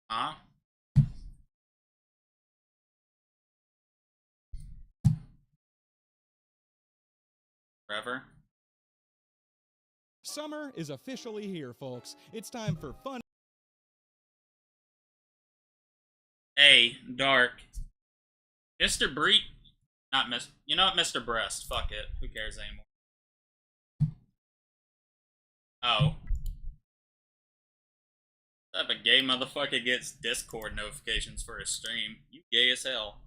Huh? Forever? Summer is officially here, folks. It's time for fun. Hey, Dark. Mr. Breed. Not Miss. You know what? Mr. Breast. Fuck it. Who cares anymore? Oh. Type of gay motherfucker gets Discord notifications for his stream. You gay as hell.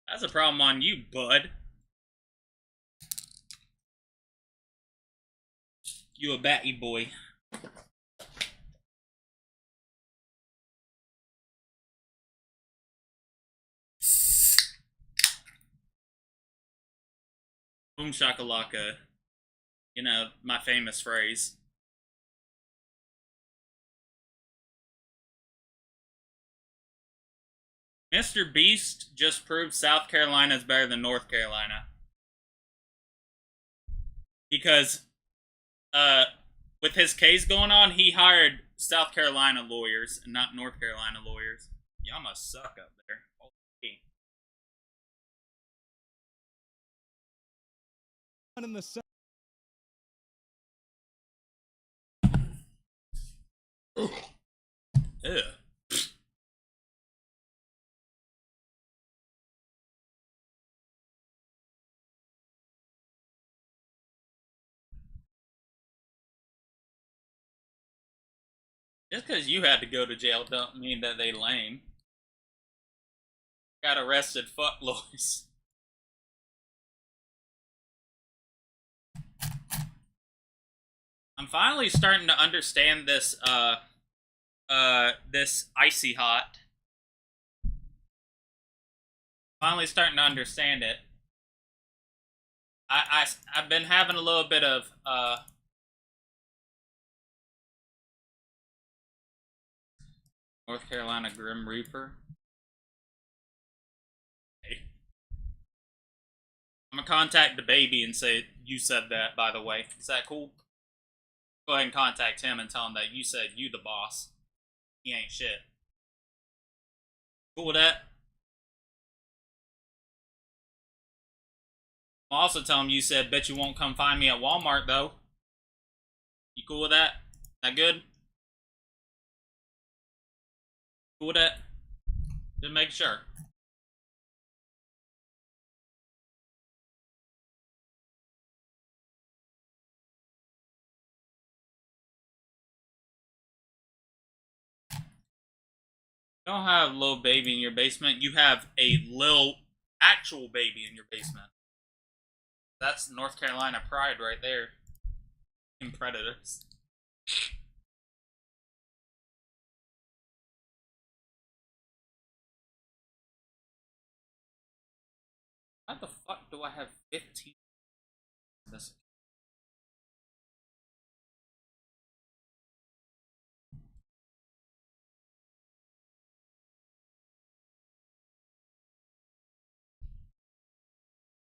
That's a problem on you, bud. You a batty boy. Boom shakalaka. You know, my famous phrase. Mr. Beast just proved South Carolina is better than North Carolina. Because with his case going on, he hired South Carolina lawyers and not North Carolina lawyers. Y'all must suck up there. In the sun. Ew. Just because you had to go to jail don't mean that they lame. Got arrested, fuck Lois. I'm finally starting to understand this icy hot. Finally starting to understand it. I've been having a little bit of North Carolina Grim Reaper. Hey. I'm gonna contact the baby and say you said that. By the way, is that cool? Go ahead and contact him and tell him that you said you the boss. He ain't shit. Cool with that? I'll also tell him you said, bet you won't come find me at Walmart, though. You cool with that? That good? Cool with that? Just make sure. You don't have a little baby in your basement. You have a little actual baby in your basement. That's North Carolina pride right there. In predators. How the fuck do I have 15 in this?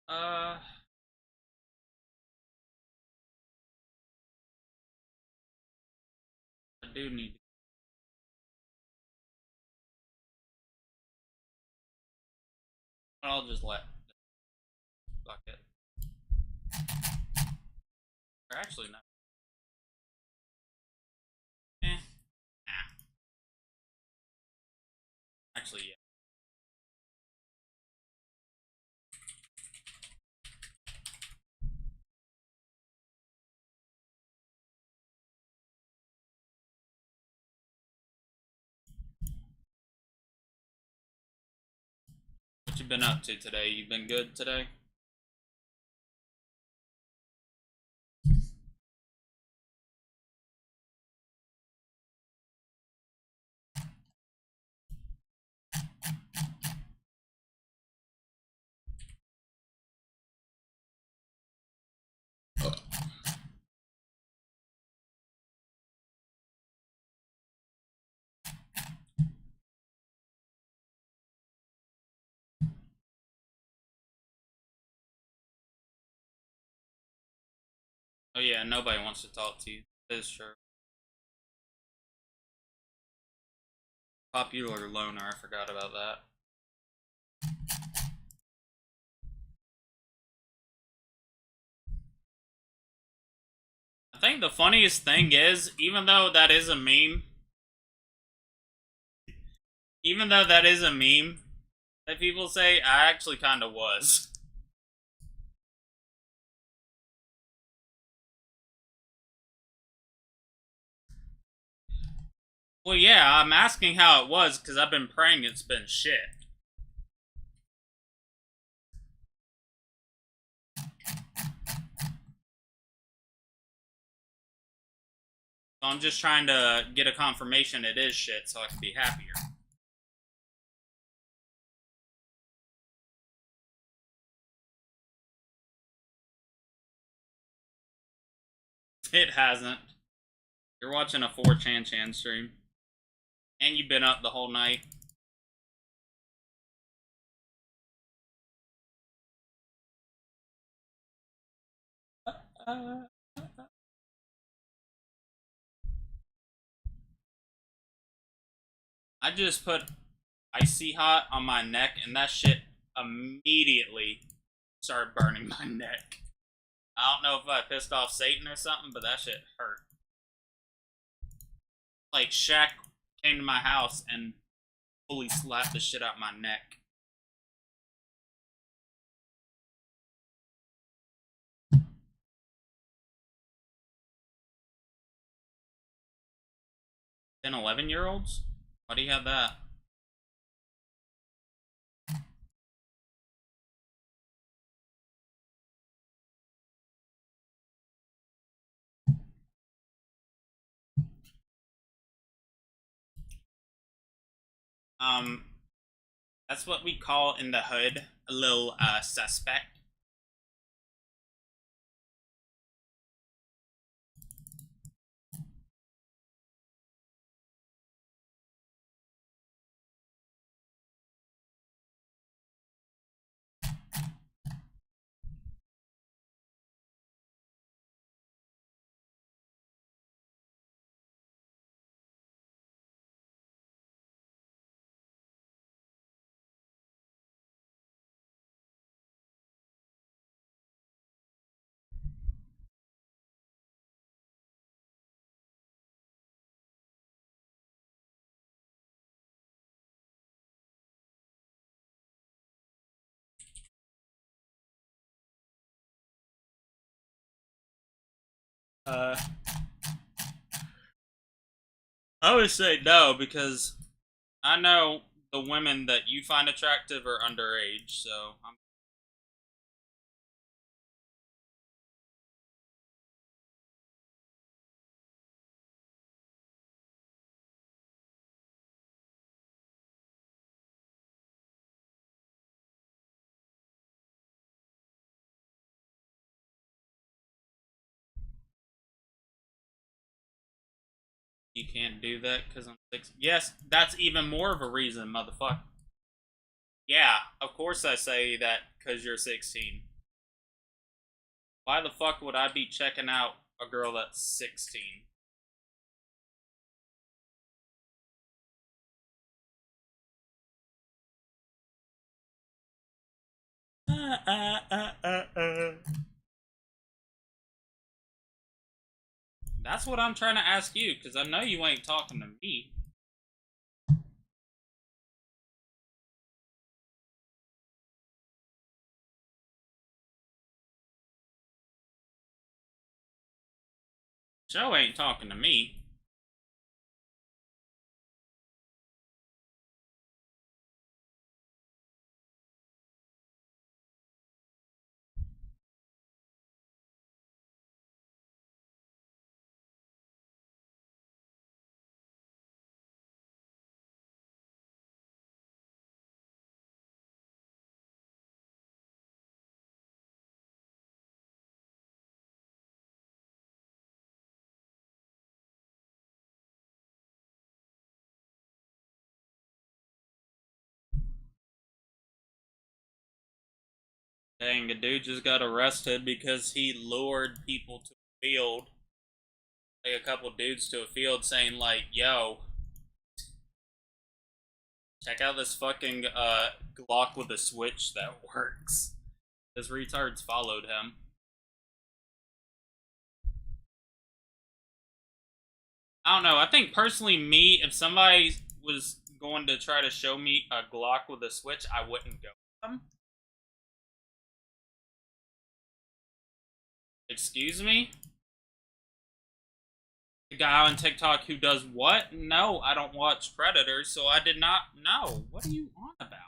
Uh, I do need. I'll just let. Fuck it. Or actually, not. Eh. Nah. Actually, yeah. What you been up to today? You been good today? Oh yeah, nobody wants to talk to you. That is true. Popular loner, I forgot about that. I think the funniest thing is, even though that is a meme, that people say, I actually kind of was. Well, yeah, I'm asking how it was because I've been praying it's been shit. So I'm just trying to get a confirmation it is shit so I can be happier. It hasn't. You're watching a 4chan stream. And you've been up the whole night. I just put icy hot on my neck and that shit immediately started burning my neck. I don't know if I pissed off Satan or something, but that shit hurt. Like Shaq came to my house and fully slapped the shit out my neck. Then 11-year-olds? Why do you have that? That's what we call in the hood a little suspect. I would say no because I know the women that you find attractive are underage, so I'm you can't do that because I'm 6. Yes, that's even more of a reason, motherfucker. Yeah, of course I say that because you're 16. Why the fuck would I be checking out a girl that's 16? That's what I'm trying to ask you, because I know you ain't talking to me. Joe ain't talking to me. Dang, a dude just got arrested because he lured people to a field. Like a couple dudes to a field saying like, yo, Check out this fucking Glock with a switch that works. His retards followed him. I don't know. I think personally, me, if somebody was going to try to show me a Glock with a switch, I wouldn't go with them. Excuse me? The guy on TikTok who does what? No, I don't watch Predator, so I did not know. What are you on about?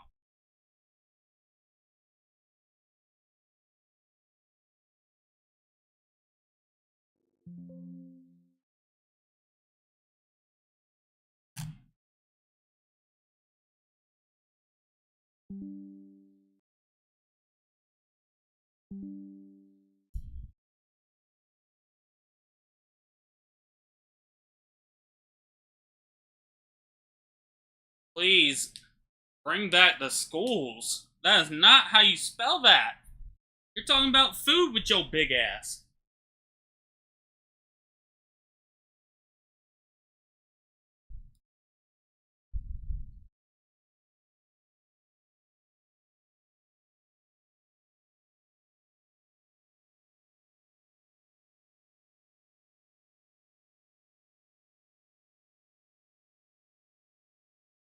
Please bring back the schools. That is not how you spell that. You're talking about food with your big ass.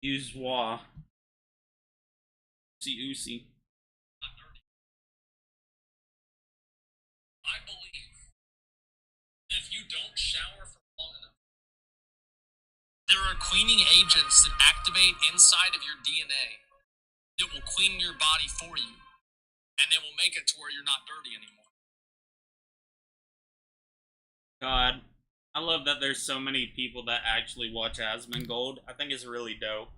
Use wa. Oosie. I believe that if you don't shower for long enough, there are cleaning agents that activate inside of your DNA that will clean your body for you, and they will make it to where you're not dirty anymore. God, I love that there's so many people that actually watch Asmongold. I think it's really dope.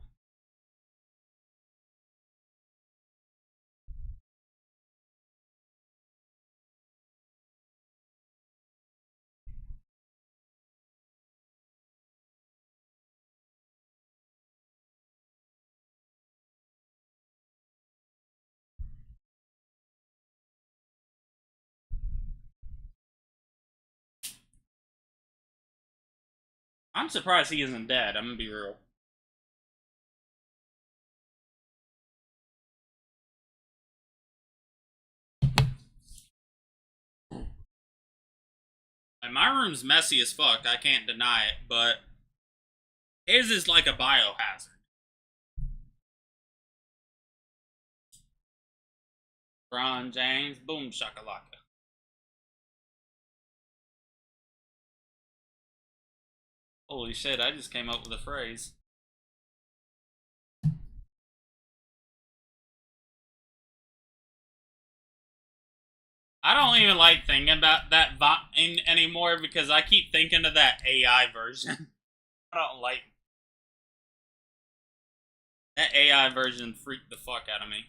I'm surprised he isn't dead, I'm gonna be real. And my room's messy as fuck, I can't deny it, but his is like a biohazard. Ron James, boom shakalaka. Holy shit, I just came up with a phrase. I don't even like thinking about that anymore because I keep thinking of that AI version. I don't like that AI version. Freaked the fuck out of me.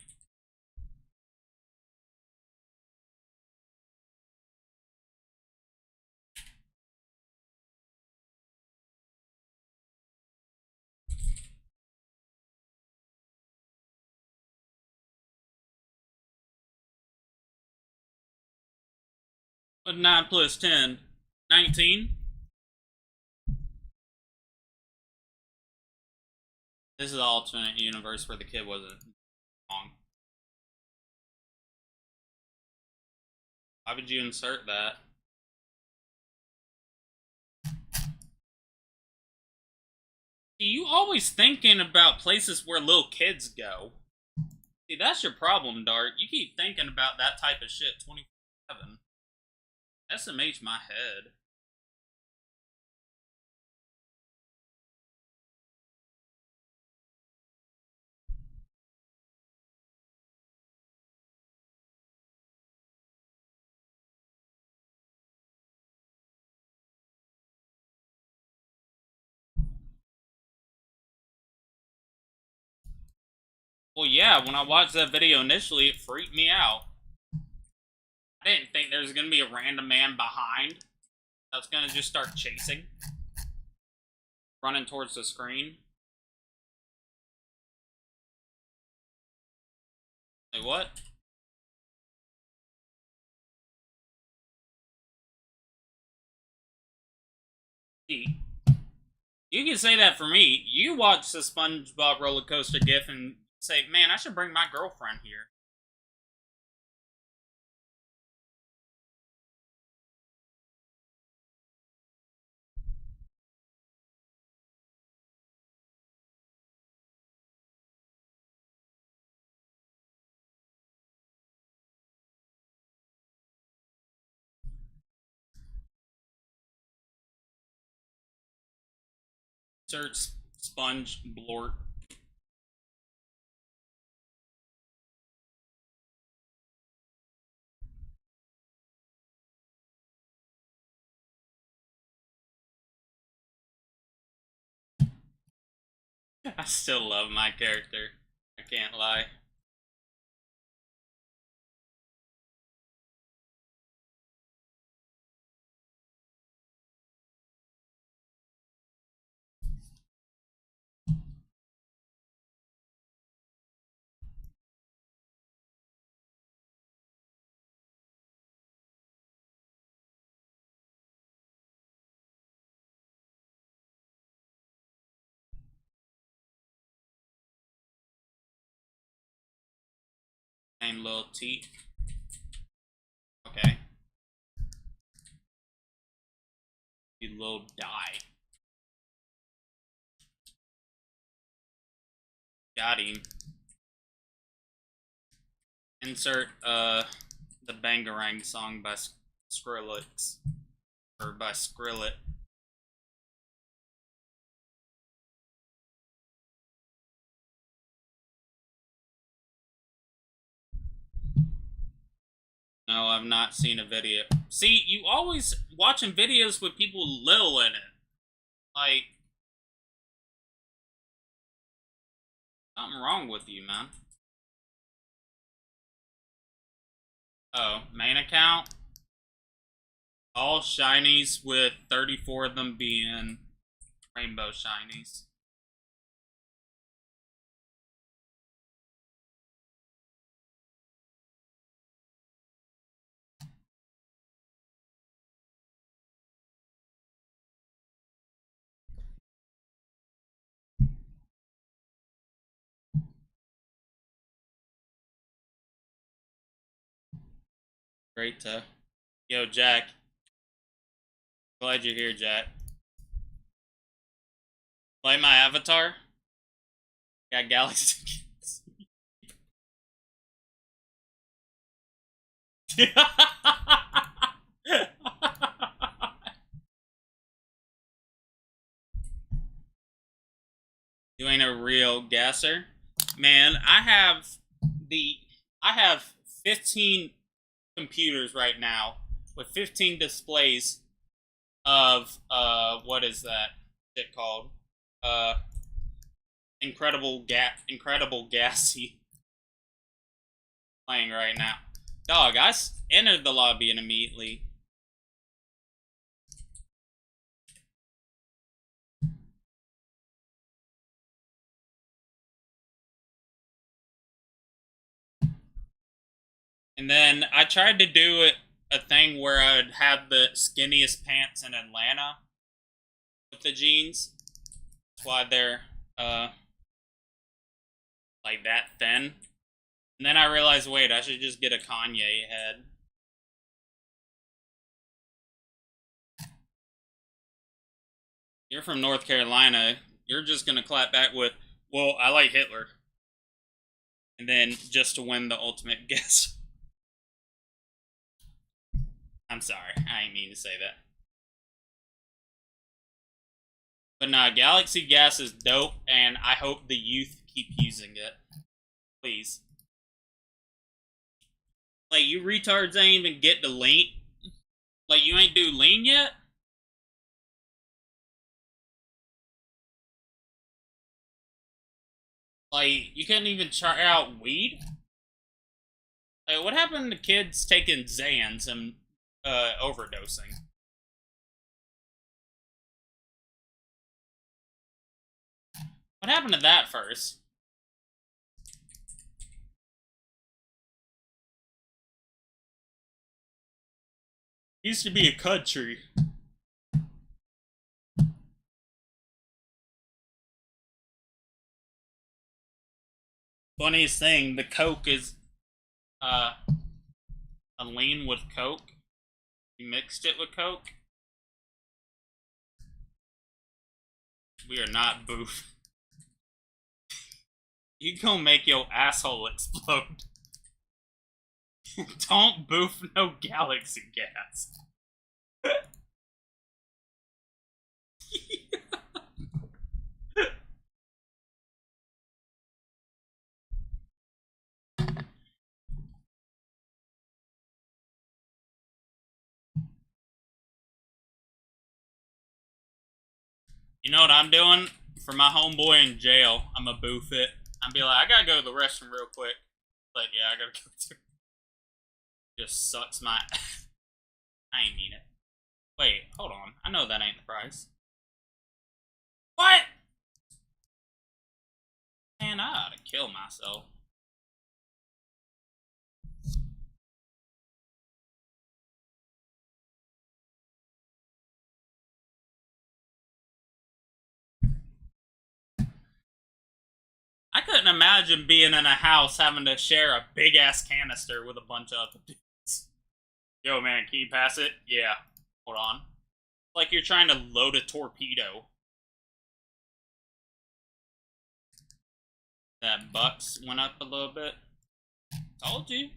But 9 plus 10, 19. This is the alternate universe where the kid wasn't wrong. Why would you insert that? You always thinking about places where little kids go. See, that's your problem, Dart. You keep thinking about that type of shit 24/7. SMH my head. Well, yeah, when I watched that video initially, it freaked me out. I didn't think there was going to be a random man behind that was going to just start chasing. Running towards the screen. Like, what? See, You can say that for me. You watch the SpongeBob roller coaster gif and say, man, I should bring my girlfriend here. Search Sponge Blort. I still love my character. I can't lie. And little T. Okay. You little die. Got him. Insert the Bangerang song by Skrillex. Or by Skrillet. No, I've not seen a video. See, you always watching videos with people little in it. Like, something wrong with you, man. Oh, main account. All shinies with 34 of them being rainbow shinies. Great to. Yo, Jack. Glad you're here, Jack. Play my avatar. Got Galaxy. You ain't a real gasser. Man, I have 15 computers right now with 15 displays of what is that shit called? Incredible Gassy playing right now. Dog, I entered the lobby and immediately. And then I tried to do a thing where I'd have the skinniest pants in Atlanta with the jeans. That's why they're like that thin. And then I realized, wait, I should just get a Kanye head. You're from North Carolina. You're just gonna clap back with, well, I like Hitler. And then just to win the ultimate guess. I'm sorry, I didn't mean to say that. But nah, Galaxy Gas is dope, and I hope the youth keep using it. Please. Like, you retards ain't even get to lean. Like, you ain't do lean yet? Like, you couldn't even try out weed? Like, what happened to kids taking Xans and overdosing? What happened to that first? Used to be a country. Funniest thing, the Coke is uh a lean with Coke. You mixed it with Coke. We are not boof. You gonna make your asshole explode. Don't boof no galaxy gas. You know what I'm doing? For my homeboy in jail, I'm gonna boof it. I'm be like, I gotta go to the restroom real quick. But yeah, I gotta go too. Just sucks my. I ain't mean it. Wait, hold on. I know that ain't the price. What? Man, I ought to kill myself. I couldn't imagine being in a house having to share a big ass canister with a bunch of other dudes. Yo, man, can you pass it? Yeah. Hold on. Like you're trying to load a torpedo. That bucks went up a little bit. Told you.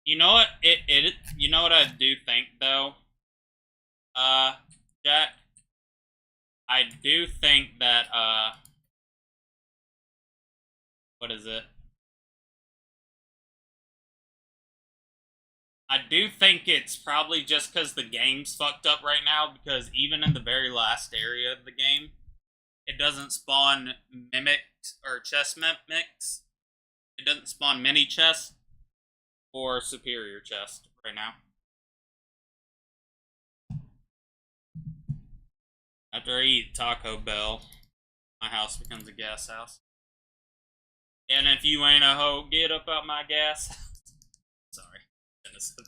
You know what? You know what I do think though? Jack. I do think that what is it? I do think it's probably just because the game's fucked up right now, because even in the very last area of the game, it doesn't spawn mimics or chess mimics. It doesn't spawn mini chess or superior chest right now. After I eat Taco Bell, my house becomes a gas house. And if you ain't a hoe, get up out my gas. Sorry, I shouldn't have said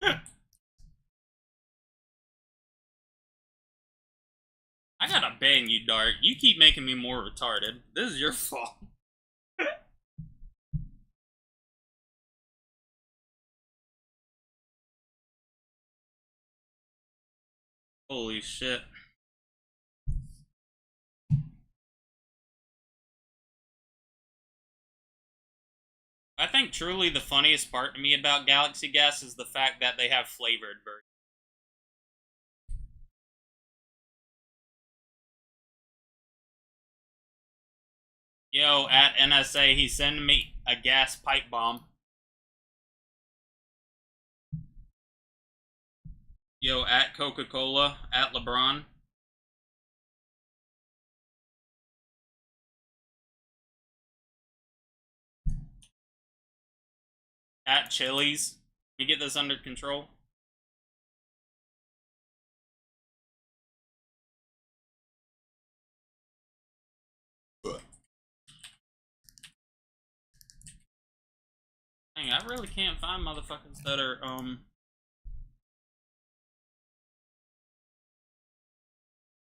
that. I gotta bang you, Dart. You keep making me more retarded. This is your fault. Holy shit. I think truly the funniest part to me about Galaxy Gas is the fact that they have flavored versions. Yo, at NSA, he's sending me a gas pipe bomb. Yo, at Coca-Cola, at LeBron. At Chili's. We get this under control. Dang, I really can't find motherfuckers that are, How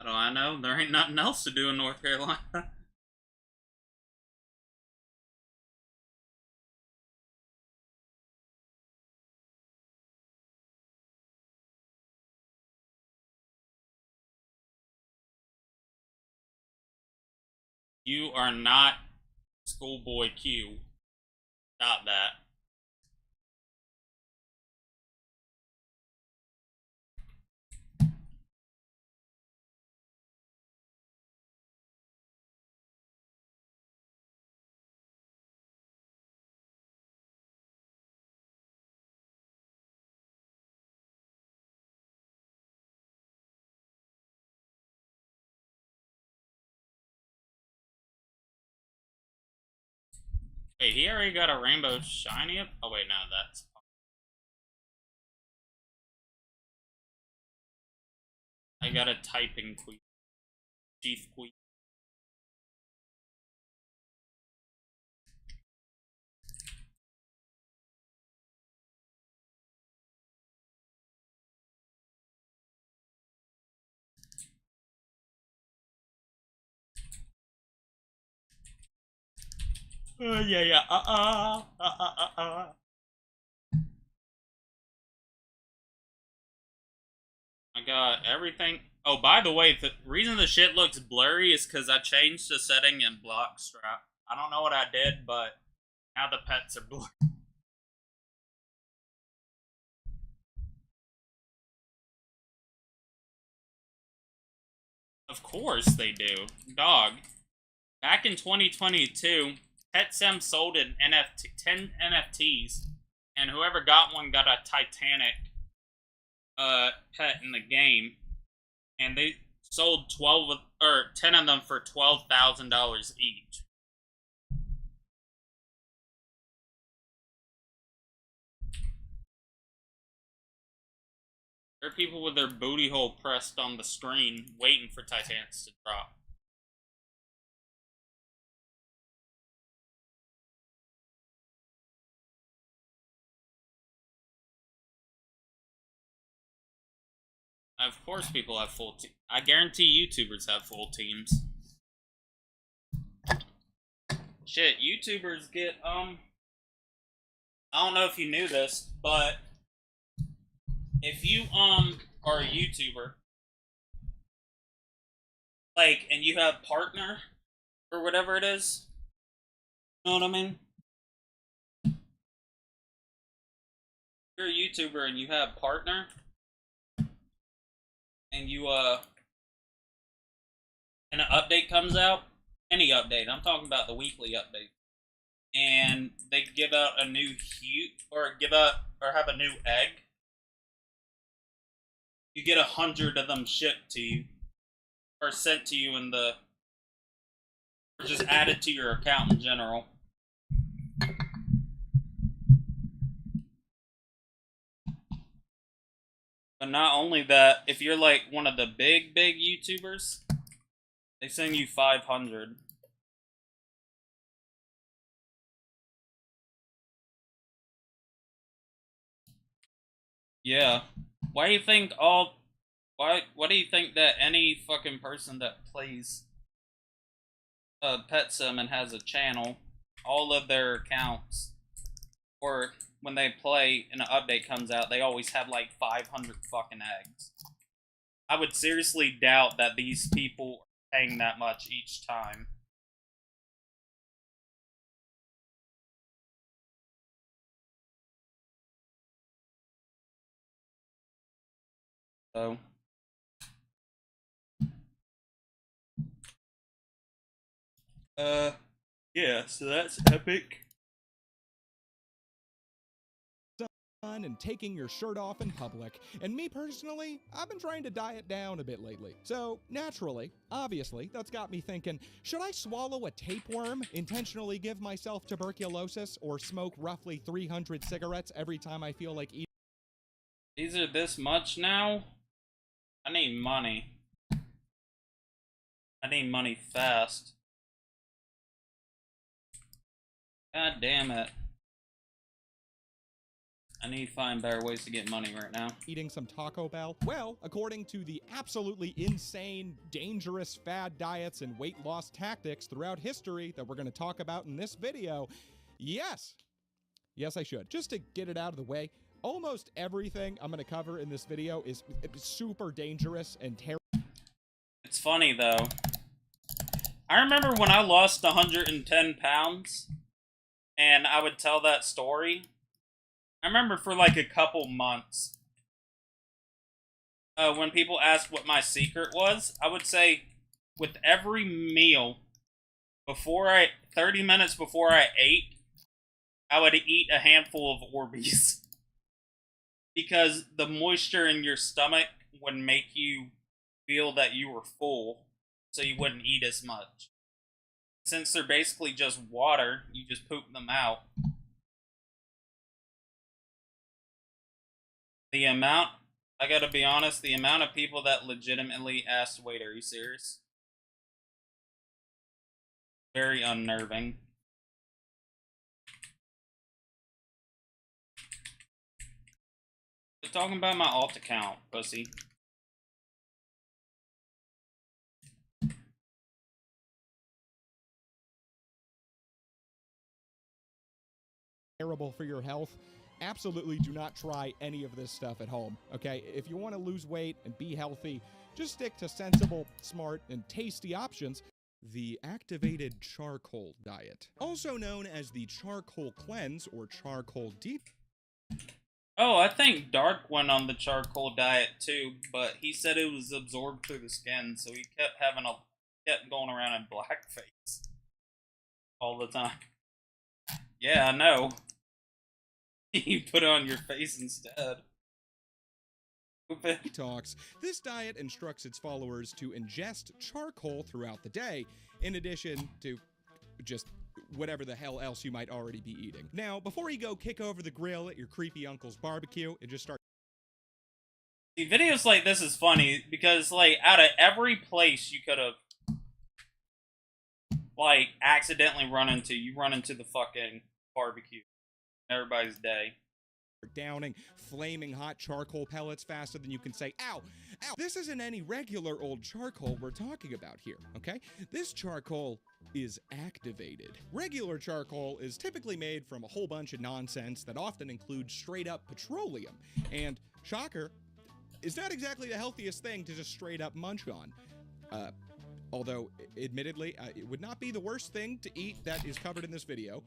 do I know? There ain't nothing else to do in North Carolina. You are not Schoolboy Q. Stop that. Wait, he already got a rainbow shiny up? Oh wait, no, that's... I got a typing queen. Chief queen. Yeah. I got everything. Oh, by the way, the reason the shit looks blurry is because I changed the setting in block strap. I don't know what I did, but now the pets are blurry. Of course they do. Dog. Back in 2022, PetSim sold an NFT, 10 NFTs, and whoever got one got a Titanic pet in the game, and they sold 10 of them for $12,000 each. There are people with their booty hole pressed on the screen waiting for Titanics to drop. Of course people have full teams. I guarantee YouTubers have full teams. Shit, YouTubers get, I don't know if you knew this, but if you, are a YouTuber, like, and you have partner, or whatever it is, you know what I mean? You're a YouTuber and you have partner, and you, and an update comes out, any update, I'm talking about the weekly update, and they give out a new hue, or have a new egg, you get 100 of them shipped to you, or sent to you in the, or just added to your account in general. But not only that, if you're like one of the big YouTubers, they send you 500. Yeah. Why do you think what do you think that any fucking person that plays Pet Sim and has a channel, all of their accounts, or when they play and an update comes out, they always have like 500 fucking eggs. I would seriously doubt that these people are paying that much each time. So, yeah, so that's epic. And taking your shirt off in public. And me personally, I've been trying to diet down a bit lately. So naturally, obviously, that's got me thinking, should I swallow a tapeworm, intentionally give myself tuberculosis, or smoke roughly 300 cigarettes every time I feel like eating? These are this much now? I need money. I need money fast. God damn it. I need to find better ways to get money right now. Eating some Taco Bell? Well, according to the absolutely insane, dangerous fad diets and weight loss tactics throughout history that we're going to talk about in this video, yes, I should. Just to get it out of the way, almost everything I'm going to cover in this video is super dangerous and terrible. It's funny though. I remember when I lost 110 pounds and I would tell that story. I remember for like a couple months, when people asked what my secret was, I would say with every meal, 30 minutes before I ate, I would eat a handful of Orbeez. Because the moisture in your stomach would make you feel that you were full, so you wouldn't eat as much. Since they're basically just water, you just poop them out. The amount, I gotta be honest, the amount of people that legitimately asked, wait, are you serious? Very unnerving. We're talking about my alt account, pussy. terrible for your health. Absolutely do not try any of this stuff at home, okay? If you want to lose weight and be healthy, just stick to sensible, smart, and tasty options. The activated charcoal diet, also known as the charcoal cleanse or charcoal deep. Oh, I think Dark went on the charcoal diet too, but he said it was absorbed through the skin, so he kept going around in blackface all the time. Yeah, I know. You put it on your face instead. Talks. This diet instructs its followers to ingest charcoal throughout the day, in addition to just whatever the hell else you might already be eating. Now, before you go kick over the grill at your creepy uncle's barbecue and just start. See, videos like this is funny because, like, out of every place you could have, like, accidentally run into, you run into the fucking barbecue. Everybody's day. Downing flaming hot charcoal pellets faster than you can say, ow, ow. This isn't any regular old charcoal we're talking about here, okay? This charcoal is activated. Regular charcoal is typically made from a whole bunch of nonsense that often includes straight up petroleum. And, shocker, is not exactly the healthiest thing to just straight up munch on. Although, admittedly, it would not be the worst thing to eat that is covered in this video.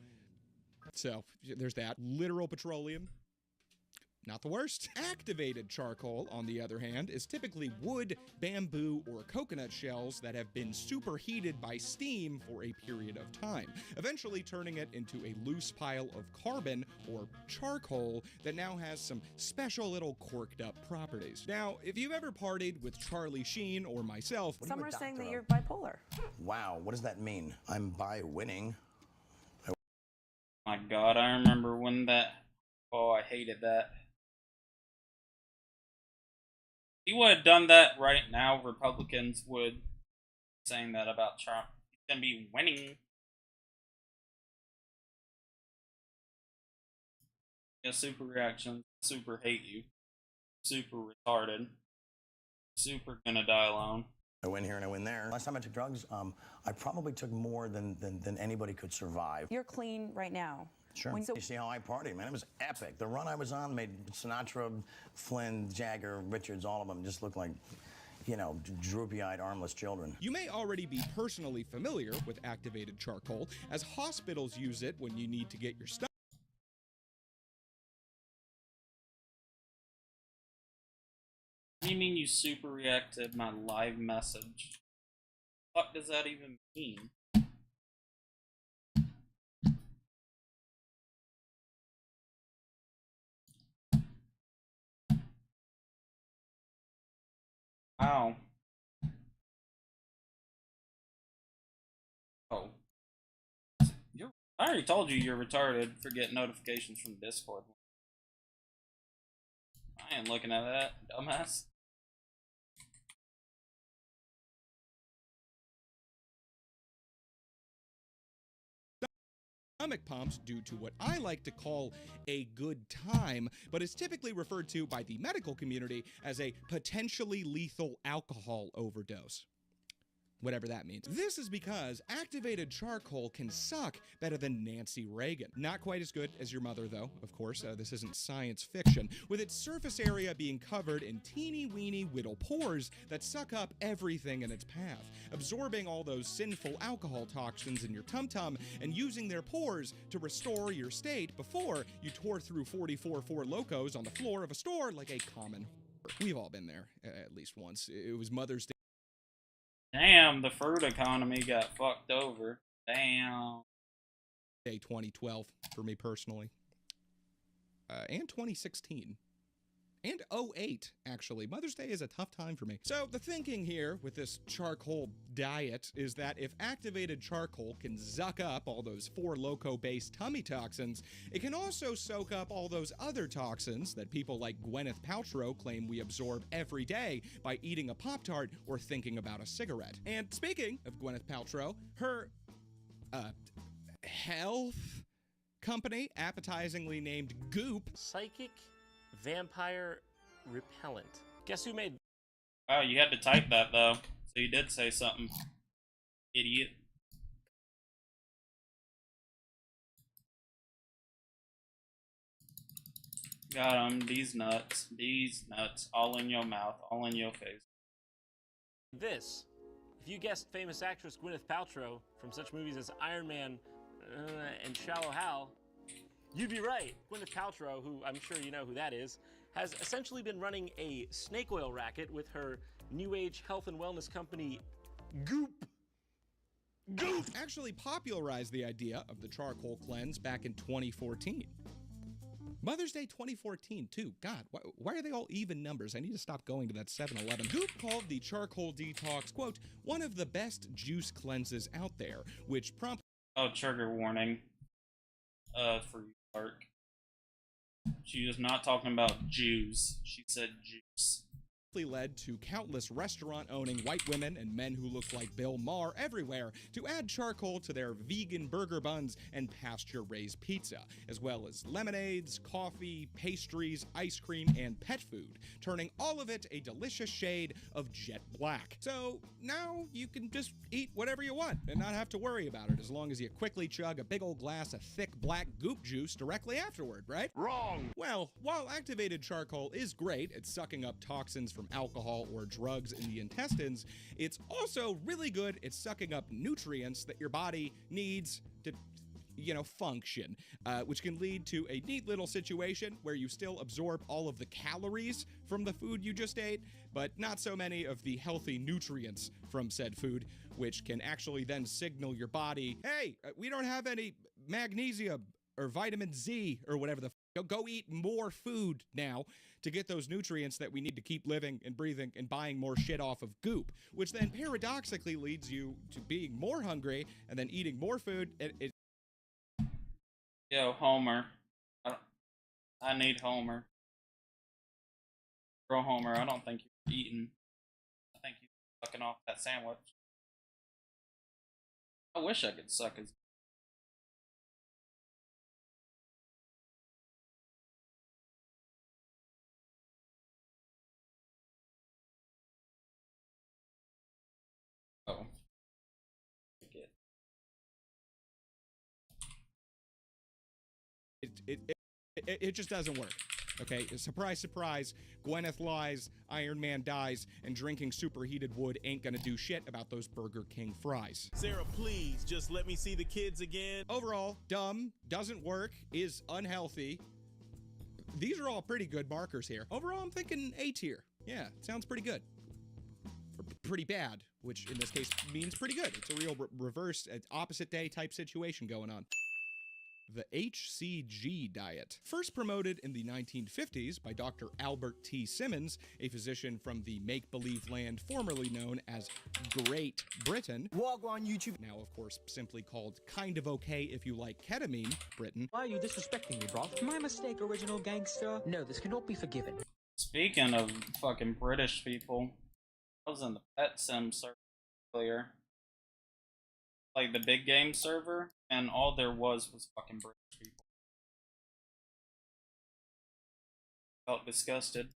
So, there's that. Literal petroleum. Not the worst. Activated charcoal, on the other hand, is typically wood, bamboo, or coconut shells that have been superheated by steam for a period of time, eventually turning it into a loose pile of carbon, or charcoal, that now has some special little corked up properties. Now, if you've ever partied with Charlie Sheen or myself... Some are saying that you're bipolar. Wow, what does that mean? I'm bi-winning. My God, I remember when that... Oh, I hated that. He would have done that right now, Republicans would be saying that about Trump. He's gonna be winning. Yeah, super reaction. Super hate you. Super retarded. Super gonna die alone. I win here and I win there. Last time I took drugs, I probably took more than anybody could survive. You're clean right now. Sure. You see how I partied, man? It was epic. The run I was on made Sinatra, Flynn, Jagger, Richards, all of them just look like, you know, droopy-eyed, armless children. You may already be personally familiar with activated charcoal, as hospitals use it when you need to get your stuff. What do you mean you super reacted my live message? What does that even mean? Wow. Oh. I already told you you're retarded for getting notifications from Discord. I ain't looking at that, dumbass. Stomach pumps due to what I like to call a good time, but is typically referred to by the medical community as a potentially lethal alcohol overdose. Whatever that means. This is because activated charcoal can suck better than Nancy Reagan. Not quite as good as your mother, though, of course. This isn't science fiction. With its surface area being covered in teeny-weeny whittle pores that suck up everything in its path, absorbing all those sinful alcohol toxins in your tum-tum and using their pores to restore your state before you tore through 44 Four Locos on the floor of a store like a common whore. We've all been there, at least once. It was Mother's Day. Damn, the fruit economy got fucked over. Damn. 2012 for me personally. And 2016. And 08, actually. Mother's Day is a tough time for me. So the thinking here with this charcoal diet is that if activated charcoal can zuck up all those Four Loko-based tummy toxins, it can also soak up all those other toxins that people like Gwyneth Paltrow claim we absorb every day by eating a Pop-Tart or thinking about a cigarette. And speaking of Gwyneth Paltrow, her, health company, appetizingly named Goop, Psychic vampire repellent. Guess who made? Oh, you had to type that though. So you did say something. Idiot. Got 'em. These nuts, all in your mouth, all in your face. This. If you guessed famous actress Gwyneth Paltrow from such movies as Iron Man and Shallow Hal, you'd be right. Gwyneth Paltrow, who I'm sure you know who that is, has essentially been running a snake oil racket with her new age health and wellness company, Goop. Actually popularized the idea of the charcoal cleanse back in 2014. Mother's Day 2014, too. God, why are they all even numbers? I need to stop going to that 7-Eleven. Goop called the charcoal detox, quote, one of the best juice cleanses out there, which promptly Oh, trigger warning. For you, Clark. She was not talking about Jews. She said juice. led to countless restaurant-owning white women and men who look like Bill Maher everywhere to add charcoal to their vegan burger buns and pasture-raised pizza, as well as lemonades, coffee, pastries, ice cream, and pet food, turning all of it a delicious shade of jet black. So now you can just eat whatever you want and not have to worry about it, as long as you quickly chug a big old glass of thick black goop juice directly afterward, right? Wrong. Well, while activated charcoal is great at sucking up toxins from alcohol or drugs in the intestines, it's also really good at sucking up nutrients that your body needs to, function, which can lead to a neat little situation where you still absorb all of the calories from the food you just ate, but not so many of the healthy nutrients from said food, which can actually then signal your body, hey, we don't have any magnesium or vitamin Z or whatever the go eat more food now to get those nutrients that we need to keep living and breathing and buying more shit off of goop, which then paradoxically leads you to being more hungry and then eating more food. Yo, Homer. I need Homer. Bro, Homer, I don't think you're eating. I think you're sucking off that sandwich. I wish I could suck his. Oh. Forget. It just doesn't work. Okay, surprise, surprise, Gwyneth lies, Iron Man dies, and drinking superheated wood ain't gonna do shit about those Burger King fries. Sarah, please, just let me see the kids again. Overall, dumb, doesn't work, is unhealthy. These are all pretty good markers here. Overall, I'm thinking A tier. Yeah, sounds pretty good. Or pretty bad, which in this case means pretty good. It's a real reverse, opposite day type situation going on. The HCG diet. First promoted in the 1950s by Dr. Albert T. Simmons, a physician from the make-believe land formerly known as Great Britain. Walk on YouTube. Now, of course, simply called kind of okay if you like ketamine, Britain. Why are you disrespecting me, bro? My mistake, original gangster. No, this cannot be forgiven. Speaking of fucking British people, I was in the Pet Sim server earlier. Like the big game server, and all there was fucking British people. Felt disgusted.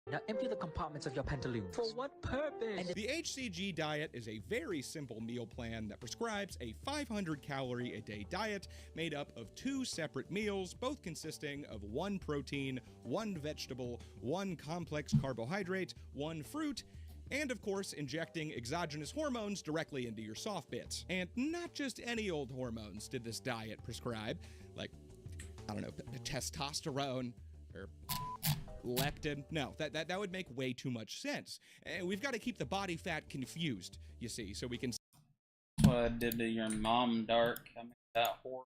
Now empty the compartments of your pantaloons. For what purpose? The HCG diet is a very simple meal plan that prescribes a 500-calorie a day diet made up of 2 separate meals, both consisting of 1 protein, 1 vegetable, 1 complex carbohydrate, 1 fruit, and of course injecting exogenous hormones directly into your soft bits. And not just any old hormones did this diet prescribe, like, I don't know, testosterone or leptin. No, that would make way too much sense. And we've got to keep the body fat confused, you see, so we can That's what I did to your mom, Dark. I made that whore.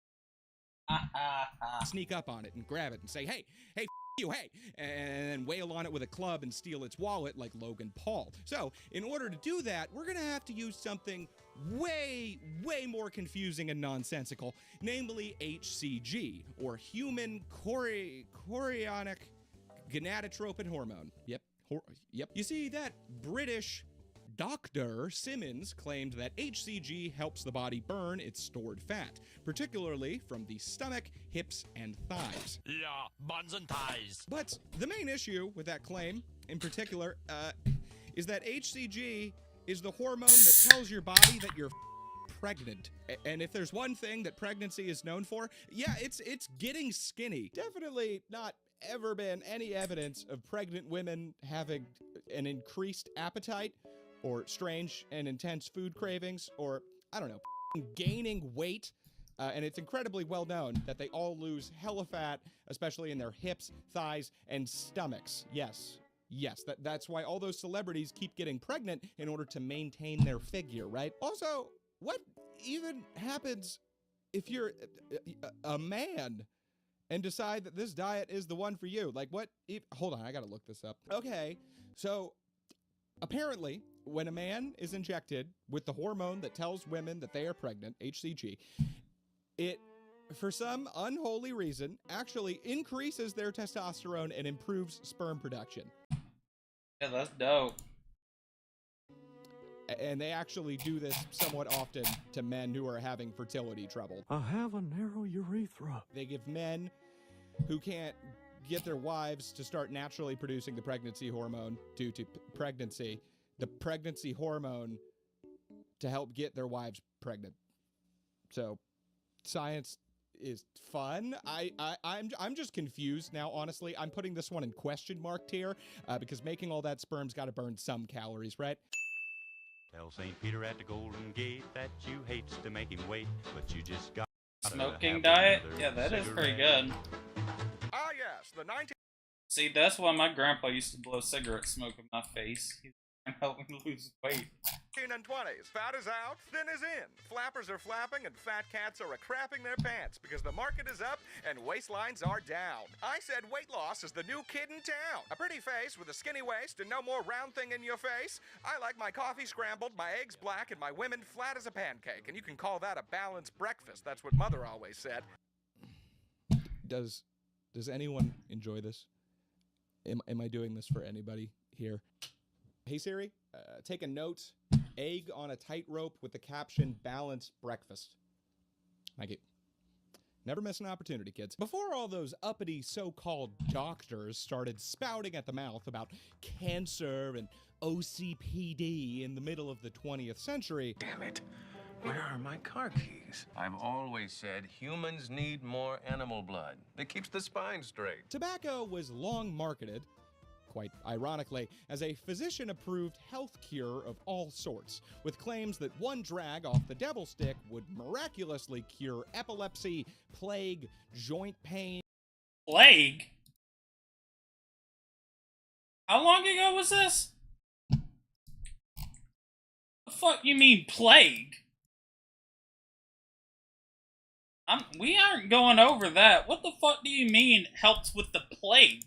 sneak up on it and grab it and say, hey, f you, hey, and then wail on it with a club and steal its wallet like Logan Paul. So, in order to do that, we're gonna have to use something way more confusing and nonsensical, namely HCG, or human chorionic gonadotropin hormone. Yep. You see, that British Dr. Simmons claimed that HCG helps the body burn its stored fat, particularly from the stomach, hips, and thighs. Yeah, buns and ties. But the main issue with that claim, in particular, is that HCG is the hormone that tells your body that you're pregnant. And if there's one thing that pregnancy is known for, yeah, it's getting skinny. Definitely not ever been any evidence of pregnant women having an increased appetite or strange and intense food cravings or, I don't know, gaining weight. And it's incredibly well known that they all lose hella fat, especially in their hips, thighs, and stomachs. Yes, that's why all those celebrities keep getting pregnant in order to maintain their figure, right? Also, what even happens if you're a man and decide that this diet is the one for you? Like, what if, hold on, I gotta look this up. Okay, so apparently, when a man is injected with the hormone that tells women that they are pregnant, HCG, it, for some unholy reason, actually increases their testosterone and improves sperm production. Yeah, that's dope. And they actually do this somewhat often to men who are having fertility trouble. I have a narrow urethra. They give men who can't get their wives to start naturally producing the pregnancy hormone due to pregnancy, the pregnancy hormone to help get their wives pregnant. So science is fun. I'm just confused now, honestly. I'm putting this one in question mark tier because making all that sperm's got to burn some calories, right? Tell St. Peter at the Golden Gate that you hates to make him wait, but you just got Smoking diet? Yeah, that is pretty good. Ah, yes, the 19... See, that's why my grandpa used to blow cigarette smoke in my face. He was trying to help me lose weight. 19 and 20s. Fat is out, thin is in. Flappers are flapping and fat cats are a-crapping their pants because the market is up and waistlines are down. I said weight loss is the new kid in town. A pretty face with a skinny waist and no more round thing in your face. I like my coffee scrambled, my eggs black, and my women flat as a pancake. And you can call that a balanced breakfast. That's what Mother always said. Does anyone enjoy this? Am I doing this for anybody here? Hey Siri, take a note. Egg on a tightrope with the caption balanced breakfast. Thank you. Never miss an opportunity, kids. Before all those uppity so-called doctors started spouting at the mouth about cancer and OCPD in the middle of the 20th century. Damn it. Where are my car keys? I've always said humans need more animal blood. It keeps the spine straight. Tobacco was long marketed, quite ironically, as a physician-approved health cure of all sorts, with claims that one drag off the devil stick would miraculously cure epilepsy, plague, joint pain. Plague? How long ago was this? The fuck you mean plague? We aren't going over that. What the fuck do you mean helps with the plague?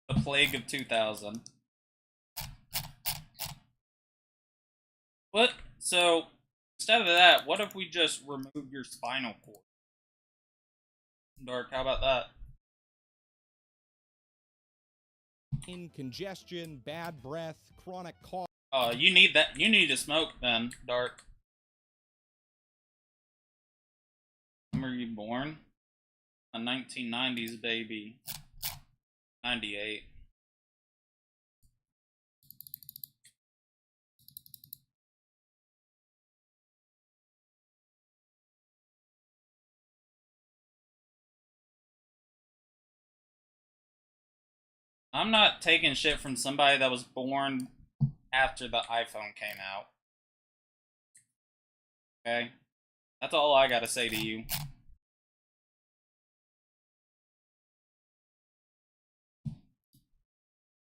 The plague of 2000. What? So, instead of that, what if we just remove your spinal cord? Dark, how about that? In congestion, bad breath, chronic cough. You need that. You need to smoke then, Dark. When were you born? A 1990s baby. 98. I'm not taking shit from somebody that was born after the iPhone came out. Okay? That's all I gotta say to you.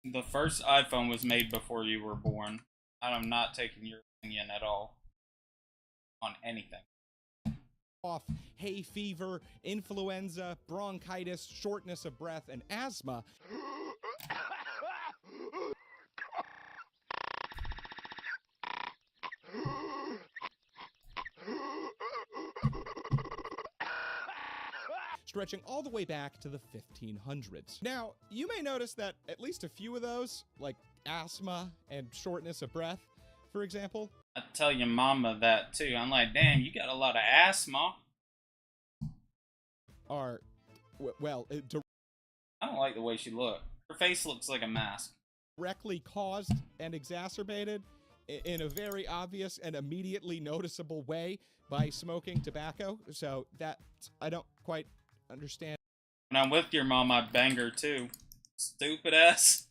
The first iPhone was made before you were born. I'm not taking your opinion at all on anything. Cough, hay fever, influenza, bronchitis, shortness of breath, and asthma. Stretching all the way back to the 1500s. Now, you may notice that at least a few of those, like asthma and shortness of breath, for example. I tell your mama that too. I'm like, damn, you got a lot of asthma. Are well, I don't like the way she looked. Her face looks like a mask. directly caused and exacerbated in a very obvious and immediately noticeable way by smoking tobacco. So that I don't quite understand. When I'm with your mom, I bang her too. Stupid ass.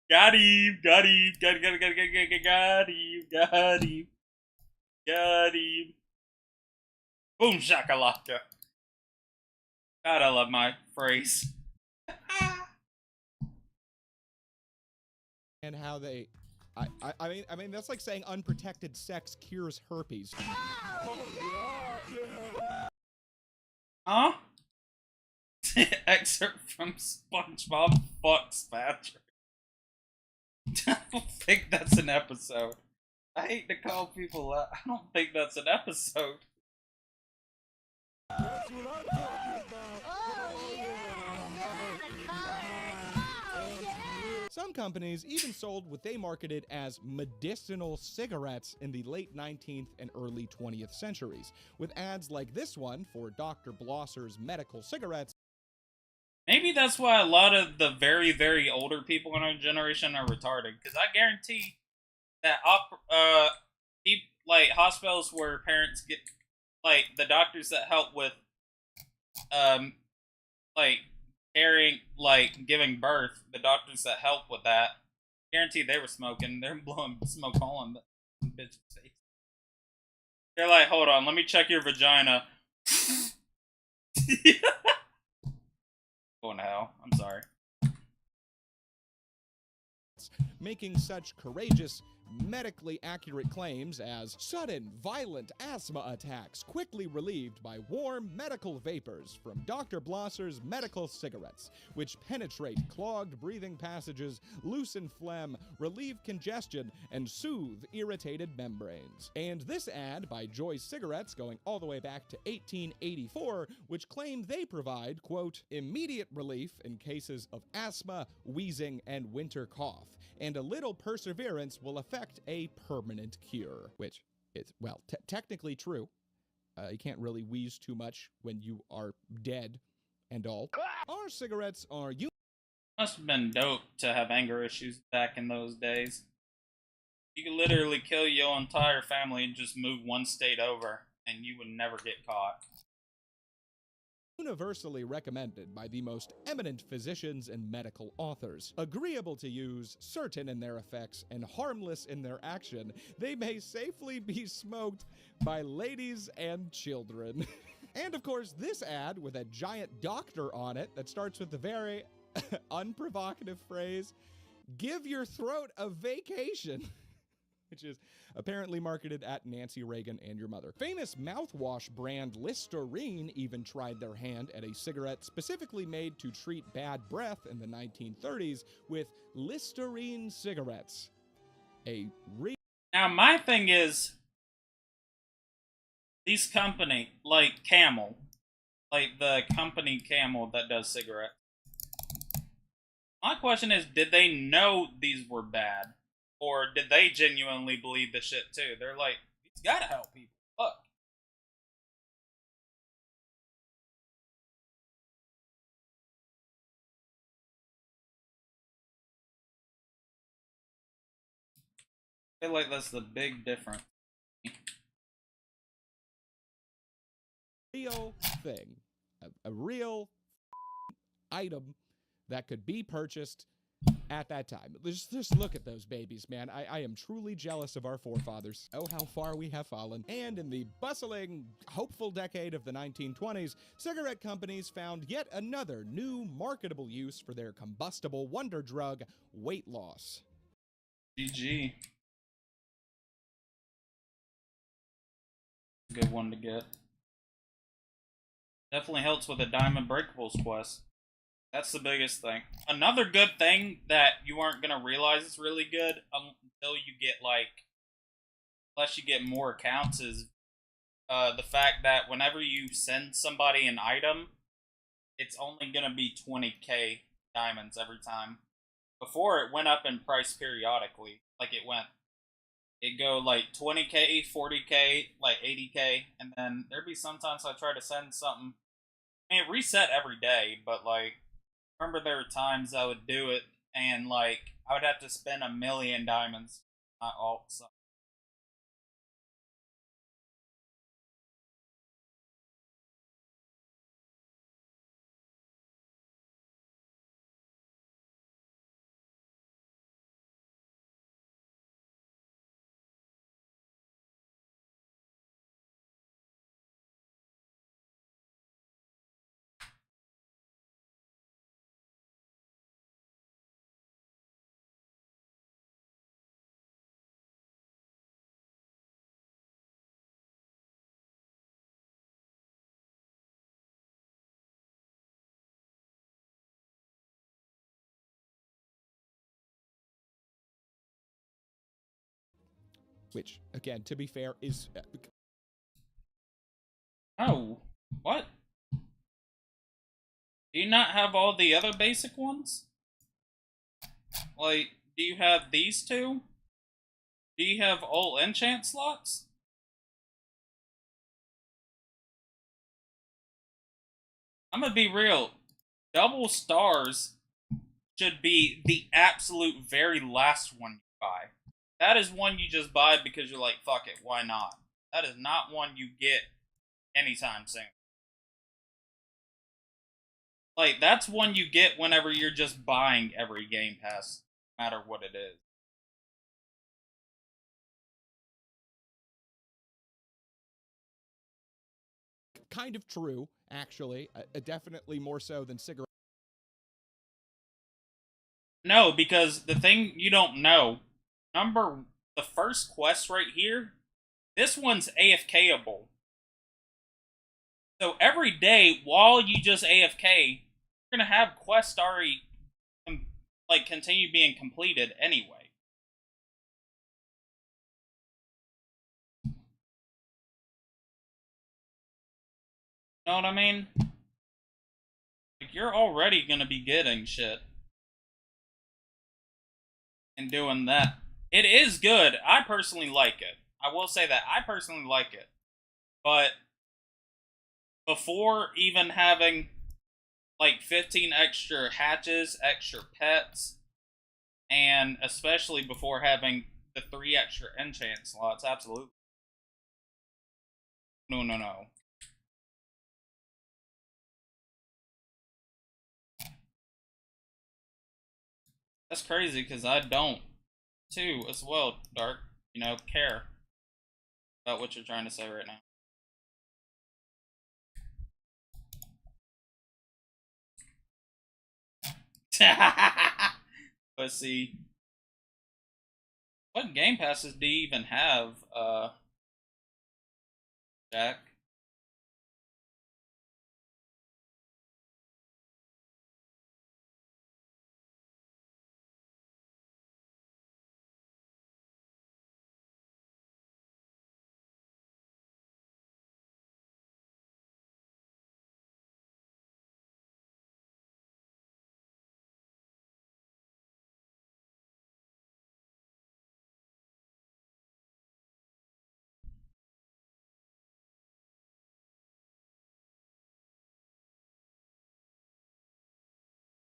Got him, got him, got him, got him, got him, got him, got him, got him. Boom shakalaka. God, I love my phrase. And how they, I mean that's like saying unprotected sex cures herpes. Huh? Excerpt from SpongeBob Fucks Patrick. I don't think that's an episode. I hate to call people out. I don't think that's an episode. Some companies even sold what they marketed as medicinal cigarettes in the late 19th and early 20th centuries, with ads like this one for Dr. Blosser's medical cigarettes. Maybe that's why a lot of the very, very older people in our generation are retarded. Because I guarantee that like hospitals where parents get, like the doctors that help with like caring, like giving birth, the doctors that help with that, guarantee they were smoking. They're blowing smoke hole in the bitch's face. They're like, hold on, let me check your vagina. Going to hell. I'm sorry. Making such courageous, medically accurate claims as sudden, violent asthma attacks quickly relieved by warm medical vapors from Dr. Blosser's medical cigarettes, which penetrate clogged breathing passages, loosen phlegm, relieve congestion, and soothe irritated membranes. And this ad by Joyce Cigarettes going all the way back to 1884, which claimed they provide, quote, immediate relief in cases of asthma, wheezing, and winter cough, and a little perseverance will affect a permanent cure, which is, well, technically true. You can't really wheeze too much when you are dead and all. Our cigarettes are Must have been dope to have anger issues back in those days. You could literally kill your entire family and just move one state over, and you would never get caught. universally recommended by the most eminent physicians and medical authors. Agreeable to use, certain in their effects, and harmless in their action, they may safely be smoked by ladies and children. And of course, this ad with a giant doctor on it that starts with the very unprovocative phrase, "Give your throat a vacation," which is apparently marketed at Nancy Reagan and your mother. Famous mouthwash brand Listerine even tried their hand at a cigarette specifically made to treat bad breath in the 1930s with Listerine cigarettes. Now, my thing is, these company, like Camel, like the company Camel that does cigarettes. My question is, did they know these were bad? Or did they genuinely believe the shit too? They're like, these gotta help people. Look. I feel like that's the big difference. Real thing. A real item that could be purchased at that time. Just look at those babies, man. I am truly jealous of our forefathers. Oh, how far we have fallen. And in the bustling, hopeful decade of the 1920s, cigarette companies found yet another new marketable use for their combustible wonder drug, weight loss. GG. Good one to get. Definitely helps with the Diamond Breakables quest. That's the biggest thing. Another good thing that you aren't going to realize is really good until you get, like, unless you get more accounts, is the fact that whenever you send somebody an item, it's only going to be 20k diamonds every time. Before, it went up in price periodically. Like, it went It'd go like 20K, 40K, like 80K, and then there'd be sometimes I try to send something. I mean, it reset every day, but like, remember there were times I would do it, and like, I would have to spend 1,000,000 diamonds, not alt. So. Which, again, to be fair, is... Oh, what? Do you not have all the other basic ones? Like, do you have these two? Do you have all enchant slots? I'm gonna be real. Double stars should be the absolute very last one you buy. That is one you just buy because you're like, fuck it, why not? That is not one you get anytime soon. Like, that's one you get whenever you're just buying every Game Pass, no matter what it is. Kind of true, actually. Definitely more so than cigarette. No, because the thing you don't know, the first quest right here, this one's AFK-able. So every day, while you just AFK, you're gonna have quests already, like, continue being completed anyway. Know what I mean? Like, you're already gonna be getting shit. And doing that. It is good. I personally like it. I will say that. I personally like it. But before even having like 15 extra hatches, extra pets, and especially before having the 3 extra enchant slots, absolutely. No. That's crazy because I don't, too, as well, Dark, care about what you're trying to say right now. Let's see. What Game Passes do you even have, Jack?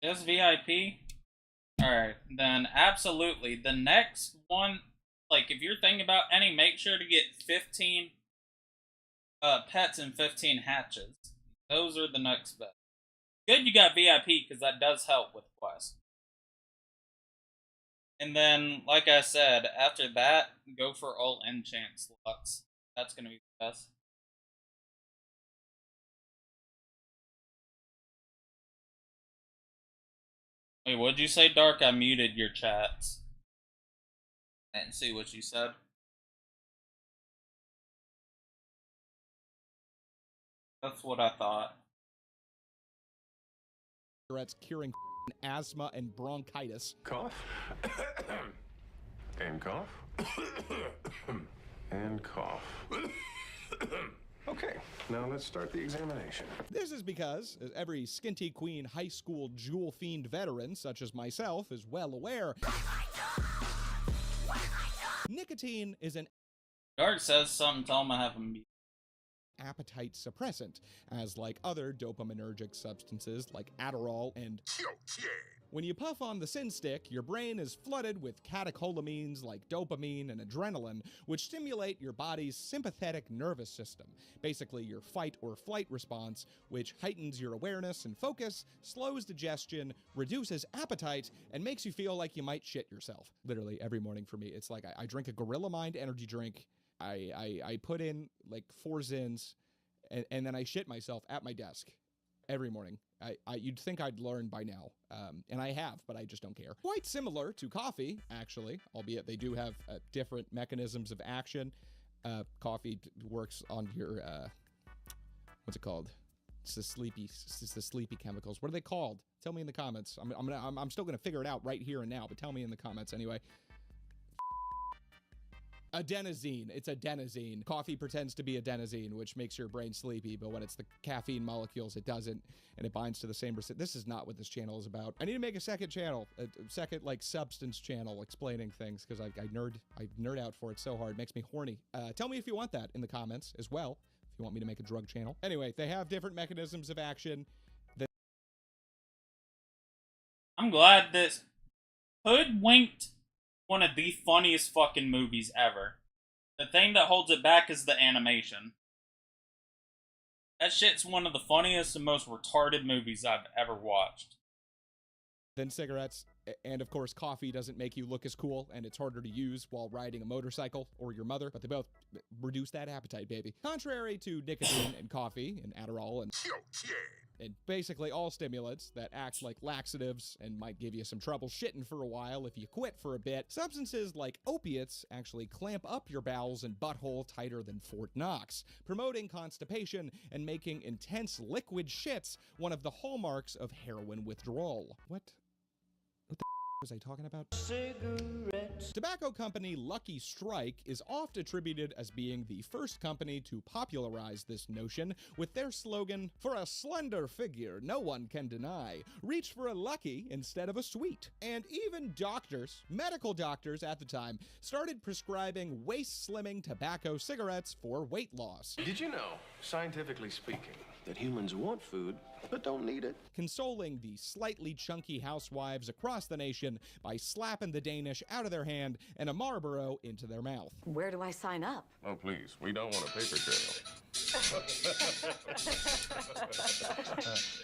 Just VIP? Alright, then absolutely. The next one, like, if you're thinking about any, make sure to get 15 pets and 15 hatches. Those are the next best. Good you got VIP, because that does help with quests. And then, like I said, after that, go for all enchant slots. That's going to be the best. Wait, what'd you say, Dark? I muted your chats. I didn't see what you said. That's what I thought. Cigarettes curing asthma and bronchitis. Cough. And cough. And cough. Okay, now let's start the examination. This is because, as every Skinty Queen high school jewel fiend veteran, such as myself, is well aware, Nicotine is an Guard says something, tell him I have him. appetite suppressant, as like other dopaminergic substances like Adderall and when you puff on the sin stick, your brain is flooded with catecholamines like dopamine and adrenaline, which stimulate your body's sympathetic nervous system, basically your fight or flight response, which heightens your awareness and focus, slows digestion, reduces appetite, and makes you feel like you might shit yourself. Literally every morning for me, it's like I drink a Gorilla Mind energy drink, I put in like 4 Zins, and then I shit myself at my desk every morning. You'd think I'd learn by now, and I have, but I just don't care. Quite similar to coffee, actually, albeit they do have different mechanisms of action. Coffee works on your, what's it called? It's the sleepy chemicals. What are they called? Tell me in the comments. I'm still gonna figure it out right here and now, but tell me in the comments anyway. Adenosine. It's adenosine. Coffee pretends to be adenosine, which makes your brain sleepy, but when it's the caffeine molecules, it doesn't, and it binds to the same receptor. This is not what this channel is about. I need to make a second channel, a second, like, substance channel explaining things, because I nerd out for it so hard. It makes me horny. Tell me if you want that in the comments as well, if you want me to make a drug channel. Anyway, they have different mechanisms of action. I'm glad this hoodwinked one of the funniest fucking movies ever. The thing that holds it back is the animation. That shit's one of the funniest and most retarded movies I've ever watched. Than cigarettes, and of course coffee doesn't make you look as cool, and it's harder to use while riding a motorcycle or your mother, but they both reduce that appetite, baby. Contrary to nicotine and coffee and Adderall and basically all stimulants that act like laxatives and might give you some trouble shitting for a while if you quit for a bit, substances like opiates actually clamp up your bowels and butthole tighter than Fort Knox, promoting constipation and making intense liquid shits one of the hallmarks of heroin withdrawal. What the was I talking about? Cigarettes. Tobacco company Lucky Strike is oft attributed as being the first company to popularize this notion with their slogan, "For a slender figure no one can deny, reach for a lucky instead of a sweet." And even doctors, medical doctors at the time, started prescribing waist-slimming tobacco cigarettes for weight loss. Did you know, scientifically speaking, that humans want food but don't need it? Consoling the slightly chunky housewives across the nation by slapping the Danish out of their hand and a Marlboro into their mouth. Where do I sign up? Oh, please, we don't want a paper trail.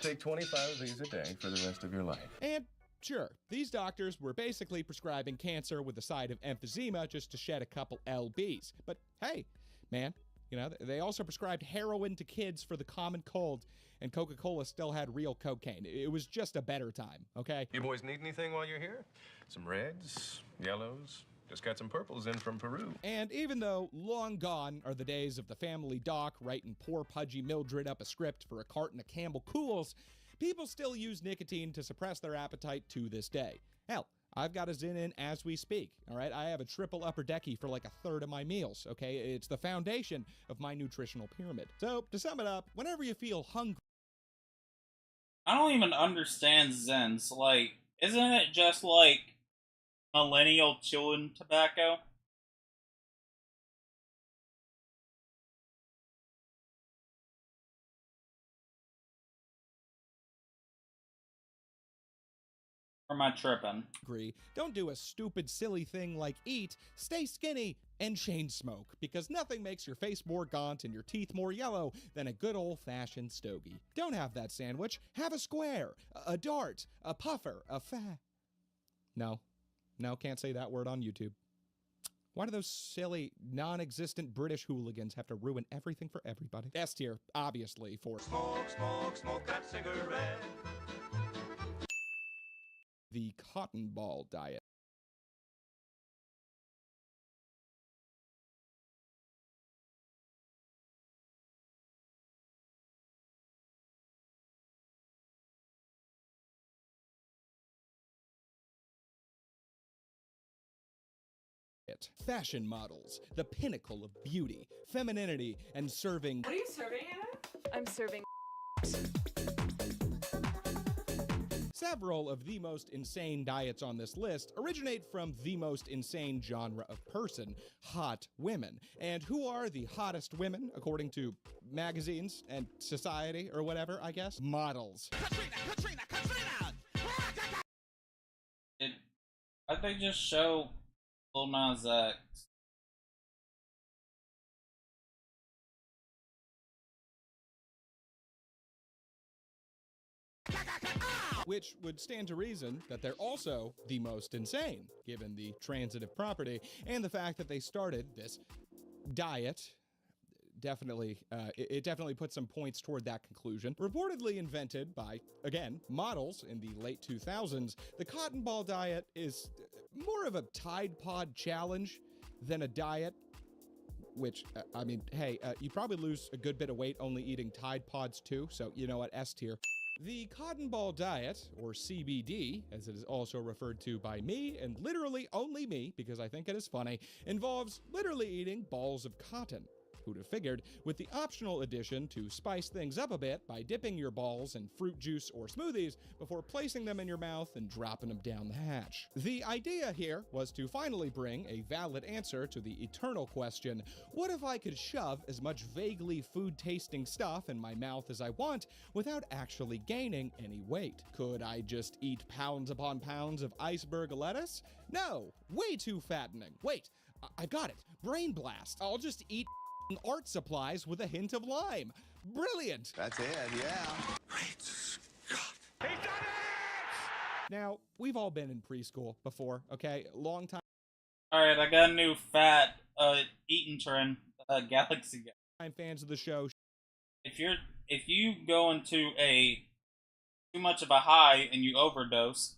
Take 25 of these a day for the rest of your life. And sure, these doctors were basically prescribing cancer with a side of emphysema just to shed a couple lbs. But hey, man, you know, they also prescribed heroin to kids for the common cold, and Coca-Cola still had real cocaine. It was just a better time, okay? You boys need anything while you're here? Some reds, yellows, just got some purples in from Peru. And even though long gone are the days of the family doc writing poor pudgy Mildred up a script for a carton of Campbell Cools, people still use nicotine to suppress their appetite to this day. Hell, I've got a Zyn in as we speak, all right? I have a triple upper decky for like a third of my meals, okay? It's the foundation of my nutritional pyramid. So, to sum it up, whenever you feel hungry... I don't even understand Zens. Like, isn't it just like millennial chewing tobacco? Or am I tripping? Don't do a stupid, silly thing like eat, stay skinny, and chain smoke, because nothing makes your face more gaunt and your teeth more yellow than a good old-fashioned stogie. Don't have that sandwich. Have a square, a dart, a puffer, a No, can't say that word on YouTube. Why do those silly, non-existent British hooligans have to ruin everything for everybody? S tier, obviously, for Smoke, smoke, smoke that cigarette. the cotton ball diet. Fashion models, the pinnacle of beauty, femininity, and serving. What are you serving, Anna? I'm serving. Several of the most insane diets on this list originate from the most insane genre of person, hot women. And who are the hottest women, according to magazines and society or whatever, I guess? Models. Katrina! Why'd they just show Lil Nas X? Which would stand to reason that they're also the most insane, given the transitive property and the fact that they started this diet. Definitely, it definitely puts some points toward that conclusion. Reportedly invented by, again, models in the late 2000s, the cotton ball diet is more of a Tide Pod challenge than a diet. Which, I mean, hey, you probably lose a good bit of weight only eating Tide Pods too, so you know what, S tier. The cotton ball diet, or CBD, as it is also referred to by me, and literally only me, because I think it is funny, involves literally eating balls of cotton. Who'd have figured, with the optional addition to spice things up a bit by dipping your balls in fruit juice or smoothies before placing them in your mouth and dropping them down the hatch. The idea here was to finally bring a valid answer to the eternal question, what if I could shove as much vaguely food-tasting stuff in my mouth as I want without actually gaining any weight? Could I just eat pounds upon pounds of iceberg lettuce? No, way too fattening. Wait, I got it. Brain blast. I'll just eat art supplies with a hint of lime. Brilliant. That's it, yeah. Great Scott. He done it! Now, we've all been in preschool before, okay? Long time. Alright, I got a new fat eating trend, Galaxy Guy. I'm fans of the show. If you go into too much of a high and you overdose,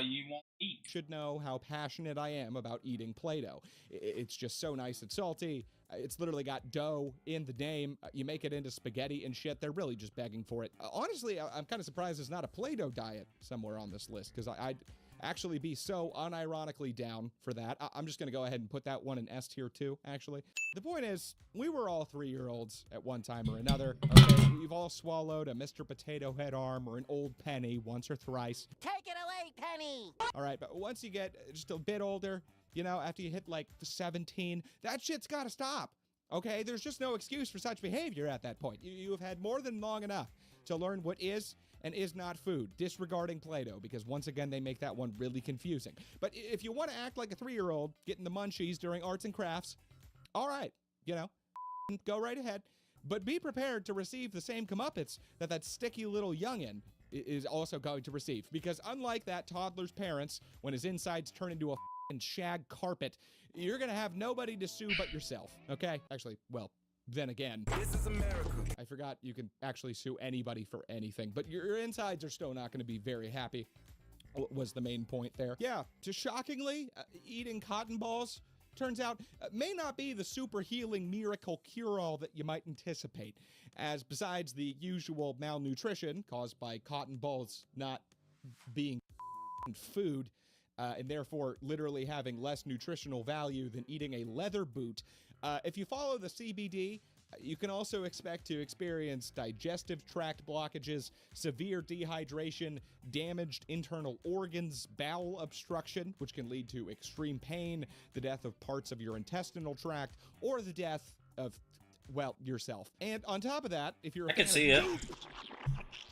you won't eat. Should know how passionate I am about eating Play-Doh. It's just so nice and salty. It's literally got dough in the name. You make it into spaghetti and shit. They're really just begging for it. Honestly, I'm kind of surprised there's not a Play-Doh diet somewhere on this list, because I'd actually be so unironically down for that. I'm just going to go ahead and put that one in S tier too, actually. The point is, we were all 3-year-olds at one time or another. Okay, we've all swallowed a Mr. Potato Head arm or an old penny once or thrice. Take it away, Penny! All right, but once you get just a bit older, you know, after you hit like 17, that shit's got to stop. Okay, there's just no excuse for such behavior at that point. You have had more than long enough to learn what is and is not food, disregarding Play-Doh, because once again, they make that one really confusing. But if you want to act like a 3-year-old, getting the munchies during arts and crafts, all right, you know, go right ahead. But be prepared to receive the same comeuppance that sticky little youngin' is also going to receive. Because unlike that toddler's parents, when his insides turn into a shag carpet, you're gonna have nobody to sue but yourself, okay? Actually, well, then again, this is America. I forgot you can actually sue anybody for anything, but your insides are still not gonna be very happy, was the main point there. Yeah, just shockingly, eating cotton balls turns out may not be the super healing miracle cure-all that you might anticipate, as besides the usual malnutrition caused by cotton balls not being food, and therefore literally having less nutritional value than eating a leather boot. If you follow the CBD, you can also expect to experience digestive tract blockages, severe dehydration, damaged internal organs, bowel obstruction, which can lead to extreme pain, the death of parts of your intestinal tract, or the death of, well, yourself. And on top of that, if you're I can see it.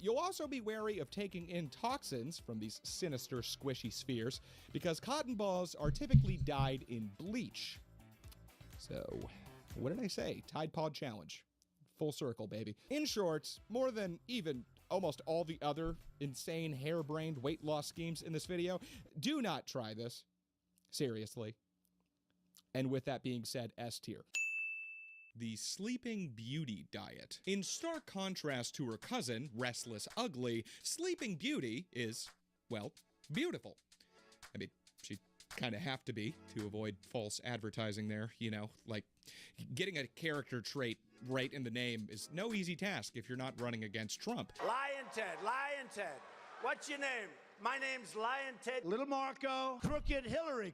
You'll also be wary of taking in toxins from these sinister, squishy spheres, because cotton balls are typically dyed in bleach. So, what did I say? Tide Pod Challenge. Full circle, baby. In short, more than even almost all the other insane, harebrained weight loss schemes in this video, do not try this. Seriously. And with that being said, S tier. The Sleeping Beauty diet. In stark contrast to her cousin, Restless Ugly, Sleeping Beauty is, well, beautiful. I mean, she'd kind of have to be to avoid false advertising there, you know, like getting a character trait right in the name is no easy task if you're not running against Trump. Lion Ted, what's your name? My name's Lion Ted. Little Marco. Crooked Hillary,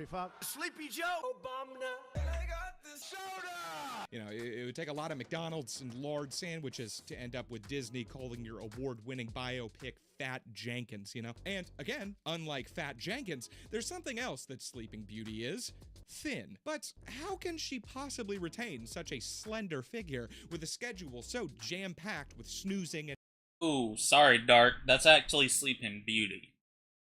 fuck. Sleepy Joe. Obama. And I got this soda. You know, it would take a lot of McDonald's and large sandwiches to end up with Disney calling your award-winning biopic Fat Jenkins, you know? And again, unlike Fat Jenkins, there's something else that Sleeping Beauty is. Thin. But how can she possibly retain such a slender figure with a schedule so jam-packed with snoozing and Ooh, sorry, Dark. That's actually Sleeping Beauty,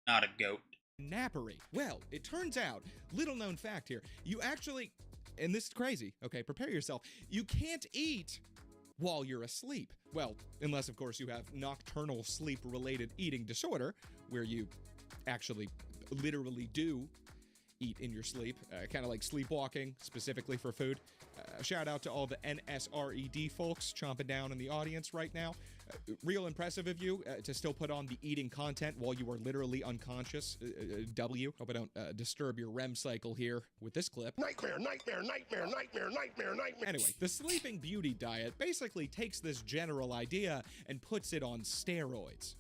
not a goat. nappery? Well, it turns out, little known fact here, you actually, and this is crazy, okay, prepare yourself, you can't eat while you're asleep. Well, unless of course you have nocturnal sleep-related eating disorder, where you actually literally do eat in your sleep, kind of like sleepwalking, specifically for food. Shout out to all the NSRED folks chomping down in the audience right now. Real impressive of you to still put on the eating content while you are literally unconscious. W. Hope I don't disturb your REM cycle here with this clip. Nightmare, nightmare, nightmare, nightmare, nightmare, nightmare. Anyway, the Sleeping Beauty diet basically takes this general idea and puts it on steroids.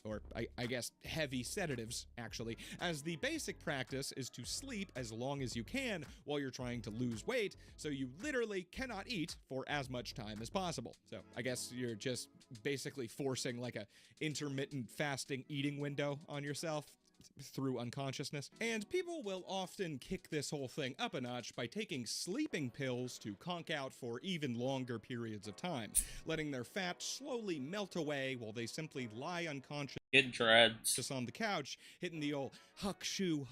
Or, I guess, heavy sedatives, actually, as the basic practice is to sleep as long as you can while you're trying to lose weight, so you literally cannot eat for as much time as possible. So, I guess you're just basically forcing, like, a intermittent fasting eating window on yourself through unconsciousness. And people will often kick this whole thing up a notch by taking sleeping pills to conk out for even longer periods of time, letting their fat slowly melt away while they simply lie unconscious It dreads. on the couch, hitting the old huck shoo,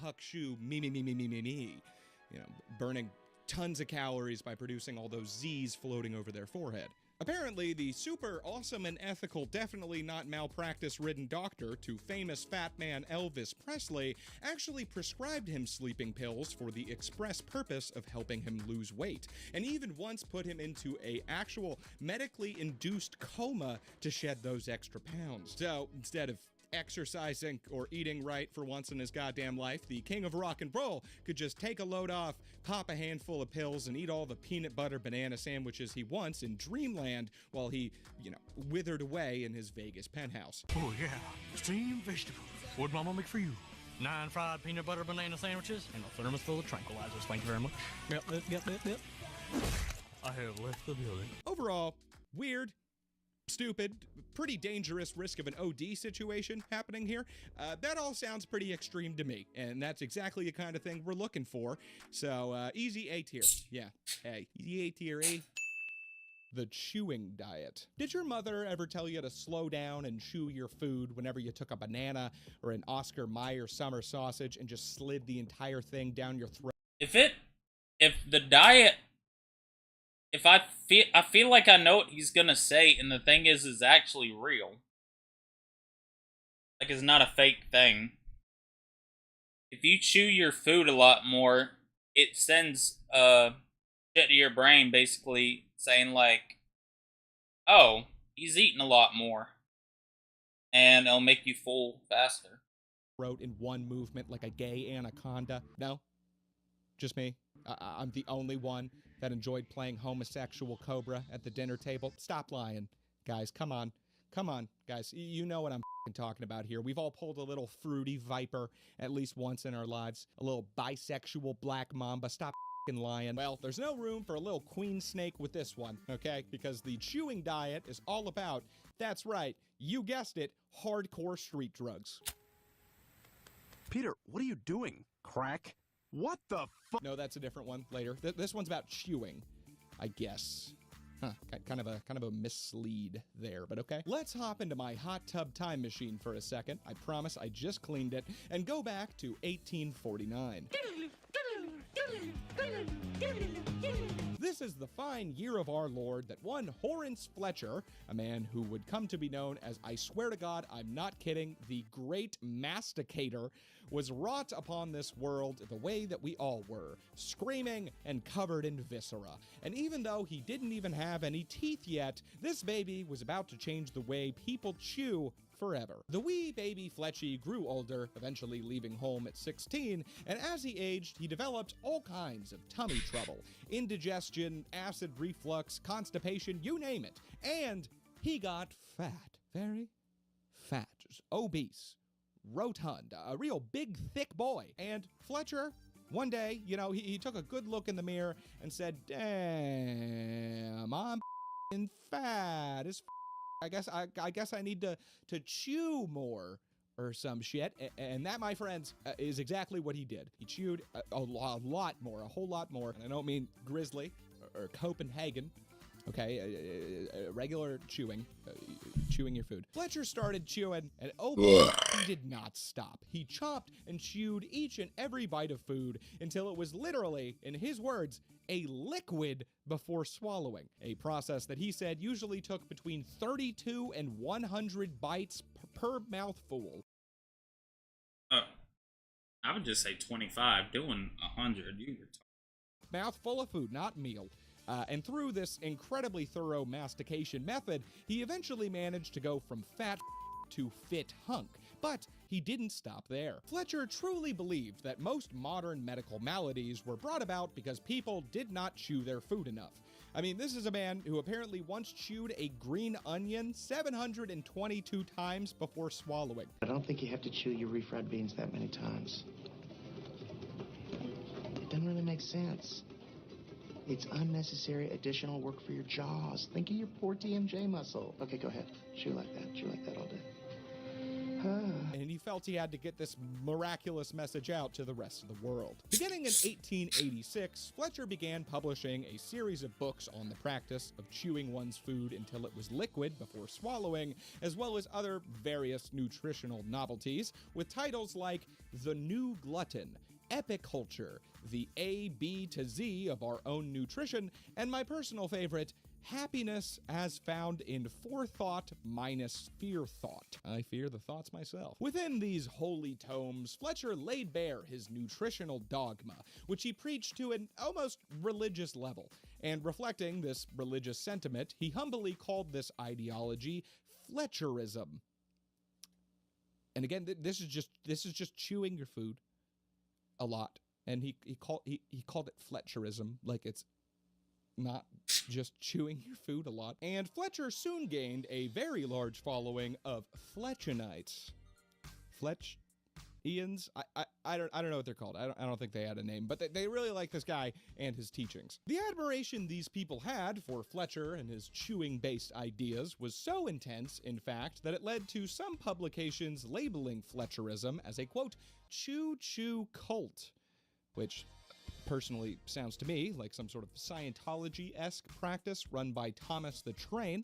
me, you know, burning tons of calories by producing all those Z's floating over their forehead. Apparently, the super awesome and ethical, definitely not malpractice-ridden doctor to famous fat man Elvis Presley actually prescribed him sleeping pills for the express purpose of helping him lose weight, and even once put him into a actual medically induced coma to shed those extra pounds. So, instead of exercising or eating right for once in his goddamn life, the king of rock and roll could just take a load off, pop a handful of pills, and eat all the peanut butter banana sandwiches he wants in dreamland while he, you know, withered away in his Vegas penthouse. Oh yeah, steamed vegetables. What'd Mama make for you? 9 fried peanut butter banana sandwiches and a thermos full of tranquilizers. Thank you very much. Yep. I have left the building. Overall, weird, stupid, pretty dangerous risk of an OD situation happening here. That all sounds pretty extreme to me, and that's exactly the kind of thing we're looking for. So, easy A tier. Yeah, hey, easy A tier, eh? The chewing diet. Did your mother ever tell you to slow down and chew your food whenever you took a banana or an Oscar Mayer summer sausage and just slid the entire thing down your throat? I feel like I know what he's gonna say, and the thing is actually real. Like, it's not a fake thing. If you chew your food a lot more, it sends shit to your brain, basically saying like, oh, he's eating a lot more, and it'll make you full faster. Wrote in one movement like a gay anaconda. No? Just me? I'm the only one that enjoyed playing homosexual Cobra at the dinner table. Stop lying, guys. Come on, guys. You know what I'm talking about here. We've all pulled a little fruity viper at least once in our lives. A little bisexual black mamba. Stop lying. Well, there's no room for a little queen snake with this one, okay? Because the chewing diet is all about, that's right, you guessed it, hardcore street drugs. Peter, what are you doing? Crack? What the fuck? No, that's a different one later. This one's about chewing, I guess. Huh, kind of a mislead there, but okay. Let's hop into my hot tub time machine for a second. I promise I just cleaned it, and go back to 1849. This is the fine year of our Lord that one Horace Fletcher, a man who would come to be known as, I swear to God, I'm not kidding, the Great Masticator, was wrought upon this world the way that we all were, screaming and covered in viscera. And even though he didn't even have any teeth yet, this baby was about to change the way people chew forever. The wee baby Fletchy grew older, eventually leaving home at 16, and as he aged, he developed all kinds of tummy trouble, indigestion, acid reflux, constipation, you name it. And he got fat, very fat, just obese, rotund, a real big, thick boy. And Fletcher, one day, you know, he took a good look in the mirror and said, dang, fat as I guess I need to chew more or some shit. And that, my friends, is exactly what he did. He chewed a lot more, a whole lot more. And I don't mean Grizzly or Copenhagen. Okay, regular chewing your food. Fletcher started chewing, and he did not stop. He chopped and chewed each and every bite of food until it was literally, in his words, a liquid before swallowing. A process that he said usually took between 32 and 100 bites per mouthful. I would just say 25. Doing 100, you were Mouthful of food, not meal. And through this incredibly thorough mastication method, he eventually managed to go from fat to fit hunk. But he didn't stop there. Fletcher truly believed that most modern medical maladies were brought about because people did not chew their food enough. I mean, this is a man who apparently once chewed a green onion 722 times before swallowing. I don't think you have to chew your refried beans that many times. It doesn't really make sense. It's unnecessary additional work for your jaws. Think of your poor TMJ muscle. Okay, go ahead. Chew like that. Chew like that all day. And he felt he had to get this miraculous message out to the rest of the world. Beginning in 1886, Fletcher began publishing a series of books on the practice of chewing one's food until it was liquid before swallowing, as well as other various nutritional novelties, with titles like The New Glutton, Epiculture, the A, B to Z of our own nutrition, and my personal favorite, Happiness as found in Forethought minus Fear Thought. I fear the thoughts myself. Within these holy tomes, Fletcher laid bare his nutritional dogma, which he preached to an almost religious level. And reflecting this religious sentiment, he humbly called this ideology Fletcherism. And again, this is just chewing your food a lot. And he called it Fletcherism, like it's not just chewing your food a lot. And Fletcher soon gained a very large following of Fletchenites. Fletchians? I don't know what they're called. I don't think they had a name, but they really like this guy and his teachings. The admiration these people had for Fletcher and his chewing-based ideas was so intense, in fact, that it led to some publications labeling Fletcherism as a, quote, chew cult, which personally sounds to me like some sort of Scientology-esque practice run by Thomas the Train,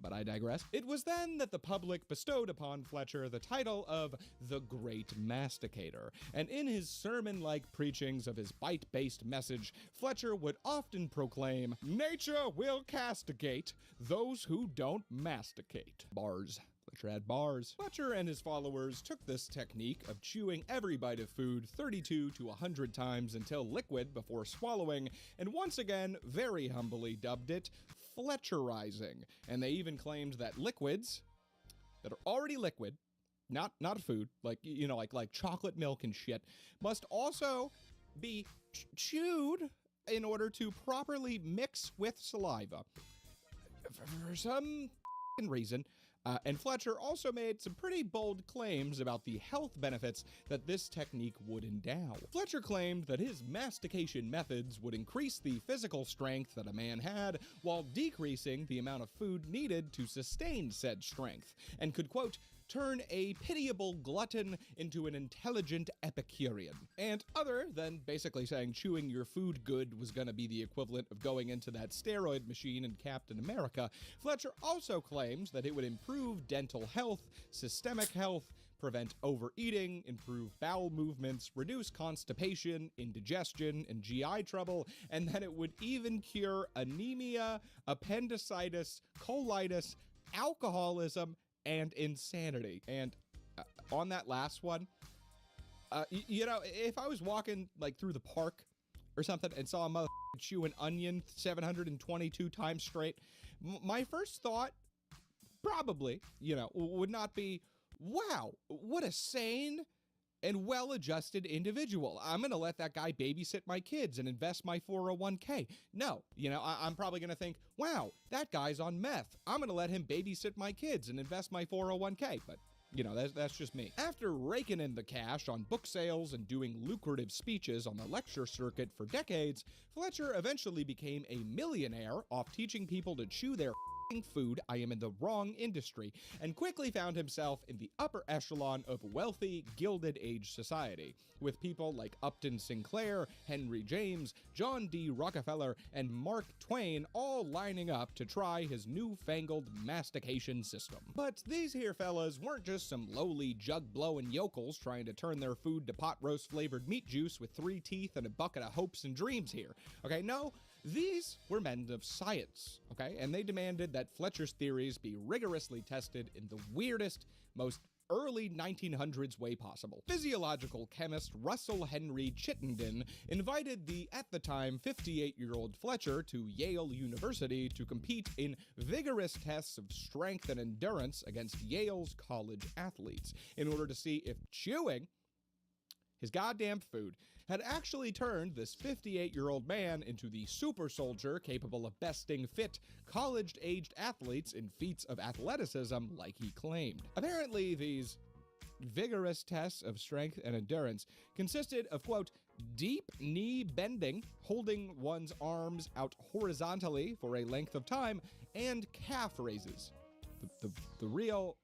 but I digress. It was then that the public bestowed upon Fletcher the title of the Great Masticator, and in his sermon-like preachings of his bite-based message, Fletcher would often proclaim, "Nature will castigate those who don't masticate." Bars. Fletcher had bars. Fletcher and his followers took this technique of chewing every bite of food 32 to 100 times until liquid before swallowing, and once again, very humbly dubbed it Fletcherizing. And they even claimed that liquids that are already liquid, not food, like, you know, like chocolate milk and shit, must also be chewed in order to properly mix with saliva. For some reason. And Fletcher also made some pretty bold claims about the health benefits that this technique would endow. Fletcher claimed that his mastication methods would increase the physical strength that a man had while decreasing the amount of food needed to sustain said strength, and could, quote, turn a pitiable glutton into an intelligent Epicurean. And other than basically saying chewing your food good was gonna be the equivalent of going into that steroid machine in Captain America, Fletcher also claims that it would improve dental health, systemic health, prevent overeating, improve bowel movements, reduce constipation, indigestion, and GI trouble, and that it would even cure anemia, appendicitis, colitis, alcoholism, and insanity. And on that last one, you know, if I was walking like through the park or something and saw a mother chew an onion 722 times straight, my first thought probably, you know, would not be, wow, what a sane and well-adjusted individual. I'm going to let that guy babysit my kids and invest my 401k. No, you know, I'm probably going to think, wow, that guy's on meth. I'm going to let him babysit my kids and invest my 401k. But You know, that's just me. After raking in the cash on book sales and doing lucrative speeches on the lecture circuit for decades, Fletcher eventually became a millionaire off teaching people to chew their food. I am in the wrong industry, and quickly found himself in the upper echelon of wealthy, Gilded Age society, with people like Upton Sinclair, Henry James, John D. Rockefeller, and Mark Twain all lining up to try his newfangled mastication system. But these here fellas weren't just some lowly jug-blowing yokels trying to turn their food to pot roast flavored meat juice with 3 teeth and a bucket of hopes and dreams here. Okay, no, these were men of science, okay? And they demanded that Fletcher's theories be rigorously tested in the weirdest, most early 1900s way possible. Physiological chemist Russell Henry Chittenden invited the, at the time, 58-year-old Fletcher to Yale University to compete in vigorous tests of strength and endurance against Yale's college athletes in order to see if chewing his goddamn food had actually turned this 58-year-old man into the super soldier capable of besting fit, college-aged athletes in feats of athleticism like he claimed. Apparently, these vigorous tests of strength and endurance consisted of, quote, deep knee bending, holding one's arms out horizontally for a length of time, and calf raises. The real...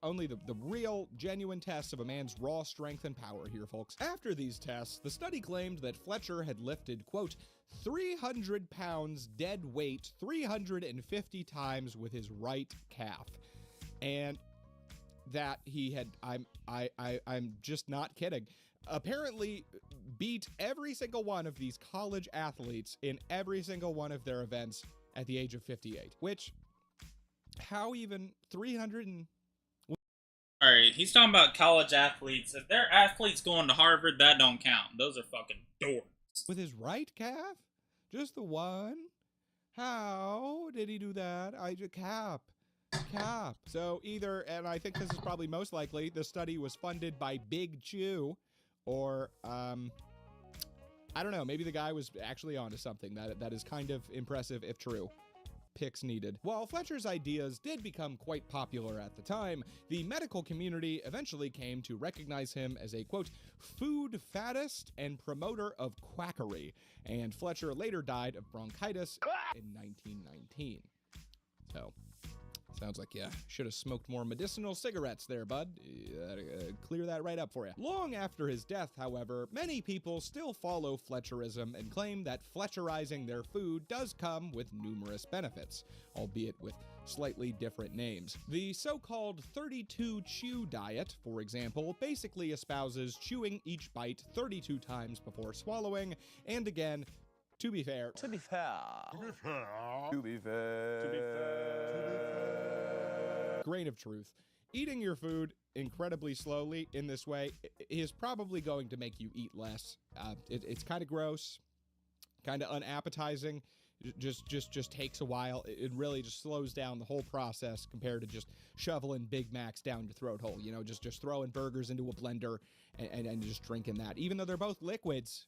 Only the real, genuine tests of a man's raw strength and power here, folks. After these tests, the study claimed that Fletcher had lifted, quote, 300 pounds dead weight 350 times with his right calf. And that he had, I'm just not kidding, apparently beat every single one of these college athletes in every single one of their events at the age of 58. Which, how even 300 and... Alright, he's talking about college athletes. If they're athletes going to Harvard, that don't count. Those are fucking dorks. With his right calf? Just the one? How did he do that? Cap. So either, and I think this is probably most likely, the study was funded by Big Chew, or, I don't know, maybe the guy was actually onto something. That is kind of impressive if true. Picks needed. While Fletcher's ideas did become quite popular at the time, the medical community eventually came to recognize him as a, quote, food faddist and promoter of quackery, and Fletcher later died of bronchitis in 1919. So, sounds like you should have smoked more medicinal cigarettes there, bud. Clear that right up for you. Long after his death, however, many people still follow Fletcherism and claim that Fletcherizing their food does come with numerous benefits, albeit with slightly different names. The so-called 32 chew diet, for example, basically espouses chewing each bite 32 times before swallowing, and again, to be fair, grain of truth. Eating your food incredibly slowly in this way is probably going to make you eat less. It's kind of gross, kind of unappetizing. Just takes a while. It really just slows down the whole process compared to just shoveling Big Macs down your throat hole. You know, just throwing burgers into a blender and just drinking that. Even though they're both liquids,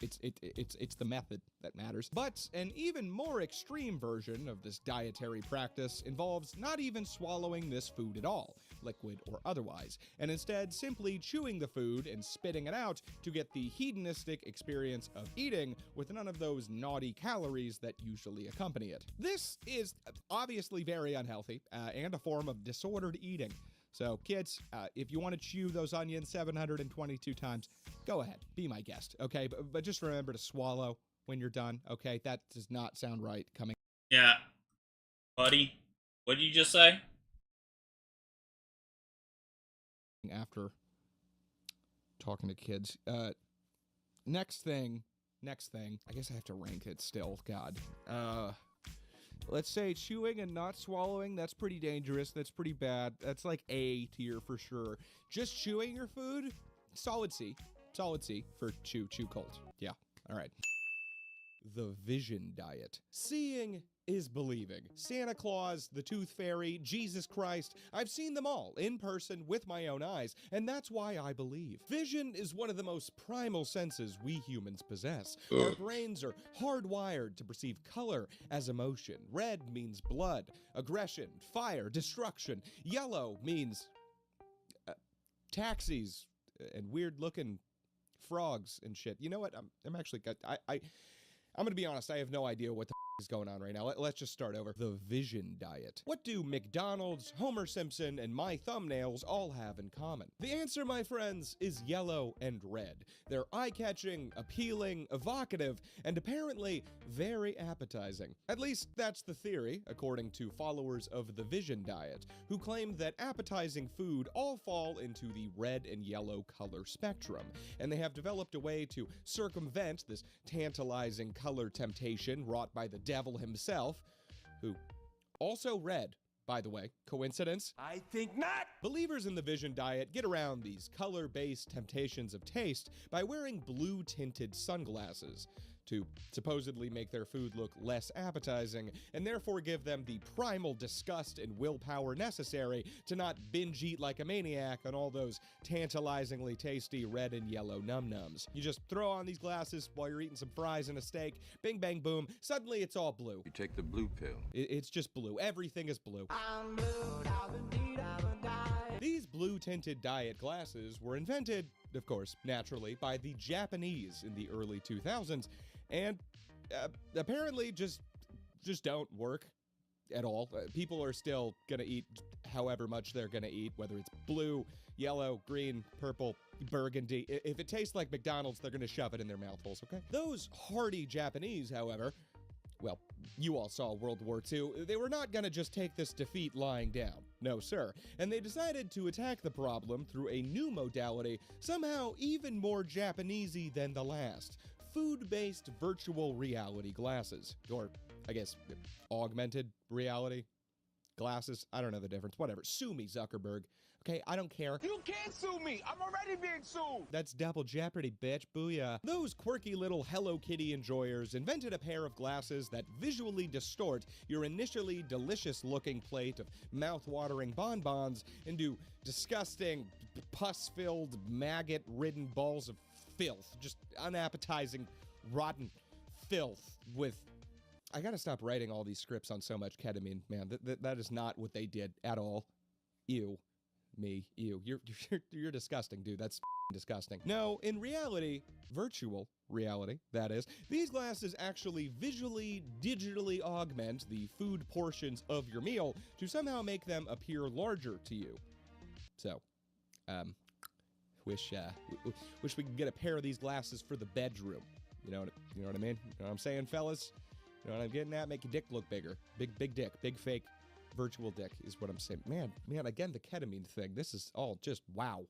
it's the method that matters. But an even more extreme version of this dietary practice involves not even swallowing this food at all, liquid or otherwise, and instead simply chewing the food and spitting it out to get the hedonistic experience of eating with none of those naughty calories that usually accompany it. This is obviously very unhealthy and a form of disordered eating. So, kids, if you want to chew those onions 722 times, go ahead, be my guest, okay? But just remember to swallow when you're done, okay? That does not sound right coming. Yeah. Buddy, what did you just say? After talking to kids. Next thing. I guess I have to rank it still, God. Let's say chewing and not swallowing, that's pretty dangerous. That's pretty bad. That's like A tier for sure. Just chewing your food, solid C. Solid C for chew cold. Yeah, all right. the vision diet. Seeing is believing. Santa Claus, the Tooth Fairy, Jesus Christ, I've seen them all in person with my own eyes, and that's why I believe. Vision is one of the most primal senses we humans possess. Our brains are hardwired to perceive color as emotion. Red means blood, aggression, fire, destruction. Yellow means taxis and weird-looking frogs and shit. You know what? I'm actually... I'm gonna be honest, I have no idea what the is going on right now. Let's just start over. The vision diet. What do McDonald's, Homer Simpson, and my thumbnails all have in common? The answer, my friends, is yellow and red. They're eye-catching, appealing, evocative, and apparently very appetizing. At least that's the theory, according to followers of the vision diet, who claim that appetizing food all fall into the red and yellow color spectrum, and they have developed a way to circumvent this tantalizing color temptation wrought by the devil himself, who also red, by the way. Coincidence? I think not! Believers in the vision diet get around these color-based temptations of taste by wearing blue-tinted sunglasses to supposedly make their food look less appetizing, and therefore give them the primal disgust and willpower necessary to not binge eat like a maniac on all those tantalizingly tasty red and yellow num-nums. You just throw on these glasses while you're eating some fries and a steak, bing bang boom, suddenly it's all blue. You take the blue pill. It's just blue. Everything is blue. I'm blue, I've died. These blue-tinted diet glasses were invented, of course, naturally, by the Japanese in the early 2000s, and apparently just don't work at all. People are still gonna eat however much they're gonna eat, whether it's blue, yellow, green, purple, burgundy. If it tastes like McDonald's, they're gonna shove it in their mouth holes, okay? Those hardy Japanese, however, well, you all saw World War II. They were not gonna just take this defeat lying down. No, sir. And they decided to attack the problem through a new modality, somehow even more Japanesey than the last. Food-based virtual reality glasses. Or, I guess, augmented reality glasses. I don't know the difference. Whatever. Sue me, Zuckerberg. Okay, I don't care. You can't sue me. I'm already being sued. That's double jeopardy, bitch. Booyah. Those quirky little Hello Kitty enjoyers invented a pair of glasses that visually distort your initially delicious-looking plate of mouth-watering bonbons into disgusting, pus-filled, maggot-ridden balls of filth. Just unappetizing, rotten filth with... I gotta stop writing all these scripts on so much ketamine, man. That is not what they did at all. Ew. Me. Ew. You're disgusting, dude. That's disgusting. No, in reality, virtual reality, that is, these glasses actually visually, digitally augment the food portions of your meal to somehow make them appear larger to you. So, wish we could get a pair of these glasses for the bedroom. You know what I mean? You know what I'm saying, fellas? You know what I'm getting at? Make your dick look bigger. Big dick. Big fake virtual dick is what I'm saying. Man, again, the ketamine thing. This is all just wow.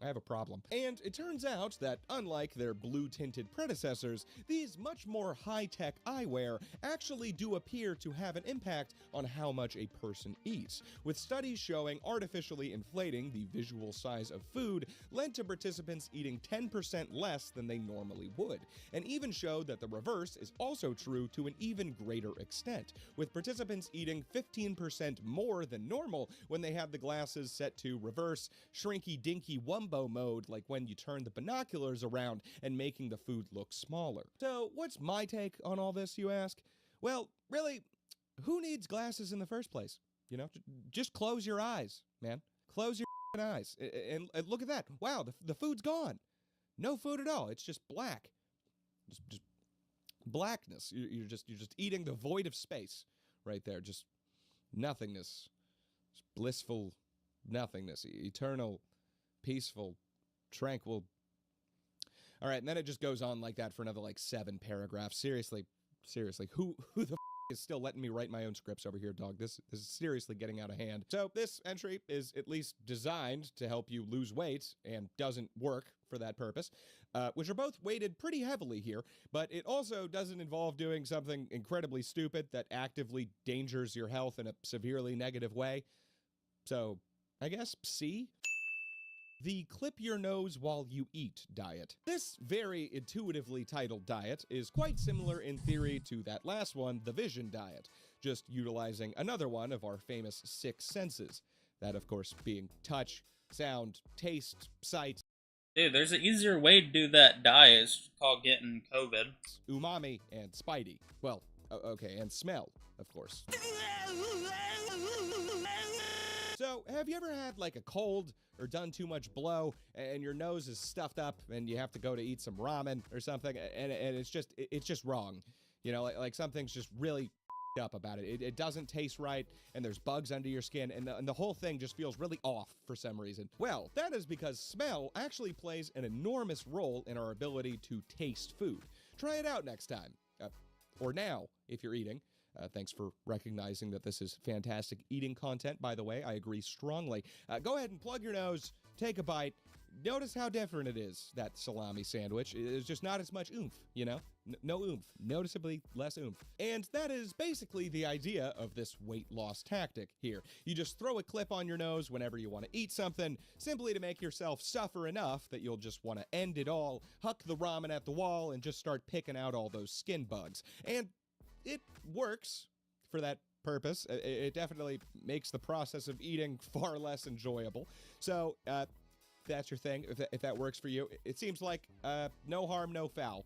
I have a problem. And it turns out that, unlike their blue-tinted predecessors, these much more high-tech eyewear actually do appear to have an impact on how much a person eats, with studies showing artificially inflating the visual size of food led to participants eating 10% less than they normally would, and even showed that the reverse is also true to an even greater extent, with participants eating 15% more than normal when they had the glasses set to reverse shrinky-dinky wumbo mode, like when you turn the binoculars around and making the food look smaller. So what's my take on all this, you ask? Well, really, who needs glasses in the first place? You know, just close your eyes, man. Close your eyes and look at that. Wow, the food's gone. No food at all. It's just black. Just blackness. You're just eating the void of space right there. Just nothingness. Just blissful nothingness. Eternal, peaceful, tranquil. All right, and then it just goes on like that for another like 7 paragraphs. Seriously, who the is still letting me write my own scripts over here, dog? This is seriously getting out of hand. So this entry is at least designed to help you lose weight and doesn't work for that purpose, which are both weighted pretty heavily here, but it also doesn't involve doing something incredibly stupid that actively endangers your health in a severely negative way. So I guess C? The clip your nose while you eat diet. This very intuitively titled diet is quite similar in theory to that last one, the vision diet, just utilizing another one of our famous six senses. That, of course, being touch, sound, taste, sight. Dude, there's an easier way to do that diet. It's called getting COVID. Umami and spidey. Well, okay, and smell, of course. So, have you ever had like a cold or done too much blow and your nose is stuffed up and you have to go to eat some ramen or something and it's just wrong? You know, like something's just really up about it. It doesn't taste right and there's bugs under your skin and the whole thing just feels really off for some reason. Well, that is because smell actually plays an enormous role in our ability to taste food. Try it out next time. Or now, if you're eating. Thanks for recognizing that this is fantastic eating content, by the way. I agree strongly. Go ahead and plug your nose, take a bite. Notice how different it is, that salami sandwich. It's just not as much oomph, you know? No oomph. Noticeably less oomph. And that is basically the idea of this weight loss tactic here. You just throw a clip on your nose whenever you want to eat something, simply to make yourself suffer enough that you'll just want to end it all, huck the ramen at the wall, and just start picking out all those skin bugs. And it works for that purpose. It definitely makes the process of eating far less enjoyable. So, if that's your thing, if that works for you, it seems like no harm, no foul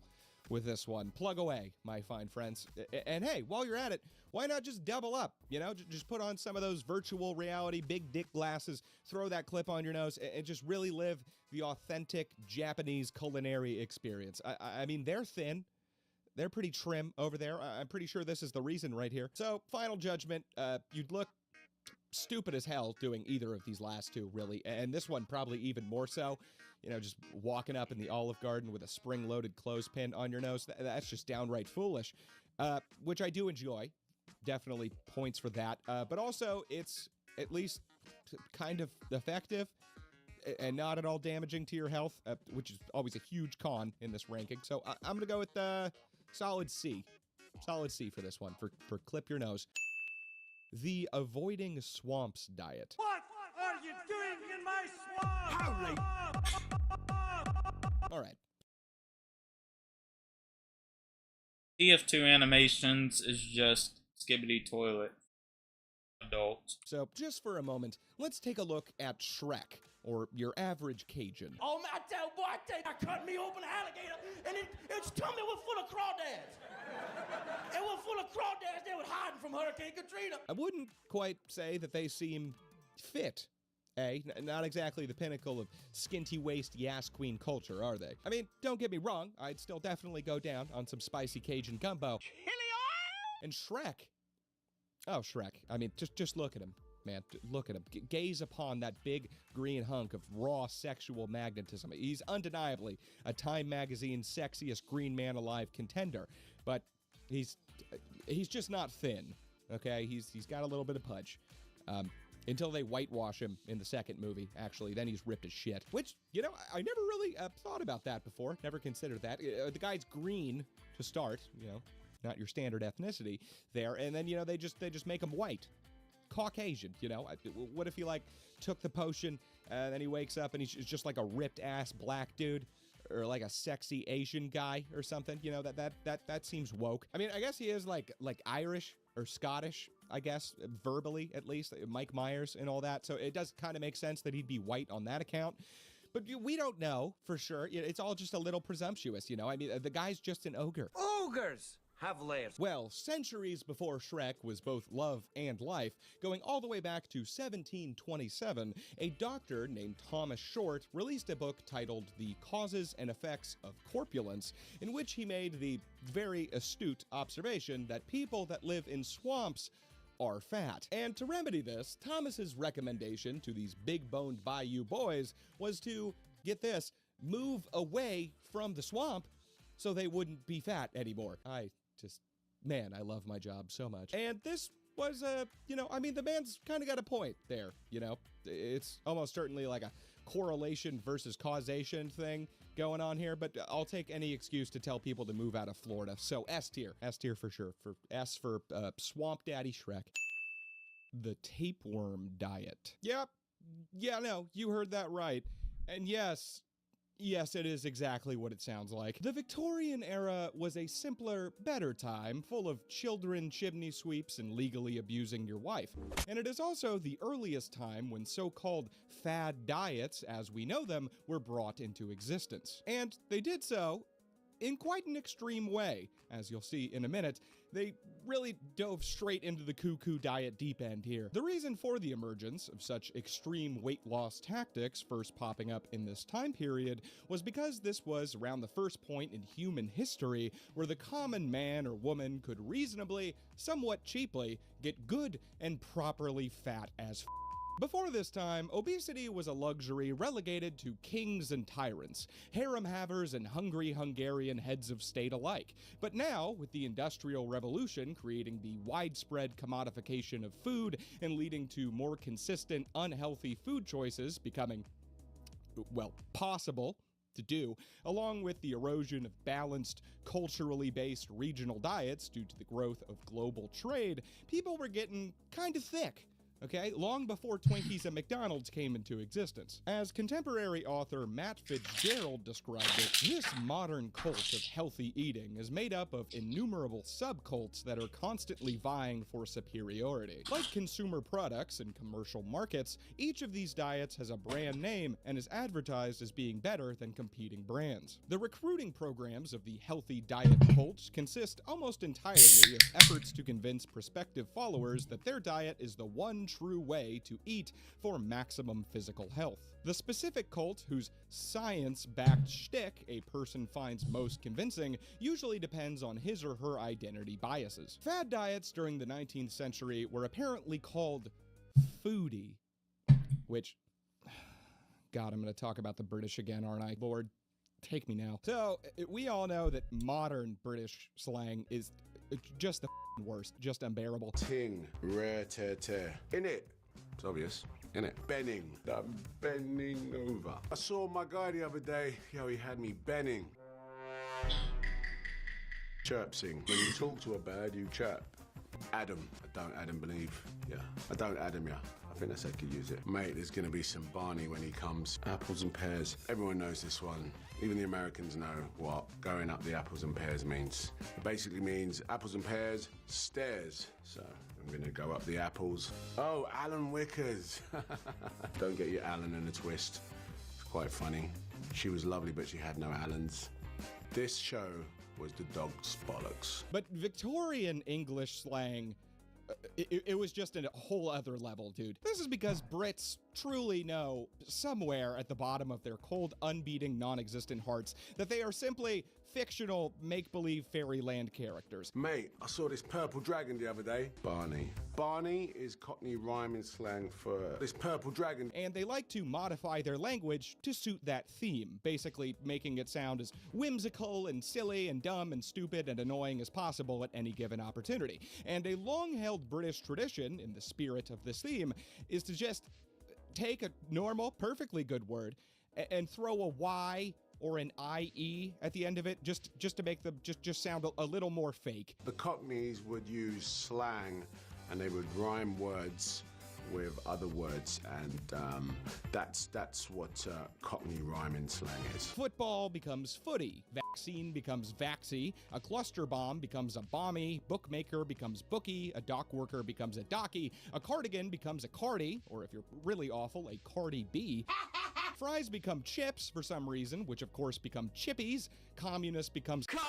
with this one. Plug away, my fine friends. And hey, while you're at it, why not just double up? You know, just put on some of those virtual reality big dick glasses, throw that clip on your nose, and just really live the authentic Japanese culinary experience. I mean, they're thin. They're pretty trim over there. I'm pretty sure this is the reason right here. So, final judgment, you'd look stupid as hell doing either of these last two, really. And this one probably even more so. You know, just walking up in the Olive Garden with a spring-loaded clothespin on your nose. That's just downright foolish, which I do enjoy. Definitely points for that. But also, it's at least kind of effective and not at all damaging to your health, which is always a huge con in this ranking. So I'm going to go with solid C. Solid C for this one, for clip your nose. The avoiding swamps diet. What are you doing in my swamp? All right. TF2 animations is just skibbity toilet. Adult. So, just for a moment, let's take a look at Shrek, or your average Cajun. Oh, my tell boy, I cut me open an alligator, and its tummy was full of crawdads. It was full of crawdads. They were hiding from Hurricane Katrina. I wouldn't quite say that they seem fit. Not exactly the pinnacle of skinty waist Yas Queen culture, are they? I mean, don't get me wrong, I'd still definitely go down on some spicy Cajun gumbo. And Shrek. Oh, Shrek. I mean, just look at him, man. Look at him. Gaze upon that big green hunk of raw sexual magnetism. He's undeniably a Time Magazine's sexiest green man alive contender, but he's just not thin, okay? He's got a little bit of pudge. Until they whitewash him in the second movie, actually. Then he's ripped as shit. Which, you know, I never really thought about that before. Never considered that. The guy's green to start, you know. Not your standard ethnicity there. And then, you know, they just make him white. Caucasian, you know. What if he, like, took the potion and then he wakes up and he's just like a ripped-ass black dude? Or like a sexy Asian guy or something, you know, that seems woke. I mean, I guess he is like Irish or Scottish, I guess, verbally at least, Mike Myers and all that. So it does kind of make sense that he'd be white on that account. But we don't know for sure. It's all just a little presumptuous, you know. I mean, the guy's just an ogre. Ogres have layers. Well, centuries before Shrek was both love and life, going all the way back to 1727, a doctor named Thomas Short released a book titled The Causes and Effects of Corpulence, in which he made the very astute observation that people that live in swamps are fat. And to remedy this, Thomas's recommendation to these big-boned bayou boys was to, get this, move away from the swamp so they wouldn't be fat anymore. Man, I love my job so much. And this was, you know, I mean, the man's kind of got a point there, you know? It's almost certainly like a correlation versus causation thing going on here, but I'll take any excuse to tell people to move out of Florida. So S tier for sure. S for Swamp Daddy Shrek. The tapeworm diet. Yep. Yeah, no, you heard that right. And yes, it is exactly what it sounds like. The Victorian era was a simpler, better time, full of children, chimney sweeps, and legally abusing your wife. And it is also the earliest time when so-called fad diets, as we know them, were brought into existence. And they did so in quite an extreme way. As you'll see in a minute, they really dove straight into the cuckoo diet deep end here. The reason for the emergence of such extreme weight loss tactics first popping up in this time period was because this was around the first point in human history where the common man or woman could reasonably, somewhat cheaply, get good and properly fat as Before this time, obesity was a luxury relegated to kings and tyrants, harem-havers and hungry Hungarian heads of state alike. But now, with the Industrial Revolution creating the widespread commodification of food and leading to more consistent, unhealthy food choices becoming, well, possible to do, along with the erosion of balanced, culturally based regional diets due to the growth of global trade, people were getting kind of thick. Okay, long before Twinkies and McDonald's came into existence. As contemporary author Matt Fitzgerald described it, this modern cult of healthy eating is made up of innumerable subcults that are constantly vying for superiority. Like consumer products and commercial markets, each of these diets has a brand name and is advertised as being better than competing brands. The recruiting programs of the healthy diet cults consist almost entirely of efforts to convince prospective followers that their diet is the one true way to eat for maximum physical health. The specific cult whose science-backed shtick a person finds most convincing usually depends on his or her identity biases. Fad diets during the 19th century were apparently called foodie, which, God, I'm going to talk about the British again, aren't I? Lord, take me now. So, we all know that modern British slang is just the worst, just unbearable. Ting, rare tear tear. In it. It's obvious. In it. Benning. I'm bending over. I saw my guy the other day. Yo, he had me benning. Chirpsing. When you talk to a bird, you chirp. Adam. I don't Adam believe. Yeah. I don't Adam ya. I think that's how I could use it. Mate, there's gonna be some Barney when he comes. Apples and pears. Everyone knows this one. Even the Americans know what going up the apples and pears means. It basically means apples and pears, stairs. So I'm gonna go up the apples. Oh, Alan Wickers. Don't get your Alan in a twist. It's quite funny. She was lovely, but she had no Allens. This show was the dog's bollocks. But Victorian English slang, it was just a whole other level, dude. This is because Brits truly know somewhere at the bottom of their cold, unbeating, non-existent hearts that they are simply fictional, make-believe fairyland characters. Mate, I saw this purple dragon the other day. Barney. Barney is Cockney rhyming slang for this purple dragon. And they like to modify their language to suit that theme, basically making it sound as whimsical and silly and dumb and stupid and annoying as possible at any given opportunity. And a long-held British tradition, in the spirit of this theme, is to just take a normal, perfectly good word and throw a Y or an IE at the end of it, just to make them just sound a little more fake. The Cockneys would use slang and they would rhyme words with other words, and that's what Cockney rhyming slang is. Football becomes footy, vaccine becomes vaxy, a cluster bomb becomes a bomby, bookmaker becomes bookie, a dock worker becomes a docky, a cardigan becomes a cardi, or if you're really awful, a Cardi B. Fries become chips for some reason, which of course become chippies. Communist becomes commie!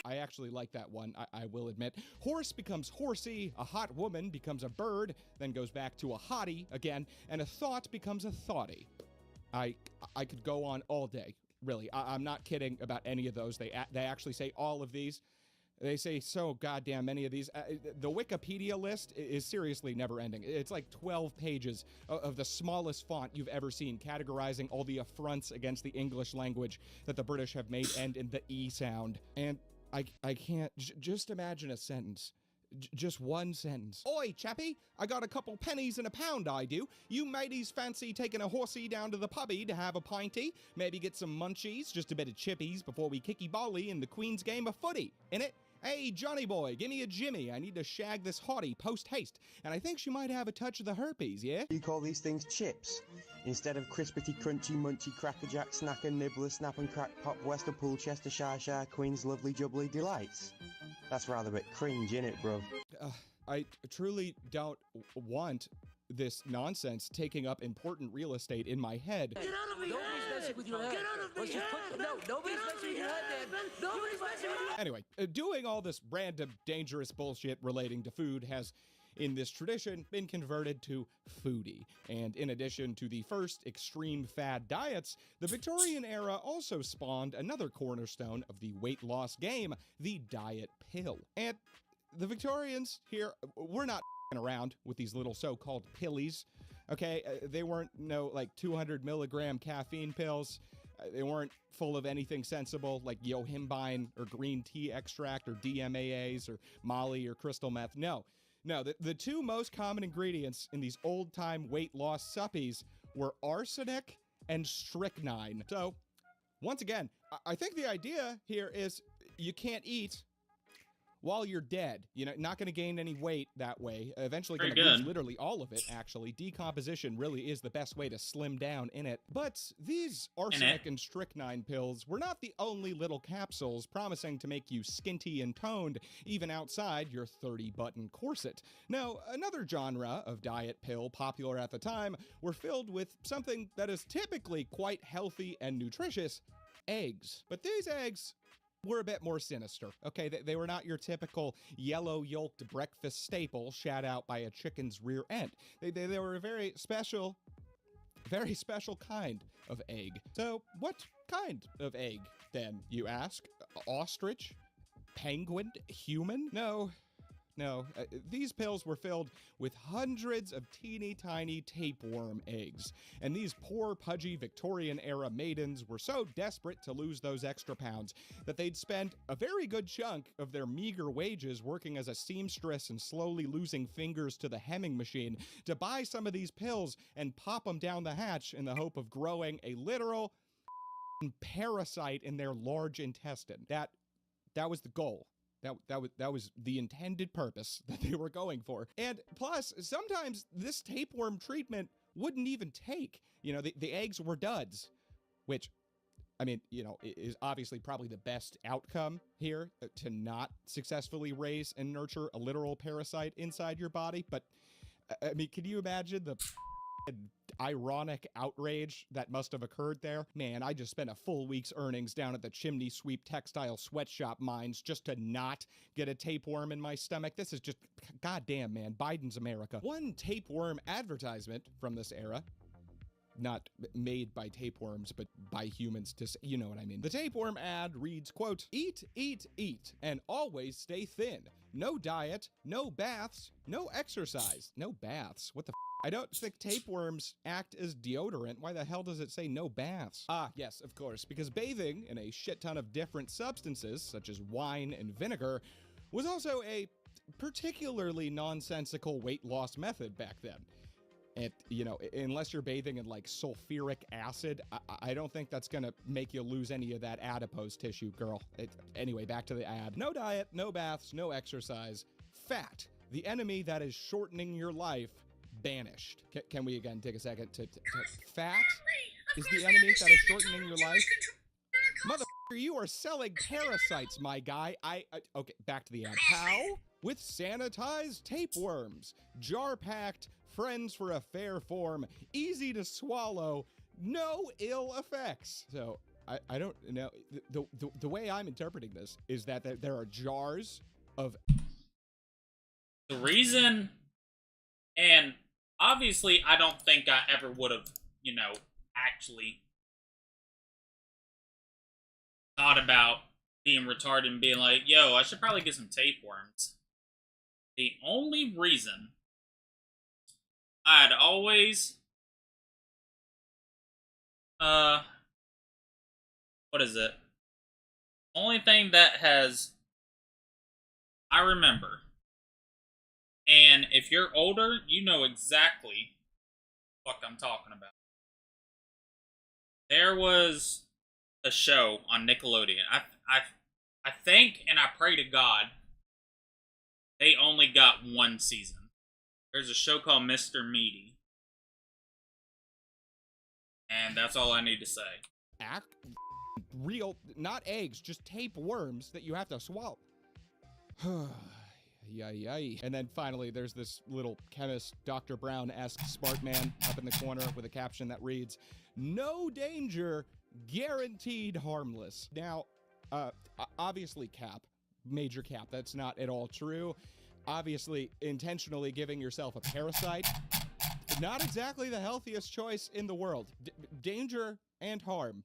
I actually like that one, I will admit. Horse becomes horsey, a hot woman becomes a bird, then goes back to a hottie again, and a thought becomes a thoughty. I could go on all day, really. I'm not kidding about any of those. They actually say all of these. They say so goddamn many of these. The Wikipedia list is seriously never ending. It's like 12 pages of the smallest font you've ever seen, categorizing all the affronts against the English language that the British have made end in the E sound. And I can't, just imagine a sentence. Just one sentence. Oi, chappie, I got a couple pennies and a pound, I do. You mateys fancy taking a horsey down to the pubby to have a pinty? Maybe get some munchies, just a bit of chippies before we kicky bolly in the Queen's game of footy, innit? Hey, Johnny boy, give me a Jimmy. I need to shag this hottie post-haste. And I think she might have a touch of the herpes, yeah? You call these things chips? Instead of crispity, crunchy, munchy, crackerjack, snacker, nibbler, snap and crack, pop, Wester, pool, Chester, Shire, Queen's lovely jubbly delights. That's rather a bit cringe, innit, bro? I truly don't want this nonsense taking up important real estate in my head. Get out of me Nobody's messing with your head. Get out of me head. No, nobody's messing with your head, man. Nobody's messing with your head. Anyway, doing all this random, dangerous bullshit relating to food has, in this tradition, been converted to foodie. And in addition to the first extreme fad diets, the Victorian era also spawned another cornerstone of the weight loss game, the diet pill. And the Victorians here, we're not around with these little so-called pillies, okay? They weren't like 200 milligram caffeine pills. They weren't full of anything sensible like yohimbine or green tea extract or DMAAs or Molly or crystal meth. No, the two most common ingredients in these old-time weight loss suppies were arsenic and strychnine. So, once again, I think the idea here is you can't eat while you're dead. You know, not going to gain any weight that way. Eventually going to lose literally all of it, actually. Decomposition really is the best way to slim down in it. But these arsenic and strychnine pills were not the only little capsules promising to make you skinty and toned, even outside your 30-button corset. No, another genre of diet pill popular at the time were filled with something that is typically quite healthy and nutritious, eggs. But these eggs were a bit more sinister, okay? They were not your typical yellow-yolked breakfast staple shat out by a chicken's rear end. They were a very special kind of egg. So, what kind of egg, then, you ask? Ostrich? Penguin? Human? No. These pills were filled with hundreds of teeny tiny tapeworm eggs. And these poor, pudgy Victorian-era maidens were so desperate to lose those extra pounds that they'd spend a very good chunk of their meager wages working as a seamstress and slowly losing fingers to the hemming machine to buy some of these pills and pop them down the hatch in the hope of growing a literal parasite in their large intestine. That was the goal. That was the intended purpose that they were going for. And plus, sometimes this tapeworm treatment wouldn't even take. You know, the eggs were duds, which, I mean, you know, is obviously probably the best outcome here, to not successfully raise and nurture a literal parasite inside your body. But, I mean, can you imagine the ironic outrage that must have occurred there? Man, I just spent a full week's earnings down at the chimney sweep textile sweatshop mines just to not get a tapeworm in my stomach. This is just, goddamn, man, Biden's America. One tapeworm advertisement from this era, not made by tapeworms, but by humans, to say, you know what I mean. The tapeworm ad reads, quote, "Eat, eat, eat, and always stay thin. No diet, no baths, no exercise." No baths? What the I don't think tapeworms act as deodorant. Why the hell does it say no baths? Ah, yes, of course, because bathing in a shit ton of different substances, such as wine and vinegar, was also a particularly nonsensical weight loss method back then. And, you know, unless you're bathing in, like, sulfuric acid, I don't think that's gonna make you lose any of that adipose tissue, girl. Anyway, back to the ad. No diet, no baths, no exercise. Fat, the enemy that is shortening your life, banished. Can we again take a second to fat is the enemy that is shortening your life? Motherfucker, you are selling parasites, my guy. Okay, back to the ad. How? With sanitized tapeworms. Jar-packed, friends for a fair form, easy to swallow, no ill effects. So, I don't know. The way I'm interpreting this is that there are jars of... The reason, and obviously I don't think I ever would have, you know, actually thought about being retarded and being like, yo, I should probably get some tapeworms. The only reason I'd always, what is it? Only thing that I remember, and if you're older, you know exactly what I'm talking about. There was a show on Nickelodeon. I think, and I pray to God, they only got one season. There's a show called Mr. Meaty. And that's all I need to say. Real, not eggs, just tapeworms that you have to swallow. Yay. And then finally, there's this little chemist, Dr. Brown-esque smart man up in the corner with a caption that reads, "No danger, guaranteed harmless." Now, obviously major cap, that's not at all true. Obviously, intentionally giving yourself a parasite, not exactly the healthiest choice in the world. Danger and harm.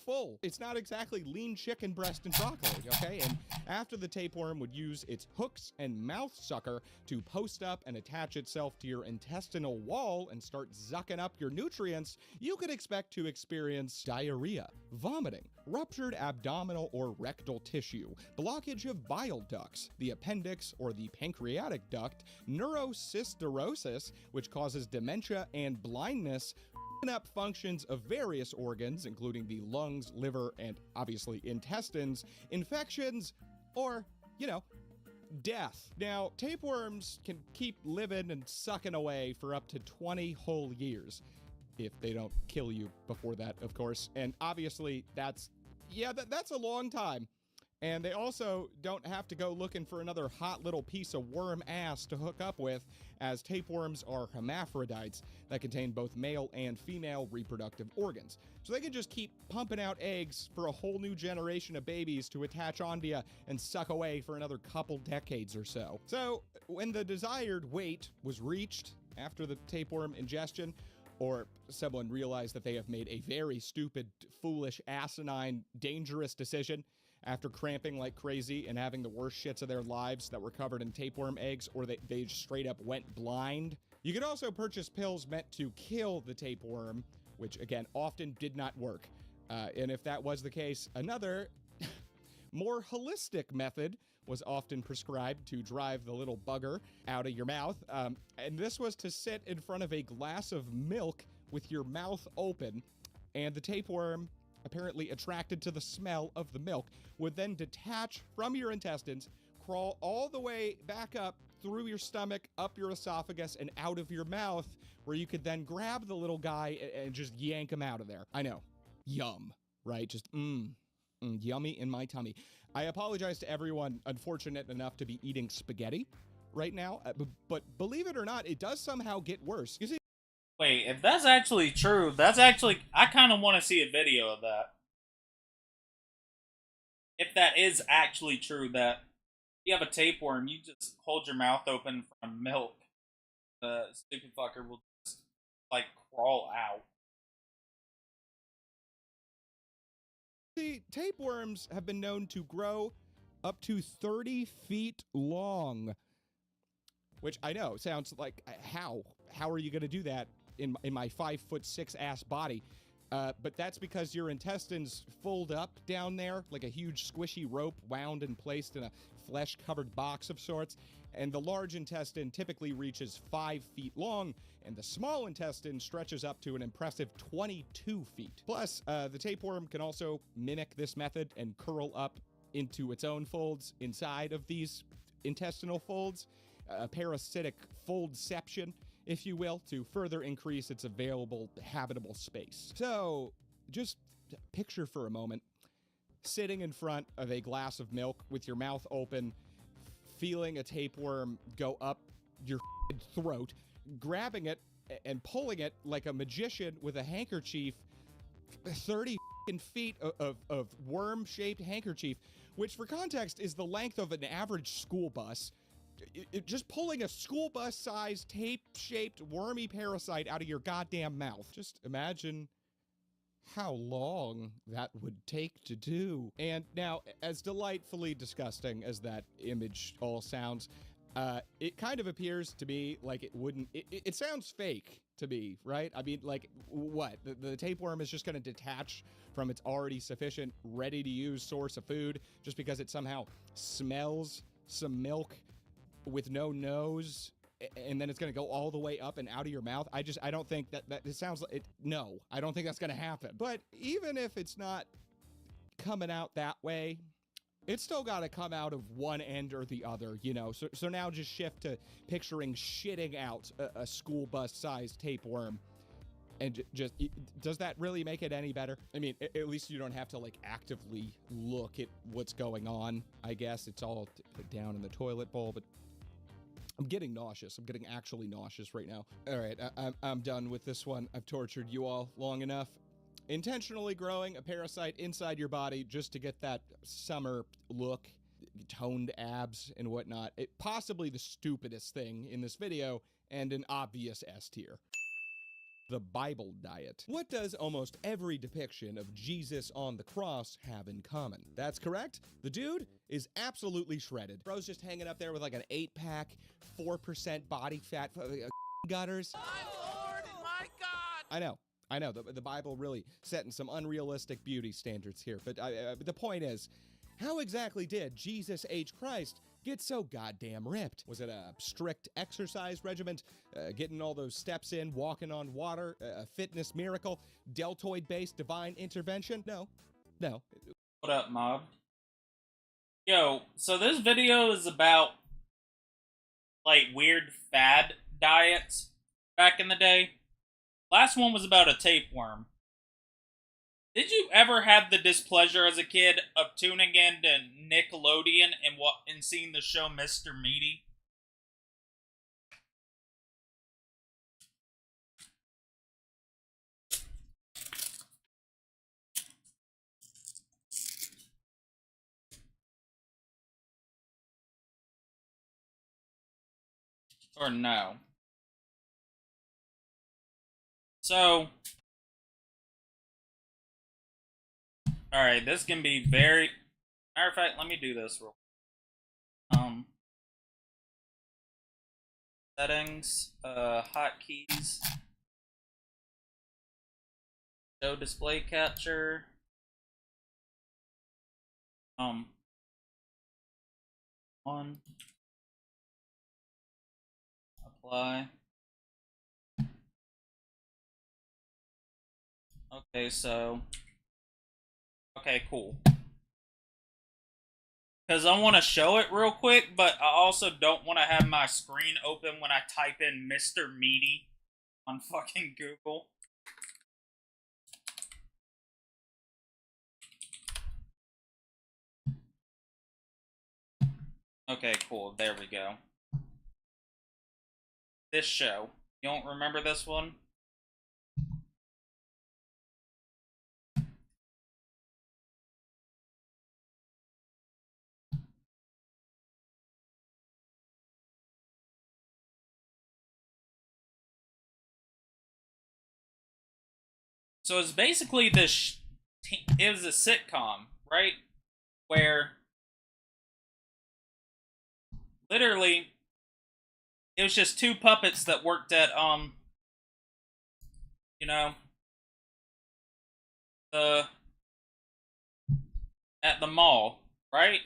Full. It's not exactly lean chicken breast and broccoli, okay? And after the tapeworm would use its hooks and mouth sucker to post up and attach itself to your intestinal wall and start zucking up your nutrients, you could expect to experience diarrhea, vomiting, ruptured abdominal or rectal tissue, blockage of bile ducts, the appendix or the pancreatic duct, neurocysterosis, which causes dementia and blindness, up functions of various organs, including the lungs, liver, and obviously intestines, infections, or, death. Now, tapeworms can keep living and sucking away for up to 20 whole years. If they don't kill you before that, of course. And obviously, that's a long time. And they also don't have to go looking for another hot little piece of worm ass to hook up with, as tapeworms are hermaphrodites that contain both male and female reproductive organs. So they can just keep pumping out eggs for a whole new generation of babies to attach onto you and suck away for another couple decades or so. So when the desired weight was reached after the tapeworm ingestion, or someone realized that they have made a very stupid, foolish, asinine, dangerous decision after cramping like crazy and having the worst shits of their lives that were covered in tapeworm eggs, or they just straight up went blind. You could also purchase pills meant to kill the tapeworm, which again, often did not work. And if that was the case, another more holistic method was often prescribed to drive the little bugger out of your mouth. And this was to sit in front of a glass of milk with your mouth open, and the tapeworm, apparently attracted to the smell of the milk, would then detach from your intestines, crawl all the way back up through your stomach, up your esophagus, and out of your mouth, where you could then grab the little guy and just yank him out of there. I know. Yum. Right? Just, yummy in my tummy. I apologize to everyone unfortunate enough to be eating spaghetti right now, but believe it or not, it does somehow get worse. You see, wait, if that's actually true, I kind of want to see a video of that. If that is actually true, that you have a tapeworm, you just hold your mouth open from milk, the stupid fucker will just, crawl out. See, tapeworms have been known to grow up to 30 feet long, which I know sounds like, how are you going to do that in my 5'6" ass body? But that's because your intestines fold up down there like a huge squishy rope wound and placed in a flesh-covered box of sorts. And the large intestine typically reaches 5 feet long, and the small intestine stretches up to an impressive 22 feet. Plus, the tapeworm can also mimic this method and curl up into its own folds inside of these intestinal folds, a parasitic foldception, if you will, to further increase its available habitable space. So, just picture for a moment sitting in front of a glass of milk with your mouth open, feeling a tapeworm go up your throat, grabbing it and pulling it like a magician with a handkerchief, 30 feet of worm-shaped handkerchief, which for context is the length of an average school bus. Just pulling a school bus-sized, tape-shaped, wormy parasite out of your goddamn mouth. Just imagine how long that would take to do. And now, as delightfully disgusting as that image all sounds, it kind of appears to me like it wouldn't... It sounds fake to me, right? I mean, like, what? The tapeworm is just going to detach from its already sufficient, ready-to-use source of food just because it somehow smells some milk with no nose, and then it's going to go all the way up and out of your mouth. I don't think that it sounds like it. No, I don't think that's going to happen. But even if it's not coming out that way, It's still got to come out of one end or the other, you know. So now just shift to picturing shitting out a school bus-sized tapeworm. And just, does that really make it any better? I mean, at least you don't have to, like, actively look at what's going on, I guess. It's all down in the toilet bowl, but I'm getting nauseous. I'm getting actually nauseous right now. All right, I'm done with this one. I've tortured you all long enough. Intentionally growing a parasite inside your body just to get that summer look, toned abs and whatnot. Possibly the stupidest thing in this video and an obvious S tier. The Bible diet. What does almost every depiction of Jesus on the cross have in common? That's correct. The dude is absolutely shredded. Bro's just hanging up there with like an 8-pack, 4% body fat gutters. My Lord and my God! I know. The Bible really setting some unrealistic beauty standards here. But the point is, how exactly did Jesus H. Christ get so goddamn ripped? Was it a strict exercise regimen, getting all those steps in, walking on water, a fitness miracle, deltoid-based divine intervention? No. What up, mob? Yo, so this video is about, like, weird fad diets back in the day. Last one was about a tapeworm. Did you ever have the displeasure as a kid of tuning in to Nickelodeon and seeing the show Mr. Meaty? Or no? So, alright, this can be very... Matter of fact, let me do this real quick. Settings, hotkeys, show display capture, on, apply. Okay, so, okay, cool. Because I want to show it real quick, but I also don't want to have my screen open when I type in Mr. Meaty on fucking Google. Okay, cool. There we go. This show. You don't remember this one? So it's basically this. It was a sitcom, right? Where literally it was just two puppets that worked at you know, at the mall, right?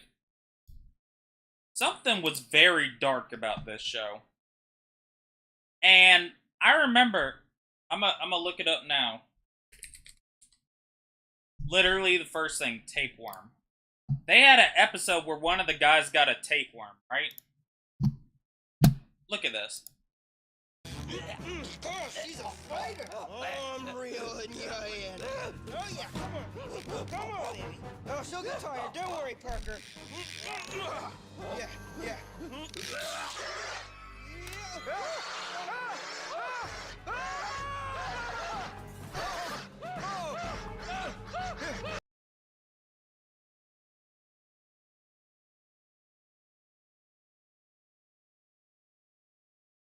Something was very dark about this show, and I remember. I'm gonna look it up now. Literally the first thing, tapeworm. They had an episode where one of the guys got a tapeworm, right? Look at this. She's a fighter. Oh, I'm real in your hand. Oh, yeah. Come on, baby. Oh, she'll get tired. Don't worry, Parker. Yeah.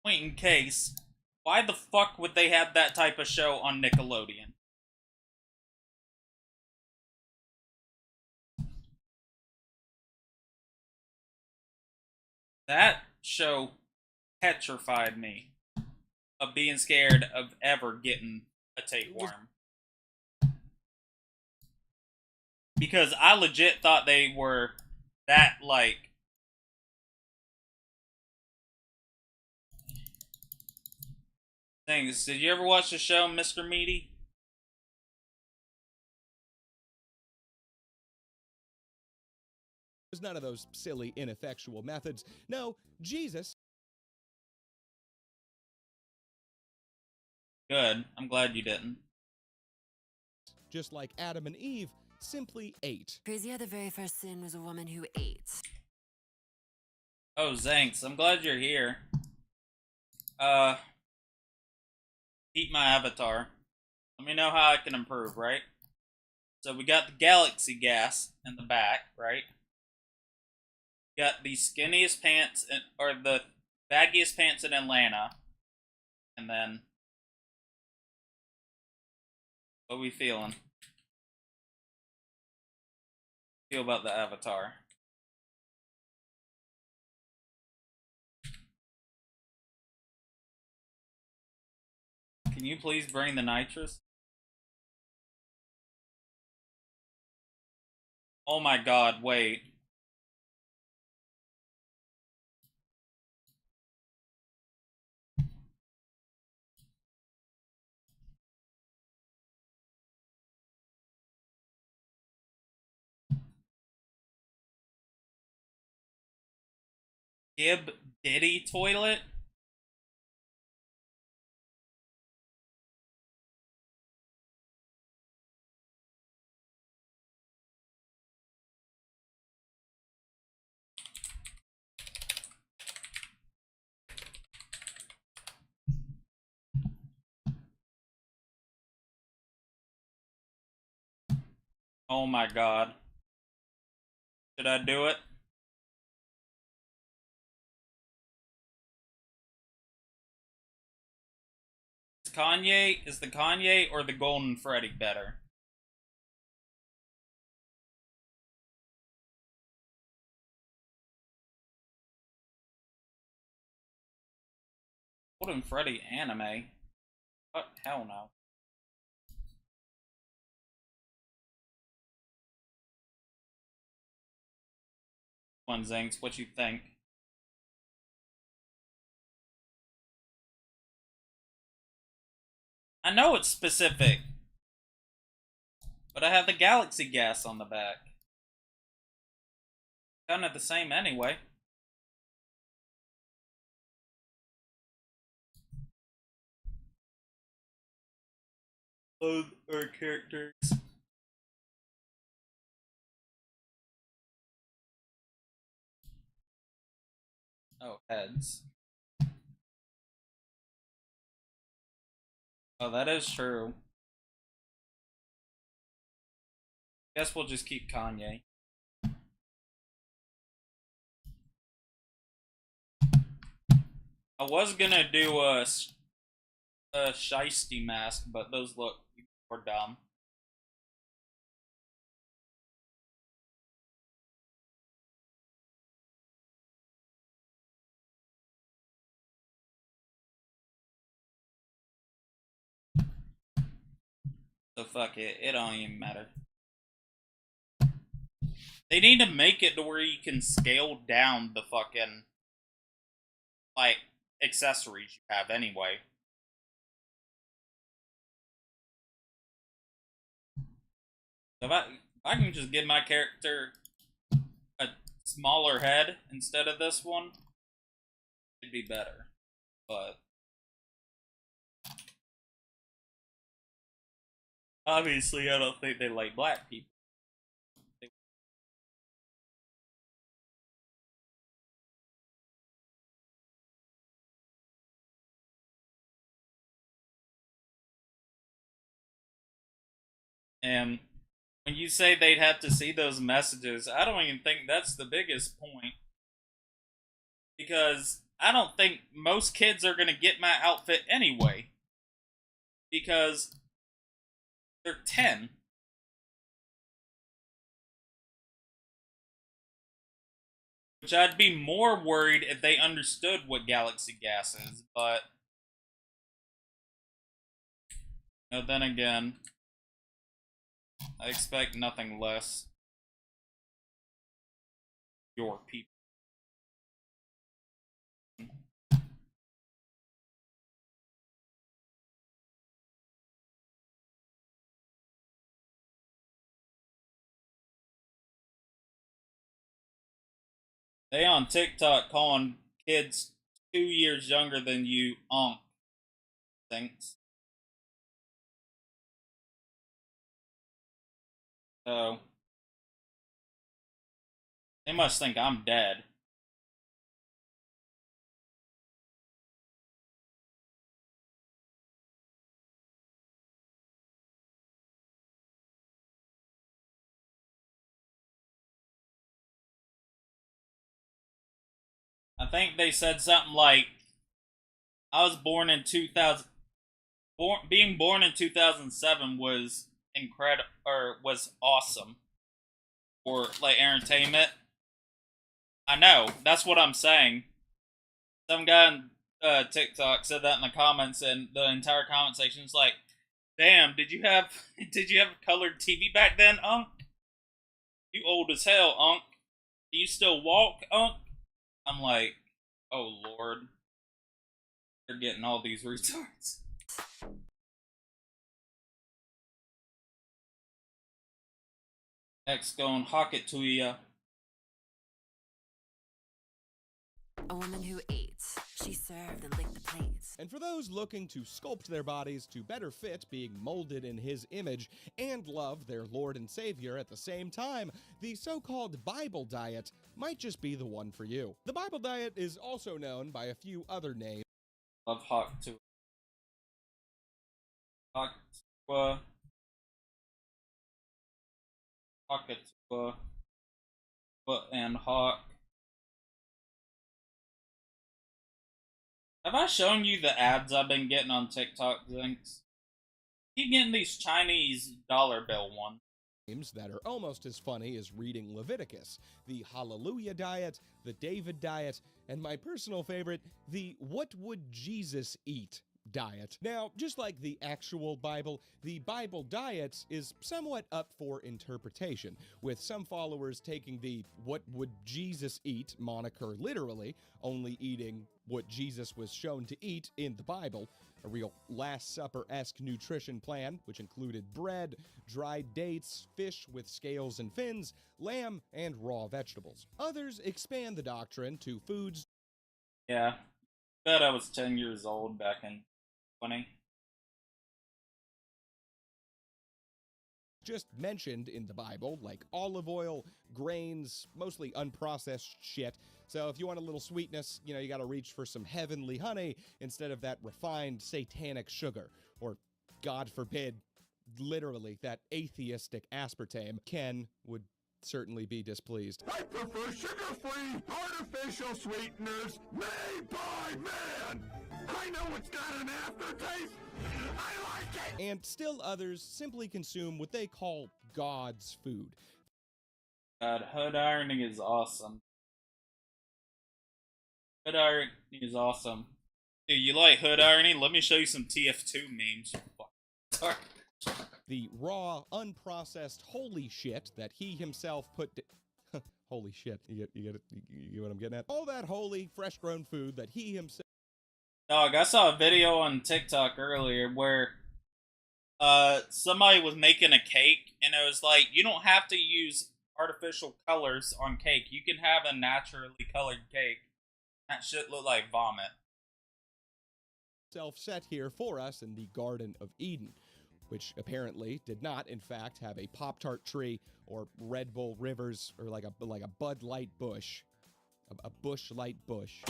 Point in case, why the fuck would they have that type of show on Nickelodeon? That show petrified me of being scared of ever getting a tapeworm. Because I legit thought they were that, like, things. Did you ever watch the show Mr. Meaty? none of those silly, ineffectual methods. No, Jesus. Good. I'm glad you didn't. Just like Adam and Eve, simply ate. Crazy how the very first sin was a woman who ate. Oh, Zanks, I'm glad you're here. Eat my avatar. Let me know how I can improve, right? So we got the galaxy gas in the back, right? Got the skinniest pants, or the baggiest pants in Atlanta. And then, what we feeling? Feel about the avatar? Can you please bring the nitrous? Oh my god, wait. Gib Diddy toilet? Oh my god. Should I do it? Is the Kanye or the Golden Freddy better? Golden Freddy anime? What? Hell no. One Zinks, what you think? I know it's specific, but I have the galaxy gas on the back. Kind of the same anyway. Both are characters. Oh, heads. Oh, that is true. Guess we'll just keep Kanye. I was gonna do a shiesty mask, but those look more dumb. So fuck it, it don't even matter. They need to make it to where you can scale down the fucking, like, accessories you have anyway. So if I can just give my character a smaller head instead of this one, it'd be better. But obviously, I don't think they like black people. And when you say they'd have to see those messages, I don't even think that's the biggest point. Because I don't think most kids are going to get my outfit anyway. Because they're 10. Which I'd be more worried if they understood what galaxy gas is, but no, then again, I expect nothing less. Your people. They on TikTok calling kids 2 years younger than you thinks. So they must think I'm dead. I think they said something like, I was born in 2000. Being born in 2007 was incredible, or was awesome for like entertainment. I know, that's what I'm saying. Some guy on TikTok said that in the comments, and the entire comment section is like, "Damn, did you have a colored TV back then, Unc? You old as hell, Unc. Do you still walk, Unc?" I'm like, oh Lord, they're getting all these retards. X going hock it to ya. A woman who ate. She served and licked the plates. And for those looking to sculpt their bodies to better fit being molded in his image and love their Lord and Savior at the same time, the so-called Bible diet might just be the one for you. The Bible diet is also known by a few other names. Love hock to hock to hock it to foot and hawk. Have I shown you the ads I've been getting on TikTok, Zinks? Keep getting these Chinese dollar bill ones. That are almost as funny as reading Leviticus, the Hallelujah diet, the David diet, and my personal favorite, the What Would Jesus Eat diet. Now, just like the actual Bible, the Bible diet is somewhat up for interpretation, with some followers taking the What Would Jesus Eat moniker literally, only eating what Jesus was shown to eat in the Bible, a real Last Supper-esque nutrition plan, which included bread, dried dates, fish with scales and fins, lamb, and raw vegetables. Others expand the doctrine to foods. Yeah, bet I was 10 years old back in 20. Just mentioned in the Bible, like olive oil, grains, mostly unprocessed shit. So if you want a little sweetness, you know, you gotta reach for some heavenly honey instead of that refined satanic sugar, or, God forbid, literally, that atheistic aspartame. Ken would certainly be displeased. I prefer sugar-free, artificial sweeteners made by man. I know it's got an aftertaste. I like it. And still others simply consume what they call God's food. God, hood ironing is awesome. Hood ironing is awesome. Dude, you like hood ironing? Let me show you some TF2 memes. Sorry. The raw, unprocessed holy shit that he himself put. Holy shit! You get what I'm getting at? All that holy, fresh-grown food that he himself. Dog, I saw a video on TikTok earlier where somebody was making a cake, and it was like, you don't have to use artificial colors on cake. You can have a naturally colored cake. That shit look like vomit. Set here for us in the Garden of Eden, which apparently did not, in fact, have a Pop-Tart tree or Red Bull rivers or like a Bud Light bush, a Bush Light bush.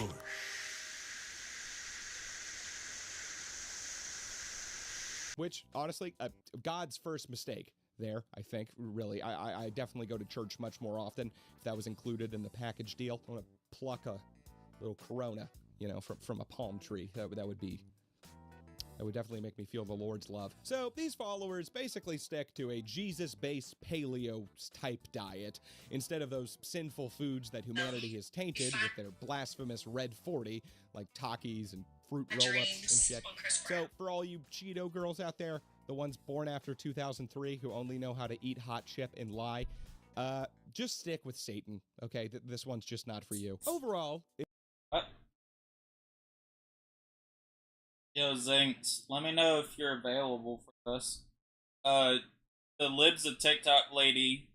Which, honestly, God's first mistake there, I think, really. I definitely go to church much more often if that was included in the package deal. I want to pluck a little Corona, you know, from a palm tree. That would definitely make me feel the Lord's love. So these followers basically stick to a Jesus-based paleo-type diet instead of those sinful foods that humanity has tainted with their blasphemous red 40, like Takis and fruit roll-ups and shit. So for all you Cheeto girls out there, the ones born after 2003 who only know how to eat hot chip and lie, just stick with Satan, okay? This one's just not for you. Overall... Yo, Zinks, let me know if you're available for this. The Libs of TikTok lady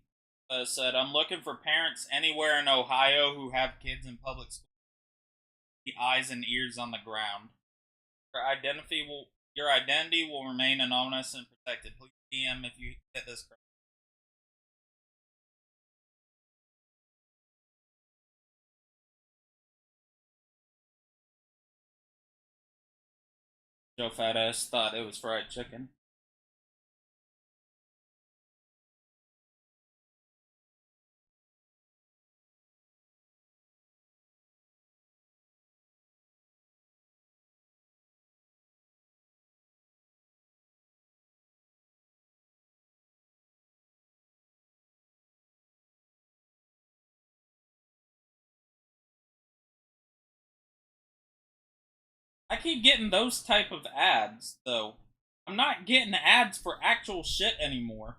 said, I'm looking for parents anywhere in Ohio who have kids in public school. The eyes and ears on the ground. Your identity will remain anonymous and protected. Please DM if you hit this correct. Joe fat ass thought it was fried chicken. I keep getting those type of ads, though. I'm not getting ads for actual shit anymore.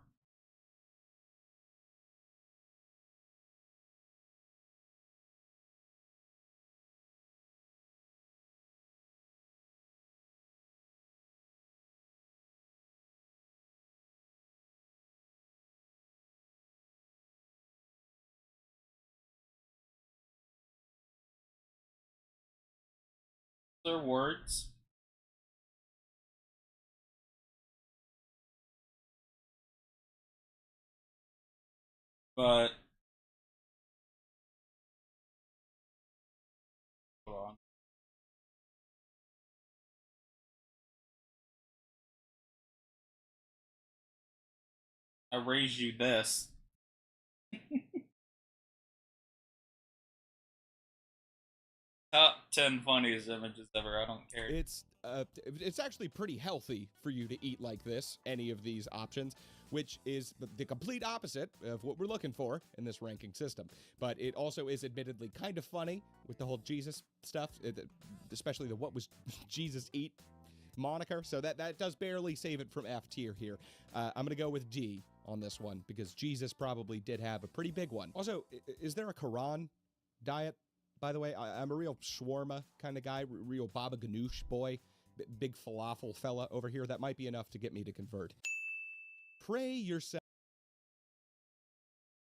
Their words. But hold on. I raise you this. Top 10 funniest images ever. I don't care. It's actually pretty healthy for you to eat like this, any of these options, which is the complete opposite of what we're looking for in this ranking system. But it also is admittedly kind of funny with the whole Jesus stuff, especially the what was Jesus eat moniker. So that does barely save it from F tier here. I'm going to go with D on this one because Jesus probably did have a pretty big one. Also, is there a Quran diet? By the way, I'm a real shawarma kind of guy, real Baba Ganoush boy, big falafel fella over here. That might be enough to get me to convert. Pray yourself.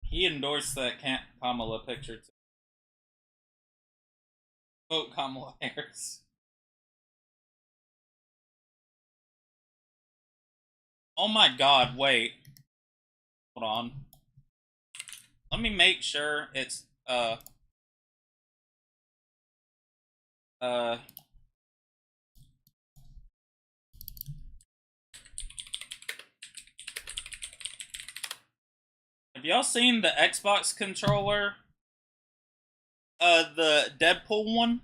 He endorsed that Kamala picture too. Vote Kamala Harris. Oh my god, wait. Hold on. Let me make sure it's, have y'all seen the Xbox controller? The Deadpool one?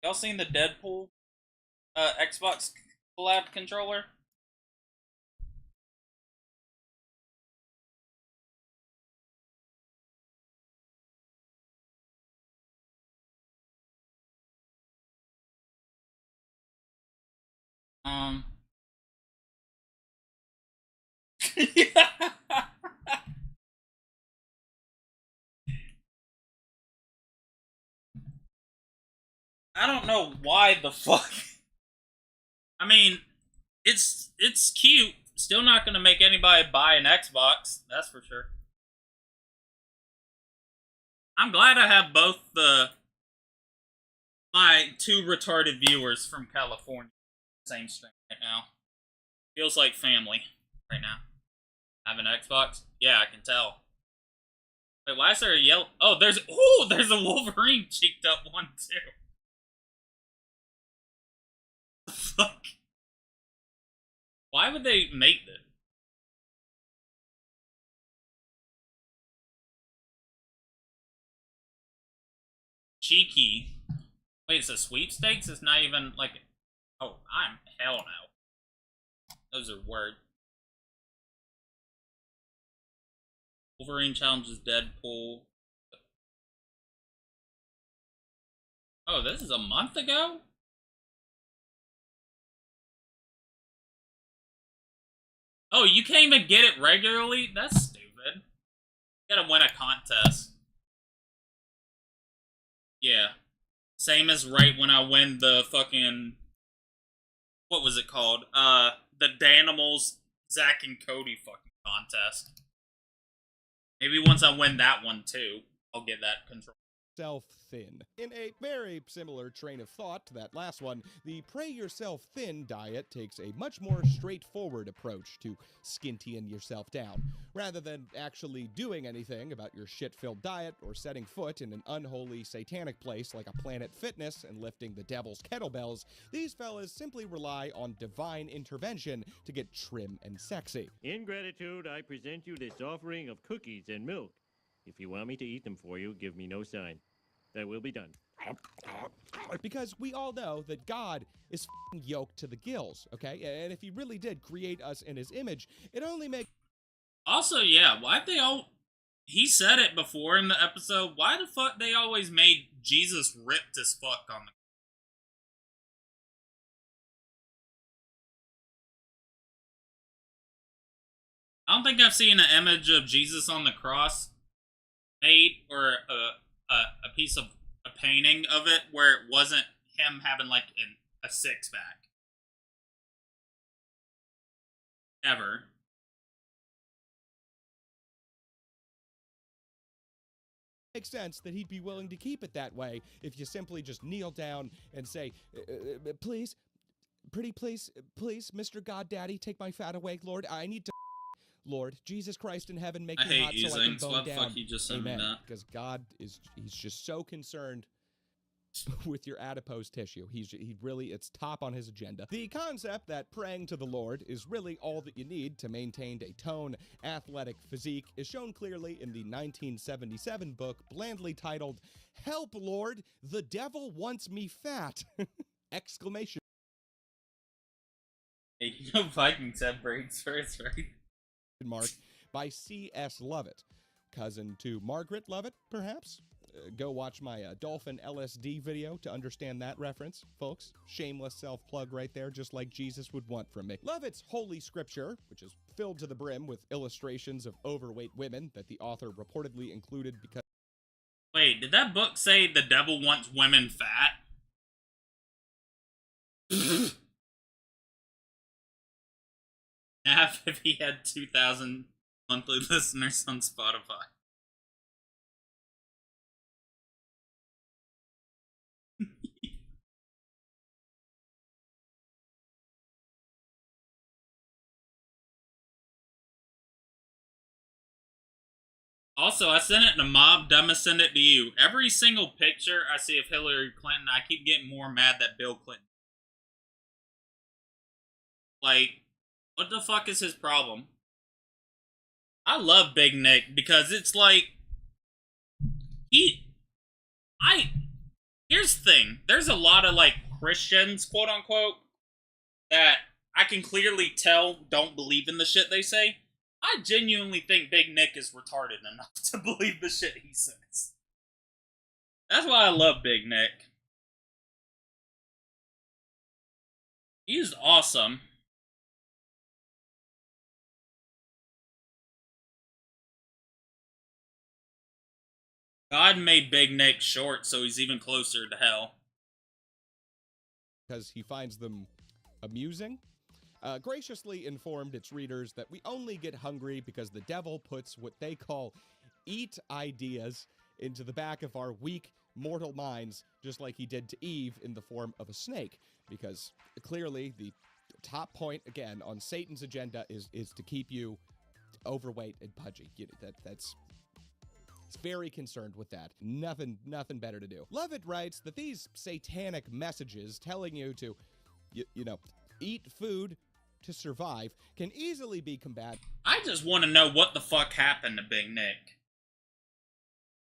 Y'all seen the Deadpool, Xbox collab controller? I don't know why the fuck. I mean, it's cute. Still not gonna make anybody buy an Xbox, that's for sure. I'm glad I have both my two retarded viewers from California same stream right now. Feels like family right now. Have an Xbox? Yeah, I can tell. Wait, why is there a yellow? Oh, there's a Wolverine cheeked up one too. Fuck. Why would they make that? Cheeky. Wait, it's a sweepstakes? It's not even like. Oh, I'm hell no. Those are words. Wolverine challenges Deadpool. Oh, this is a month ago? Oh, you can't even get it regularly? That's stupid. You gotta win a contest. Yeah. Same as right when I win the fucking... What was it called? The Danimals Zach and Cody fucking contest. Maybe once I win that one too, I'll get that control. Yourself thin. In a very similar train of thought to that last one, the pray yourself thin diet takes a much more straightforward approach to skintying yourself down. Rather than actually doing anything about your shit-filled diet or setting foot in an unholy satanic place like a Planet Fitness and lifting the devil's kettlebells, these fellas simply rely on divine intervention to get trim and sexy. In gratitude, I present you this offering of cookies and milk. If you want me to eat them for you, give me no sign. That will be done. Because we all know that God is f***ing yoked to the gills, okay? And if he really did create us in his image, it only makes... Also, yeah, why'd they all... He said it before in the episode. Why the fuck they always made Jesus ripped as fuck on the... I don't think I've seen an image of Jesus on the cross made, or a piece of a painting of it where it wasn't him having like a six-pack. Ever. Makes sense that he'd be willing to keep it that way if you simply just kneel down and say, please, pretty please, Mr. God Daddy, take my fat away, Lord. I need to Lord, Jesus Christ in heaven, make me hot so I can bone down. Fuck you just said Amen. that. Because God is, he's just so concerned with your adipose tissue. He really, it's top on his agenda. The concept that praying to the Lord is really all that you need to maintain a tone, athletic physique is shown clearly in the 1977 book blandly titled, Help Lord, the Devil Wants Me Fat! Exclamation. Hey, you know Vikings have brains first, right? Mark by C.S. Lovett. Cousin to Margaret Lovett, perhaps? Go watch my Dolphin LSD video to understand that reference, folks. Shameless self-plug right there, just like Jesus would want from me. Lovett's Holy Scripture, which is filled to the brim with illustrations of overweight women that the author reportedly included because... Wait, did that book say the devil wants women fat? Half if he had 2,000 monthly listeners on Spotify. Also, I sent it to Mob, Dumma send it to you. Every single picture I see of Hillary Clinton, I keep getting more mad that Bill Clinton. Like, what the fuck is his problem? I love Big Nick because it's like, here's the thing. There's a lot of like Christians, quote unquote, that I can clearly tell don't believe in the shit they say. I genuinely think Big Nick is retarded enough to believe the shit he says. That's why I love Big Nick. He's awesome. God made Big Nick short, so he's even closer to hell. Because he finds them amusing. Graciously informed its readers that we only get hungry because the devil puts what they call eat ideas into the back of our weak, mortal minds, just like he did to Eve in the form of a snake. Because clearly the top point, again, on Satan's agenda is to keep you overweight and pudgy. That's... He's very concerned with that. Nothing better to do. Lovett writes that these satanic messages telling you to, you know, eat food to survive can easily be combated. I just want to know what the fuck happened to Big Nick.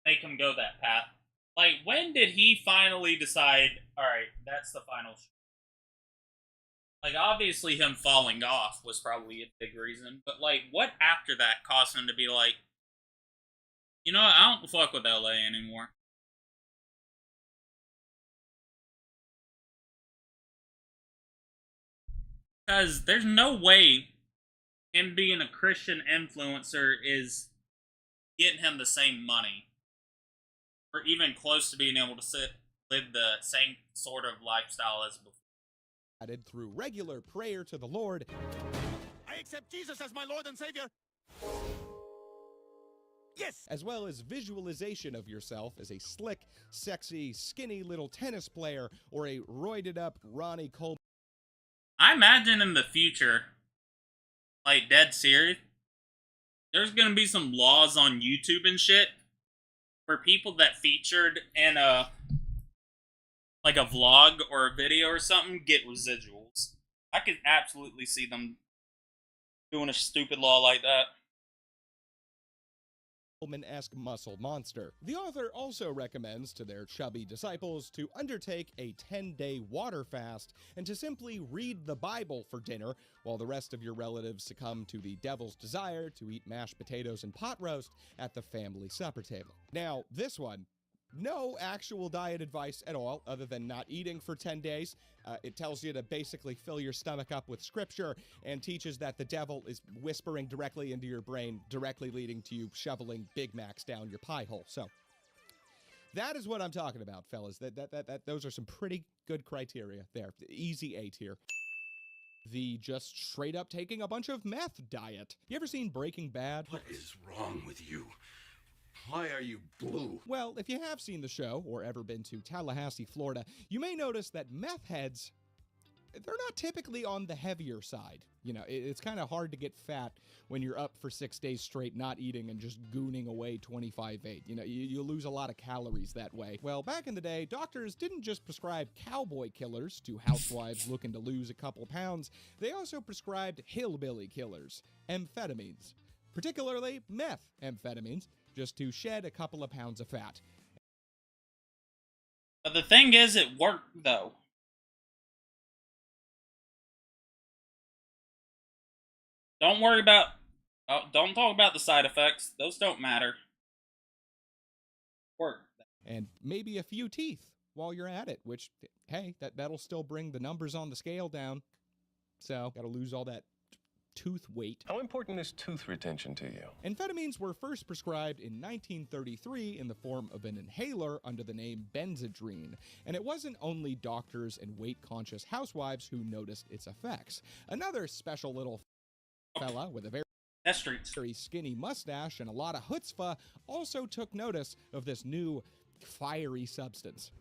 Make him go that path. Like, when did he finally decide, alright, that's the final Like, obviously him falling off was probably a big reason, but like, what after that caused him to be like, you know what, I don't fuck with LA anymore. Because there's no way him being a Christian influencer is getting him the same money. Or even close to being able to live the same sort of lifestyle as before. Added through regular prayer to the Lord. I accept Jesus as my Lord and Savior. Yes! As well as visualization of yourself as a slick, sexy, skinny little tennis player or a roided up Ronnie Coleman. I imagine in the future, like dead serious, there's gonna be some laws on YouTube and shit for people that featured in a like a vlog or a video or something get residuals. I could absolutely see them doing a stupid law like that. Esque muscle monster. The author also recommends to their chubby disciples to undertake a 10-day water fast and to simply read the Bible for dinner while the rest of your relatives succumb to the devil's desire to eat mashed potatoes and pot roast at the family supper table. Now, this one, no actual diet advice at all other than not eating for 10 days. It tells you to basically fill your stomach up with scripture and teaches that the devil is whispering directly into your brain, directly leading to you shoveling Big Macs down your pie hole. So that is what I'm talking about, fellas. Those are some pretty good criteria there. Easy A tier. The just straight up taking a bunch of meth diet. You ever seen Breaking Bad? What is wrong with you? Why are you blue? Well, if you have seen the show or ever been to Tallahassee, Florida, you may notice that meth heads, they're not typically on the heavier side. You know, it's kind of hard to get fat when you're up for 6 days straight not eating and just gooning away 25/8. You know, you lose a lot of calories that way. Well, back in the day, doctors didn't just prescribe cowboy killers to housewives looking to lose a couple pounds. They also prescribed hillbilly killers, amphetamines, particularly methamphetamines, just to shed a couple of pounds of fat. But the thing is, it worked, though. Don't worry about... don't talk about the side effects. Those don't matter. Work. And maybe a few teeth while you're at it, which, hey, that'll still bring the numbers on the scale down. So, gotta lose all that tooth weight. How important is tooth retention to you? Amphetamines were first prescribed in 1933 in the form of an inhaler under the name Benzedrine, and it wasn't only doctors and weight-conscious housewives who noticed its effects. Another special little fella with a very skinny mustache and a lot of chutzpah also took notice of this new fiery substance.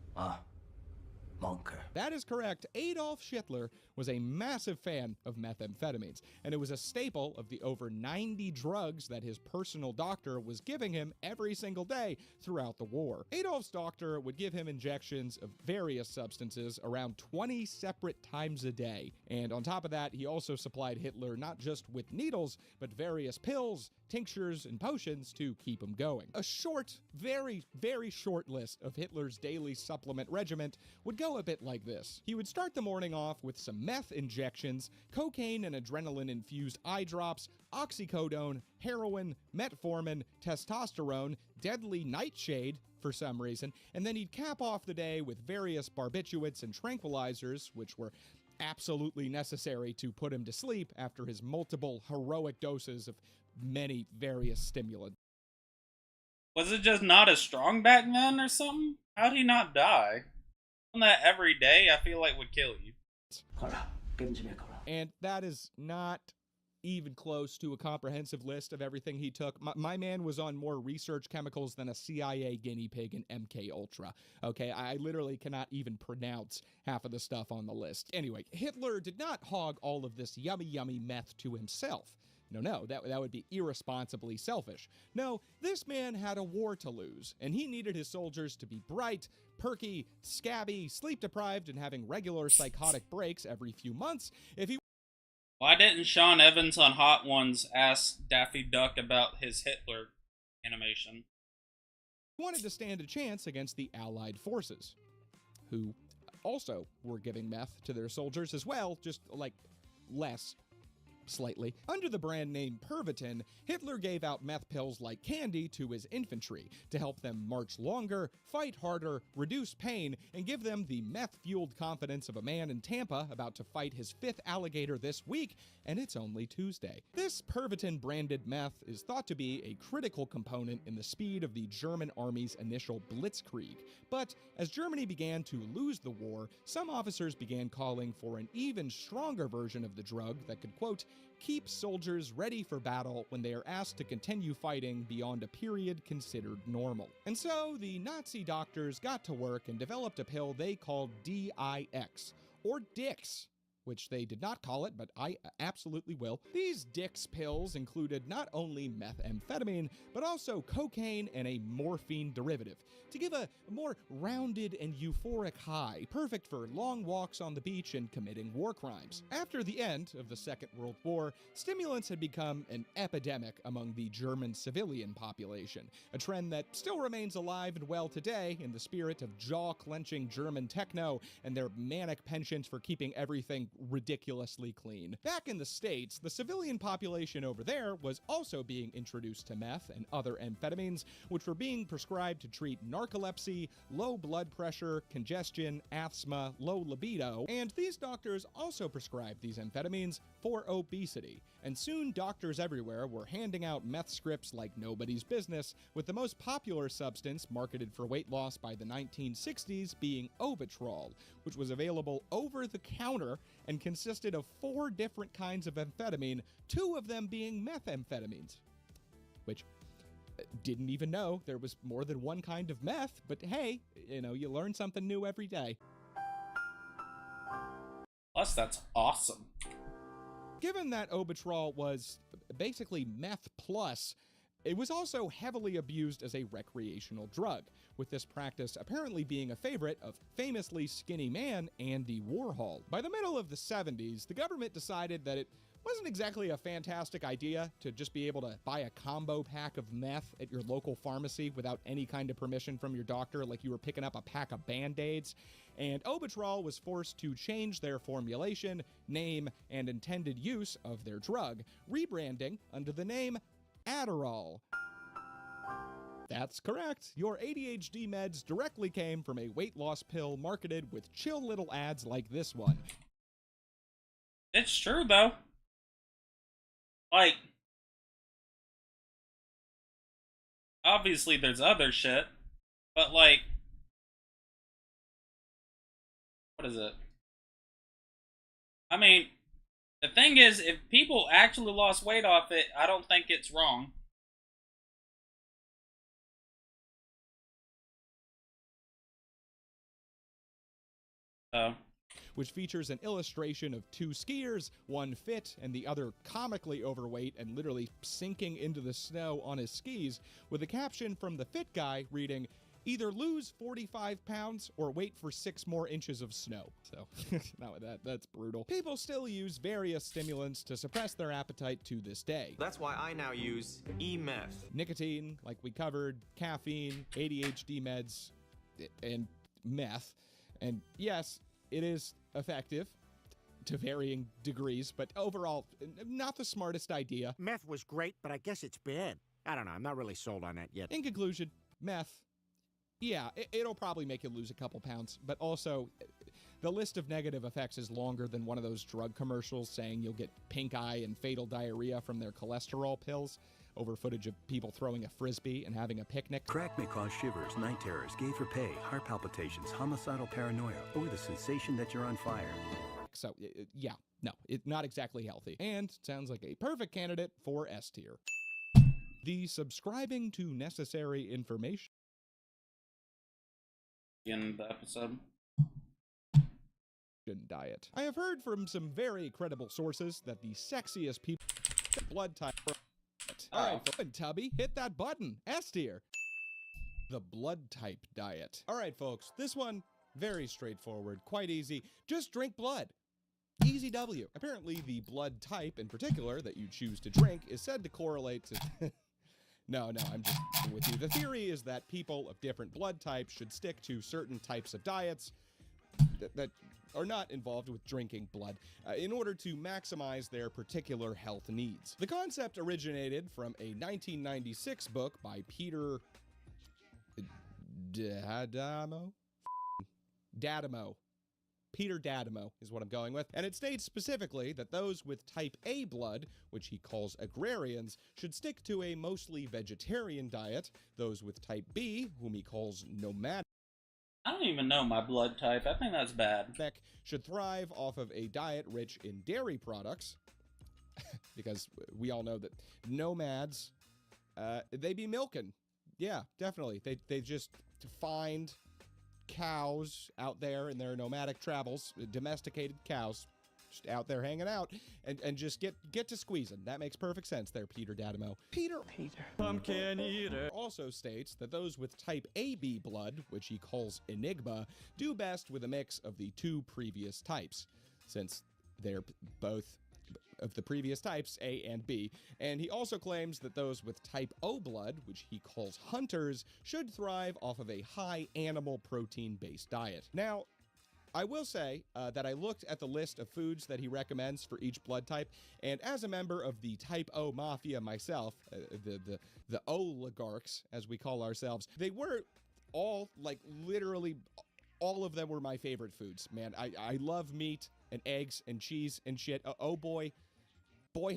Bunker. That is correct. Adolf Hitler was a massive fan of methamphetamines, and it was a staple of the over 90 drugs that his personal doctor was giving him every single day throughout the war. Adolf's doctor would give him injections of various substances around 20 separate times a day, and on top of that, he also supplied Hitler not just with needles, but various pills, tinctures, and potions to keep him going. A short, very, very short list of Hitler's daily supplement regimen would go a bit like this. He would start the morning off with some meth injections, cocaine and adrenaline-infused eye drops, oxycodone, heroin, metformin, testosterone, deadly nightshade for some reason, and then he'd cap off the day with various barbiturates and tranquilizers, which were absolutely necessary to put him to sleep after his multiple heroic doses of many various stimulants. Was it just not as strong back then or something? How'd he not die? That every day I feel like would kill you. And that is not even close to a comprehensive list of everything he took. My man was on more research chemicals than a CIA guinea pig in MK Ultra. Okay, I literally cannot even pronounce half of the stuff on the list. Anyway, Hitler did not hog all of this yummy meth to himself. No, that would be irresponsibly selfish. No, this man had a war to lose, and he needed his soldiers to be bright, perky, scabby, sleep-deprived, and having regular psychotic breaks every few months. If he Why didn't Sean Evans on Hot Ones ask Daffy Duck about his Hitler animation? wanted to stand a chance against the Allied forces, who also were giving meth to their soldiers as well, just like less. Slightly. Under the brand name Pervitin, Hitler gave out meth pills like candy to his infantry to help them march longer, fight harder, reduce pain, and give them the meth-fueled confidence of a man in Tampa about to fight his 5th alligator this week, and it's only Tuesday. This Pervitin-branded meth is thought to be a critical component in the speed of the German army's initial blitzkrieg. But as Germany began to lose the war, some officers began calling for an even stronger version of the drug that could, quote, keep soldiers ready for battle when they are asked to continue fighting beyond a period considered normal. And so the Nazi doctors got to work and developed a pill they called DIX, or Dix, which they did not call it, but I absolutely will. These Dix pills included not only methamphetamine, but also cocaine and a morphine derivative, to give a more rounded and euphoric high, perfect for long walks on the beach and committing war crimes. After the end of the Second World War, stimulants had become an epidemic among the German civilian population, a trend that still remains alive and well today in the spirit of jaw-clenching German techno and their manic penchant for keeping everything ridiculously clean. Back in the States, the civilian population over there was also being introduced to meth and other amphetamines, which were being prescribed to treat narcolepsy, low blood pressure, congestion, asthma, low libido, and these doctors also prescribed these amphetamines for obesity. And soon doctors everywhere were handing out meth scripts like nobody's business, with the most popular substance marketed for weight loss by the 1960s being Ovitrol, which was available over the counter and consisted of 4 different kinds of amphetamine, 2 of them being methamphetamines, which didn't even know there was more than one kind of meth, but hey, you know, you learn something new every day. Plus, that's awesome. Given that Ovitrol was basically meth plus, it was also heavily abused as a recreational drug, with this practice apparently being a favorite of famously skinny man Andy Warhol. By the middle of the 70s, the government decided that it wasn't exactly a fantastic idea to just be able to buy a combo pack of meth at your local pharmacy without any kind of permission from your doctor, like you were picking up a pack of Band-Aids. And Ovitrol was forced to change their formulation, name, and intended use of their drug, rebranding under the name Adderall. That's correct. Your ADHD meds directly came from a weight loss pill marketed with chill little ads like this one. It's true, though. Like, obviously there's other shit, but like, what is it? I mean, the thing is, if people actually lost weight off it, I don't think it's wrong. Which features an illustration of 2 skiers, one fit and the other comically overweight and literally sinking into the snow on his skis, with a caption from the fit guy reading, "Either lose 45 pounds or wait for 6 more inches of snow." So, that's brutal. People still use various stimulants to suppress their appetite to this day. That's why I now use e-meth. Nicotine, like we covered, caffeine, ADHD meds, and meth. And yes, it is effective to varying degrees, but overall, not the smartest idea. Meth was great, but I guess it's bad. I don't know, I'm not really sold on that yet. In conclusion, meth, yeah, it'll probably make you lose a couple pounds, but also, the list of negative effects is longer than one of those drug commercials saying you'll get pink eye and fatal diarrhea from their cholesterol pills, over footage of people throwing a frisbee and having a picnic. Crack may cause shivers, night terrors, gay for pay, heart palpitations, homicidal paranoia, or the sensation that you're on fire. So, yeah, no, it's not exactly healthy. And sounds like a perfect candidate for S tier. The subscribing to necessary information in the episode. Diet. I have heard from some very credible sources that the sexiest people blood type. Alright, Tubby, hit that button. S tier. The blood type diet. Alright, folks, this one, very straightforward, quite easy. Just drink blood. Easy W. Apparently, the blood type in particular that you choose to drink is said to correlate to... No, I'm just with you. The theory is that people of different blood types should stick to certain types of diets that are not involved with drinking blood in order to maximize their particular health needs. The concept originated from a 1996 book by Peter D'Adamo? Peter D'Adamo is what I'm going with, and it states specifically that those with type A blood, which he calls agrarians, should stick to a mostly vegetarian diet. Those with type B, whom he calls nomadic, I don't even know my blood type. I think that's bad. should thrive off of a diet rich in dairy products. because we all know that nomads, they be milking. Yeah, definitely. They just find cows out there in their nomadic travels, domesticated cows, just out there hanging out, and just get to squeezing. That makes perfect sense there, Peter Dadamo. Peter Pumpkin eater also states that those with type AB blood, which he calls Enigma, do best with a mix of the two previous types, since they're both of the previous types, A and B. And he also claims that those with type O blood, which he calls hunters, should thrive off of a high animal protein-based diet. Now, I will say that I looked at the list of foods that he recommends for each blood type, and as a member of the type O mafia myself, the oligarchs, as we call ourselves, they were all, like, literally, all of them were my favorite foods, man. I love meat and eggs and cheese and shit. Oh boy,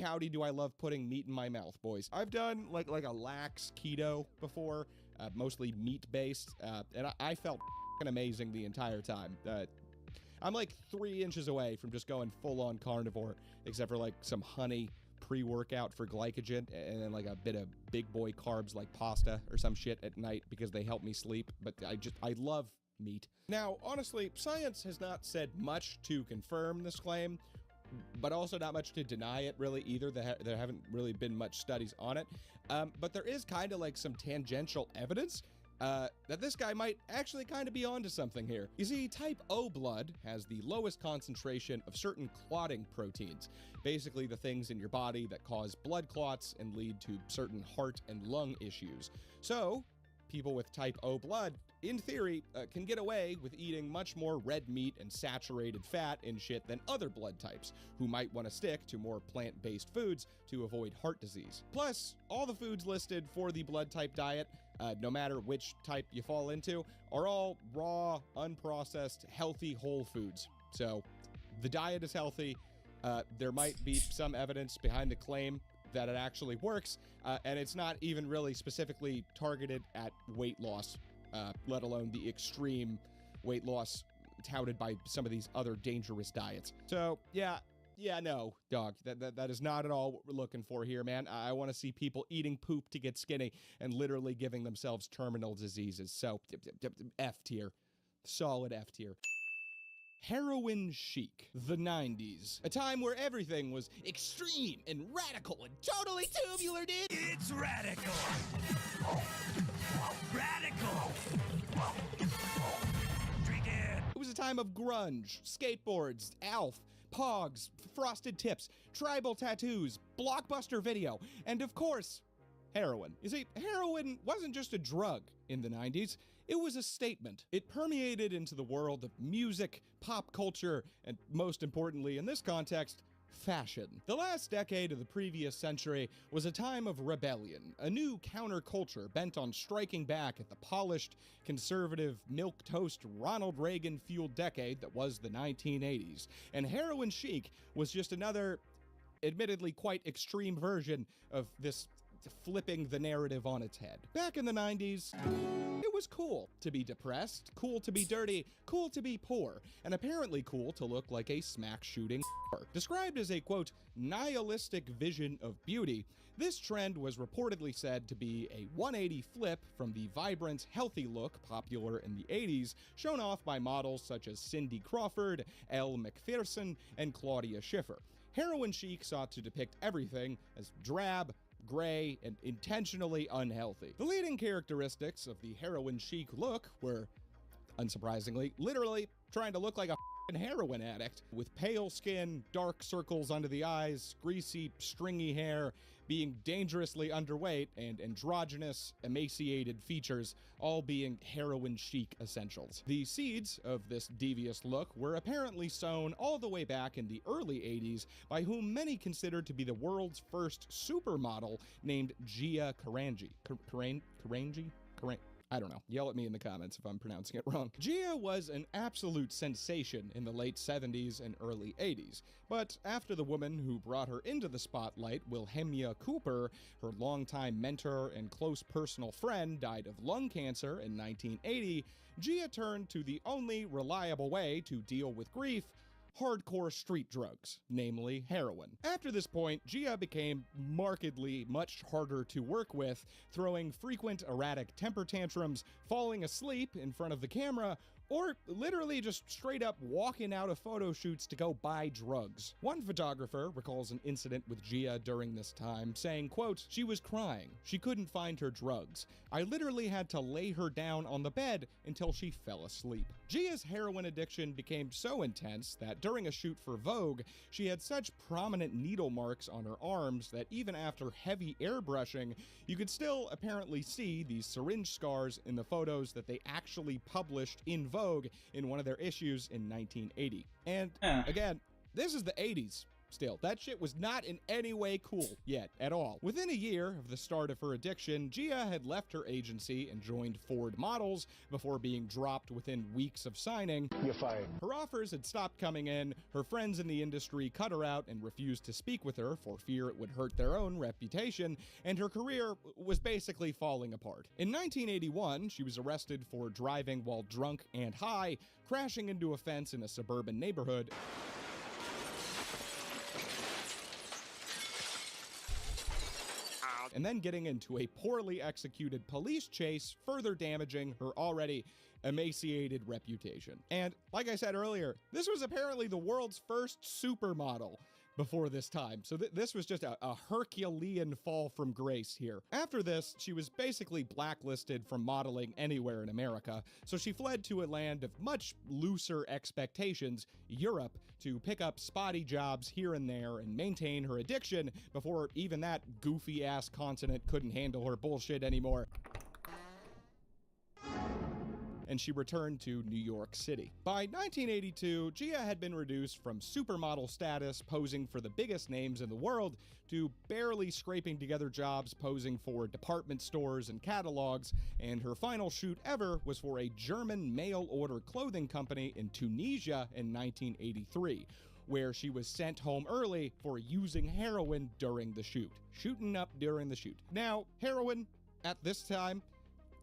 howdy do I love putting meat in my mouth, boys. I've done like a lax keto before, mostly meat-based, and I felt amazing the entire time. I'm like 3 inches away from just going full-on carnivore, except for like some honey pre-workout for glycogen, and then like a bit of big boy carbs like pasta or some shit at night because they help me sleep. But I love meat. Now, honestly, science has not said much to confirm this claim, but also not much to deny it really either. There haven't really been much studies on it. But there is kind of like some tangential evidence that this guy might actually kind of be onto something here. You see, type O blood has the lowest concentration of certain clotting proteins, basically the things in your body that cause blood clots and lead to certain heart and lung issues. So, people with type O blood, in theory, can get away with eating much more red meat and saturated fat and shit than other blood types, who might want to stick to more plant-based foods to avoid heart disease. Plus, all the foods listed for the blood type diet, no matter which type you fall into, are all raw, unprocessed, healthy whole foods. So, the diet is healthy. There might be some evidence behind the claim that it actually works, and it's not even really specifically targeted at weight loss, let alone the extreme weight loss touted by some of these other dangerous diets. So, yeah, no, dog, that is not at all what we're looking for here, man. I want to see people eating poop to get skinny and literally giving themselves terminal diseases. So, F tier. Solid F tier. Heroin chic, the 90s. A time where everything was extreme and radical and totally tubular, dude. It's radical. Radical. Drink it. It was a time of grunge, skateboards, Alf, Pogs, frosted tips, tribal tattoos, blockbuster video, and of course, heroin. You see, heroin wasn't just a drug in the 90s, it was a statement. It permeated into the world of music, pop culture, and most importantly in this context, fashion. The last decade of the previous century was a time of rebellion, a new counterculture bent on striking back at the polished, conservative, milquetoast, Ronald Reagan-fueled decade that was the 1980s. And heroin chic was just another, admittedly quite extreme version of this flipping the narrative on its head. Back in the 90s, it was cool to be depressed, cool to be dirty, cool to be poor, and apparently cool to look like a smack-shooting Described as a, quote, nihilistic vision of beauty, this trend was reportedly said to be a 180 flip from the vibrant, healthy look popular in the 80s, shown off by models such as Cindy Crawford, Elle Macpherson, and Claudia Schiffer. Heroin chic sought to depict everything as drab, gray, and intentionally unhealthy. The leading characteristics of the heroin chic look were, unsurprisingly, literally trying to look like a heroin addict, with pale skin, dark circles under the eyes, greasy, stringy hair, being dangerously underweight, and androgynous, emaciated features, all being heroin chic essentials. The seeds of this devious look were apparently sown all the way back in the early 80s by whom many considered to be the world's first supermodel named Gia Karangi. Karangi? I don't know. Yell at me in the comments if I'm pronouncing it wrong. Gia was an absolute sensation in the late 70s and early 80s, but after the woman who brought her into the spotlight, Wilhelmina Cooper, her longtime mentor and close personal friend, died of lung cancer in 1980, Gia turned to the only reliable way to deal with grief: hardcore street drugs, namely heroin. After this point, Gia became markedly much harder to work with, throwing frequent erratic temper tantrums, falling asleep in front of the camera, or literally just straight up walking out of photo shoots to go buy drugs. One photographer recalls an incident with Gia during this time, saying, quote, "She was crying. She couldn't find her drugs. I literally had to lay her down on the bed until she fell asleep." Gia's heroin addiction became so intense that during a shoot for Vogue, she had such prominent needle marks on her arms that even after heavy airbrushing, you could still apparently see these syringe scars in the photos that they actually published in Vogue in one of their issues in 1980. And again, this is the 80s. Still, that shit was not in any way cool yet at all. Within a year of the start of her addiction, Gia had left her agency and joined Ford Models before being dropped within weeks of signing. You're fired. Her offers had stopped coming in, her friends in the industry cut her out and refused to speak with her for fear it would hurt their own reputation, and her career was basically falling apart. In 1981, she was arrested for driving while drunk and high, crashing into a fence in a suburban neighborhood. And then getting into a poorly executed police chase, further damaging her already emaciated reputation. And like I said earlier, this was apparently the world's first supermodel before this time, so this was just a Herculean fall from grace here. After this, she was basically blacklisted from modeling anywhere in America, so she fled to a land of much looser expectations, Europe, to pick up spotty jobs here and there and maintain her addiction before even that goofy-ass continent couldn't handle her bullshit anymore. And she returned to New York City. By 1982, Gia had been reduced from supermodel status, posing for the biggest names in the world, to barely scraping together jobs posing for department stores and catalogs, and her final shoot ever was for a German mail-order clothing company in Tunisia in 1983, where she was sent home early for using heroin during the shoot. Shooting up during the shoot. Now, heroin, at this time,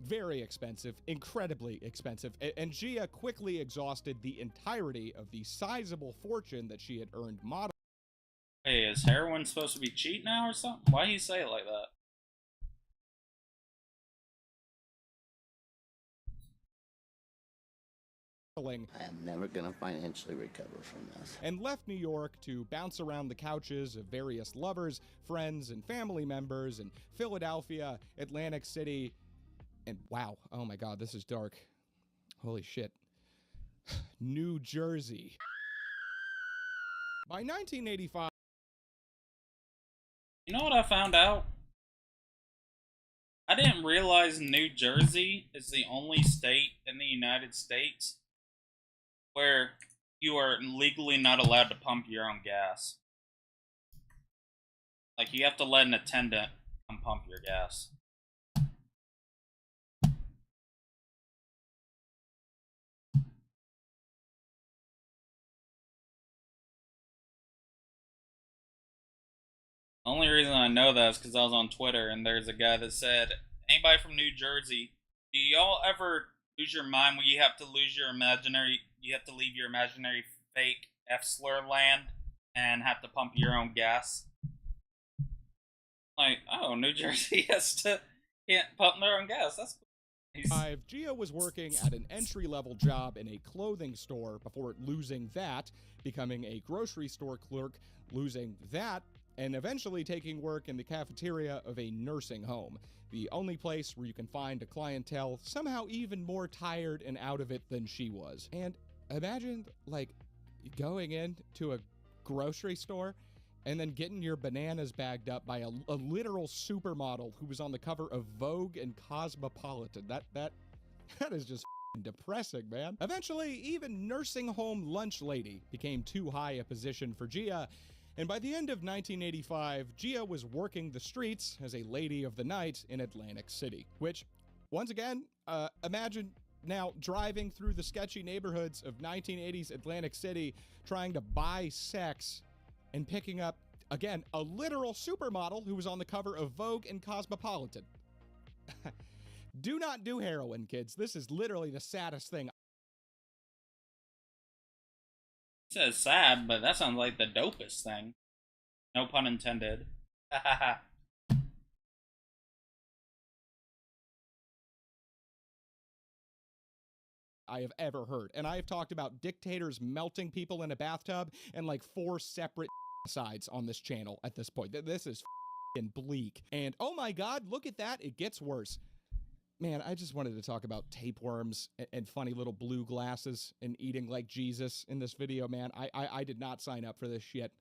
very expensive, incredibly expensive, and Gia quickly exhausted the entirety of the sizable fortune that she had earned modeling. Hey, is heroin supposed to be cheap now or something? Why do you say it like that? I am never gonna financially recover from this. And left New York to bounce around the couches of various lovers, friends, and family members in Philadelphia, Atlantic City, and wow, oh my god, this is dark. Holy shit. New Jersey. By 1985... You know what I found out? I didn't realize New Jersey is the only state in the United States where you are legally not allowed to pump your own gas. Like, you have to let an attendant come pump your gas. The only reason I know that is because I was on Twitter and there's a guy that said, anybody from New Jersey, do y'all ever lose your mind when you have to leave your imaginary fake F-slur land and have to pump your own gas? Like, oh, New Jersey can't pump their own gas. That's cool. Gia was working at an entry-level job in a clothing store before losing that, becoming a grocery store clerk, losing that, and eventually taking work in the cafeteria of a nursing home, the only place where you can find a clientele somehow even more tired and out of it than she was. And imagine, like, going into a grocery store and then getting your bananas bagged up by a literal supermodel who was on the cover of Vogue and Cosmopolitan. That is just depressing, man. Eventually, even nursing home lunch lady became too high a position for Gia, and by the end of 1985, Gia was working the streets as a lady of the night in Atlantic City, which, once again, imagine now driving through the sketchy neighborhoods of 1980s Atlantic City, trying to buy sex, and picking up, again, a literal supermodel who was on the cover of Vogue and Cosmopolitan. Do not do heroin, kids. This is literally the saddest thing. says sad, but that sounds like the dopest thing. No pun intended. I have ever heard. And I have talked about dictators melting people in a bathtub and like 4 separate sides on this channel at this point. This is f***ing bleak. And oh my god, look at that. It gets worse. Man, I just wanted to talk about tapeworms and funny little blue glasses and eating like Jesus in this video, man. I did not sign up for this shit.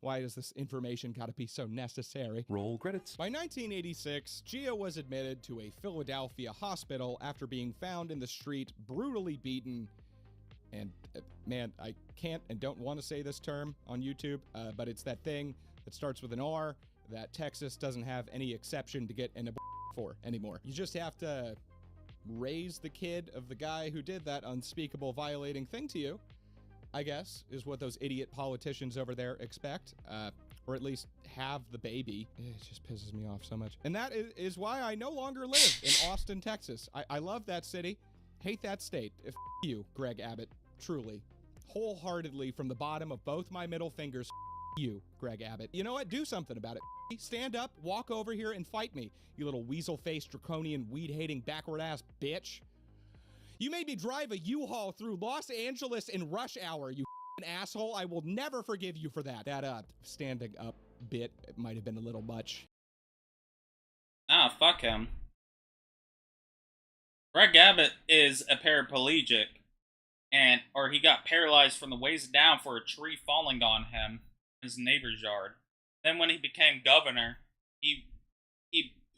Why does this information gotta be so necessary? Roll credits. By 1986, Gia was admitted to a Philadelphia hospital after being found in the street, brutally beaten. And man, I can't and don't want to say this term on YouTube, but it's that thing that starts with an R that Texas doesn't have any exception to get an abortion for anymore. You just have to raise the kid of the guy who did that unspeakable violating thing to you, I guess, is what those idiot politicians over there expect, or at least have the baby. It just pisses me off so much. And that is why I no longer live in Austin, Texas. I love that city, hate that state. F you, Greg Abbott, truly, wholeheartedly from the bottom of both my middle fingers, you, Greg Abbott. You know what? Do something about it. Stand up, walk over here and fight me, you little weasel-faced, draconian, weed-hating, backward-ass bitch. You made me drive a U-Haul through Los Angeles in rush hour, you asshole. I will never forgive you for that. That, standing up bit might have been a little much. Ah, fuck him. Greg Abbott is a paraplegic, or he got paralyzed from the waist down for a tree falling on him in his neighbor's yard. Then when he became governor, he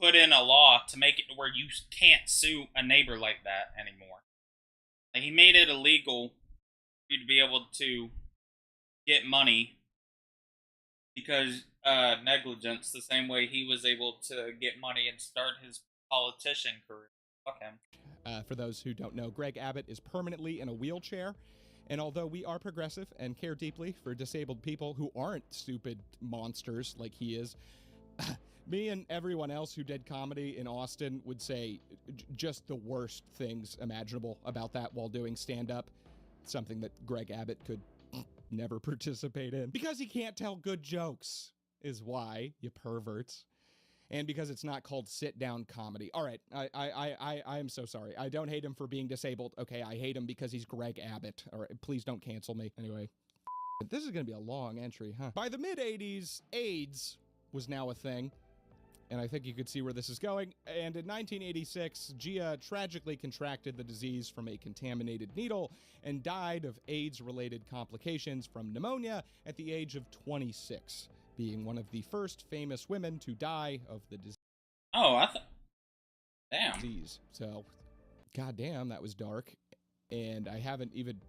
put in a law to make it where you can't sue a neighbor like that anymore. Like, he made it illegal for you to be able to get money because negligence, the same way he was able to get money and start his politician career. Fuck him. For those who don't know, Greg Abbott is permanently in a wheelchair. And although we are progressive and care deeply for disabled people who aren't stupid monsters like he is, me and everyone else who did comedy in Austin would say just the worst things imaginable about that while doing stand-up. Something that Greg Abbott could never participate in. Because he can't tell good jokes, is why, you perverts. And because it's not called sit-down comedy. All right, I am so sorry. I don't hate him for being disabled. Okay, I hate him because he's Greg Abbott. All right, please don't cancel me. Anyway, this is going to be a long entry, huh? By the mid-'80s, AIDS was now a thing. And I think you could see where this is going. And in 1986, Gia tragically contracted the disease from a contaminated needle and died of AIDS-related complications from pneumonia at the age of 26. Being one of the first famous women to die of the disease. Oh, damn. So, goddamn, that was dark. And I haven't even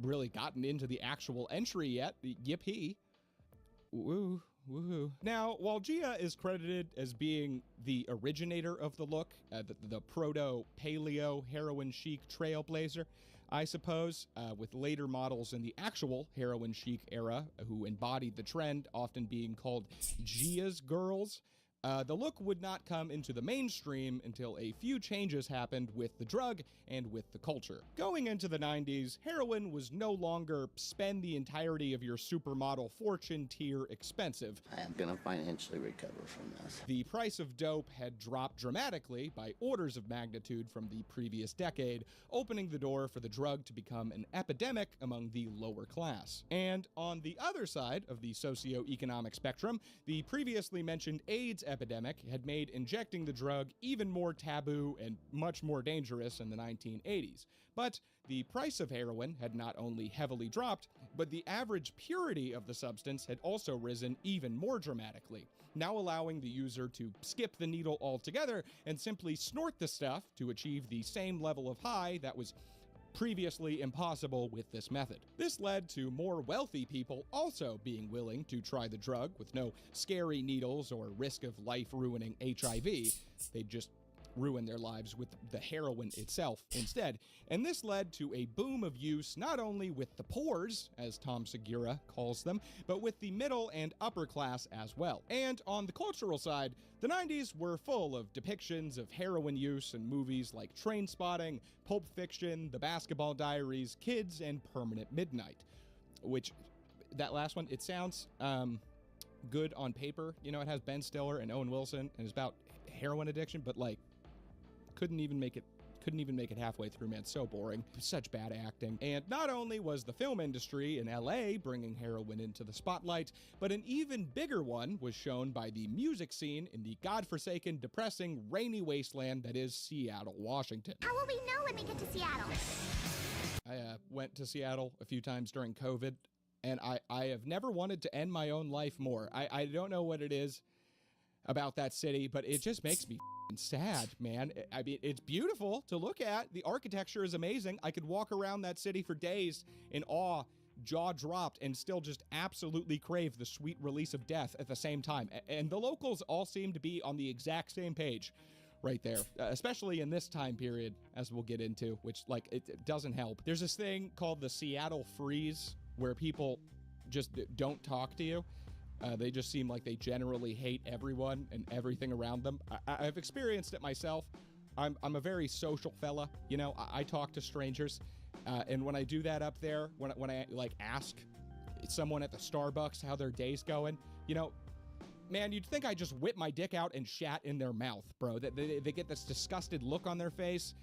really gotten into the actual entry yet. Yippee. Woo. Woohoo. Now, while Gia is credited as being the originator of the look, the proto-paleo heroin chic trailblazer, I suppose, with later models in the actual heroin chic era who embodied the trend, often being called Gia's girls, the look would not come into the mainstream until a few changes happened with the drug and with the culture. Going into the 90s, heroin was no longer spend the entirety of your supermodel fortune tier expensive. I am gonna financially recover from this. The price of dope had dropped dramatically by orders of magnitude from the previous decade, opening the door for the drug to become an epidemic among the lower class. And on the other side of the socioeconomic spectrum, the previously mentioned AIDS epidemic had made injecting the drug even more taboo and much more dangerous in the 1980s. But the price of heroin had not only heavily dropped, but the average purity of the substance had also risen even more dramatically, now allowing the user to skip the needle altogether and simply snort the stuff to achieve the same level of high that was previously impossible with this method. This led to more wealthy people also being willing to try the drug with no scary needles or risk of life-ruining HIV. They'd just ruin their lives with the heroin itself instead. And this led to a boom of use not only with the poors, as Tom Segura calls them, but with the middle and upper class as well. And on the cultural side, the 90s were full of depictions of heroin use in movies like Trainspotting, Pulp Fiction, The Basketball Diaries, Kids, and Permanent Midnight. which that last one, it sounds good on paper. You know, it has Ben Stiller and Owen Wilson, and it's about heroin addiction, but like couldn't even make it halfway through, man. So boring. Such bad acting. And not only was the film industry in LA bringing heroin into the spotlight, but an even bigger one was shown by the music scene in the godforsaken, depressing, rainy wasteland that is Seattle, Washington. How will we know when we get to Seattle? I went to Seattle a few times during COVID, and I have never wanted to end my own life more. I don't know what it is about that city, but it just makes me sad, man. I mean, it's beautiful to look at. The architecture is amazing. I could walk around that city for days in awe, jaw dropped, and still just absolutely crave the sweet release of death at the same time. And the locals all seem to be on the exact same page right there, especially in this time period, as we'll get into, which, like, it doesn't help. There's this thing called the Seattle Freeze, where people just don't talk to you. They just seem like they generally hate everyone and everything around them. I've experienced it myself. I'm a very social fella. You know, I talk to strangers. And when I do that up there, when I like ask someone at the Starbucks how their day's going, you know, man, you'd think I just whip my dick out and shat in their mouth, bro. They get this disgusted look on their face.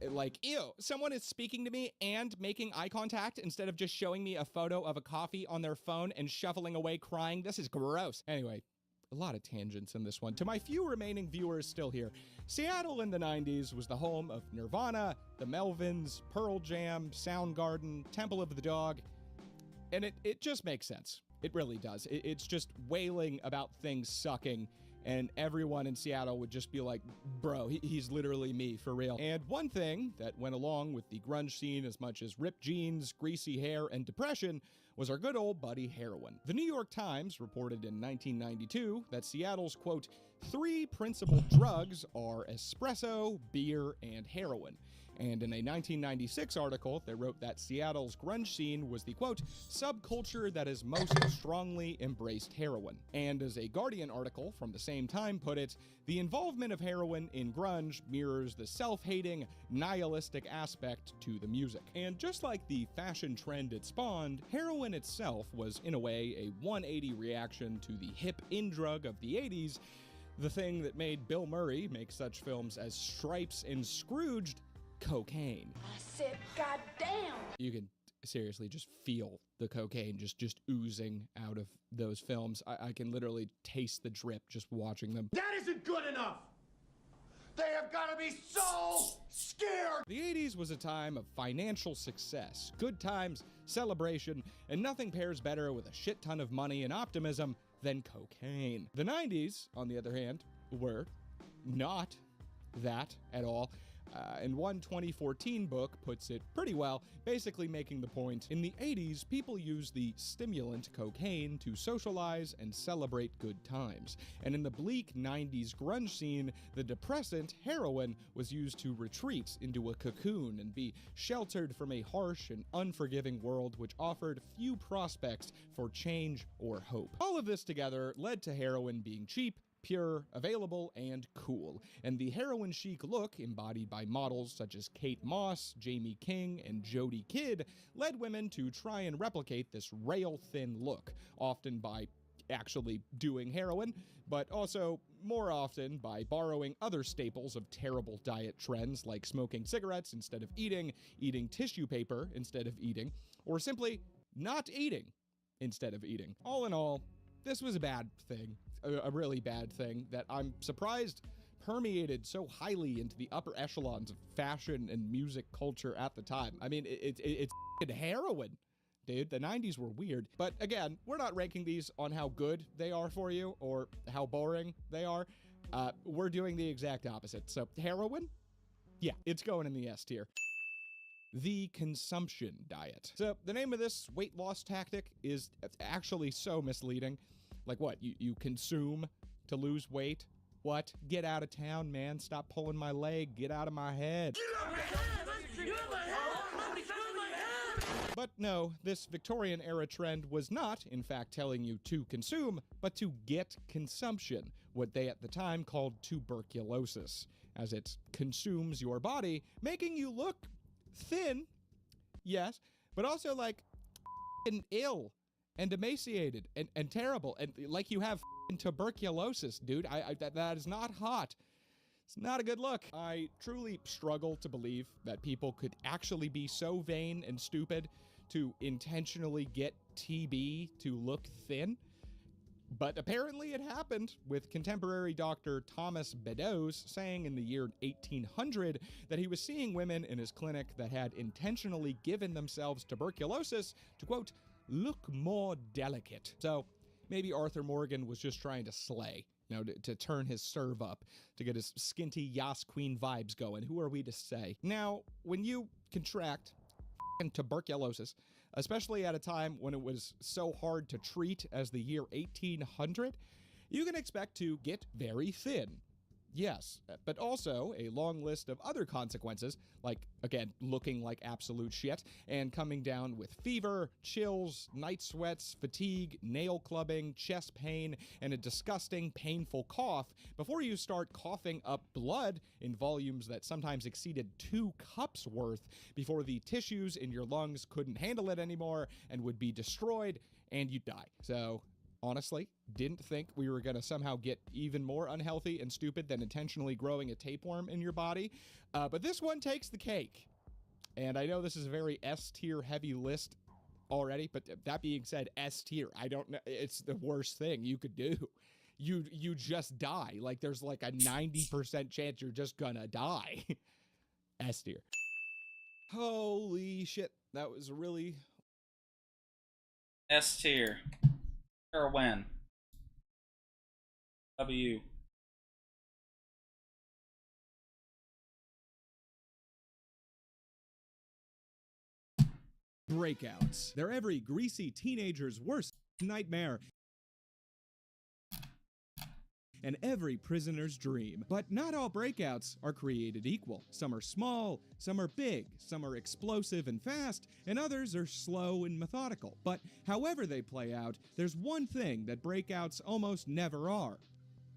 Like, ew, someone is speaking to me and making eye contact instead of just showing me a photo of a coffee on their phone and shuffling away crying. This is gross. Anyway, a lot of tangents in this one. To my few remaining viewers still here, Seattle in the 90s was the home of Nirvana, the Melvins, Pearl Jam, Soundgarden, Temple of the Dog, and it just makes sense. It really does. It's just wailing about things sucking, and everyone in Seattle would just be like, bro, he's literally me, for real. And one thing that went along with the grunge scene as much as ripped jeans, greasy hair, and depression was our good old buddy heroin. The New York Times reported in 1992 that Seattle's, quote, 3 principal drugs are espresso, beer, and heroin. And in a 1996 article, they wrote that Seattle's grunge scene was the, quote, subculture that has most strongly embraced heroin. And as a Guardian article from the same time put it, the involvement of heroin in grunge mirrors the self-hating, nihilistic aspect to the music. And just like the fashion trend it spawned, heroin itself was, in a way, a 180 reaction to the hip in-drug of the 80s, the thing that made Bill Murray make such films as Stripes and Scrooged, cocaine. I said, goddamn. You can seriously just feel the cocaine just oozing out of those films. I can literally taste the drip just watching them. That isn't good enough! They have got to be so scared! The 80s was a time of financial success, good times, celebration, and nothing pairs better with a shit ton of money and optimism than cocaine. The 90s, on the other hand, were not that at all. And one 2014 book puts it pretty well, basically making the point, in the 80s, people used the stimulant cocaine to socialize and celebrate good times. And in the bleak 90s grunge scene, the depressant heroin was used to retreat into a cocoon and be sheltered from a harsh and unforgiving world which offered few prospects for change or hope. All of this together led to heroin being cheap, pure, available, and cool. And the heroin chic look, embodied by models such as Kate Moss, Jamie King, and Jodie Kidd, led women to try and replicate this rail-thin look, often by actually doing heroin, but also more often by borrowing other staples of terrible diet trends like smoking cigarettes instead of eating tissue paper instead of eating, or simply not eating instead of eating. All in all, this was a bad thing. A really bad thing that I'm surprised permeated so highly into the upper echelons of fashion and music culture at the time. I mean, it's heroin, dude. The 90s were weird. But again, we're not ranking these on how good they are for you or how boring they are. We're doing the exact opposite. So heroin? Yeah, it's going in the S tier. The consumption diet. So the name of this weight loss tactic is actually so misleading. Like what? You consume to lose weight? What? Get out of town, man. Stop pulling my leg. Get out of my head. But no, this Victorian-era trend was not, in fact, telling you to consume, but to get consumption, what they at the time called tuberculosis, as it consumes your body, making you look thin, yes, but also like f***ing ill and emaciated and terrible and like you have f***ing tuberculosis, dude. That is not hot. It's not a good look. I truly struggle to believe that people could actually be so vain and stupid to intentionally get TB to look thin. But apparently it happened, with contemporary Dr. Thomas Beddoes saying in the year 1800 that he was seeing women in his clinic that had intentionally given themselves tuberculosis to, quote, look more delicate. So maybe Arthur Morgan was just trying to slay, you know, to turn his serve up, to get his skinty Yas Queen vibes going. Who are we to say? Now, when you contract tuberculosis, especially at a time when it was so hard to treat as the year 1800, you can expect to get very thin. Yes, but also a long list of other consequences, like, again, looking like absolute shit, and coming down with fever, chills, night sweats, fatigue, nail clubbing, chest pain, and a disgusting, painful cough before you start coughing up blood in volumes that sometimes exceeded 2 cups worth before the tissues in your lungs couldn't handle it anymore and would be destroyed, and you'd die. So, honestly, didn't think we were going to somehow get even more unhealthy and stupid than intentionally growing a tapeworm in your body. But this one takes the cake. And I know this is a very S-tier heavy list already, but that being said, S-tier, I don't know. It's the worst thing you could do. You just die. Like, there's like a 90% chance you're just gonna die. S-tier. Holy shit. That was really... S-tier. Or when? W. Breakouts. They're every greasy teenager's worst nightmare and every prisoner's dream. But not all breakouts are created equal. Some are small, some are big, some are explosive and fast, and others are slow and methodical. But however they play out, there's one thing that breakouts almost never are: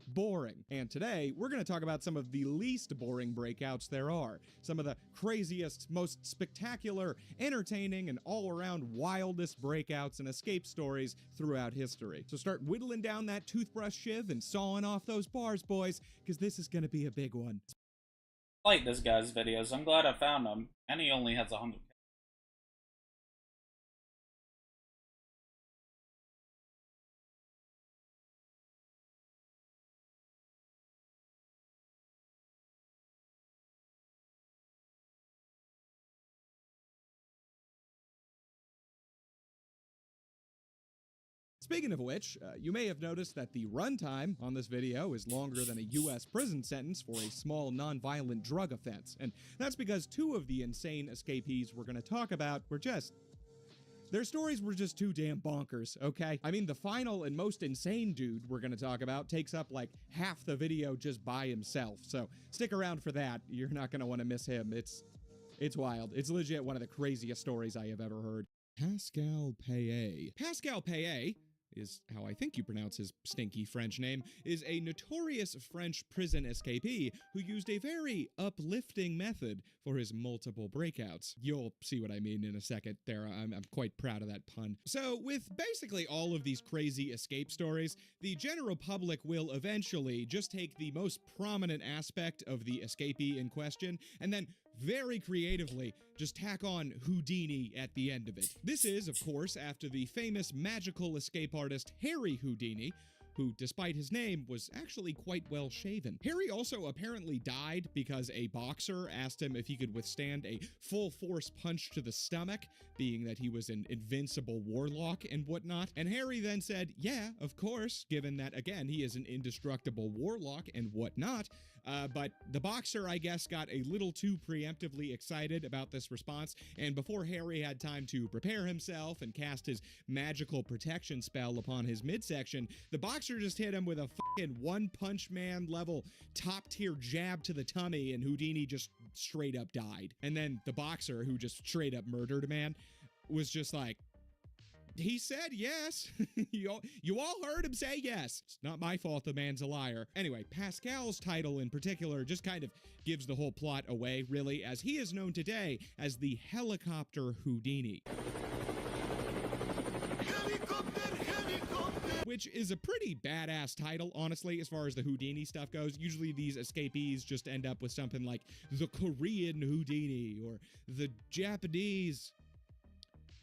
boring. And today, we're going to talk about some of the least boring breakouts there are. Some of the craziest, most spectacular, entertaining, and all-around wildest breakouts and escape stories throughout history. So start whittling down that toothbrush shiv and sawing off those bars, boys, because this is going to be a big one. I like this guy's videos. I'm glad I found him. And he only has 100. Speaking of which, you may have noticed that the runtime on this video is longer than a U.S. prison sentence for a small non-violent drug offense. And that's because 2 of the insane escapees we're going to talk about were just... their stories were just too damn bonkers, okay? I mean, the final and most insane dude we're going to talk about takes up like half the video just by himself. So stick around for that. You're not going to want to miss him. It's wild. It's legit one of the craziest stories I have ever heard. Pascal Payet. Pascal Payet is how I think you pronounce his stinky French name, is a notorious French prison escapee who used a very uplifting method for his multiple breakouts. You'll see what I mean in a second there. I'm quite proud of that pun. So with basically all of these crazy escape stories, the general public will eventually just take the most prominent aspect of the escapee in question and then very creatively just tack on Houdini at the end of it. This is, of course, after the famous magical escape artist Harry Houdini, who, despite his name, was actually quite well shaven. Harry also apparently died because a boxer asked him if he could withstand a full-force punch to the stomach, being that he was an invincible warlock and whatnot. And Harry then said, yeah, of course, given that, again, he is an indestructible warlock and whatnot. But the boxer, I guess, got a little too preemptively excited about this response, and before Harry had time to prepare himself and cast his magical protection spell upon his midsection, the boxer just hit him with a fucking One Punch Man level top-tier jab to the tummy, and Houdini just straight up died. And then the boxer, who just straight up murdered a man, was just like, he said yes. You all heard him say yes. It's not my fault the man's a liar. Anyway, Pascal's title in particular just kind of gives the whole plot away, really, as he is known today as the Helicopter Houdini. which is a pretty badass title, honestly, as far as the Houdini stuff goes. Usually these escapees just end up with something like the Korean Houdini or the Japanese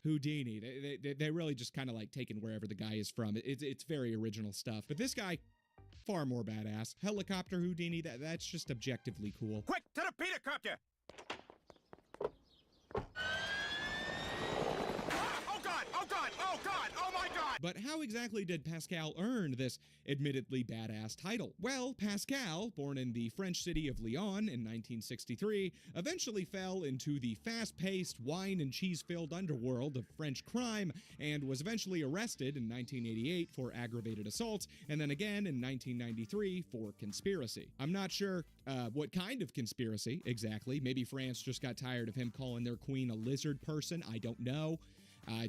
Houdini. They really just kind of like taking wherever the guy is from. It's very original stuff. But this guy, far more badass. Helicopter Houdini, that's just objectively cool. Quick, to the Peter copter! But how exactly did Pascal earn this admittedly badass title? Well, Pascal, born in the French city of Lyon in 1963, eventually fell into the fast-paced, wine and cheese-filled underworld of French crime and was eventually arrested in 1988 for aggravated assault and then again in 1993 for conspiracy. I'm not sure what kind of conspiracy exactly. Maybe France just got tired of him calling their queen a lizard person. I don't know.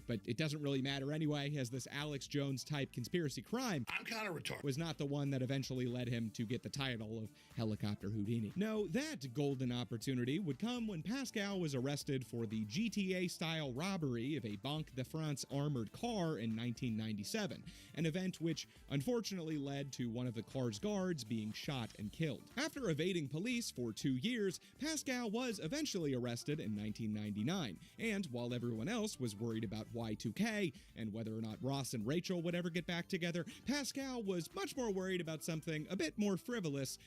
But it doesn't really matter anyway, as this Alex Jones-type conspiracy crime I'm kind of retarded. was not the one that eventually led him to get the title of Helicopter Houdini. No, that golden opportunity would come when Pascal was arrested for the GTA-style robbery of a Banque de France armored car in 1997, an event which unfortunately led to one of the car's guards being shot and killed. After evading police for 2 years, Pascal was eventually arrested in 1999, and while everyone else was worried about Y2K and whether or not Ross and Rachel would ever get back together, Pascal was much more worried about something a bit more frivolous,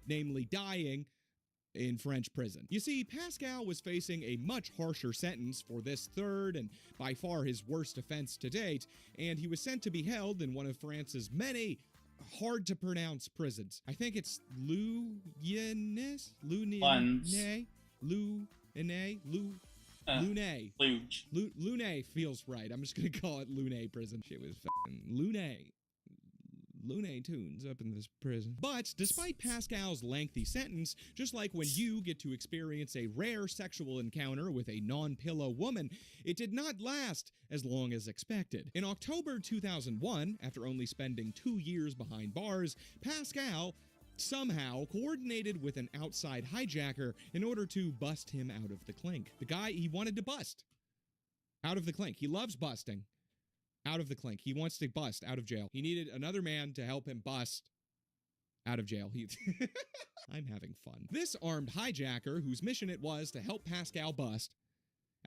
namely dying in French prison. You see, Pascal was facing a much harsher sentence for this third and by far his worst offense to date, and he was sent to be held in one of France's many hard-to-pronounce prisons. I think it's Lunes? Lune feels right. I'm just gonna call it Lune prison. Shit was fucking Lune Tunes up in this prison. But despite Pascal's lengthy sentence, just like when you get to experience a rare sexual encounter with a non-pillow woman, it did not last as long as expected. In October 2001, after only spending 2 years behind bars, Pascal somehow coordinated with an outside hijacker in order to bust him out of the clink. The guy he wanted to bust out of the clink. He loves busting out of the clink. He wants to bust out of jail. He needed another man to help him bust out of jail. I'm having fun. This armed hijacker, whose mission it was to help Pascal bust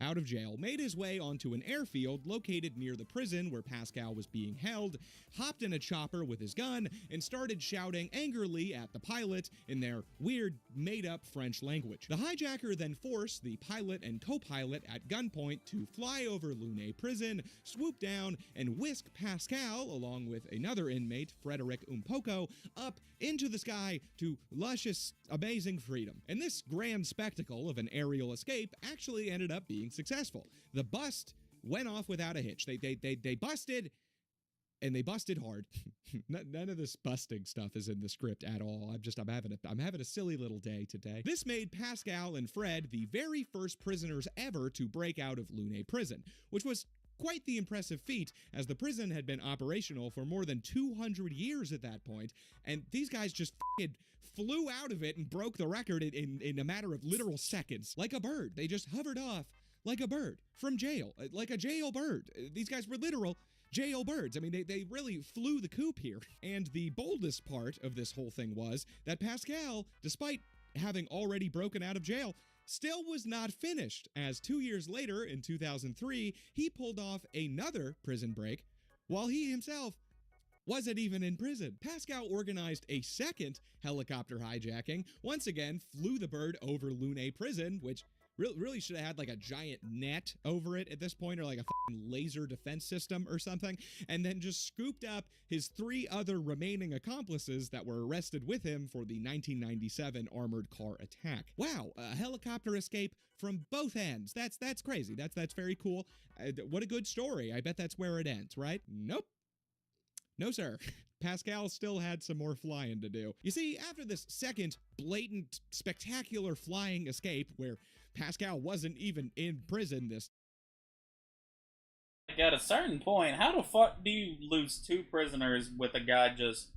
out of jail, made his way onto an airfield located near the prison where Pascal was being held, hopped in a chopper with his gun, and started shouting angrily at the pilot in their weird, made-up French language. The hijacker then forced the pilot and co-pilot at gunpoint to fly over Lune prison, swoop down, and whisk Pascal, along with another inmate, Frederic Umpoko, up into the sky to luscious, amazing freedom. And this grand spectacle of an aerial escape actually ended up being successful. The bust went off without a hitch. They busted, and they busted hard. None of this busting stuff is in the script at all. I'm having a silly little day today. This made Pascal and Fred the very first prisoners ever to break out of Lune prison, which was quite the impressive feat, as the prison had been operational for more than 200 years at that point, and these guys just flew out of it and broke the record in a matter of literal seconds. Like a bird. They just hovered off like a bird from jail, like a jail bird. These guys were literal jail birds. I mean, they really flew the coop here. And the boldest part of this whole thing was that Pascal, despite having already broken out of jail, still was not finished, as 2 years later, in 2003, he pulled off another prison break while he himself wasn't even in prison. Pascal organized a second helicopter hijacking, once again flew the bird over Lune prison, which really should have had like a giant net over it at this point, or like a laser defense system or something, and then just scooped up his 3 other remaining accomplices that were arrested with him for the 1997 armored car attack. Wow, a helicopter escape from both ends. That's crazy. That's very cool. What a good story. I bet that's where it ends, right? Nope. No, sir. Pascal still had some more flying to do. You see, after this second blatant, spectacular flying escape, where Pascal wasn't even in prison this... Like, at a certain point, how the fuck do you lose 2 prisoners with a guy just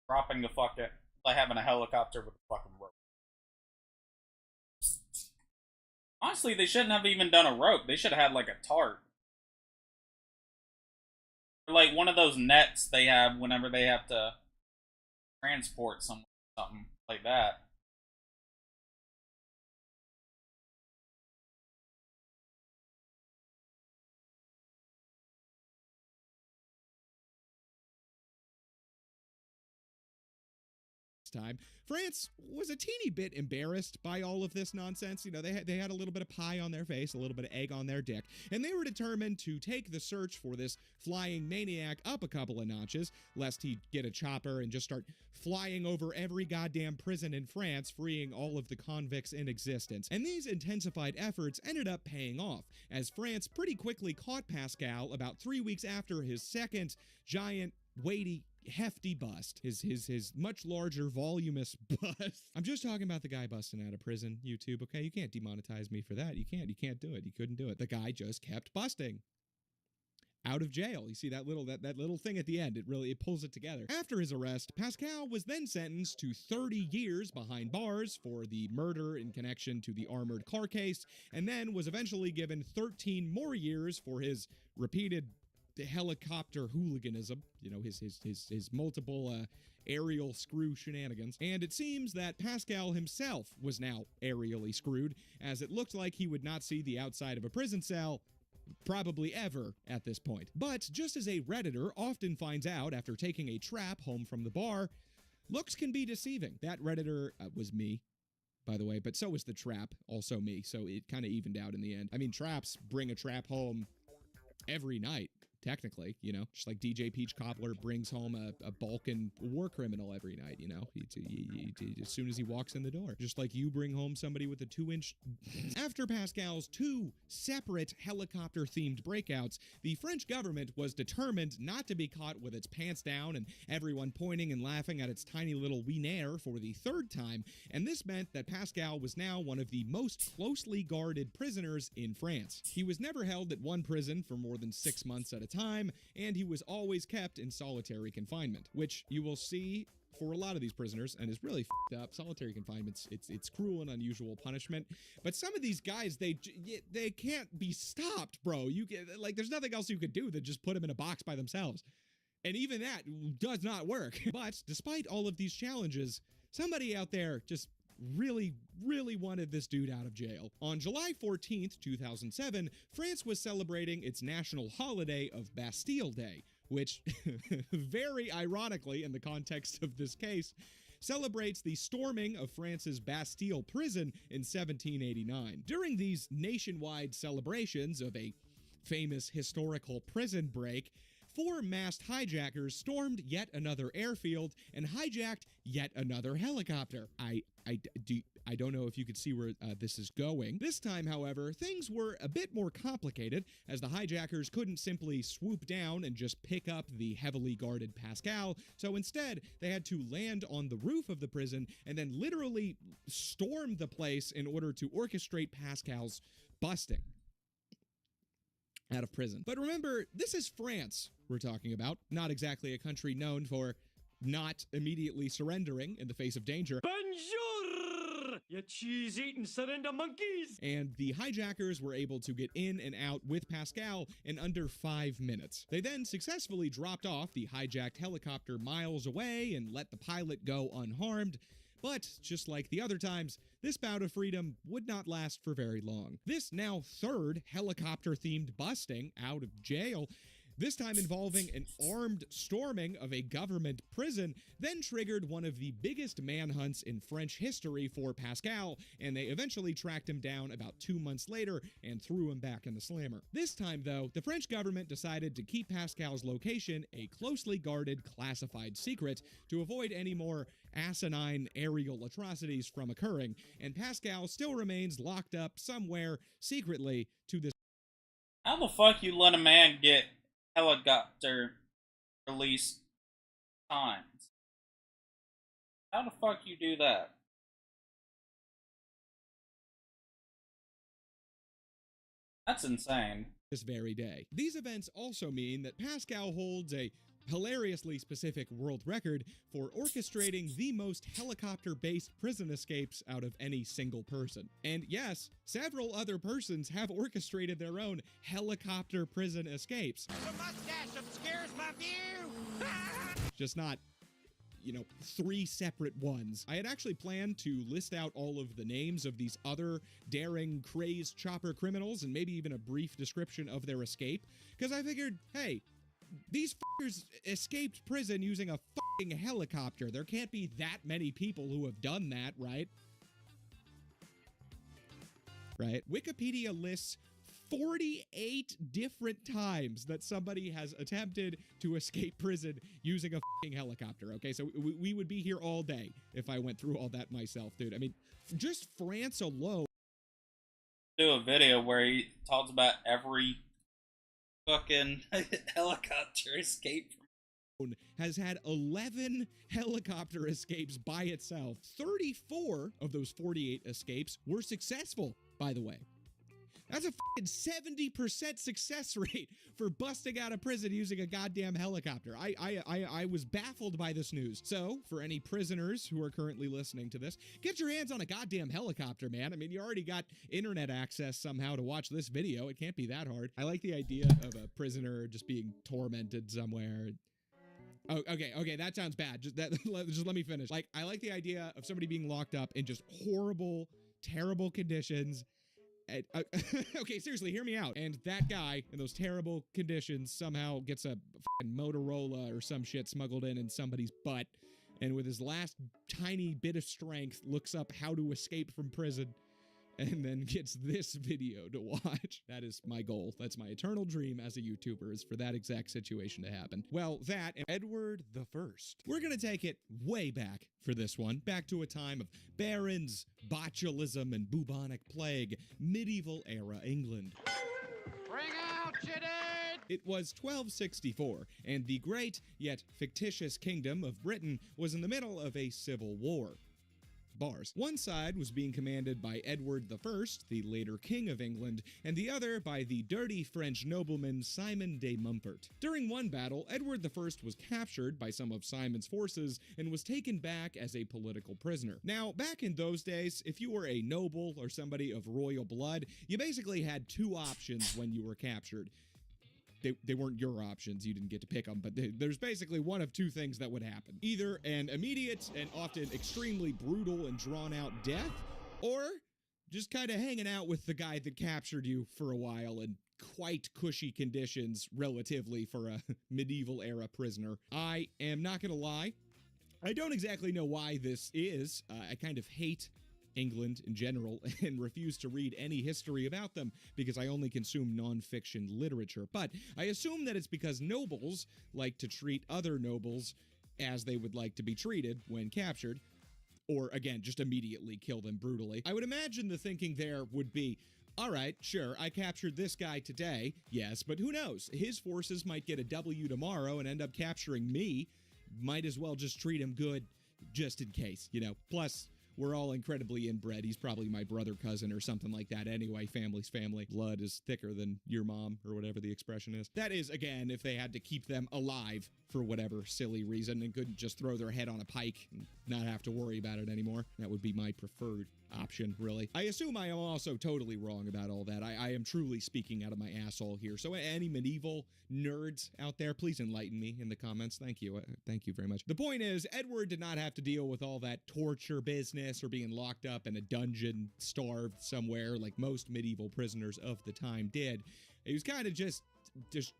dropping the fuck out, like having a helicopter with a fucking rope? Honestly, they shouldn't have even done a rope. They should have had, like, a tarp. Or like one of those nets they have whenever they have to transport something like that. Time. France was a teeny bit embarrassed by all of this nonsense. You know, they had a little bit of pie on their face, a little bit of egg on their dick, and they were determined to take the search for this flying maniac up a couple of notches, lest he'd get a chopper and just start flying over every goddamn prison in France, freeing all of the convicts in existence. And these intensified efforts ended up paying off, as France pretty quickly caught Pascal about 3 weeks after his second giant, weighty, hefty bust, his much larger, voluminous bust. I'm just talking about the guy busting out of prison, YouTube, okay? You can't demonetize me for that. You can't do it. You couldn't do it. The guy just kept busting out of jail. You see that little thing at the end, it pulls it together. After his arrest, Pascal was then sentenced to 30 years behind bars for the murder in connection to the armored car case, and then was eventually given 13 more years for his repeated helicopter hooliganism, you know, his multiple aerial screw shenanigans. And it seems that Pascal himself was now aerially screwed, as it looked like he would not see the outside of a prison cell probably ever at this point. But just as a Redditor often finds out after taking a trap home from the bar, looks can be deceiving. That Redditor was me, by the way, but so was the trap, also me, so it kind of evened out in the end. I mean, traps bring a trap home every night, technically, you know, just like DJ Peach Cobbler brings home a Balkan war criminal every night, you know, as soon as he walks in the door, just like you bring home somebody with a 2-inch. After Pascal's 2 separate helicopter-themed breakouts, the French government was determined not to be caught with its pants down and everyone pointing and laughing at its tiny little wiener for the 3rd time, and this meant that Pascal was now one of the most closely guarded prisoners in France. He was never held at one prison for more than 6 months at a time, and he was always kept in solitary confinement, which you will see for a lot of these prisoners, and is really f***ed up. Solitary confinement's it's cruel and unusual punishment, but some of these guys, they can't be stopped, bro. You get, like, there's nothing else you could do than just put them in a box by themselves, and even that does not work. But despite all of these challenges, somebody out there just really wanted this dude out of jail. On July 14th, 2007, France was celebrating its national holiday of Bastille Day, which, very ironically in the context of this case, celebrates the storming of France's Bastille prison in 1789. During these nationwide celebrations of a famous historical prison break, 4 masked hijackers stormed yet another airfield and hijacked yet another helicopter. I don't know if you could see where this is going. This time, however, things were a bit more complicated, as the hijackers couldn't simply swoop down and just pick up the heavily guarded Pascal, so instead, they had to land on the roof of the prison and then literally storm the place in order to orchestrate Pascal's busting out of prison. But remember, this is France we're talking about, not exactly a country known for not immediately surrendering in the face of danger. Bonjour, you cheese-eating surrender monkeys! And the hijackers were able to get in and out with Pascal in under 5 minutes. They then successfully dropped off the hijacked helicopter miles away and let the pilot go unharmed. But, just like the other times, this bout of freedom would not last for very long. This now 3rd helicopter-themed busting out of jail, this time involving an armed storming of a government prison, then triggered one of the biggest manhunts in French history for Pascal, and they eventually tracked him down about 2 months later and threw him back in the slammer. This time, though, the French government decided to keep Pascal's location a closely guarded, classified secret to avoid any more asinine aerial atrocities from occurring, and Pascal still remains locked up somewhere secretly to this. How the fuck you let a man get helicopter release times? How the fuck you do that? That's insane. This very day. These events also mean that Pascal holds a hilariously specific world record for orchestrating the most helicopter-based prison escapes out of any single person. And yes, several other persons have orchestrated their own helicopter prison escapes. The mustache obscures my view! Just not, you know, 3 separate ones. I had actually planned to list out all of the names of these other daring, crazed chopper criminals and maybe even a brief description of their escape, because I figured, hey, these fuckers escaped prison using a fucking helicopter. There can't be that many people who have done that, right? Right? Wikipedia lists 48 different times that somebody has attempted to escape prison using a fucking helicopter, okay? So we would be here all day if I went through all that myself, dude. I mean, just France alone. Do a video where he talks about every fucking helicopter escape has had 11 helicopter escapes by itself. 34 of those 48 escapes were successful, by the way. That's a fucking 70% success rate for busting out of prison using a goddamn helicopter. I was baffled by this news. So, for any prisoners who are currently listening to this, get your hands on a goddamn helicopter, man. I mean, you already got internet access somehow to watch this video. It can't be that hard. I like the idea of a prisoner just being tormented somewhere. Oh, okay, that sounds bad. Just let me finish. Like, I like the idea of somebody being locked up in just horrible, terrible conditions. Okay, seriously, hear me out. And that guy in those terrible conditions somehow gets a fucking Motorola or some shit smuggled in somebody's butt, and with his last tiny bit of strength looks up how to escape from prison, and then gets this video to watch. That is my goal. That's my eternal dream as a YouTuber, is for that exact situation to happen. Well, that and Edward the First. We're gonna take it way back for this one, back to a time of barons, botulism, and bubonic plague, medieval era England. Bring out your dead! It was 1264, and the great yet fictitious kingdom of Britain was in the middle of a civil war. Bars. One side was being commanded by Edward I, the later King of England, and the other by the dirty French nobleman Simon de Montfort. During one battle, Edward I was captured by some of Simon's forces and was taken back as a political prisoner. Now, back in those days, if you were a noble or somebody of royal blood, you basically had 2 options when you were captured. They weren't your options, you didn't get to pick them, but there's basically one of 2 things that would happen. Either an immediate and often extremely brutal and drawn-out death, or just kind of hanging out with the guy that captured you for a while in quite cushy conditions, relatively, for a medieval-era prisoner. I am not gonna lie, I don't exactly know why this is. I kind of hate England in general and refuse to read any history about them because I only consume non-fiction literature. But I assume that it's because nobles like to treat other nobles as they would like to be treated when captured, or again, just immediately kill them brutally. I would imagine the thinking there would be, all right, sure, I captured this guy today, yes, but who knows? His forces might get a W tomorrow and end up capturing me. Might as well just treat him good just in case, you know. Plus, we're all incredibly inbred. He's probably my brother, cousin, or something like that anyway. Family's family. Blood is thicker than your mom, or whatever the expression is. That is, again, if they had to keep them alive for whatever silly reason and couldn't just throw their head on a pike and not have to worry about it anymore. That would be my preferred option, really. I assume I am also totally wrong about all that. I am truly speaking out of my asshole here. So any medieval nerds out there, please enlighten me in the comments. Thank you. Thank you very much. The point is, Edward did not have to deal with all that torture business or being locked up in a dungeon, starved somewhere like most medieval prisoners of the time did. He was kind of just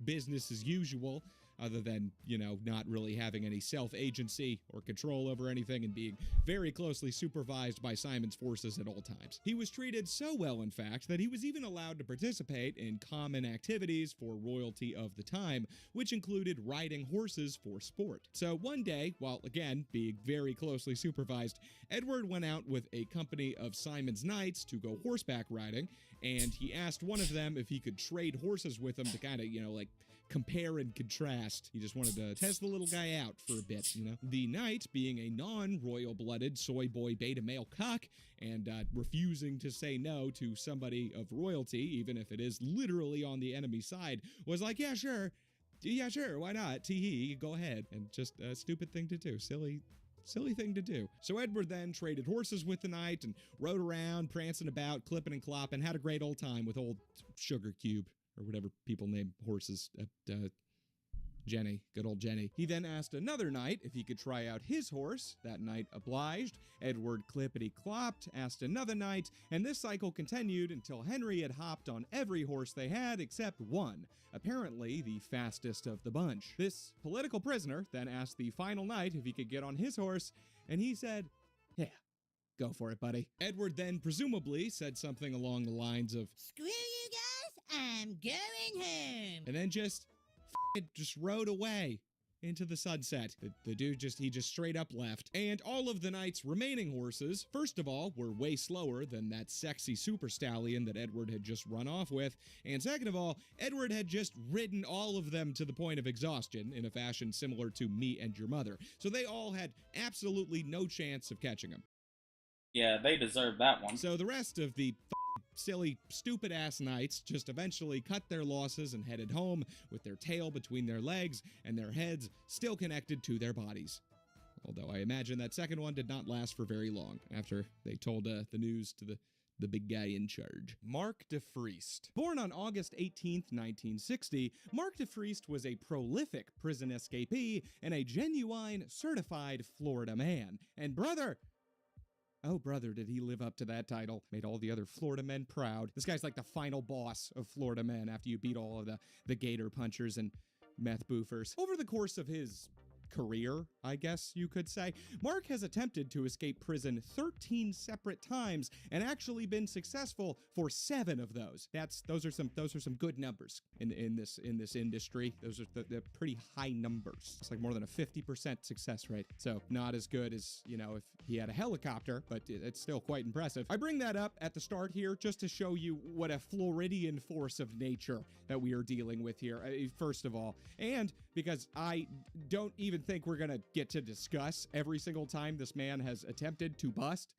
business as usual, other than, you know, not really having any self-agency or control over anything and being very closely supervised by Simon's forces at all times. He was treated so well, in fact, that he was even allowed to participate in common activities for royalty of the time, which included riding horses for sport. So one day, while again being very closely supervised, Edward went out with a company of Simon's knights to go horseback riding, and he asked one of them if he could trade horses with him to kind of, you know, like, compare and contrast. He just wanted to test the little guy out for a bit, you know? The knight, being a non-royal-blooded soy boy beta male cuck and refusing to say no to somebody of royalty, even if it is literally on the enemy side, was like, yeah, sure, Yeah, sure, why not? Tee-hee, go ahead. And just a stupid thing to do. Silly thing to do. So Edward then traded horses with the knight and rode around, prancing about, clipping and clopping, had a great old time with old Sugar Cube, or whatever people name horses. Jenny, good old Jenny. He then asked another knight if he could try out his horse. That knight obliged. Edward clippity-clopped, asked another knight, and this cycle continued until Henry had hopped on every horse they had except one, apparently the fastest of the bunch. This political prisoner then asked the final knight if he could get on his horse, and he said, yeah, go for it, buddy. Edward then presumably said something along the lines of, screw you guys, I'm going home. And then just rode away into the sunset. The dude just straight up left. And all of the knight's remaining horses, first of all, were way slower than that sexy super stallion that Edward had just run off with. And second of all, Edward had just ridden all of them to the point of exhaustion in a fashion similar to Me and Your Mother. So they all had absolutely no chance of catching him. Yeah, they deserve that one. So the rest of the silly, stupid-ass knights just eventually cut their losses and headed home with their tail between their legs and their heads still connected to their bodies. Although I imagine that second one did not last for very long after they told the news to the big guy in charge. Mark de Vriest. Born on August 18th, 1960, Mark de Vriest was a prolific prison escapee and a genuine, certified Florida man. And brother, oh, brother, did he live up to that title. Made all the other Florida men proud. This guy's like the final boss of Florida men after you beat all of the gator punchers and meth boofers. Over the course of his career, I guess you could say, Mark has attempted to escape prison 13 separate times and actually been successful for 7 of those. Those are some good numbers in this industry. Those are the pretty high numbers. It's like more than a 50% success rate. So not as good as, you know, if he had a helicopter, but it's still quite impressive. I bring that up at the start here just to show you what a Floridian force of nature that we are dealing with here, first of all, and because I don't even think we're gonna get to discuss every single time this man has attempted to bust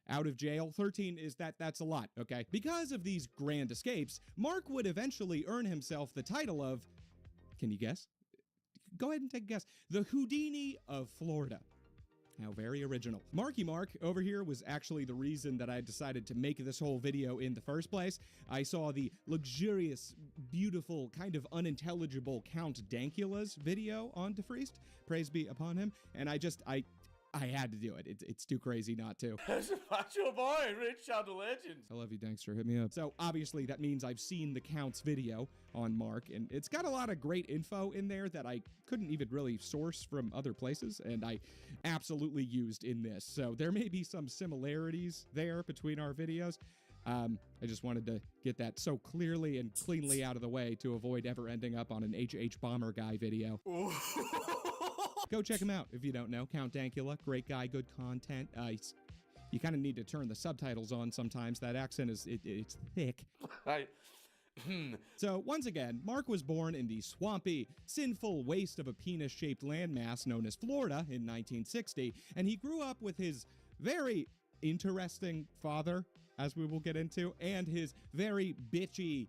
out of jail. 13 is that's a lot, okay? Because of these grand escapes, Mark would eventually earn himself the title of, can you guess? Go ahead and take a guess. The Houdini of Florida. How very original. Marky Mark over here was actually the reason that I decided to make this whole video in the first place. I saw the luxurious, beautiful, kind of unintelligible Count Dankula's video on de Vriest, praise be upon him, and I had to do it. It's too crazy not to. That's your boy, Rich on the Legends. I love you, Dankster. Hit me up. So obviously that means I've seen the Count's video on Mark, and it's got a lot of great info in there that I couldn't even really source from other places, and I absolutely used in this. So there may be some similarities there between our videos. I just wanted to get that so clearly and cleanly out of the way to avoid ever ending up on an HH Bomber Guy video. Go check him out if you don't know. Count Dankula, great guy, good content. You kind of need to turn the subtitles on sometimes. That accent it's thick. So once again, Mark was born in the swampy, sinful waste of a penis-shaped landmass known as Florida in 1960, and he grew up with his very interesting father, as we will get into, and his very bitchy,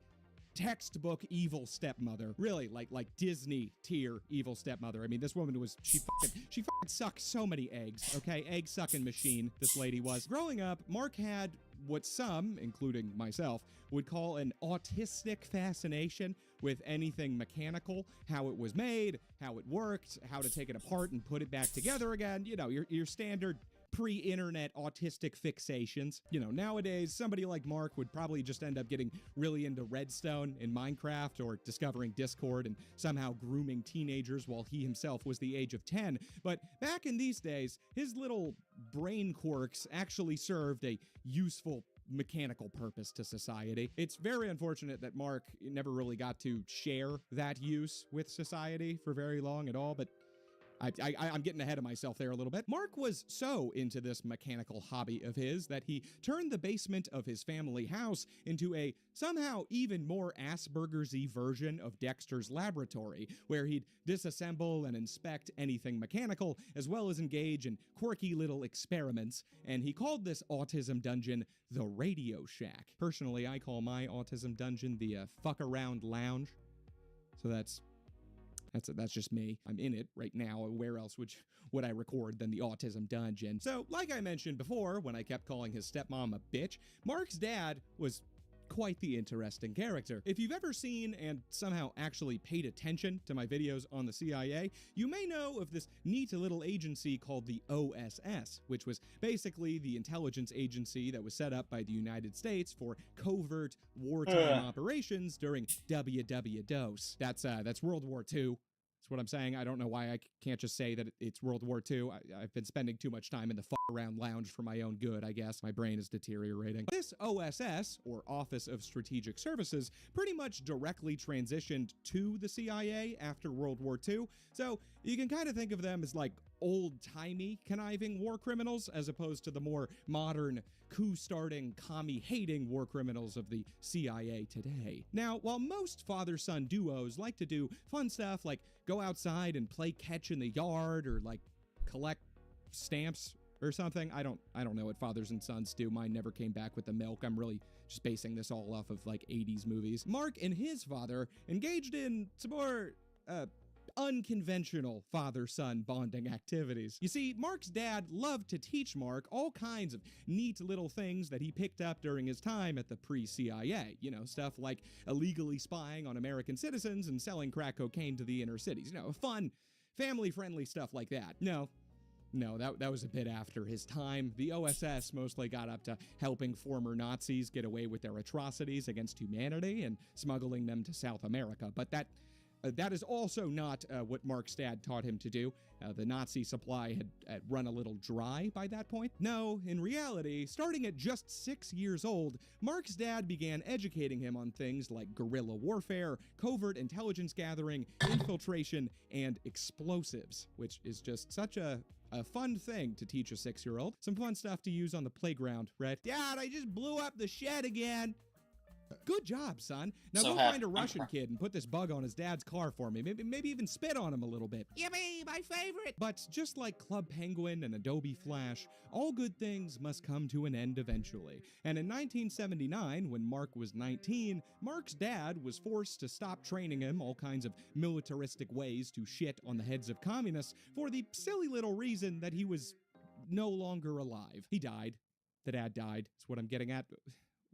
textbook evil stepmother. Really, like Disney tier evil stepmother. I mean, this woman was, she fucking sucked so many eggs, okay? Egg sucking machine, this lady was. Growing up, Mark had what some, including myself, would call an autistic fascination with anything mechanical, how it was made, how it worked, how to take it apart and put it back together again. You know, your standard pre-internet autistic fixations. You know, nowadays, somebody like Mark would probably just end up getting really into Redstone in Minecraft or discovering Discord and somehow grooming teenagers while he himself was the age of 10. But back in these days, his little brain quirks actually served a useful mechanical purpose to society. It's very unfortunate that Mark never really got to share that use with society for very long at all, but I'm getting ahead of myself there a little bit. Mark was so into this mechanical hobby of his that he turned the basement of his family house into a somehow even more Asperger's-y version of Dexter's laboratory, where he'd disassemble and inspect anything mechanical, as well as engage in quirky little experiments, and he called this autism dungeon the Radio Shack. Personally, I call my autism dungeon the fuck-around lounge. So that's That's just me. I'm in it right now. Where else would I record than the Autism Dungeon? So, like I mentioned before, when I kept calling his stepmom a bitch, Mark's dad was quite the interesting character. If you've ever seen and somehow actually paid attention to my videos on the CIA, you may know of this neat little agency called the OSS, which was basically the intelligence agency that was set up by the United States for covert wartime operations during WW-DOS. That's World War II. That's what I'm saying. I don't know why I can't just say that it's World War II. I've been spending too much time in the around lounge for my own good, I guess. My brain is deteriorating. This OSS, or Office of Strategic Services, pretty much directly transitioned to the CIA after World War II, so you can kind of think of them as like old-timey conniving war criminals as opposed to the more modern, coup-starting, commie-hating war criminals of the CIA today. Now, while most father-son duos like to do fun stuff like go outside and play catch in the yard or like collect stamps or something, I don't know what fathers and sons do. Mine never came back with the milk. I'm really just basing this all off of like 80s movies. Mark and his father engaged in some more unconventional father-son bonding activities. You see, Mark's dad loved to teach Mark all kinds of neat little things that he picked up during his time at the pre-CIA. You know, stuff like illegally spying on American citizens and selling crack cocaine to the inner cities. You know, fun, family-friendly stuff like that. No, that was a bit after his time. The OSS mostly got up to helping former Nazis get away with their atrocities against humanity and smuggling them to South America, but that is also not what Mark's dad taught him to do. The Nazi supply had run a little dry by that point. No, in reality, starting at just 6 years old, Mark's dad began educating him on things like guerrilla warfare, covert intelligence gathering, infiltration, and explosives, which is just such a fun thing to teach a 6-year-old. Some fun stuff to use on the playground, right? Dad, I just blew up the shed again. Good job, son. Now go find a Russian kid and put this bug on his dad's car for me. Maybe even spit on him a little bit. Yippee, my favorite! But just like Club Penguin and Adobe Flash, all good things must come to an end eventually. And in 1979, when Mark was 19, Mark's dad was forced to stop training him all kinds of militaristic ways to shit on the heads of communists for the silly little reason that he was no longer alive. He died. The dad died. That's what I'm getting at.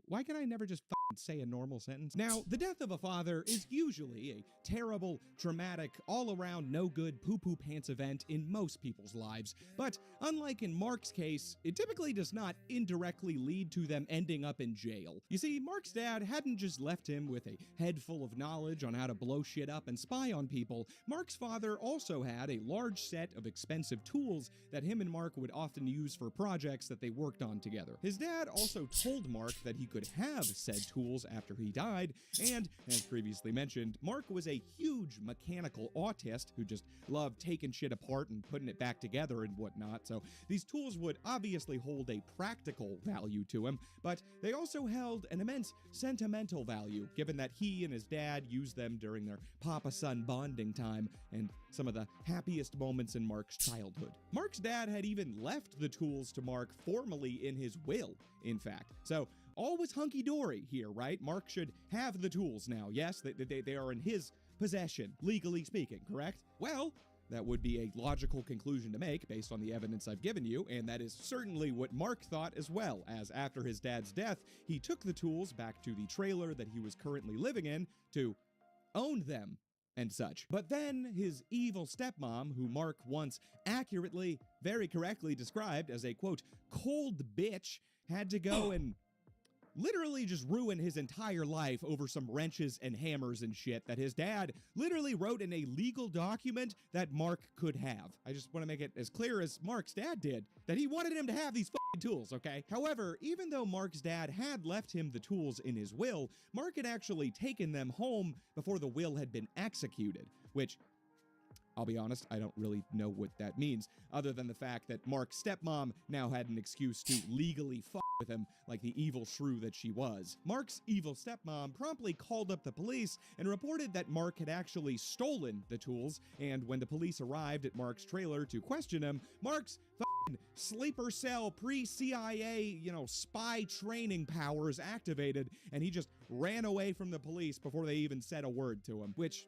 Why can I never just say a normal sentence? Now, the death of a father is usually a terrible, traumatic, all-around no-good poo-poo pants event in most people's lives. But unlike in Mark's case, it typically does not indirectly lead to them ending up in jail. You see, Mark's dad hadn't just left him with a head full of knowledge on how to blow shit up and spy on people. Mark's father also had a large set of expensive tools that him and Mark would often use for projects that they worked on together. His dad also told Mark that he could have said tools after he died, and, as previously mentioned, Mark was a huge mechanical autist who just loved taking shit apart and putting it back together and whatnot, so these tools would obviously hold a practical value to him, but they also held an immense sentimental value, given that he and his dad used them during their papa-son bonding time and some of the happiest moments in Mark's childhood. Mark's dad had even left the tools to Mark formally in his will, in fact, so all was hunky-dory here, right? Mark should have the tools now. Yes, they are in his possession, legally speaking, correct? Well, that would be a logical conclusion to make based on the evidence I've given you, and that is certainly what Mark thought as well, as after his dad's death, he took the tools back to the trailer that he was currently living in to own them and such. But then his evil stepmom, who Mark once accurately, very correctly described as a, quote, cold bitch, had to go and literally just ruin his entire life over some wrenches and hammers and shit that his dad literally wrote in a legal document that Mark could have. I just want to make it as clear as Mark's dad did, that he wanted him to have these fucking tools, okay? However, even though Mark's dad had left him the tools in his will, Mark had actually taken them home before the will had been executed, which, I'll be honest, I don't really know what that means, other than the fact that Mark's stepmom now had an excuse to legally fuck with him like the evil shrew that she was. Mark's evil stepmom promptly called up the police and reported that Mark had actually stolen the tools, and when the police arrived at Mark's trailer to question him, Mark's sleeper cell pre-CIA, spy training powers activated, and he just ran away from the police before they even said a word to him, which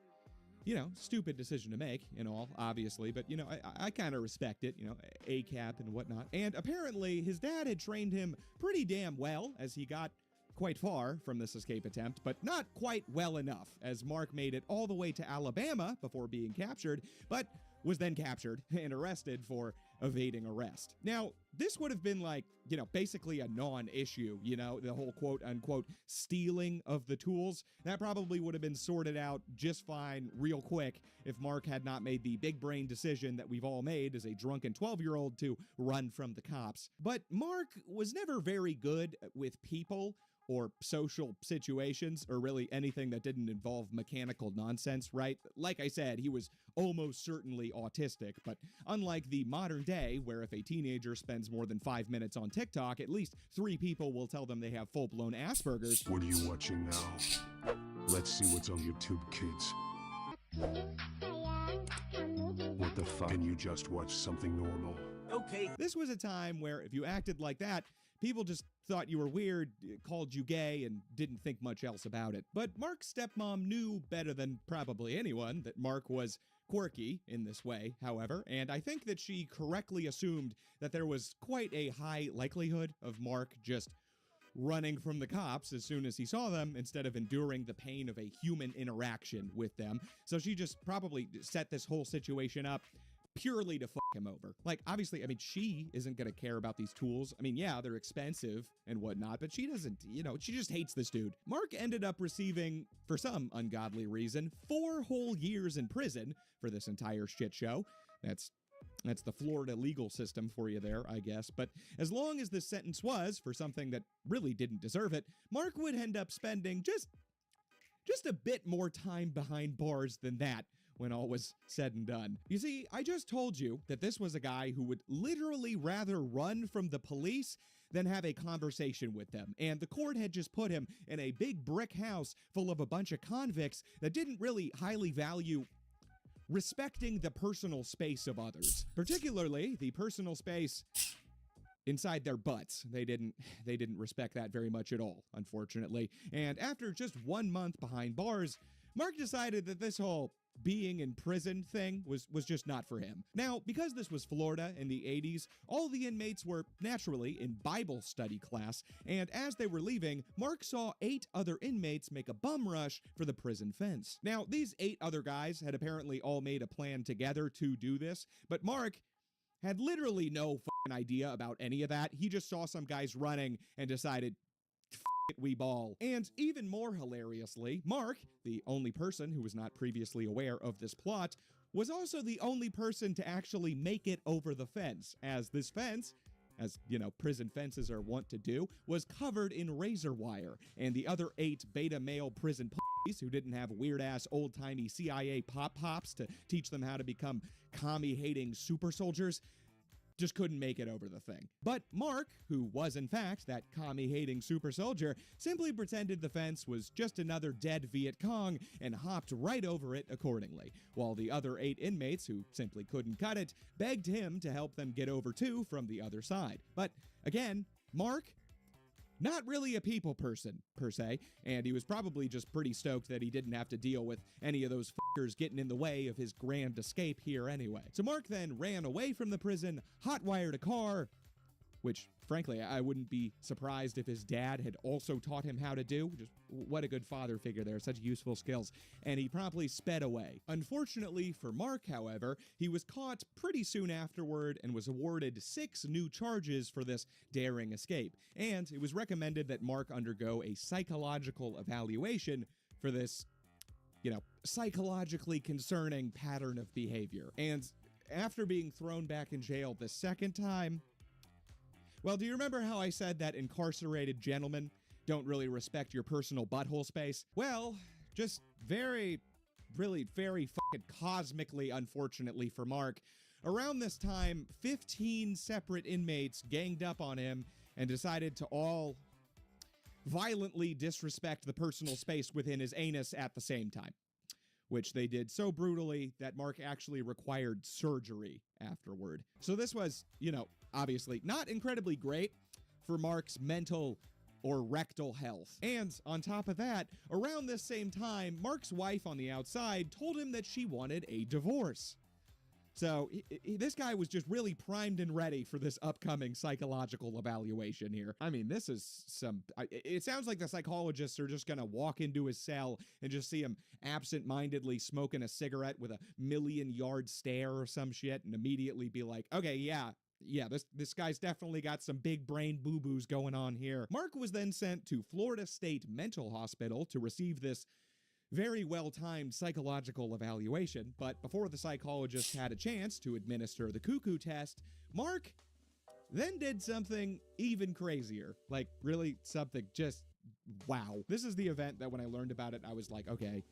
you know, stupid decision to make and all, obviously, but, you know, I kind of respect it, you know, ACAP and whatnot. And apparently his dad had trained him pretty damn well as he got quite far from this escape attempt, but not quite well enough, as Mark made it all the way to Alabama before being captured, but was then captured and arrested for evading arrest. Now, this would have been like, you know, basically a non-issue, you know, the whole quote-unquote stealing of the tools. That probably would have been sorted out just fine real quick if Mark had not made the big brain decision that we've all made as a drunken 12-year-old to run from the cops. But Mark was never very good with people or social situations, or really anything that didn't involve mechanical nonsense, right? Like I said, he was almost certainly autistic, but unlike the modern day, where if a teenager spends more than 5 minutes on TikTok, at least 3 people will tell them they have full-blown Asperger's. What are you watching now? Let's see what's on YouTube, kids. What the fuck? Can you just watch something normal? Okay. This was a time where if you acted like that, people just thought you were weird, called you gay, and didn't think much else about it. But Mark's stepmom knew better than probably anyone that Mark was quirky in this way, however, and I think that she correctly assumed that there was quite a high likelihood of Mark just running from the cops as soon as he saw them instead of enduring the pain of a human interaction with them. So she just probably set this whole situation up purely to fuck him over. Like, obviously, I mean, she isn't gonna care about these tools. I mean, yeah, they're expensive and whatnot, but she doesn't, you know, she just hates this dude. Mark ended up receiving, for some ungodly reason, 4 whole years in prison for this entire shit show. That's the Florida legal system for you there, I guess. But as long as this sentence was for something that really didn't deserve it, Mark would end up spending just a bit more time behind bars than that when all was said and done. You see, I just told you that this was a guy who would literally rather run from the police than have a conversation with them, and the court had just put him in a big brick house full of a bunch of convicts that didn't really highly value respecting the personal space of others, particularly the personal space inside their butts. They didn't respect that very much at all, unfortunately. And after just 1 month behind bars, Mark decided that this whole being in prison thing was just not for him. Now, because this was Florida in the 80s, all the inmates were naturally in Bible study class, and as they were leaving, Mark saw 8 other inmates make a bum rush for the prison fence. Now, these 8 other guys had apparently all made a plan together to do this, but Mark had literally no fucking idea about any of that. He just saw some guys running and decided, we ball. And even more hilariously, Mark, the only person who was not previously aware of this plot, was also the only person to actually make it over the fence, as this fence, as, you know, prison fences are wont to do, was covered in razor wire, and the other 8 beta male prison police who didn't have weird-ass old-timey CIA pop-pops to teach them how to become commie-hating super soldiers just couldn't make it over the thing. But Mark, who was in fact that commie-hating super soldier, simply pretended the fence was just another dead Viet Cong and hopped right over it accordingly, while the other 8 inmates, who simply couldn't cut it, begged him to help them get over too from the other side. But again, Mark, not really a people person, per se, and he was probably just pretty stoked that he didn't have to deal with any of those fuckers getting in the way of his grand escape here anyway. So Mark then ran away from the prison, hotwired a car, which, frankly, I wouldn't be surprised if his dad had also taught him how to do. Just what a good father figure there, such useful skills. And he promptly sped away. Unfortunately for Mark, however, he was caught pretty soon afterward and was awarded 6 new charges for this daring escape. And it was recommended that Mark undergo a psychological evaluation for this, you know, psychologically concerning pattern of behavior. And after being thrown back in jail the second time, well, do you remember how I said that incarcerated gentlemen don't really respect your personal butthole space? Well, just very fucking cosmically unfortunately for Mark, around this time, 15 separate inmates ganged up on him and decided to all violently disrespect the personal space within his anus at the same time, which they did so brutally that Mark actually required surgery afterward. So this was, you know, obviously not incredibly great for Mark's mental or rectal health. And on top of that, around this same time, Mark's wife on the outside told him that she wanted a divorce. So this guy was just really primed and ready for this upcoming psychological evaluation here. I mean, this is it sounds like the psychologists are just going to walk into his cell and just see him absent-mindedly smoking a cigarette with a million-yard stare or some shit and immediately be like, okay, yeah, this guy's definitely got some big brain boo-boos going on here. Mark was then sent to Florida State Mental Hospital to receive this very well-timed psychological evaluation, but before the psychologist had a chance to administer the cuckoo test, Mark then did something even crazier. Like, really something just wow. This is the event that when I learned about it, I was like, okay,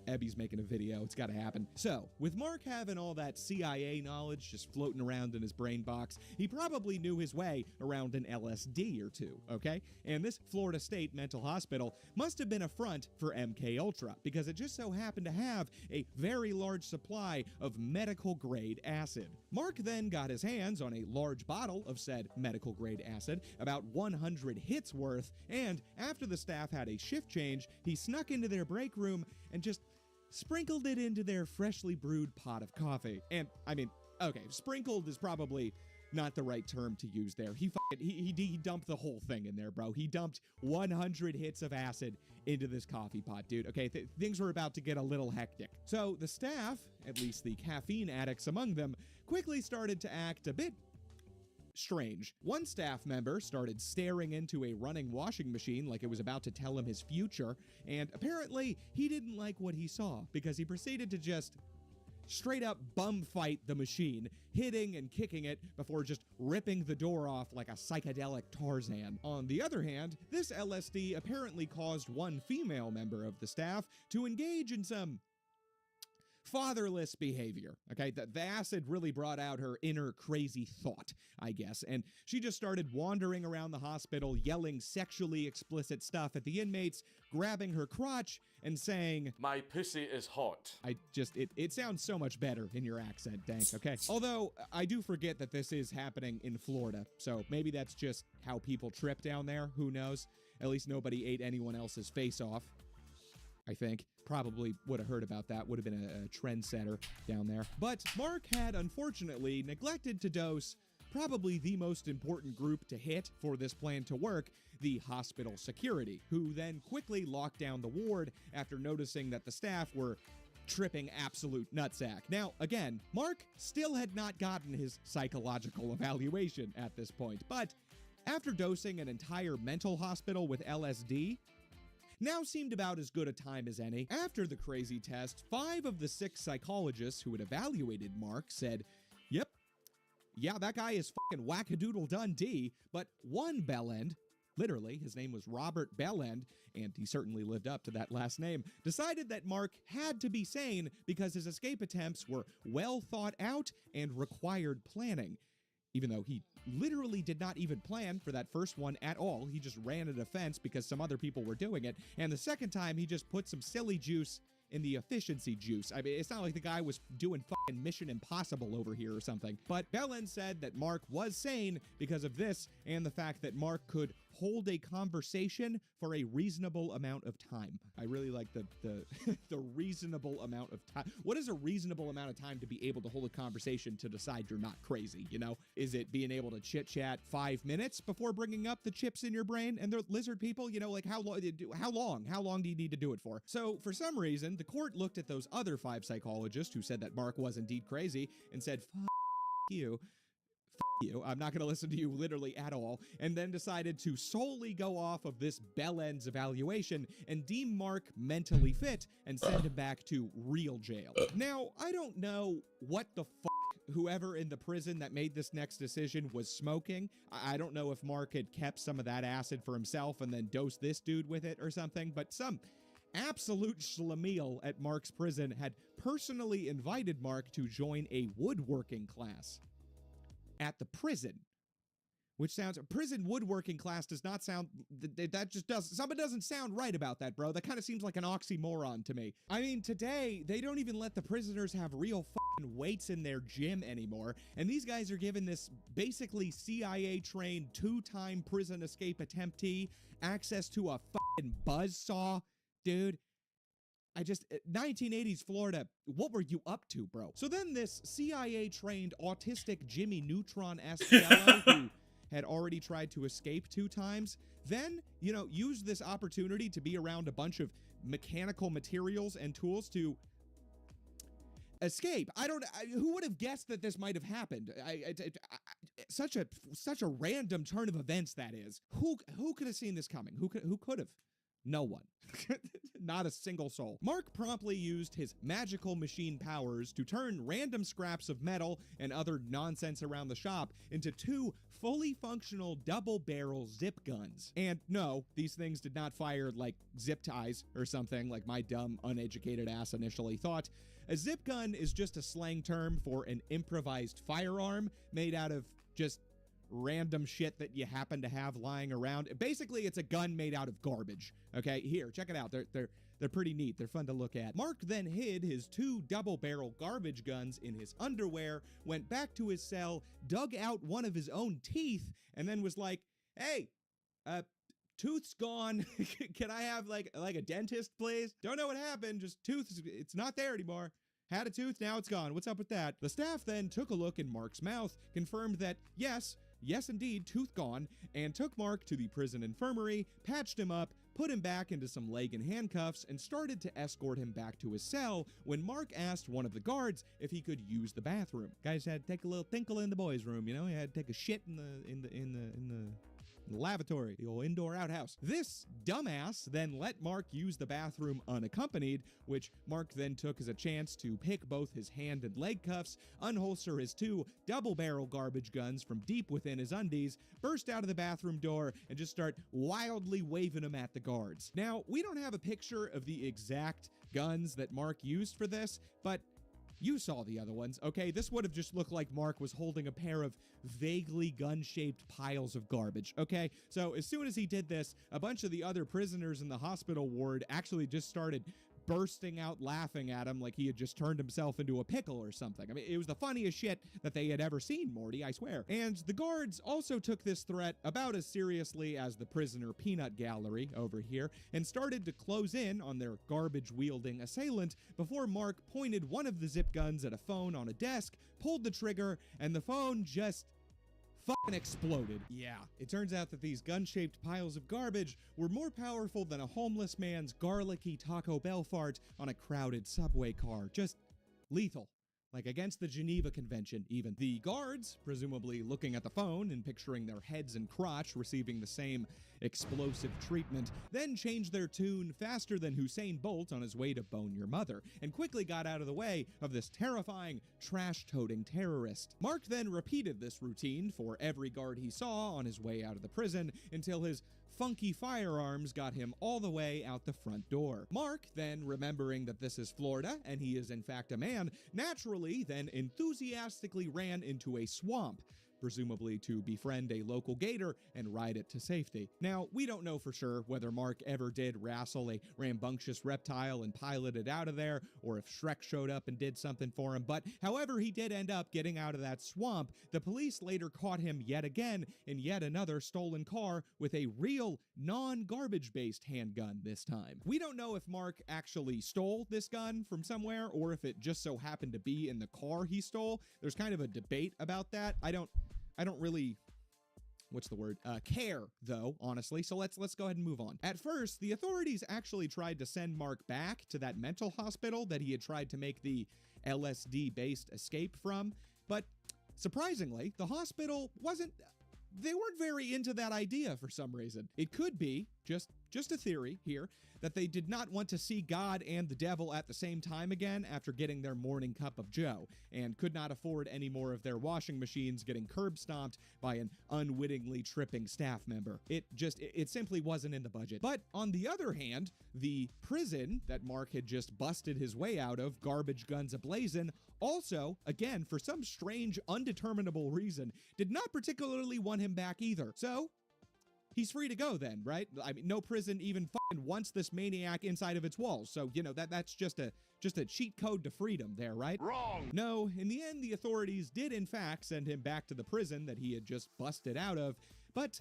Ebby's making a video. It's got to happen. So, with Mark having all that CIA knowledge just floating around in his brain box, he probably knew his way around an LSD or two, okay? And this Florida State Mental Hospital must have been a front for MK Ultra, because it just so happened to have a very large supply of medical-grade acid. Mark then got his hands on a large bottle of said medical-grade acid, about 100 hits worth, and after the staff had a shift change, he snuck into their break room and just sprinkled it into their freshly brewed pot of coffee. And, I mean, okay, sprinkled is probably not the right term to use there. He dumped the whole thing in there, bro. He dumped 100 hits of acid into this coffee pot, dude. Okay, things were about to get a little hectic. So the staff, at least the caffeine addicts among them, quickly started to act a bit strange. One staff member started staring into a running washing machine like it was about to tell him his future, and apparently he didn't like what he saw because he proceeded to just straight up bum fight the machine, hitting and kicking it before just ripping the door off like a psychedelic Tarzan. On the other hand, this LSD apparently caused one female member of the staff to engage in some fatherless behavior, okay? The acid really brought out her inner crazy thought, I guess, and she just started wandering around the hospital yelling sexually explicit stuff at the inmates, grabbing her crotch and saying, "My pussy is hot." It sounds so much better in your accent, Dank, okay? Although, I do forget that this is happening in Florida, so maybe that's just how people trip down there, who knows? At least nobody ate anyone else's face off, I think. Probably would have heard about that, would have been a trendsetter down there. But Mark had unfortunately neglected to dose probably the most important group to hit for this plan to work, the hospital security, who then quickly locked down the ward after noticing that the staff were tripping absolute nutsack. Now, again, Mark still had not gotten his psychological evaluation at this point, but after dosing an entire mental hospital with LSD, now seemed about as good a time as any. After the crazy test, 5 of the 6 psychologists who had evaluated Mark said, yep, yeah, that guy is fucking wackadoodle Dundee, but one bellend, literally, his name was Robert Bellend, and he certainly lived up to that last name, decided that Mark had to be sane because his escape attempts were well thought out and required planning. Even though he literally did not even plan for that first one at all. He just ran at a fence because some other people were doing it. And the second time, he just put some silly juice in the efficiency juice. I mean, it's not like the guy was doing fucking Mission Impossible over here or something. But Bellend said that Mark was sane because of this and the fact that Mark could hold a conversation for a reasonable amount of time. I really like the the reasonable amount of time. What is a reasonable amount of time to be able to hold a conversation to decide you're not crazy, you know? Is it being able to chit-chat 5 minutes before bringing up the chips in your brain and the lizard people? You know, like how long do you need to do it for? So for some reason, the court looked at those other 5 psychologists who said that Mark was indeed crazy and said, "Fuck you. I'm not going to listen to you literally at all," and then decided to solely go off of this Bellend's evaluation and deem Mark mentally fit and send him back to real jail. Now, I don't know what the whoever in the prison that made this next decision was smoking. I don't know if Mark had kept some of that acid for himself and then dosed this dude with it or something, but some absolute schlemiel at Mark's prison had personally invited Mark to join a woodworking class at the prison, which sounds, prison woodworking class does not sound, that just does, something doesn't sound right about that, bro. That kind of seems like an oxymoron to me. I mean, today, they don't even let the prisoners have real fucking weights in their gym anymore, and these guys are given this basically CIA-trained 2-time prison escape attemptee access to a fucking buzzsaw, dude. 1980s Florida, what were you up to, bro? So then this CIA-trained autistic Jimmy Neutron-esque fellow who had already tried to escape 2 times, then, you know, used this opportunity to be around a bunch of mechanical materials and tools to escape. Who would have guessed that this might have happened? Such a random turn of events, that is. Who could have seen this coming? Who could have? No one. Not a single soul. Mark promptly used his magical machine powers to turn random scraps of metal and other nonsense around the shop into 2 fully functional double-barrel zip guns. And no, these things did not fire like zip ties or something like my dumb, uneducated ass initially thought. A zip gun is just a slang term for an improvised firearm made out of just random shit that you happen to have lying around. Basically, it's a gun made out of garbage. Okay, here, check it out. They're pretty neat. They're fun to look at. Mark then hid his 2 double-barrel garbage guns in his underwear, went back to his cell, dug out one of his own teeth, and then was like, "Hey, tooth's gone. Can I have like a dentist, please? Don't know what happened. Just it's not there anymore. Had a tooth, now it's gone. What's up with that?" The staff then took a look in Mark's mouth, confirmed that yes indeed, tooth gone, and took Mark to the prison infirmary, patched him up, put him back into some leg and handcuffs, and started to escort him back to his cell when Mark asked one of the guards if he could use the bathroom. Guys had to take a little tinkle in the boys' room, you know, he had to take a shit in the lavatory, the old indoor outhouse. This dumbass then let Mark use the bathroom unaccompanied, which Mark then took as a chance to pick both his hand and leg cuffs, unholster his 2 double-barrel garbage guns from deep within his undies, burst out of the bathroom door, and just start wildly waving them at the guards. Now, we don't have a picture of the exact guns that Mark used for this, but you saw the other ones, okay? This would have just looked like Mark was holding a pair of vaguely gun-shaped piles of garbage, okay? So as soon as he did this, a bunch of the other prisoners in the hospital ward actually just started bursting out laughing at him like he had just turned himself into a pickle or something. I mean, it was the funniest shit that they had ever seen, Morty, I swear. And the guards also took this threat about as seriously as the prisoner peanut gallery over here and started to close in on their garbage-wielding assailant before Mark pointed one of the zip guns at a phone on a desk, pulled the trigger, and the phone just fucking exploded. Yeah, it turns out that these gun-shaped piles of garbage were more powerful than a homeless man's garlicky Taco Bell fart on a crowded subway car. Just lethal. Like against the Geneva Convention, even. The guards, presumably looking at the phone and picturing their heads and crotch receiving the same explosive treatment, then changed their tune faster than Usain Bolt on his way to bone your mother, and quickly got out of the way of this terrifying, trash-toting terrorist. Mark then repeated this routine for every guard he saw on his way out of the prison until his funky firearms got him all the way out the front door. Mark, then remembering that this is Florida and he is in fact a man, naturally then enthusiastically ran into a swamp, presumably to befriend a local gator and ride it to safety. Now, we don't know for sure whether Mark ever did wrestle a rambunctious reptile and pilot it out of there, or if Shrek showed up and did something for him, but however he did end up getting out of that swamp, the police later caught him yet again in yet another stolen car with a real non-garbage based handgun this time. We don't know if Mark actually stole this gun from somewhere or if it just so happened to be in the car he stole. There's kind of a debate about that. I don't really, care, though, honestly, so let's go ahead and move on. At first, the authorities actually tried to send Mark back to that mental hospital that he had tried to make the LSD-based escape from, but surprisingly, the hospital they weren't very into that idea for some reason. It could be just just a theory here, that they did not want to see God and the devil at the same time again after getting their morning cup of joe, and could not afford any more of their washing machines getting curb stomped by an unwittingly tripping staff member. It simply wasn't in the budget. But on the other hand, the prison that Mark had just busted his way out of, garbage guns ablazing, also, again, for some strange, undeterminable reason, did not particularly want him back either. So, he's free to go then, right? I mean, no prison even fucking wants this maniac inside of its walls. So, you know, that's just a cheat code to freedom there, right? Wrong! No, in the end, the authorities did in fact send him back to the prison that he had just busted out of. But,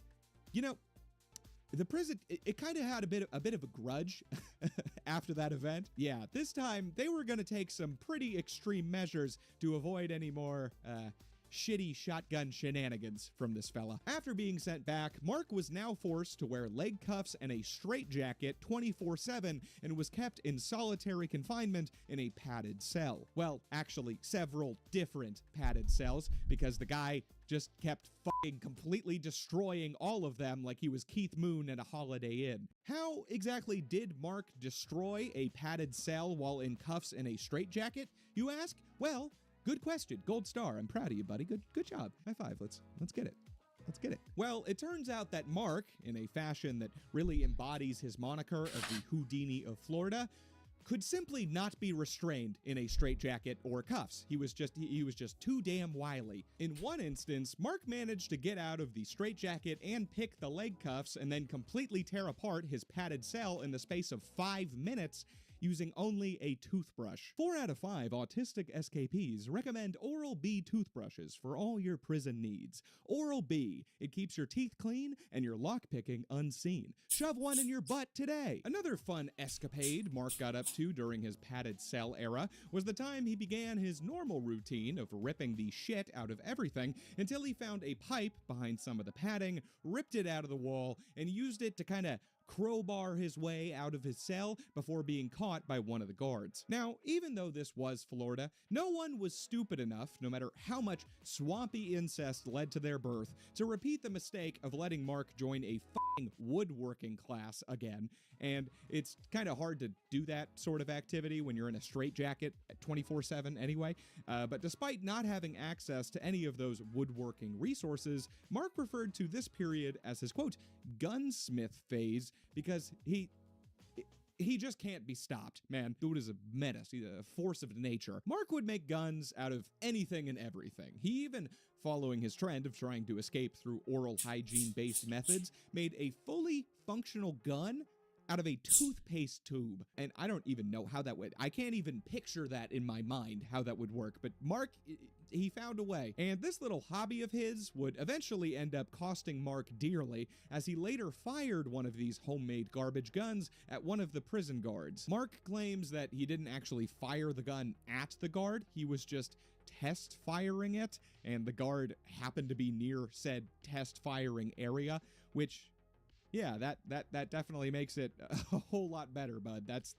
you know, the prison, it kind of had a bit of a grudge after that event. Yeah, this time they were going to take some pretty extreme measures to avoid any more, shitty shotgun shenanigans from this fella. After being sent back, Mark was now forced to wear leg cuffs and a straitjacket 24/7 and was kept in solitary confinement in a padded cell. Well, actually, several different padded cells, because the guy just kept fucking completely destroying all of them like he was Keith Moon at a Holiday Inn. How exactly did Mark destroy a padded cell while in cuffs and a straitjacket, you ask? Well, good question. Gold star. I'm proud of you, buddy. Good job. High five. Let's get it. Let's get it. Well, it turns out that Mark, in a fashion that really embodies his moniker of the Houdini of Florida, could simply not be restrained in a straitjacket or cuffs. He was just too damn wily. In one instance, Mark managed to get out of the straitjacket and pick the leg cuffs and then completely tear apart his padded cell in the space of 5 minutes using only a toothbrush. 4 out of 5 autistic escapees recommend Oral-B toothbrushes for all your prison needs. Oral-B, it keeps your teeth clean and your lockpicking unseen. Shove one in your butt today. Another fun escapade Mark got up to during his padded cell era was the time he began his normal routine of ripping the shit out of everything until he found a pipe behind some of the padding, ripped it out of the wall, and used it to kind of crowbar his way out of his cell before being caught by one of the guards. Now, even though this was Florida, no one was stupid enough, no matter how much swampy incest led to their birth, to repeat the mistake of letting Mark join a fucking woodworking class again. And it's kind of hard to do that sort of activity when you're in a straitjacket at 24/7 anyway. But despite not having access to any of those woodworking resources, Mark referred to this period as his, quote, gunsmith phase, because he just can't be stopped, man. Dude is a menace. He's a force of nature. Mark would make guns out of anything and everything. He even, following his trend of trying to escape through oral hygiene-based methods, made a fully functional gun out of a toothpaste tube. And I don't even know how that would, I can't even picture that in my mind, how that would work. But Mark, he found a way. And this little hobby of his would eventually end up costing Mark dearly, as he later fired one of these homemade garbage guns at one of the prison guards. Mark claims that he didn't actually fire the gun at the guard, he was just test firing it, and the guard happened to be near said test firing area, which, yeah, that definitely makes it a whole lot better, bud. That's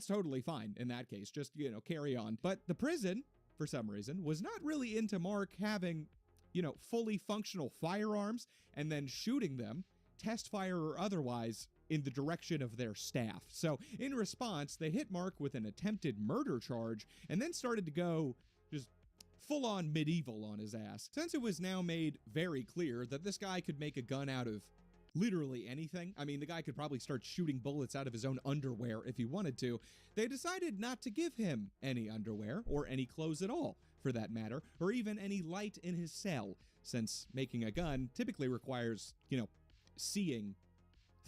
totally fine in that case. Just, you know, carry on. But the prison, for some reason, was not really into Mark having, you know, fully functional firearms and then shooting them, test fire or otherwise, in the direction of their staff. So in response, they hit Mark with an attempted murder charge and then started to go just full-on medieval on his ass. Since it was now made very clear that this guy could make a gun out of literally anything. I mean, the guy could probably start shooting bullets out of his own underwear if he wanted to. They decided not to give him any underwear, or any clothes at all, for that matter, or even any light in his cell, since making a gun typically requires, you know, seeing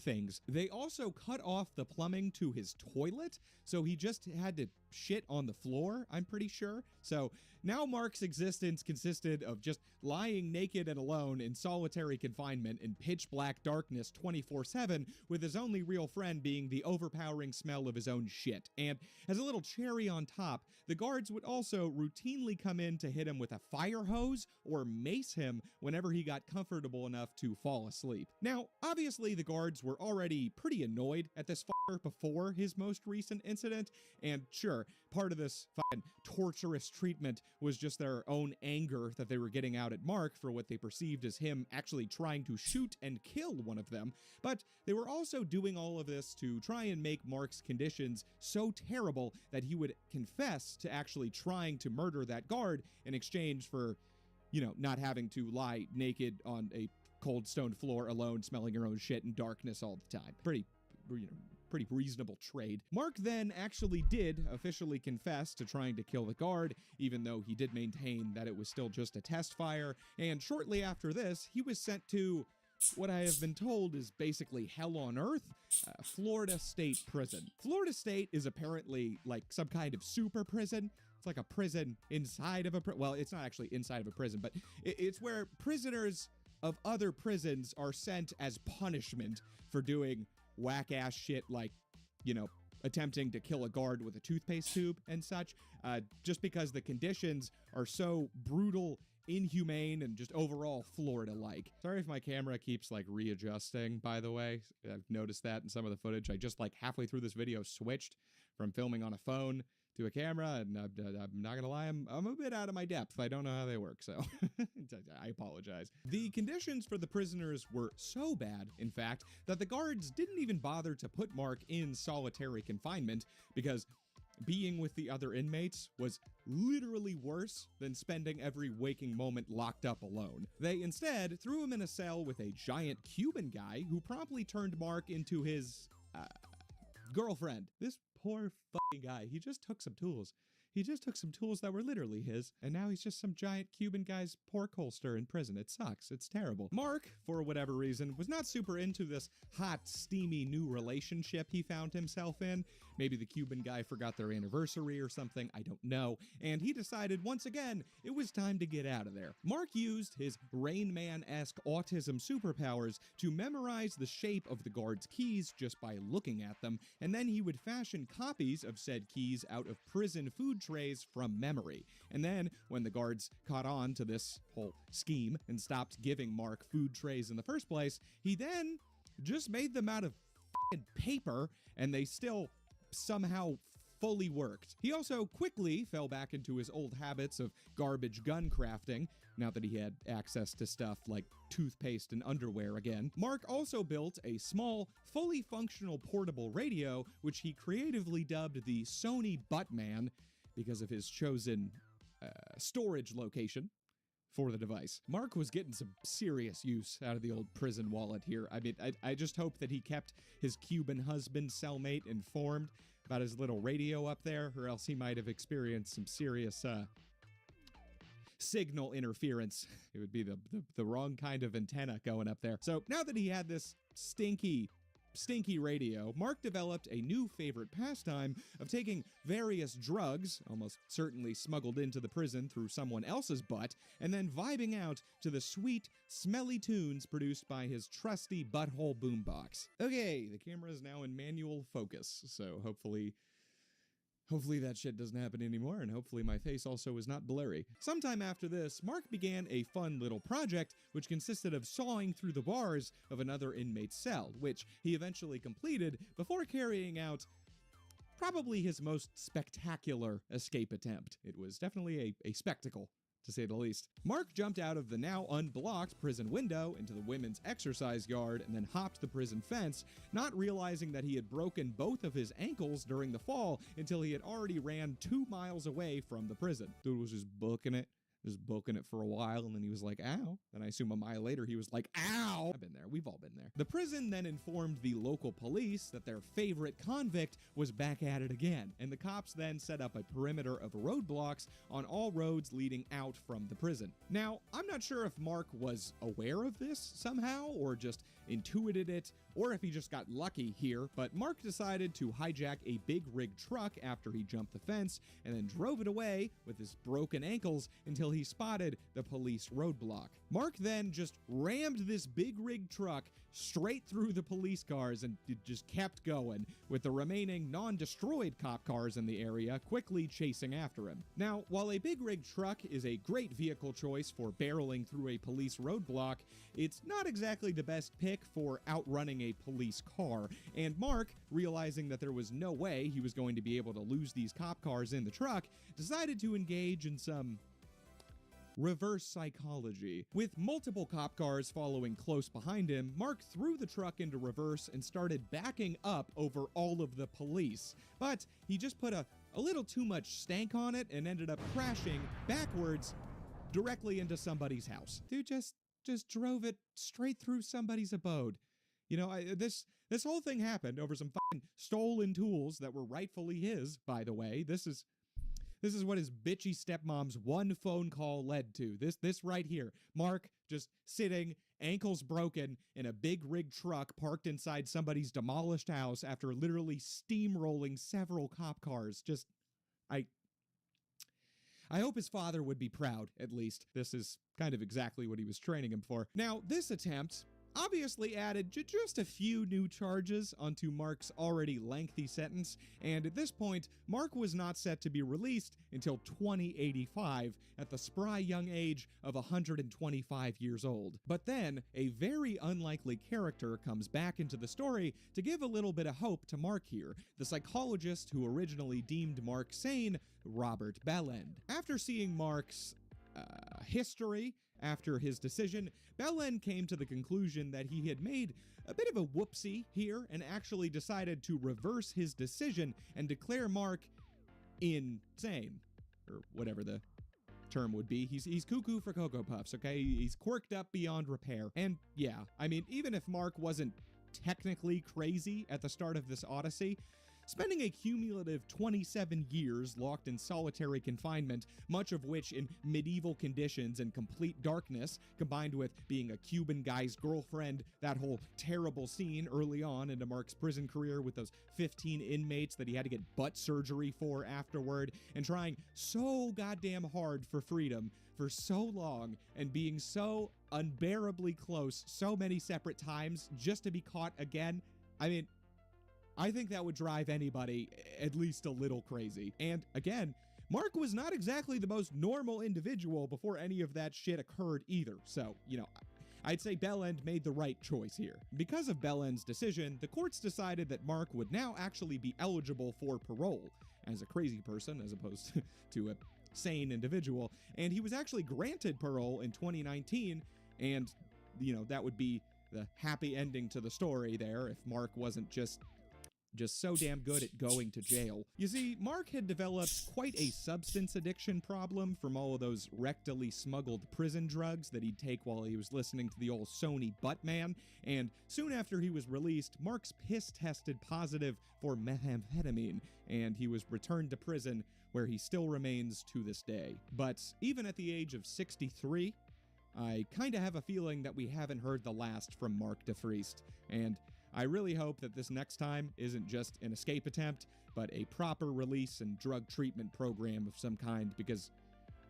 things. They also cut off the plumbing to his toilet, so he just had to shit on the floor, I'm pretty sure. So now Mark's existence consisted of just lying naked and alone in solitary confinement in pitch black darkness 24/7, with his only real friend being the overpowering smell of his own shit. And as a little cherry on top, the guards would also routinely come in to hit him with a fire hose or mace him whenever he got comfortable enough to fall asleep. Now, obviously the guards were already pretty annoyed at this fucker before his most recent incident, and sure, or part of this fucking torturous treatment was just their own anger that they were getting out at Mark for what they perceived as him actually trying to shoot and kill one of them. But they were also doing all of this to try and make Mark's conditions so terrible that he would confess to actually trying to murder that guard in exchange for, you know, not having to lie naked on a cold stone floor alone, smelling your own shit in darkness all the time. Pretty reasonable trade. Mark then actually did officially confess to trying to kill the guard, even though he did maintain that it was still just a test fire, and shortly after this, he was sent to what I have been told is basically hell on earth, Florida State Prison. Florida State is apparently like some kind of super prison. It's like a prison inside of a well, it's not actually inside of a prison, but it's where prisoners of other prisons are sent as punishment for doing whack-ass shit like, you know, attempting to kill a guard with a toothpaste tube and such, just because the conditions are so brutal, inhumane, and just overall Florida-like. Sorry if my camera keeps like readjusting, by the way. I've noticed that in some of the footage. I just like halfway through this video switched from filming on a phone to a camera, and I'm not gonna lie, I'm a bit out of my depth. I don't know how they work, so I apologize. The conditions for the prisoners were so bad, in fact, that the guards didn't even bother to put Mark in solitary confinement, because being with the other inmates was literally worse than spending every waking moment locked up alone. They instead threw him in a cell with a giant Cuban guy who promptly turned Mark into his girlfriend. This poor fucking guy, he just took some tools. He just took some tools that were literally his, and now he's just some giant Cuban guy's pork holster in prison. It sucks. It's terrible. Mark, for whatever reason, was not super into this hot, steamy new relationship he found himself in. Maybe the Cuban guy forgot their anniversary or something, I don't know, and he decided once again it was time to get out of there. Mark used his Rain Man-esque autism superpowers to memorize the shape of the guards' keys just by looking at them, and then he would fashion copies of said keys out of prison food trays from memory. And then, when the guards caught on to this whole scheme and stopped giving Mark food trays in the first place, he then just made them out of f***ing paper, and they still somehow fully worked. He also quickly fell back into his old habits of garbage gun crafting, now that he had access to stuff like toothpaste and underwear again. Mark also built a small, fully functional portable radio, which he creatively dubbed the Sony Buttman, because of his chosen storage location for the device. Mark was getting some serious use out of the old prison wallet here. I mean, I just hope that he kept his Cuban husband cellmate informed about his little radio up there, or else he might have experienced some serious signal interference. It would be the wrong kind of antenna going up there. So now that he had this stinky radio, Mark developed a new favorite pastime of taking various drugs, almost certainly smuggled into the prison through someone else's butt, and then vibing out to the sweet, smelly tunes produced by his trusty butthole boombox. Okay, the camera is now in manual focus, so hopefully that shit doesn't happen anymore, and hopefully my face also is not blurry. Sometime after this, Mark began a fun little project, which consisted of sawing through the bars of another inmate's cell, which he eventually completed before carrying out probably his most spectacular escape attempt. It was definitely a spectacle, to say the least. Mark jumped out of the now unblocked prison window into the women's exercise yard and then hopped the prison fence, not realizing that he had broken both of his ankles during the fall until he had already ran 2 miles away from the prison. Dude was just booking it for a while, and then he was like, ow. Then I assume a mile later he was like, ow. I've been there. We've all been there. The prison then informed the local police that their favorite convict was back at it again, and the cops then set up a perimeter of roadblocks on all roads leading out from the prison. Now, I'm not sure if Mark was aware of this somehow, or just intuited it, or if he just got lucky here, but Mark decided to hijack a big rig truck after he jumped the fence, and then drove it away with his broken ankles until he spotted the police roadblock. Mark then just rammed this big rig truck straight through the police cars, and it just kept going, with the remaining non-destroyed cop cars in the area quickly chasing after him. Now, while a big rig truck is a great vehicle choice for barreling through a police roadblock, it's not exactly the best pick for outrunning a police car. And Mark, realizing that there was no way he was going to be able to lose these cop cars in the truck, decided to engage in some reverse psychology. With multiple cop cars following close behind him, Mark threw the truck into reverse and started backing up over all of the police. But he just put a little too much stank on it and ended up crashing backwards directly into somebody's house. Dude just drove it straight through somebody's abode. You know, this whole thing happened over some fucking stolen tools that were rightfully his, by the way. This is what his bitchy stepmom's one phone call led to. This right here. Mark just sitting, ankles broken, in a big rig truck parked inside somebody's demolished house after literally steamrolling several cop cars. Just, I hope his father would be proud, at least. This is kind of exactly what he was training him for. Now, this attempt obviously added just a few new charges onto Mark's already lengthy sentence, and at this point, Mark was not set to be released until 2085 at the spry young age of 125 years old. But then, a very unlikely character comes back into the story to give a little bit of hope to Mark here, the psychologist who originally deemed Mark sane, Robert Bellend. After seeing Mark's history after his decision, Bellend came to the conclusion that he had made a bit of a whoopsie here and actually decided to reverse his decision and declare Mark insane, or whatever the term would be. He's cuckoo for Cocoa Puffs, okay? He's quirked up beyond repair. And yeah, I mean, even if Mark wasn't technically crazy at the start of this odyssey, spending a cumulative 27 years locked in solitary confinement, much of which in medieval conditions and complete darkness, combined with being a Cuban guy's girlfriend, that whole terrible scene early on into Mark's prison career with those 15 inmates that he had to get butt surgery for afterward, and trying so goddamn hard for freedom for so long and being so unbearably close so many separate times just to be caught again. I mean, I think that would drive anybody at least a little crazy. And again, Mark was not exactly the most normal individual before any of that shit occurred either. So, you know, I'd say Bellend made the right choice here. Because of Bellend's decision, the courts decided that Mark would now actually be eligible for parole as a crazy person as opposed to a sane individual. And he was actually granted parole in 2019. And, you know, that would be the happy ending to the story there if Mark wasn't just so damn good at going to jail. You see, Mark had developed quite a substance addiction problem from all of those rectally smuggled prison drugs that he'd take while he was listening to the old Sony Buttman, and soon after he was released, Mark's piss tested positive for methamphetamine, and he was returned to prison, where he still remains to this day. But even at the age of 63, I kinda have a feeling that we haven't heard the last from Mark DeFriest, and I really hope that this next time isn't just an escape attempt, but a proper release and drug treatment program of some kind, because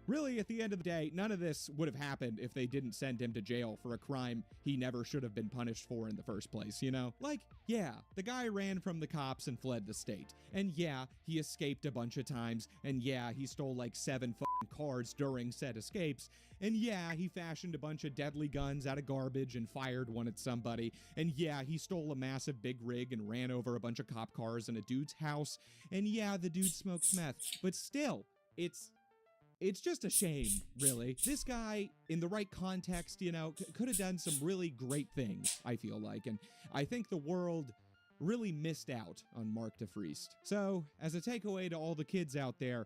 really, at the end of the day, none of this would have happened if they didn't send him to jail for a crime he never should have been punished for in the first place, you know? Like, yeah, the guy ran from the cops and fled the state. And yeah, he escaped a bunch of times. And yeah, he stole like 7 fucking cars during said escapes. And yeah, he fashioned a bunch of deadly guns out of garbage and fired one at somebody. And yeah, he stole a massive big rig and ran over a bunch of cop cars in a dude's house. And yeah, the dude smokes meth. But still, it's just a shame, really. This guy, in the right context, you know, could have done some really great things, I feel like, and I think the world really missed out on Mark DeFriest. So, as a takeaway to all the kids out there,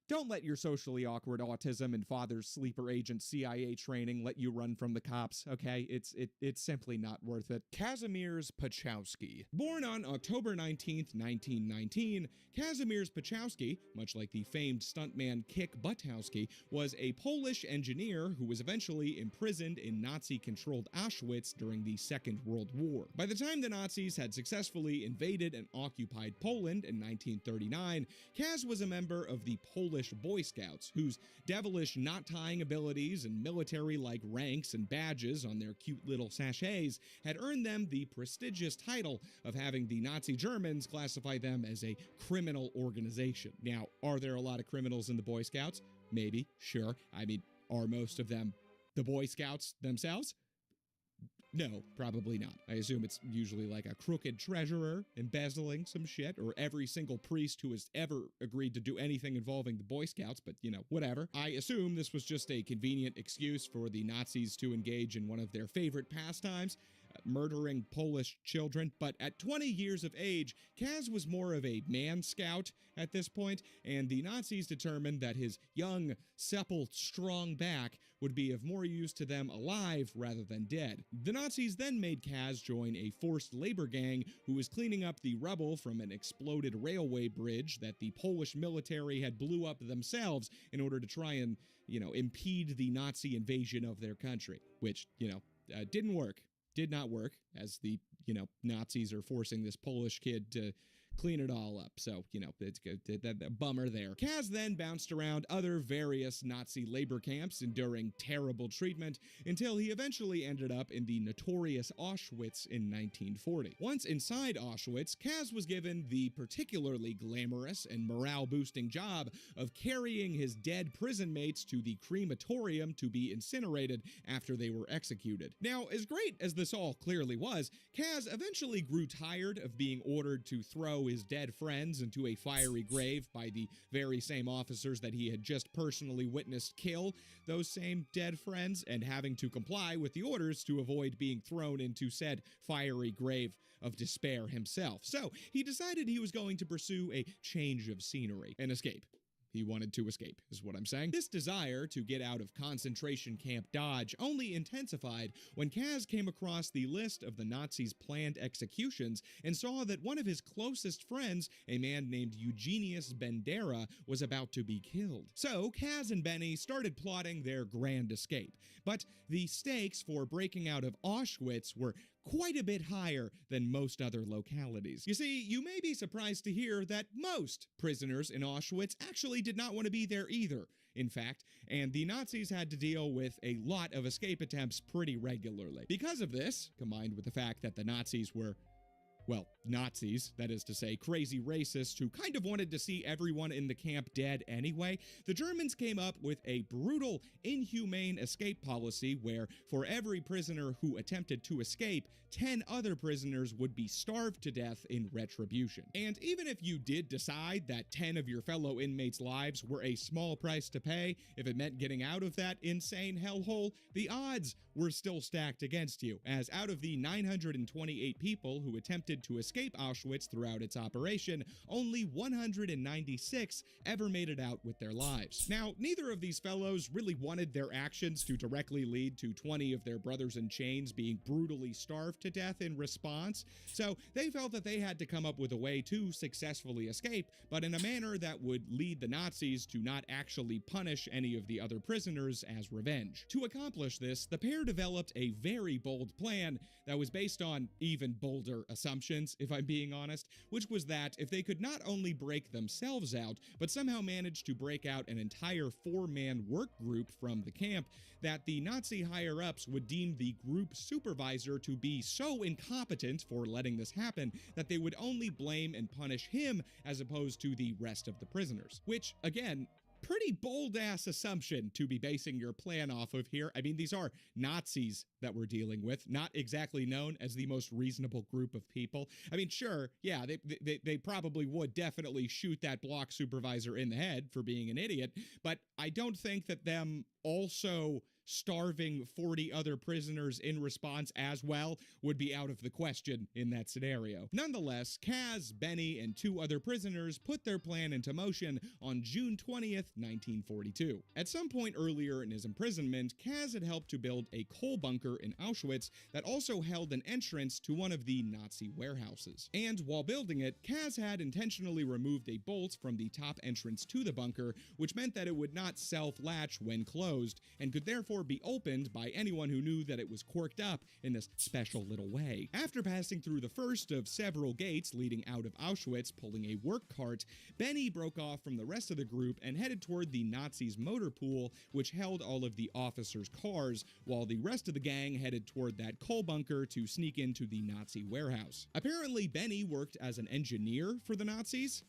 don't let your socially awkward autism and father's sleeper agent CIA training let you run from the cops, okay? It's simply not worth it. Kazimierz Pachowski. Born on October 19th, 1919, Kazimierz Pachowski, much like the famed stuntman Kik Butowski, was a Polish engineer who was eventually imprisoned in Nazi-controlled Auschwitz during the Second World War. By the time the Nazis had successfully invaded and occupied Poland in 1939, Kaz was a member of the Polish Boy Scouts, whose devilish knot-tying abilities and military-like ranks and badges on their cute little sachets had earned them the prestigious title of having the Nazi Germans classify them as a criminal organization. Now, are there a lot of criminals in the Boy Scouts? Maybe, sure. I mean, are most of them the Boy Scouts themselves? No, probably not. I assume it's usually like a crooked treasurer embezzling some shit, or every single priest who has ever agreed to do anything involving the Boy Scouts, but you know, whatever. I assume this was just a convenient excuse for the Nazis to engage in one of their favorite pastimes, murdering Polish children. But at 20 years of age, Kaz was more of a man scout at this point, and the Nazis determined that his young, supple, strong back would be of more use to them alive rather than dead. The Nazis then made Kaz join a forced labor gang who was cleaning up the rubble from an exploded railway bridge that the Polish military had blew up themselves in order to try and, you know, impede the Nazi invasion of their country, which, you know, didn't work. Did not work, as the, you know, Nazis are forcing this Polish kid to clean it all up. So, you know, it's that bummer there. Kaz then bounced around other various Nazi labor camps, enduring terrible treatment, until he eventually ended up in the notorious Auschwitz in 1940. Once inside Auschwitz, Kaz was given the particularly glamorous and morale-boosting job of carrying his dead prison mates to the crematorium to be incinerated after they were executed. Now, as great as this all clearly was, Kaz eventually grew tired of being ordered to throw his dead friends into a fiery grave by the very same officers that he had just personally witnessed kill those same dead friends, and having to comply with the orders to avoid being thrown into said fiery grave of despair himself. So he decided he was going to pursue a change of scenery and escape. He wanted to escape, is what I'm saying. This desire to get out of concentration camp Dodge only intensified when Kaz came across the list of the Nazis' planned executions and saw that one of his closest friends, a man named Eugenius Bandera, was about to be killed. So Kaz and Benny started plotting their grand escape, but the stakes for breaking out of Auschwitz were quite a bit higher than most other localities. You see, you may be surprised to hear that most prisoners in Auschwitz actually did not want to be there either, in fact, and the Nazis had to deal with a lot of escape attempts pretty regularly. Because of this, combined with the fact that the Nazis were, well, Nazis, that is to say, crazy racists who kind of wanted to see everyone in the camp dead anyway, the Germans came up with a brutal, inhumane escape policy where for every prisoner who attempted to escape, 10 other prisoners would be starved to death in retribution. And even if you did decide that 10 of your fellow inmates' lives were a small price to pay, if it meant getting out of that insane hellhole, the odds were still stacked against you, as out of the 928 people who attempted to escape Auschwitz throughout its operation, only 196 ever made it out with their lives. Now, neither of these fellows really wanted their actions to directly lead to 20 of their brothers in chains being brutally starved to death in response, so they felt that they had to come up with a way to successfully escape, but in a manner that would lead the Nazis to not actually punish any of the other prisoners as revenge. To accomplish this, the pair developed a very bold plan that was based on even bolder assumptions, if I'm being honest, which was that if they could not only break themselves out, but somehow manage to break out an entire 4-man work group from the camp, that the Nazi higher-ups would deem the group supervisor to be so incompetent for letting this happen that they would only blame and punish him as opposed to the rest of the prisoners. Which, again, pretty bold-ass assumption to be basing your plan off of here. I mean, these are Nazis that we're dealing with, not exactly known as the most reasonable group of people. I mean, sure, yeah, they probably would definitely shoot that block supervisor in the head for being an idiot, but I don't think that them also starving 40 other prisoners in response as well would be out of the question in that scenario. Nonetheless, Kaz, Benny, and 2 other prisoners put their plan into motion on June 20th, 1942. At some point earlier in his imprisonment, Kaz had helped to build a coal bunker in Auschwitz that also held an entrance to one of the Nazi warehouses. And while building it, Kaz had intentionally removed a bolt from the top entrance to the bunker, which meant that it would not self-latch when closed, and could therefore be opened by anyone who knew that it was corked up in this special little way. After passing through the first of several gates leading out of Auschwitz pulling a work cart, Benny broke off from the rest of the group and headed toward the Nazis' motor pool, which held all of the officers' cars, while the rest of the gang headed toward that coal bunker to sneak into the Nazi warehouse. Apparently, Benny worked as an engineer for the Nazis,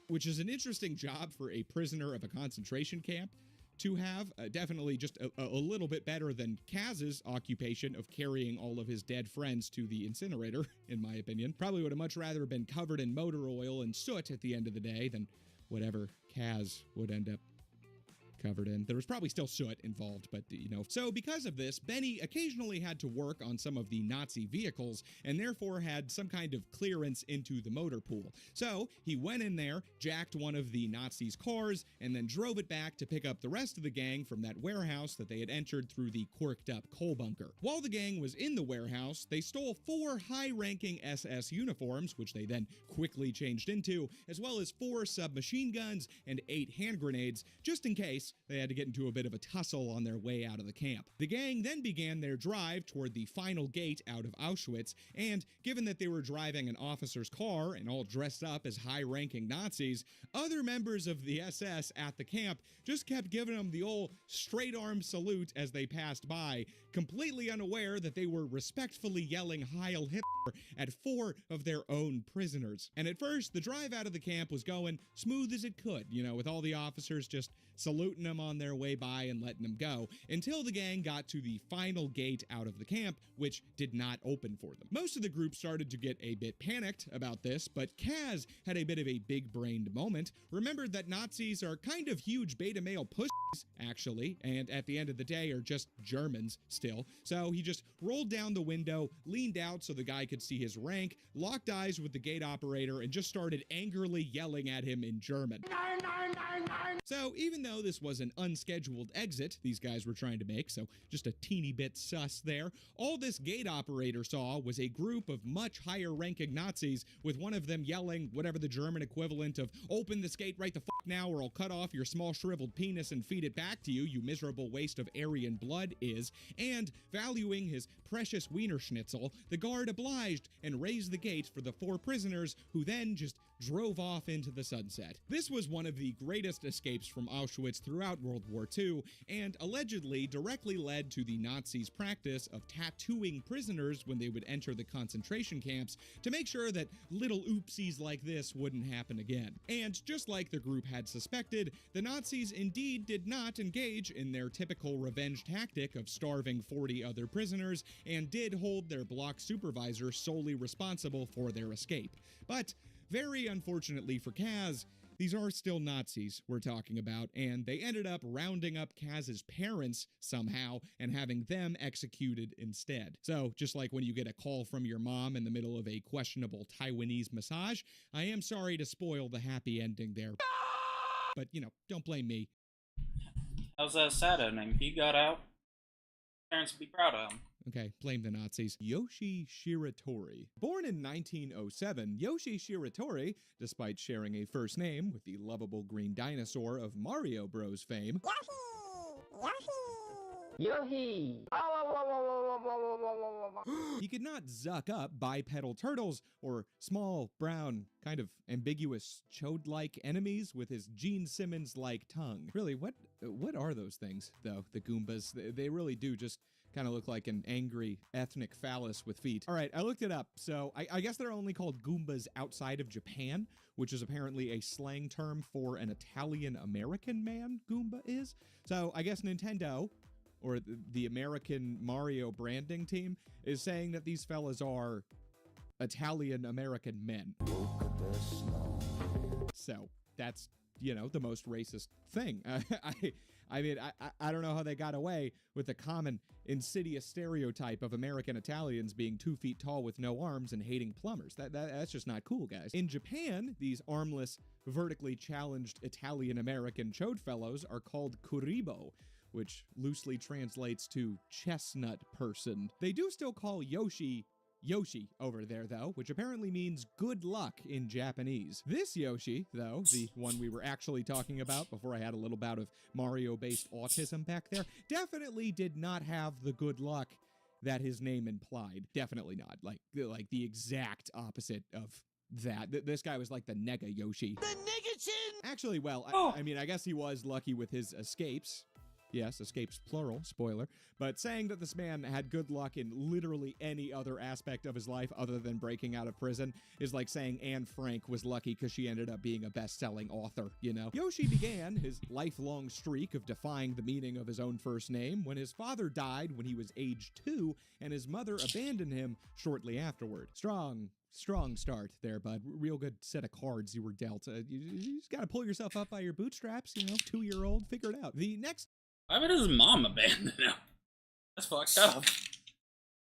which is an interesting job for a prisoner of a concentration camp. to have. Definitely just a little bit better than Kaz's occupation of carrying all of his dead friends to the incinerator, in my opinion. Probably would have much rather been covered in motor oil and soot at the end of the day than whatever Kaz would end up covered in. There was probably still soot involved, but you know. So because of this, Benny occasionally had to work on some of the Nazi vehicles and therefore had some kind of clearance into the motor pool. So he went in there, jacked one of the Nazis' cars, and then drove it back to pick up the rest of the gang from that warehouse that they had entered through the corked up coal bunker. While the gang was in the warehouse, they stole 4 high-ranking SS uniforms, which they then quickly changed into, as well as 4 submachine guns and 8 hand grenades, just in case they had to get into a bit of a tussle on their way out of the camp. The gang then began their drive toward the final gate out of Auschwitz, and given that they were driving an officer's car and all dressed up as high-ranking Nazis, other members of the SS at the camp just kept giving them the old straight-arm salute as they passed by, completely unaware that they were respectfully yelling Heil Hitler at 4 of their own prisoners. And at first, the drive out of the camp was going smooth as it could, you know, with all the officers just saluting them on their way by and letting them go, until the gang got to the final gate out of the camp, which did not open for them. Most of the group started to get a bit panicked about this, but Kaz had a bit of a big-brained moment, remembered that Nazis are kind of huge beta male pussies, actually, and at the end of the day are just Germans still, so he just rolled down the window, leaned out so the guy could see his rank, locked eyes with the gate operator, and just started angrily yelling at him in German. So even though this was an unscheduled exit these guys were trying to make, so just a teeny bit sus there, all this gate operator saw was a group of much higher ranking Nazis, with one of them yelling whatever the German equivalent of "open this gate right the f*** now or I'll cut off your small shriveled penis and feed it back to you, you miserable waste of Aryan blood" is, and valuing his precious wiener schnitzel, the guard obliged and raised the gate for the 4 prisoners, who then just drove off into the sunset. This was one of the greatest escapes from Auschwitz throughout World War II, and allegedly directly led to the Nazis' practice of tattooing prisoners when they would enter the concentration camps to make sure that little oopsies like this wouldn't happen again. And just like the group had suspected, the Nazis indeed did not engage in their typical revenge tactic of starving 40 other prisoners, and did hold their block supervisor solely responsible for their escape. But very unfortunately for Kaz, these are still Nazis we're talking about, and they ended up rounding up Kaz's parents somehow and having them executed instead. So, just like when you get a call from your mom in the middle of a questionable Taiwanese massage, I am sorry to spoil the happy ending there. But, you know, don't blame me. How's that sad ending? He got out. Parents would be proud of him. Okay, blame the Nazis. Yoshi Shiratori. Born in 1907, Yoshi Shiratori, despite sharing a first name with the lovable green dinosaur of Mario Bros fame, Yohi! he could not zuck up bipedal turtles or small, brown, kind of ambiguous chode-like enemies with his Gene Simmons-like tongue. Really, what are those things, though, the Goombas? They really do just kind of look like an angry ethnic phallus with feet. All right, I looked it up. So I guess they're only called Goombas outside of Japan, which is apparently a slang term for an Italian-American man, Goomba is. So I guess Nintendo, or the American Mario branding team, is saying that these fellas are Italian-American men. So that's, you know, the most racist thing. I mean, I don't know how they got away with the common insidious stereotype of American Italians being 2 feet tall with no arms and hating plumbers. That's just not cool, guys. In Japan, these armless, vertically challenged Italian-American chode fellows are called kuribo, which loosely translates to chestnut person. They do still call Yoshi over there, though, which apparently means good luck in Japanese. This Yoshi, though, the one we were actually talking about before I had a little bout of Mario-based autism back there, definitely did not have the good luck that his name implied. Definitely not. Like the exact opposite of that. This guy was like the Nega Yoshi. The Nega-chin! Actually, well, I mean, I guess he was lucky with his escapes. Yes, escapes plural, spoiler, but saying that this man had good luck in literally any other aspect of his life other than breaking out of prison is like saying Anne Frank was lucky because she ended up being a best-selling author, you know? Yoshi began his lifelong streak of defying the meaning of his own first name when his father died when he was age 2 and his mother abandoned him shortly afterward. Strong start there, bud. Real good set of cards you were dealt. You just gotta pull yourself up by your bootstraps, you know, 2-year-old, figure it out. The next... Why would his mom abandon him? That's fucked up.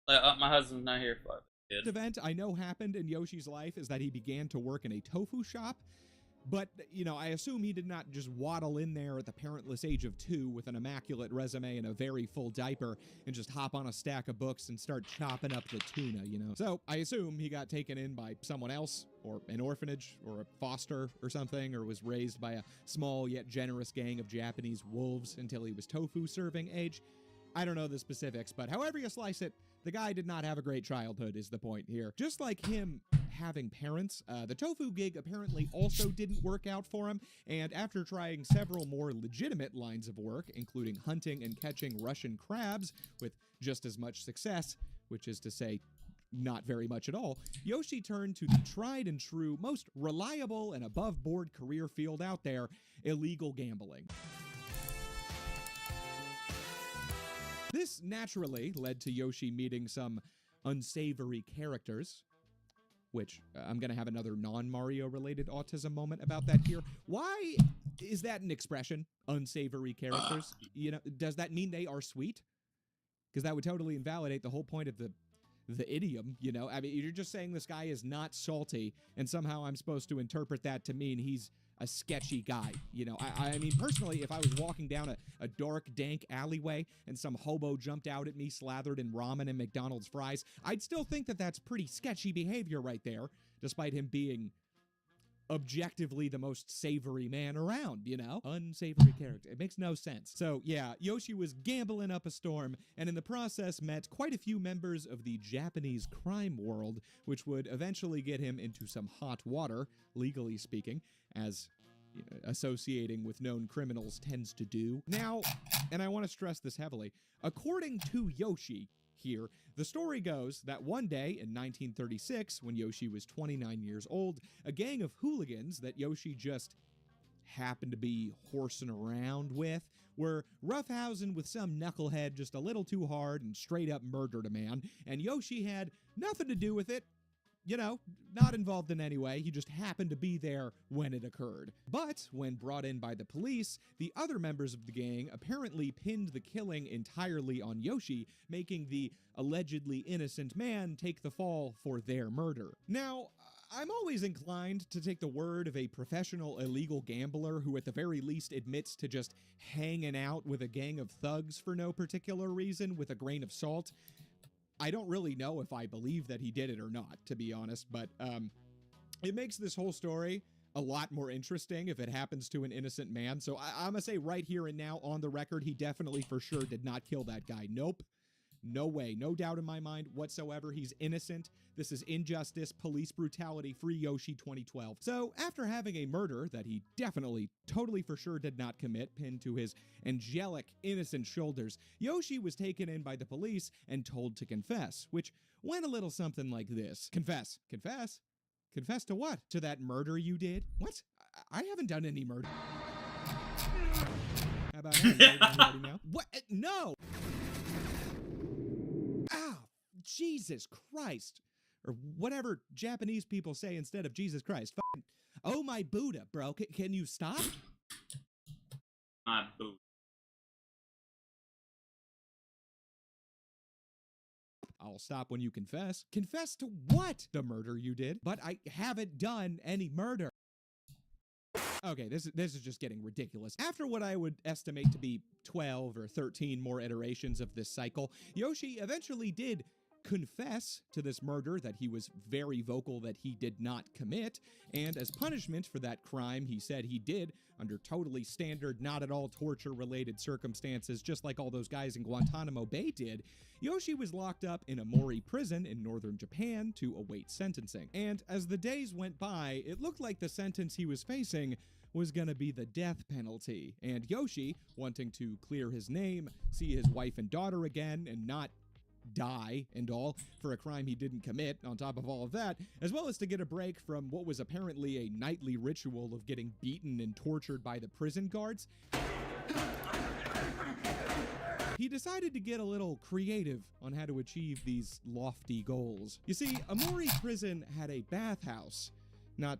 Like, my husband's not here, fuck. event I know happened in Yoshi's life is that he began to work in a tofu shop. But, you know, I assume he did not just waddle in there at the parentless age of 2 with an immaculate resume and a very full diaper and just hop on a stack of books and start chopping up the tuna, you know? So, I assume he got taken in by someone else, or an orphanage, or a foster or something, or was raised by a small yet generous gang of Japanese wolves until he was tofu serving age. I don't know the specifics, but however you slice it, the guy did not have a great childhood is the point here. Just like him having parents, the tofu gig apparently also didn't work out for him, and after trying several more legitimate lines of work, including hunting and catching Russian crabs with just as much success, which is to say, not very much at all, Yoshi turned to the tried and true, most reliable and above-board career field out there, illegal gambling. This naturally led to Yoshi meeting some unsavory characters, which I'm going to have another non-Mario related autism moment about that here. Why is that an expression, unsavory characters? You know, does that mean they are sweet? Because that would totally invalidate the whole point of the idiom, you know? I mean, you're just saying this guy is not salty, and somehow I'm supposed to interpret that to mean he's a sketchy guy, you know? I mean, personally, if I was walking down a dark, dank alleyway and some hobo jumped out at me slathered in ramen and McDonald's fries, I'd still think that that's pretty sketchy behavior right there, despite him being objectively the most savory man around, you know? Unsavory character. It makes no sense. So, yeah, Yoshi was gambling up a storm, and in the process met quite a few members of the Japanese crime world, which would eventually get him into some hot water, legally speaking, as associating with known criminals tends to do. Now, and I want to stress this heavily, according to Yoshi here, the story goes that one day in 1936, when Yoshi was 29 years old, a gang of hooligans that Yoshi just happened to be horsing around with were roughhousing with some knucklehead just a little too hard and straight up murdered a man, and Yoshi had nothing to do with it. You know, not involved in any way, he just happened to be there when it occurred. But when brought in by the police, the other members of the gang apparently pinned the killing entirely on Yoshi, making the allegedly innocent man take the fall for their murder. Now, I'm always inclined to take the word of a professional illegal gambler who at the very least admits to just hanging out with a gang of thugs for no particular reason with a grain of salt. I don't really know if I believe that he did it or not, to be honest, but it makes this whole story a lot more interesting if it happens to an innocent man. So I'm gonna say right here and now on the record, he definitely for sure did not kill that guy. Nope. No way. No doubt in my mind whatsoever. He's innocent. This is injustice, police brutality, free Yoshi 2012. So after having a murder that he definitely, totally for sure did not commit, pinned to his angelic, innocent shoulders, Yoshi was taken in by the police and told to confess, which went a little something like this. Confess. Confess? Confess to what? To that murder you did? What? I haven't done any murder. How about now? What? No! Ah, Jesus Christ. Or whatever Japanese people say instead of Jesus Christ. Oh my Buddha, bro. Can you stop? My Buddha. I'll stop when you confess. Confess to what? The murder you did. But I haven't done any murder. Okay, this is just getting ridiculous. After what I would estimate to be 12 or 13 more iterations of this cycle, Yoshi eventually did confess to this murder that he was very vocal that he did not commit, and as punishment for that crime he said he did, under totally standard, not at all torture-related circumstances, just like all those guys in Guantanamo Bay did, Yoshi was locked up in a Mori prison in northern Japan to await sentencing. And as the days went by, it looked like the sentence he was facing was going to be the death penalty. And Yoshi, wanting to clear his name, see his wife and daughter again, and not die and all for a crime he didn't commit, on top of all of that, as well as to get a break from what was apparently a nightly ritual of getting beaten and tortured by the prison guards, he decided to get a little creative on how to achieve these lofty goals. You see, Amori Prison had a bathhouse, not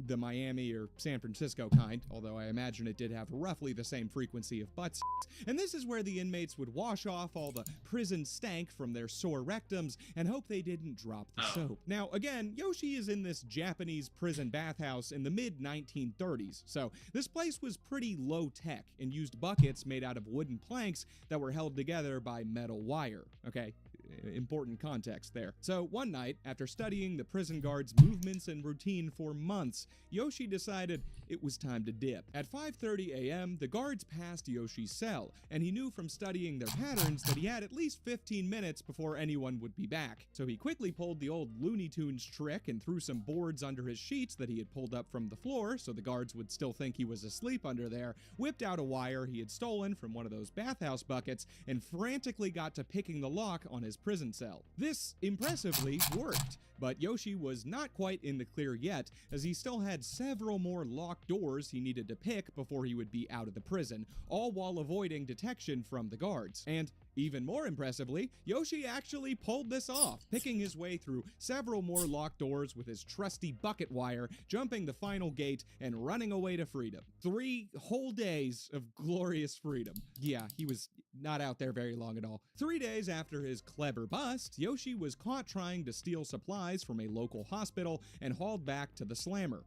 the Miami or San Francisco kind, although I imagine it did have roughly the same frequency of butt sex. And this is where the inmates would wash off all the prison stank from their sore rectums and hope they didn't drop the soap. Now, again, Yoshi is in this Japanese prison bathhouse in the mid-1930s, so this place was pretty low-tech and used buckets made out of wooden planks that were held together by metal wire, okay? Important context there. So one night, after studying the prison guards' movements and routine for months, Yoshi decided it was time to dip. At 5:30 a.m., the guards passed Yoshi's cell, and he knew from studying their patterns that he had at least 15 minutes before anyone would be back. So he quickly pulled the old Looney Tunes trick and threw some boards under his sheets that he had pulled up from the floor so the guards would still think he was asleep under there, whipped out a wire he had stolen from one of those bathhouse buckets, and frantically got to picking the lock on his prison cell. This impressively worked, but Yoshi was not quite in the clear yet, as he still had several more locked doors he needed to pick before he would be out of the prison, all while avoiding detection from the guards. And even more impressively, Yoshi actually pulled this off, picking his way through several more locked doors with his trusty bucket wire, jumping the final gate, and running away to freedom. 3 whole days of glorious freedom. Yeah, he was not out there very long at all. 3 days after his clever bust, Yoshi was caught trying to steal supplies from a local hospital and hauled back to the slammer.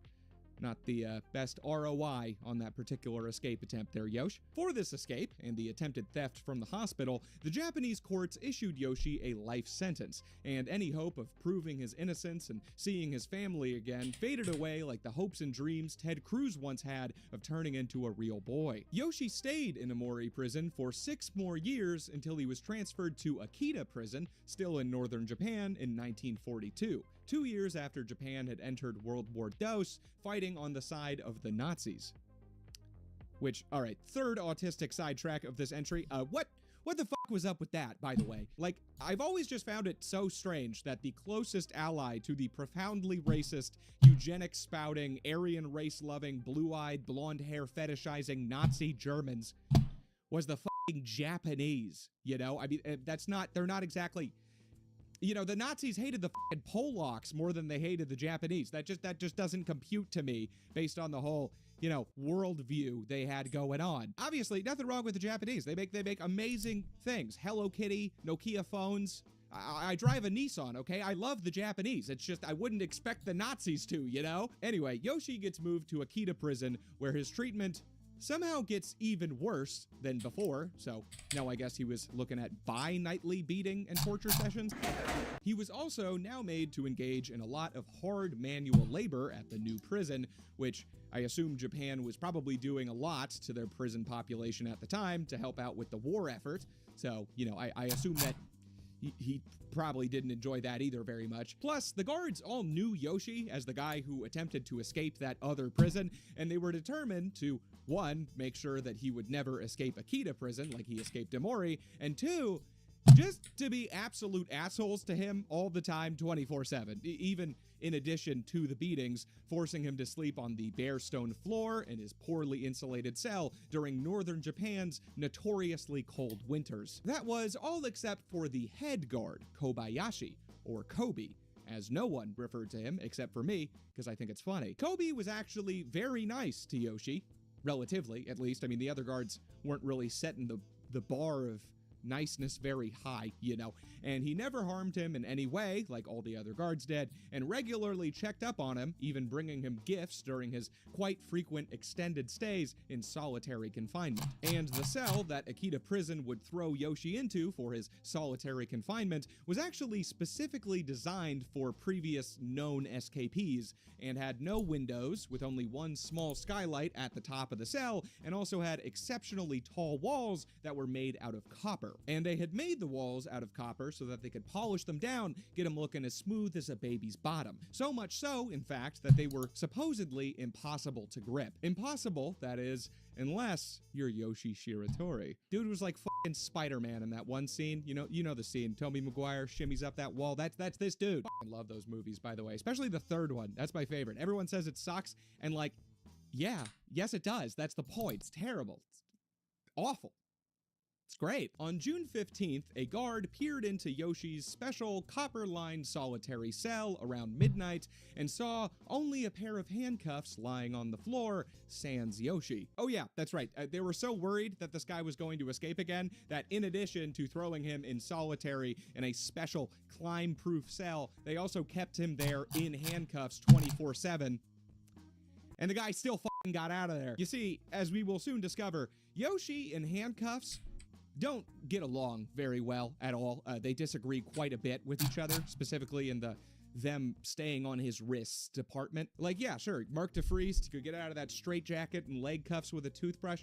Not the best ROI on that particular escape attempt there, Yosh. For this escape, and the attempted theft from the hospital, the Japanese courts issued Yoshi a life sentence, and any hope of proving his innocence and seeing his family again faded away like the hopes and dreams Ted Cruz once had of turning into a real boy. Yoshi stayed in Amori Prison for 6 more years until he was transferred to Akita Prison, still in northern Japan, in 1942. 2 years after Japan had entered World War II, fighting on the side of the Nazis. Which, alright, third autistic sidetrack of this entry. What the fuck was up with that, by the way? Like, I've always just found it so strange that the closest ally to the profoundly racist, eugenics-spouting, Aryan race-loving, blue-eyed, blonde-hair fetishizing Nazi Germans was the fucking Japanese, you know? I mean, they're not exactly... You know, the Nazis hated the fucking Polacks more than they hated the Japanese. That just doesn't compute to me based on the whole, you know, worldview they had going on. Obviously, nothing wrong with the Japanese. They make amazing things. Hello Kitty, Nokia phones. I drive a Nissan, okay? I love the Japanese. It's just I wouldn't expect the Nazis to, you know? Anyway, Yoshi gets moved to Akita Prison, where his treatment somehow gets even worse than before, so now I guess he was looking at bi-nightly beating and torture sessions. He was also now made to engage in a lot of hard manual labor at the new prison, which I assume Japan was probably doing a lot to their prison population at the time to help out with the war effort, so, you know, I assume that he probably didn't enjoy that either very much. Plus, the guards all knew Yoshi as the guy who attempted to escape that other prison, and they were determined to, 1, make sure that he would never escape Akita Prison like he escaped Amori, and 2, just to be absolute assholes to him all the time, 24/7, even in addition to the beatings, forcing him to sleep on the bare stone floor in his poorly insulated cell during northern Japan's notoriously cold winters. That was all except for the head guard, Kobayashi, or Kobe, as no one referred to him except for me, because I think it's funny. Kobe was actually very nice to Yoshi, relatively, at least. I mean, the other guards weren't really setting the bar of niceness very high, you know, and he never harmed him in any way, like all the other guards did, and regularly checked up on him, even bringing him gifts during his quite frequent extended stays in solitary confinement. And the cell that Akita Prison would throw Yoshi into for his solitary confinement was actually specifically designed for previous known escapees, and had no windows, with only one small skylight at the top of the cell, and also had exceptionally tall walls that were made out of copper. And they had made the walls out of copper so that they could polish them down, get them looking as smooth as a baby's bottom. So much so, in fact, that they were supposedly impossible to grip. Impossible, that is, unless you're Yoshi Shiratori. Dude was like fucking Spider-Man in that one scene. You know the scene. Tobey Maguire shimmies up that wall. That's this dude. I love those movies, by the way, especially the third one. That's my favorite. Everyone says it sucks, and like, yeah, yes it does. That's the point. It's terrible. It's awful. It's great. On June 15th, a guard peered into Yoshi's special copper-lined solitary cell around midnight and saw only a pair of handcuffs lying on the floor, sans Yoshi. Oh yeah, that's right. They were so worried that this guy was going to escape again that in addition to throwing him in solitary in a special climb-proof cell, they also kept him there in handcuffs 24/7. And the guy still fucking got out of there. You see, as we will soon discover, Yoshi in handcuffs don't get along very well at all. They disagree quite a bit with each other, specifically in the them staying on his wrists department. Like, yeah, sure, Mark DeFries could get out of that straitjacket and leg cuffs with a toothbrush.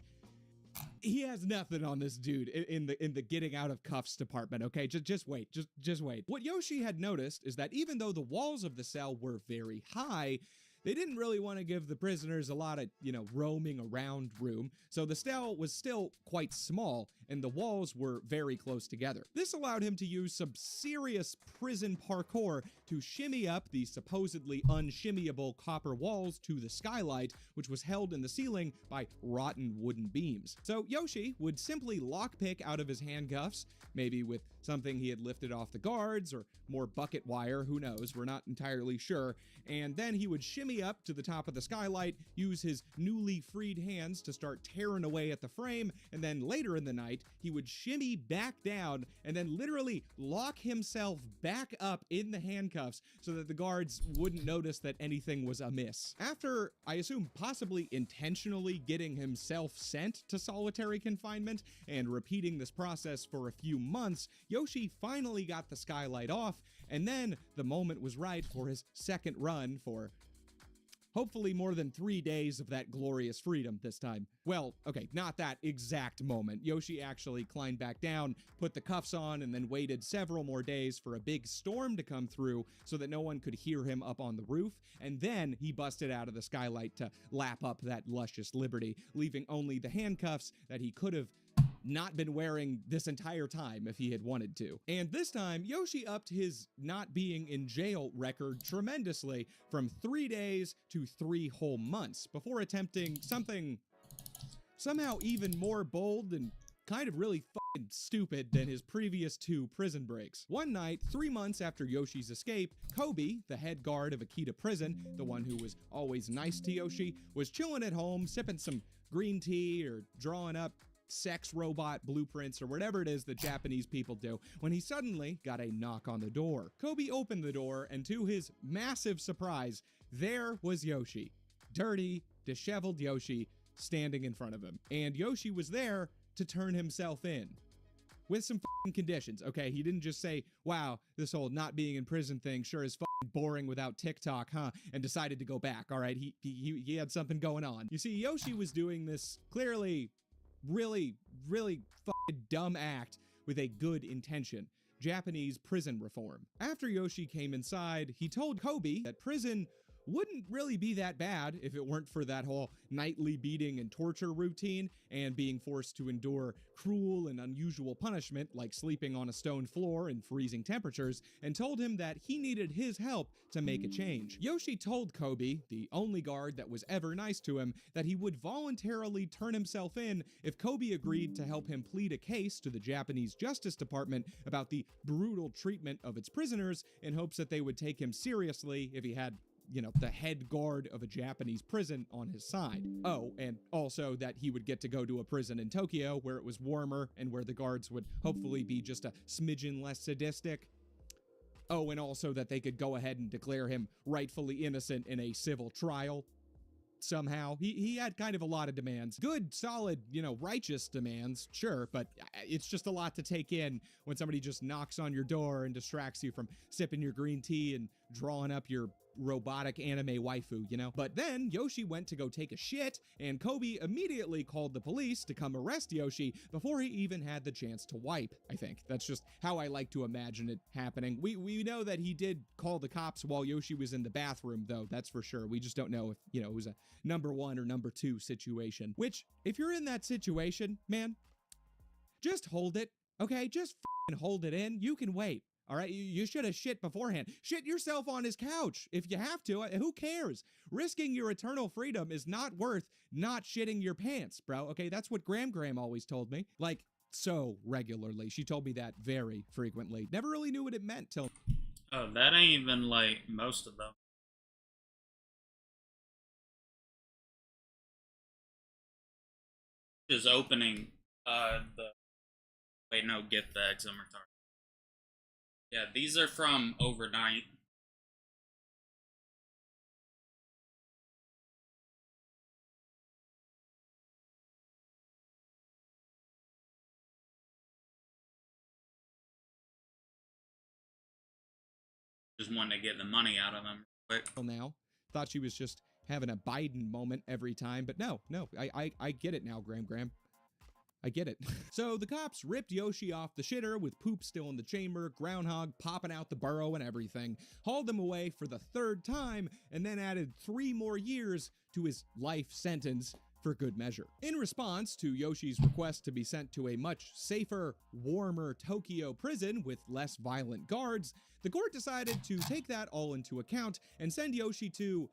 He has nothing on this dude in the getting out of cuffs department, okay? Just wait, just wait. What Yoshi had noticed is that even though the walls of the cell were very high, they didn't really want to give the prisoners a lot of, roaming around room, so the cell was still quite small, and the walls were very close together. This allowed him to use some serious prison parkour to shimmy up the supposedly unshimmyable copper walls to the skylight, which was held in the ceiling by rotten wooden beams. So Yoshi would simply lockpick out of his handcuffs, maybe with something he had lifted off the guards, or more bucket wire, who knows, we're not entirely sure, and then he would shimmy up to the top of the skylight, use his newly freed hands to start tearing away at the frame, and then later in the night, he would shimmy back down and then literally lock himself back up in the handcuffs so that the guards wouldn't notice that anything was amiss. After, I assume, possibly intentionally getting himself sent to solitary confinement and repeating this process for a few months, Yoshi finally got the skylight off, and then the moment was right for his second run for hopefully more than 3 days of that glorious freedom this time. Well, okay, not that exact moment. Yoshi actually climbed back down, put the cuffs on, and then waited several more days for a big storm to come through so that no one could hear him up on the roof, and then he busted out of the skylight to lap up that luscious liberty, leaving only the handcuffs that he could have not been wearing this entire time if he had wanted to. And this time, Yoshi upped his not being in jail record tremendously from 3 days to 3 whole months before attempting something somehow even more bold and kind of really fucking stupid than his previous 2 prison breaks. One night, 3 months after Yoshi's escape, Kobe, the head guard of Akita Prison, the one who was always nice to Yoshi, was chilling at home, sipping some green tea or drawing up sex robot blueprints or whatever it is that Japanese people do, when he suddenly got a knock on the door. Kobe opened the door, and to his massive surprise, there was Yoshi. Dirty, disheveled Yoshi standing in front of him. And Yoshi was there to turn himself in. With some fucking conditions, okay? He didn't just say, wow, this whole not being in prison thing sure is fucking boring without TikTok, huh? And decided to go back, all right? He had something going on. You see, Yoshi was doing this clearly really fucking dumb act with a good intention. Japanese prison reform. After Yoshi came inside, he told Kobe that prison wouldn't really be that bad if it weren't for that whole nightly beating and torture routine and being forced to endure cruel and unusual punishment like sleeping on a stone floor in freezing temperatures, and told him that he needed his help to make a change. Yoshi told Kobe, the only guard that was ever nice to him, that he would voluntarily turn himself in if Kobe agreed to help him plead a case to the Japanese Justice Department about the brutal treatment of its prisoners in hopes that they would take him seriously if he had the head guard of a Japanese prison on his side. Oh, and also that he would get to go to a prison in Tokyo where it was warmer and where the guards would hopefully be just a smidgen less sadistic. Oh, and also that they could go ahead and declare him rightfully innocent in a civil trial. Somehow. He had kind of a lot of demands. Good, solid, righteous demands, sure, but it's just a lot to take in when somebody just knocks on your door and distracts you from sipping your green tea and drawing up your robotic anime waifu, you know? But then Yoshi went to go take a shit, and Kobe immediately called the police to come arrest Yoshi before he even had the chance to wipe, I think. That's just how I like to imagine it happening. We know that he did call the cops while Yoshi was in the bathroom, though, that's for sure. We just don't know if, you know, it was a number 1 or number 2 situation. Which, if you're in that situation, man, just hold it, okay? Just f***ing hold it in. You can wait, all right? You should have shit beforehand. Shit yourself on his couch if you have to. Who cares? Risking your eternal freedom is not worth not shitting your pants, bro, okay? That's what Gram always told me. Like, so regularly. She told me that very frequently. Never really knew what it meant till... Oh, that ain't even, like, most of them. Is opening, the... Wait, no, gift bags, I'm retarded. Yeah, these are from overnight. Just wanted to get the money out of them quick. Now, thought she was just having a Biden moment every time, but no, I get it now, Gram. I get it. So the cops ripped Yoshi off the shitter with poop still in the chamber, groundhog popping out the burrow and everything, hauled him away for the 3rd time, and then added 3 more years to his life sentence for good measure. In response to Yoshi's request to be sent to a much safer, warmer Tokyo prison with less violent guards, the court decided to take that all into account and send Yoshi to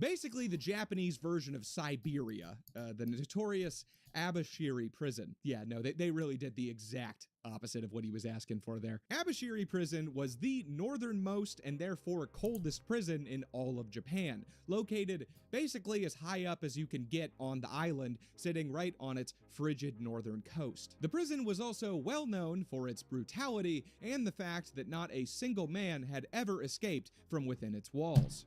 basically the Japanese version of Siberia, the notorious Abashiri prison. Yeah, no, they really did the exact opposite of what he was asking for there. Abashiri prison was the northernmost and therefore coldest prison in all of Japan, located basically as high up as you can get on the island, sitting right on its frigid northern coast. The prison was also well known for its brutality and the fact that not a single man had ever escaped from within its walls.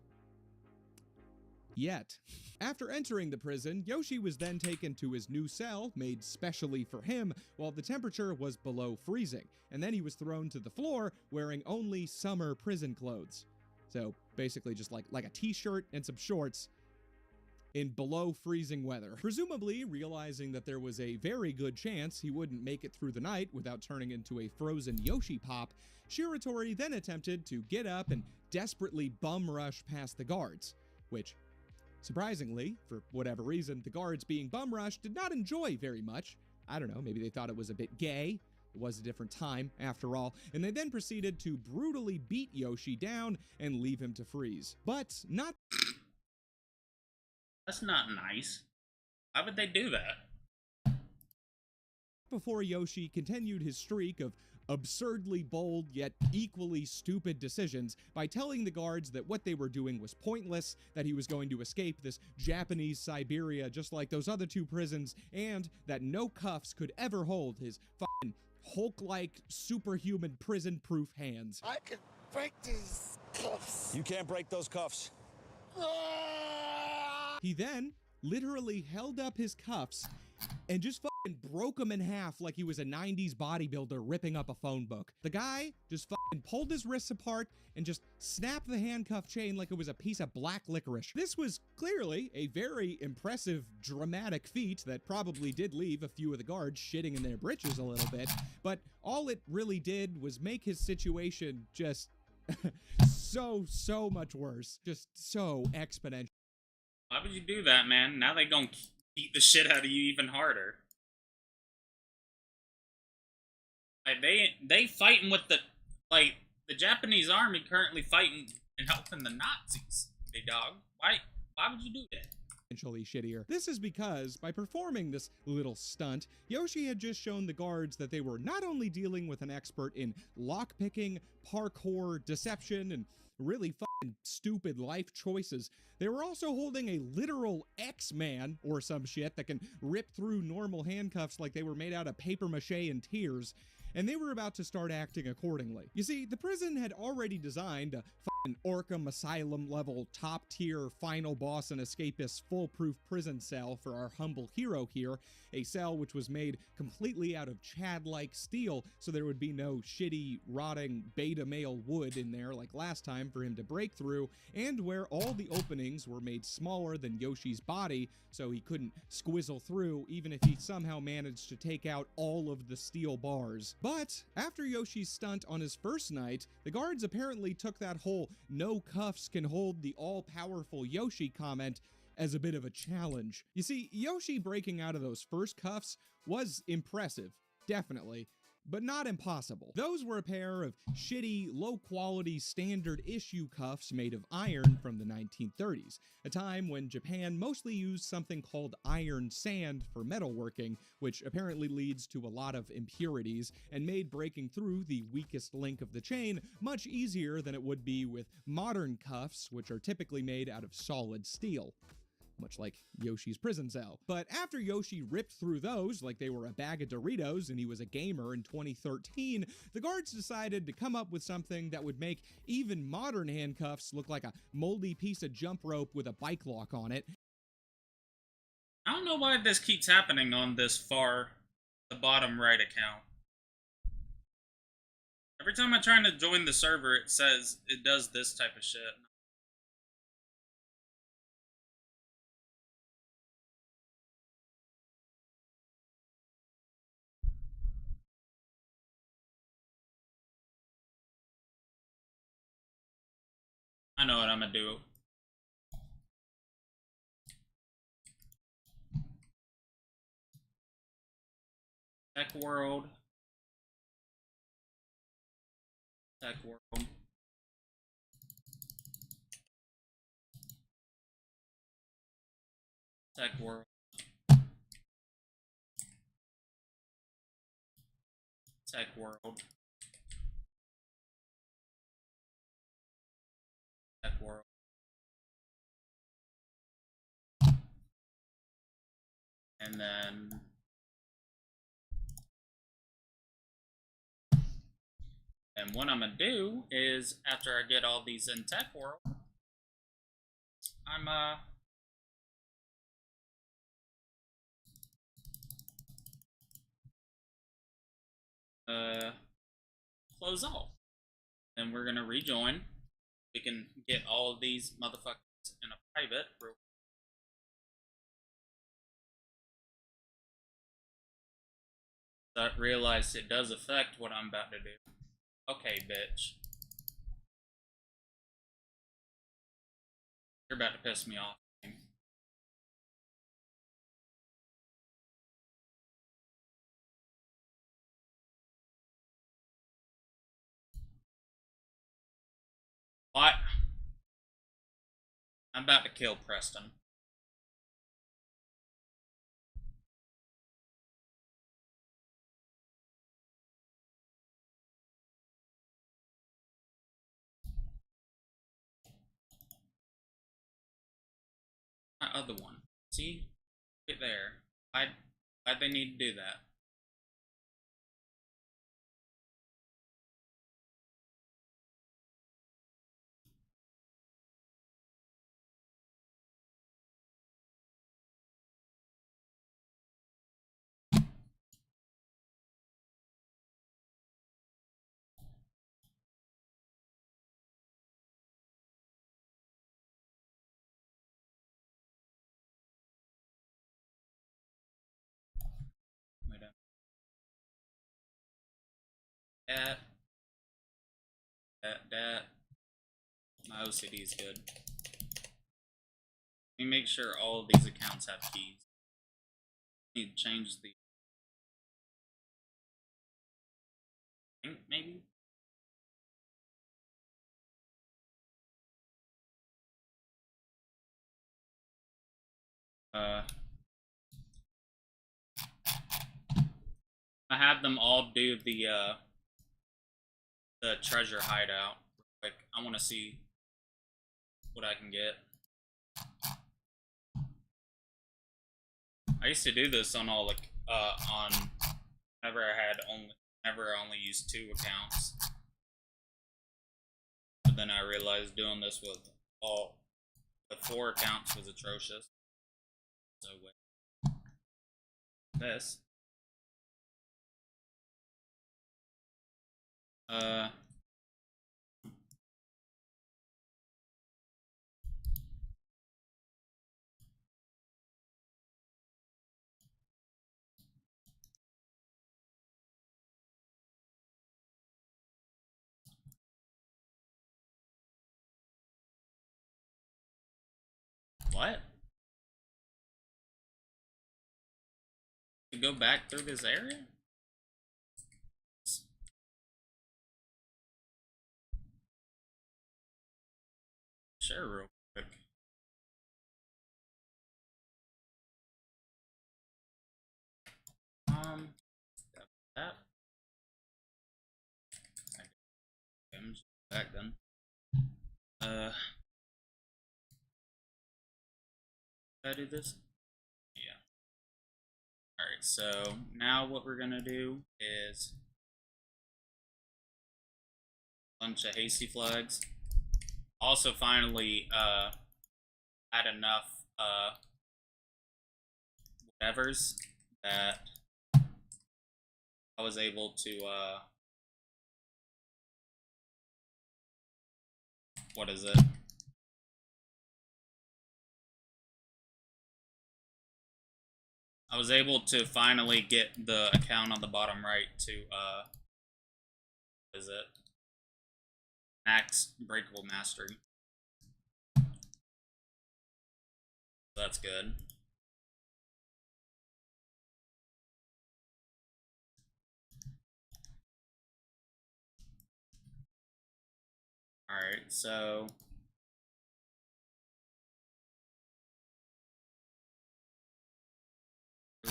Yet. After entering the prison, Yoshi was then taken to his new cell, made specially for him, while the temperature was below freezing, and then he was thrown to the floor wearing only summer prison clothes. So basically just like a t-shirt and some shorts in below freezing weather. Presumably realizing that there was a very good chance he wouldn't make it through the night without turning into a frozen Yoshi pop, Shiratori then attempted to get up and desperately bum rush past the guards, which, surprisingly, for whatever reason, the guards being bum rushed did not enjoy very much. I don't know, maybe they thought it was a bit gay. It was a different time, after all, and they then proceeded to brutally beat Yoshi down and leave him to freeze. But not... That's not nice. Why would they do that? Before Yoshi continued his streak of absurdly bold yet equally stupid decisions by telling the guards that what they were doing was pointless, that he was going to escape this Japanese Siberia just like those other 2 prisons, and that no cuffs could ever hold his fucking Hulk-like superhuman prison-proof hands. I could break these cuffs. You can't break those cuffs. He then literally held up his cuffs and just fucking broke them in half like he was a 90s bodybuilder ripping up a phone book. The guy just fucking pulled his wrists apart and just snapped the handcuff chain like it was a piece of black licorice. This was clearly a very impressive, dramatic feat that probably did leave a few of the guards shitting in their britches a little bit, but all it really did was make his situation just so much worse. Just so exponential. Why would you do that, man? Now they gonna beat the shit out of you even harder. Like, they fighting with the Japanese army currently fighting and helping the Nazis, big dog. Why would you do that? Shittier. This is because, by performing this little stunt, Yoshi had just shown the guards that they were not only dealing with an expert in lockpicking, parkour, deception, and really fucking stupid life choices, they were also holding a literal X-Man or some shit that can rip through normal handcuffs like they were made out of paper mache and tears, and they were about to start acting accordingly. You see, the prison had already designed a an Arkham Asylum level top tier final boss and escapist foolproof prison cell for our humble hero here, a cell which was made completely out of Chad-like steel so there would be no shitty rotting beta male wood in there like last time for him to break through, and where all the openings were made smaller than Yoshi's body so he couldn't squizzle through even if he somehow managed to take out all of the steel bars. But after Yoshi's stunt on his first night, the guards apparently took that whole "no cuffs can hold the all-powerful Yoshi" comment as a bit of a challenge. You see, Yoshi breaking out of those first cuffs was impressive, definitely, but not impossible. Those were a pair of shitty, low-quality, standard-issue cuffs made of iron from the 1930s, a time when Japan mostly used something called iron sand for metalworking, which apparently leads to a lot of impurities, and made breaking through the weakest link of the chain much easier than it would be with modern cuffs, which are typically made out of solid steel. Much like Yoshi's prison cell. But after Yoshi ripped through those like they were a bag of Doritos and he was a gamer in 2013, the guards decided to come up with something that would make even modern handcuffs look like a moldy piece of jump rope with a bike lock on it. I don't know why this keeps happening on this the bottom right account. Every time I'm trying to join the server, it says it does this type of shit. I know what I'm gonna do. Tech World. Tech World. Tech World. Tech World. Tech World. And then what I'm gonna do is after I get all these in Tech World, I'm close off. Then we're gonna rejoin. We can get all of these motherfuckers in a private real. I realized it does affect what I'm about to do. Okay, bitch. You're about to piss me off. What? I'm about to kill Preston. My other one. See? Right there. Why'd they need to do that? Wait up. That. My OCD is good. Let me make sure all of these accounts have keys. I need to change the. Maybe? I have them all do the treasure hideout. Like, I want to see what I can get. I used to do this on all like on whenever I only used 2 accounts. But then I realized doing this with 4 accounts was atrocious. So with this, what? To go back through this area? Sure, real quick. That. I'm just back then. Did I do this? Yeah. Alright, so now what we're gonna do is a bunch of hasty flags. Also finally had enough whatevers that I was able to what is it? I was able to finally get the account on the bottom right to what is it? Max Breakable Mastery. That's good. Alright, so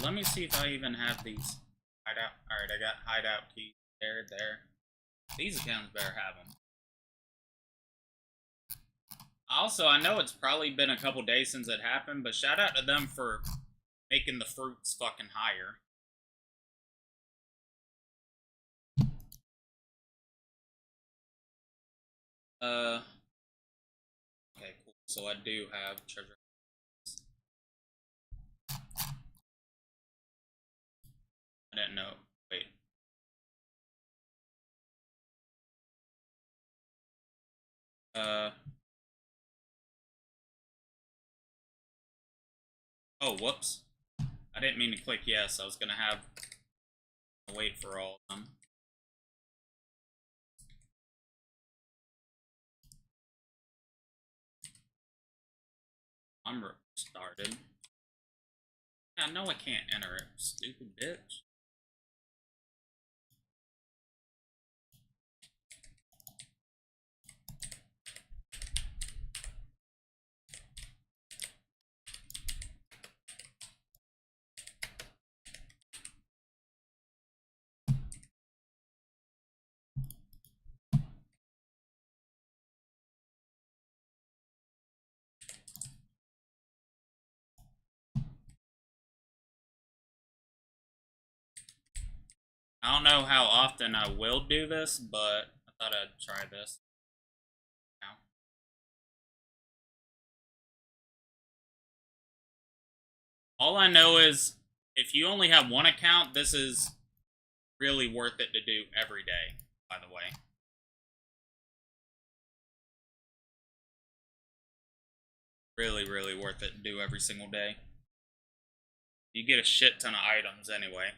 let me see if I even have these hideout. Alright, I got hideout keys there. These accounts better have them. Also, I know it's probably been a couple days since it happened, but shout out to them for making the fruits fucking higher. Okay, cool. So I do have treasure. I didn't know. Wait. Oh, whoops. I didn't mean to click yes. I was gonna have to wait for all of them. I'm started. I know I can't enter it, stupid bitch. I don't know how often I will do this, but I thought I'd try this. Now. All I know is, if you only have one account, this is really worth it to do every day, by the way. Really, really worth it to do every single day. You get a shit ton of items anyway.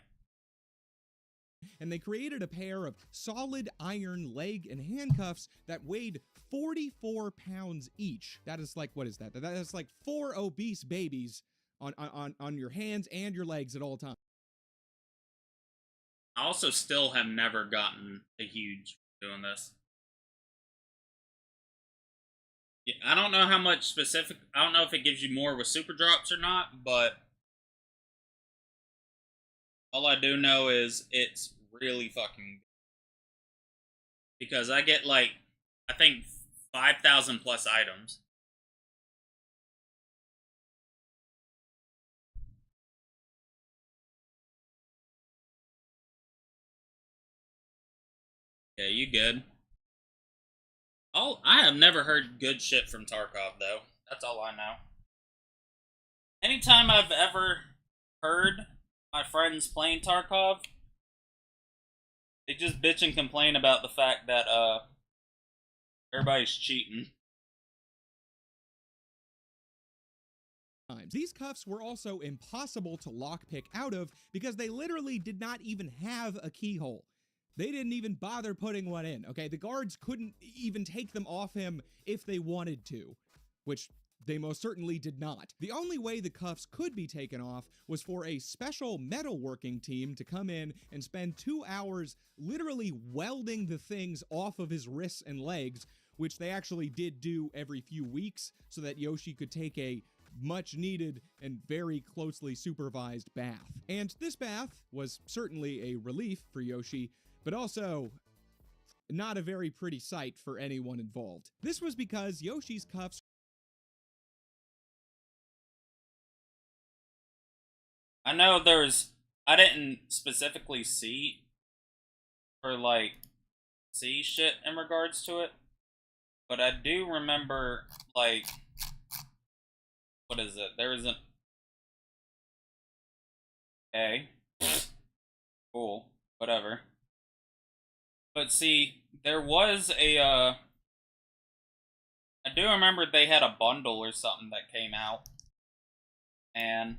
And they created a pair of solid iron leg and handcuffs that weighed 44 pounds each. That is like, what is that? That is like 4 obese babies on your hands and your legs at all times. I also still have never gotten a huge doing this. Yeah, I don't know how much specific. I don't know if it gives you more with super drops or not, but all I do know is it's really fucking good. Because I get like, I think 5,000 plus items. Yeah, you good. I have never heard good shit from Tarkov, though. That's all I know. Anytime I've ever heard my friends playing Tarkov, they just bitch and complain about the fact that, everybody's cheating. These cuffs were also impossible to lockpick out of because they literally did not even have a keyhole. They didn't even bother putting one in, okay? The guards couldn't even take them off him if they wanted to, which they most certainly did not. The only way the cuffs could be taken off was for a special metalworking team to come in and spend 2 hours literally welding the things off of his wrists and legs, which they actually did do every few weeks so that Yoshi could take a much needed and very closely supervised bath. And this bath was certainly a relief for Yoshi, but also not a very pretty sight for anyone involved. This was because Yoshi's cuffs I know I didn't specifically see shit in regards to it, but I do remember, like, what is it? There was an... Okay. Cool. Whatever. But see, there was I do remember they had a bundle or something that came out. And...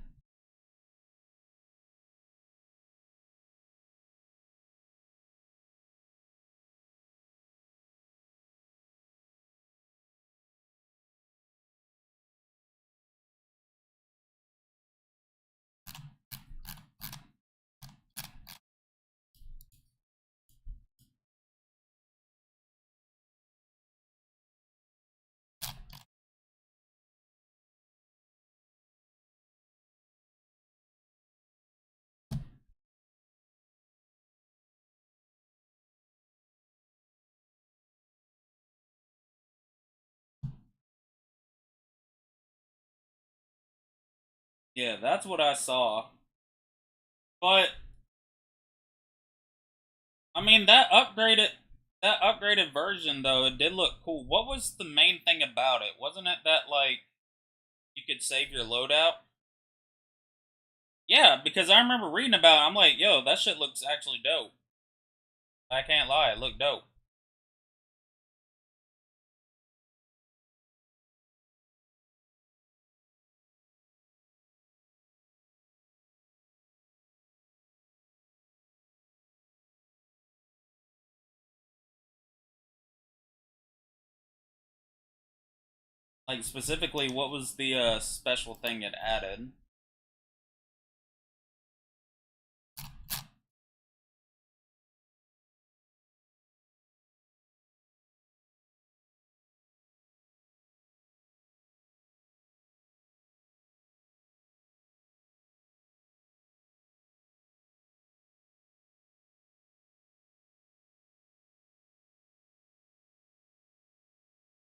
yeah, that's what I saw. But I mean, that upgraded version though, it did look cool. What was the main thing about it? Wasn't it that, like, you could save your loadout? Yeah, because I remember reading about it, I'm like, yo, that shit looks actually dope. I can't lie, it looked dope. Like, specifically, what was the special thing it added?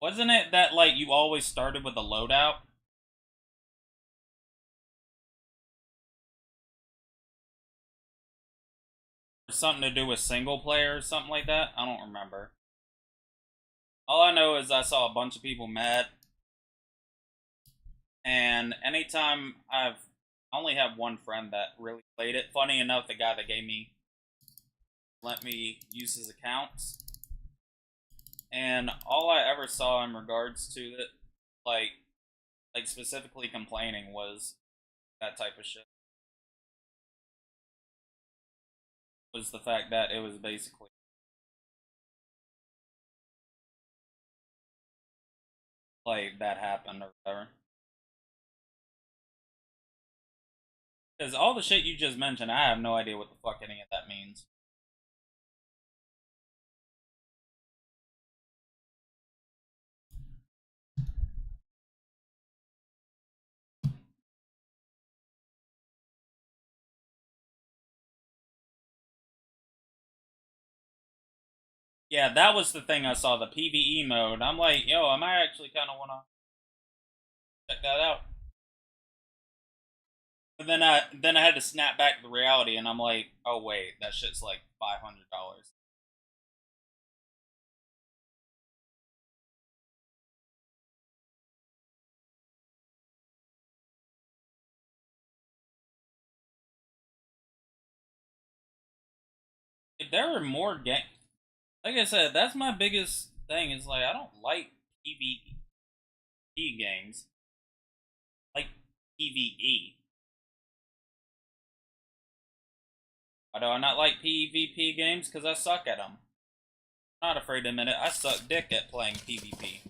Wasn't it that, like, you always started with a loadout? Or something to do with single player or something like that? I don't remember. All I know is I saw a bunch of people mad. And anytime I only have one friend that really played it. Funny enough, the guy that let me use his accounts. And all I ever saw in regards to it, like specifically complaining, was that type of shit. Was the fact that it was basically like that happened or whatever. Because all the shit you just mentioned, I have no idea what the fuck any of that means. Yeah, that was the thing I saw, the PvE mode. I'm like, yo, I might actually kind of want to check that out. But then I had to snap back to reality, and I'm like, oh wait, that shit's like $500. If there were more games, like I said, that's my biggest thing. Is like I don't like PvP games. I like PvE. Why do I not like PvP games? Because I suck at them. I'm not afraid to admit it. I suck dick at playing PvP.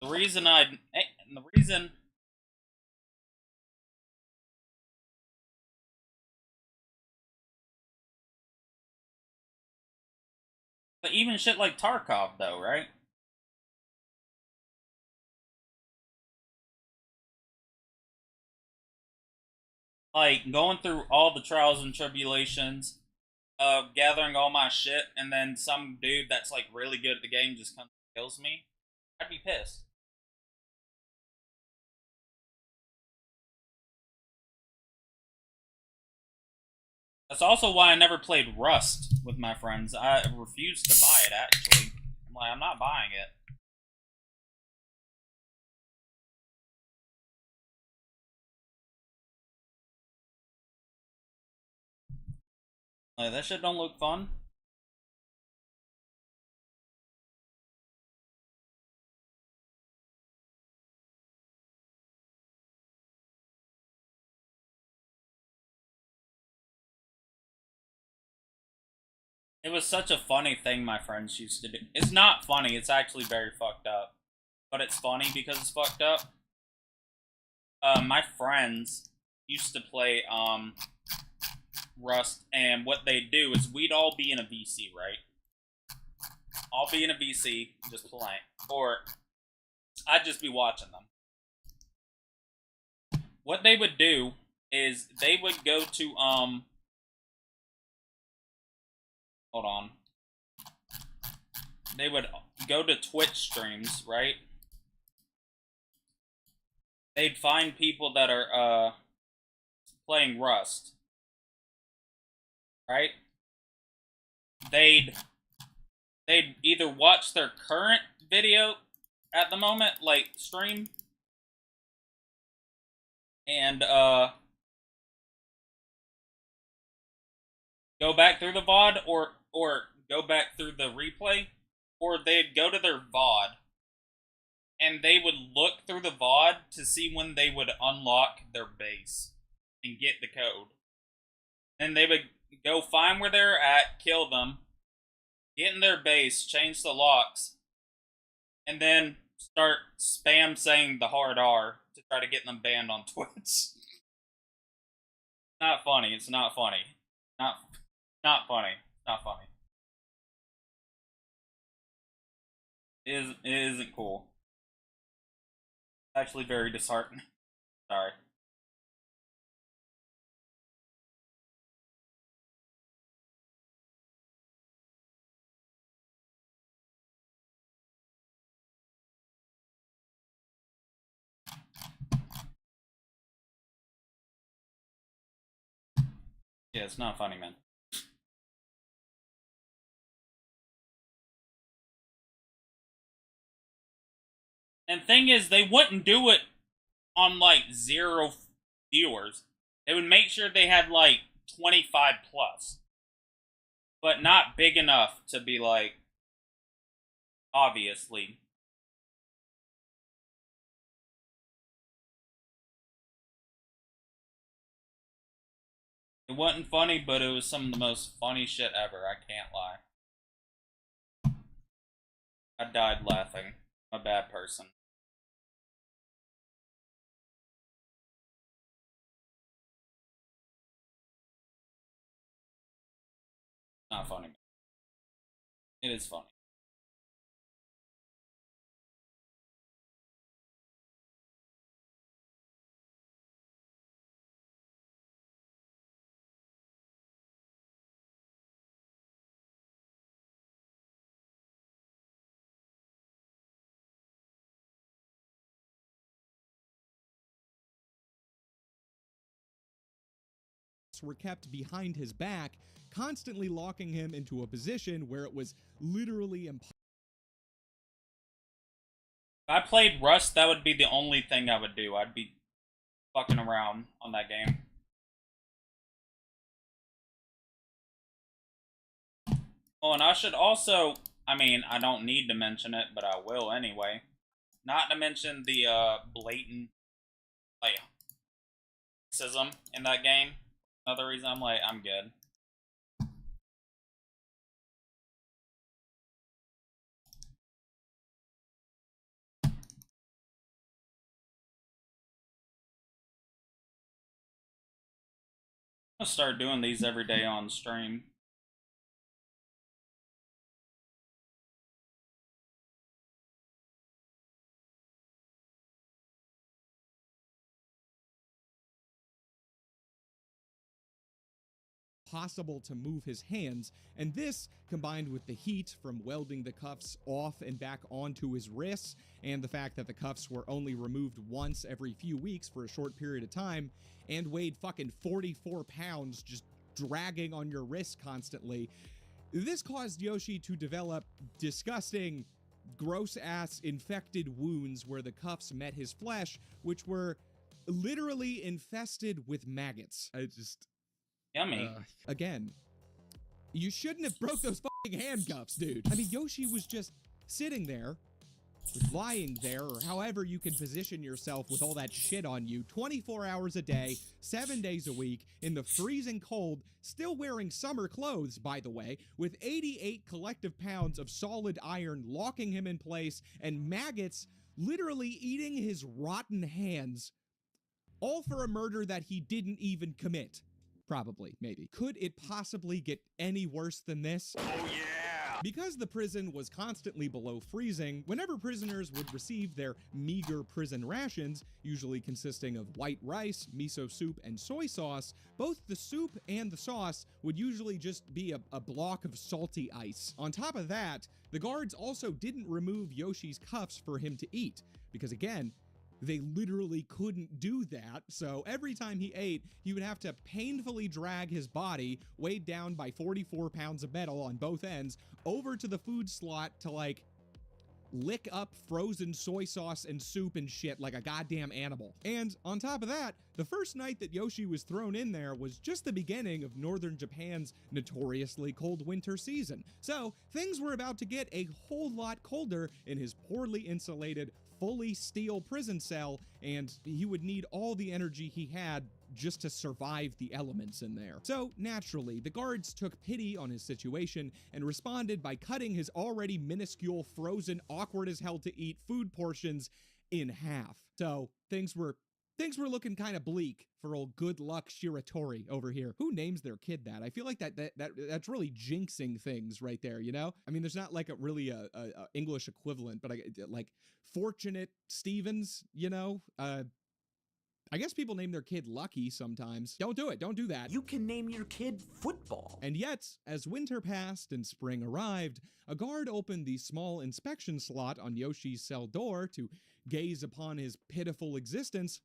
The reason but even shit like Tarkov, though, right? Like, going through all the trials and tribulations of gathering all my shit, and then some dude that's, like, really good at the game just comes and kills me, I'd be pissed. That's also why I never played Rust with my friends. I refused to buy it, actually. I'm like, I'm not buying it. Like, that shit don't look fun. It was such a funny thing my friends used to do. It's not funny, it's actually very fucked up. But it's funny because it's fucked up. My friends used to play, Rust, and what they'd do is we'd all be in a VC, right? I'll be in a VC, just playing. Or, I'd just be watching them. What they would do is they would go to, hold on. They would go to Twitch streams, right? They'd find people that are, playing Rust. Right? They'd either watch their current video at the moment, like, stream, and, go back through the VOD, or go back through the replay, or they'd go to their VOD, and they would look through the VOD to see when they would unlock their base and get the code. And they would go find where they're at, kill them, get in their base, change the locks, and then start spam saying the hard R to try to get them banned on Twitch. Not funny. It's not funny. Not funny. Not funny. It isn't cool. Actually very disheartening. Sorry. Yeah, it's not funny, man. And thing is, they wouldn't do it on, like, 0 viewers. They would make sure they had, like, 25 plus. But not big enough to be, like, obviously. It wasn't funny, but it was some of the most funny shit ever, I can't lie. I died laughing. I'm a bad person. Not funny. It is funny. Were kept behind his back, constantly locking him into a position where it was literally impossible. If I played Rust, that would be the only thing I would do. I'd be fucking around on that game. Oh, and I should also, I mean, I don't need to mention it, but I will anyway. Not to mention the blatant, like, racism in that game. Another reason I'm like, I'm good. I'm gonna start doing these every day on stream. Possible to move his hands, and this combined with the heat from welding the cuffs off and back onto his wrists, and the fact that the cuffs were only removed once every few weeks for a short period of time and weighed fucking 44 pounds just dragging on your wrist constantly, this caused Yoshi to develop disgusting, gross-ass infected wounds where the cuffs met his flesh, which were literally infested with maggots. I just... Yummy. Again, you shouldn't have broke those fucking handcuffs, dude. I mean, Yoshi was just sitting there, lying there, or however you can position yourself with all that shit on you, 24 hours a day, 7 days a week, in the freezing cold, still wearing summer clothes, by the way, with 88 collective pounds of solid iron locking him in place, and maggots literally eating his rotten hands, all for a murder that he didn't even commit. Probably, maybe. Could it possibly get any worse than this? Oh yeah! Because the prison was constantly below freezing, whenever prisoners would receive their meager prison rations, usually consisting of white rice, miso soup, and soy sauce, both the soup and the sauce would usually just be a block of salty ice. On top of that, the guards also didn't remove Yoshi's cuffs for him to eat, because again, they literally couldn't do that, so every time he ate, he would have to painfully drag his body, weighed down by 44 pounds of metal on both ends, over to the food slot to, like, lick up frozen soy sauce and soup and shit like a goddamn animal. And on top of that, the first night that Yoshi was thrown in there was just the beginning of northern Japan's notoriously cold winter season. So things were about to get a whole lot colder in his poorly insulated, fully steel prison cell, and he would need all the energy he had just to survive the elements in there. So, naturally, the guards took pity on his situation and responded by cutting his already minuscule, frozen, awkward as hell to eat food portions in half. So, things were looking kind of bleak for old good luck Shiratori over here. Who names their kid that? I feel like that's really jinxing things right there, you know? I mean, there's not like a really a English equivalent, but like Fortunate Stevens, you know? I guess people name their kid Lucky sometimes. Don't do it. Don't do that. You can name your kid Football. And yet, as winter passed and spring arrived, a guard opened the small inspection slot on Yoshi's cell door to gaze upon his pitiful existence,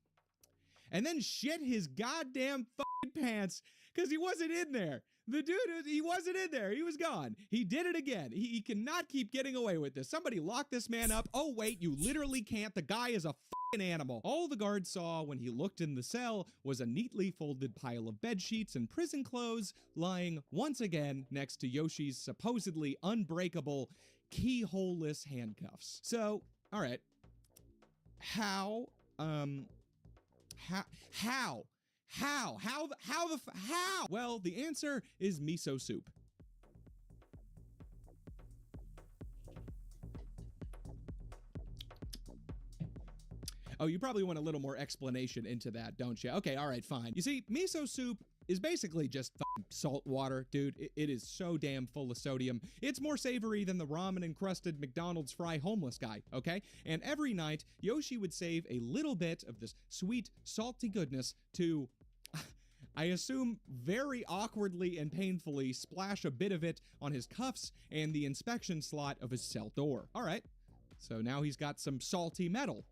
and then shit his goddamn fucking pants because he wasn't in there. The dude, he wasn't in there. He was gone. He did it again. He cannot keep getting away with this. Somebody lock this man up. Oh, wait, you literally can't. The guy is a fucking animal. All the guard saw when he looked in the cell was a neatly folded pile of bed sheets and prison clothes lying once again next to Yoshi's supposedly unbreakable, keyhole-less handcuffs. So, all right. How? Well, the answer is miso soup. Oh, you probably want a little more explanation into that, don't you? Okay, all right, fine. You see, miso soup is basically just salt water, dude. It is so damn full of sodium. It's more savory than the ramen-encrusted McDonald's fry homeless guy, okay? And every night, Yoshi would save a little bit of this sweet, salty goodness to, I assume, very awkwardly and painfully splash a bit of it on his cuffs and the inspection slot of his cell door. All right, so now he's got some salty metal.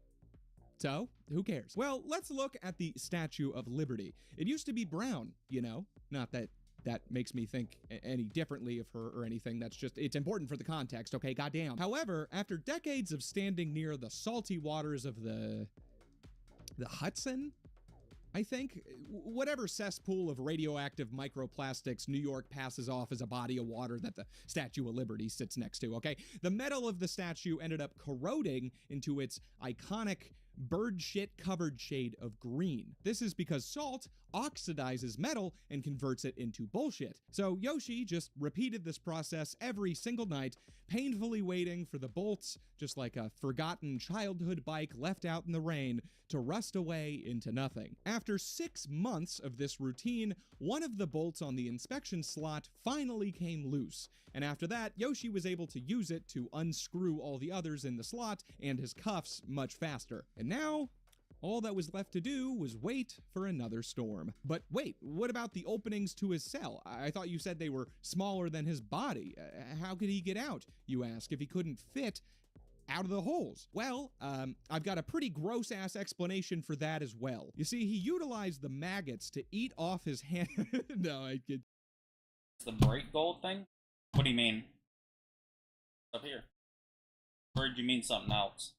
So, who cares? Well, let's look at the Statue of Liberty. It used to be brown, you know? Not that that makes me think any differently of her or anything. That's just, it's important for the context, okay? Goddamn. However, after decades of standing near the salty waters of the Hudson? I think. Whatever cesspool of radioactive microplastics New York passes off as a body of water that the Statue of Liberty sits next to, okay? The metal of the statue ended up corroding into its iconic bird shit covered shade of green. This is because salt oxidizes metal and converts it into bullshit. So Yoshi just repeated this process every single night, painfully waiting for the bolts, just like a forgotten childhood bike left out in the rain, to rust away into nothing. After 6 months of this routine, one of the bolts on the inspection slot finally came loose, and after that, Yoshi was able to use it to unscrew all the others in the slot and his cuffs much faster. And now, all that was left to do was wait for another storm. But wait, what about the openings to his cell? I thought you said they were smaller than his body. How could he get out, you ask, if he couldn't fit out of the holes? Well, I've got a pretty gross-ass explanation for that as well. You see, he utilized the maggots to eat off his hand. No, I kid. It's the bright gold thing? What do you mean? Up here. Or did you mean something else?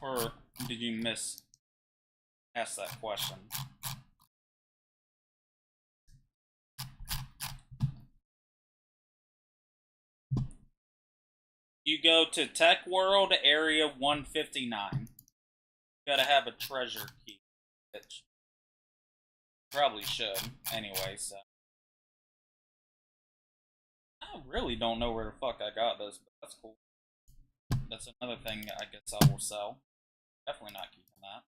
Or did you ask that question? You go to Tech World Area 159. You gotta have a treasure key, bitch. Probably should, anyway, so. I really don't know where the fuck I got this, but that's cool. That's another thing I guess I will sell. Definitely not keeping that.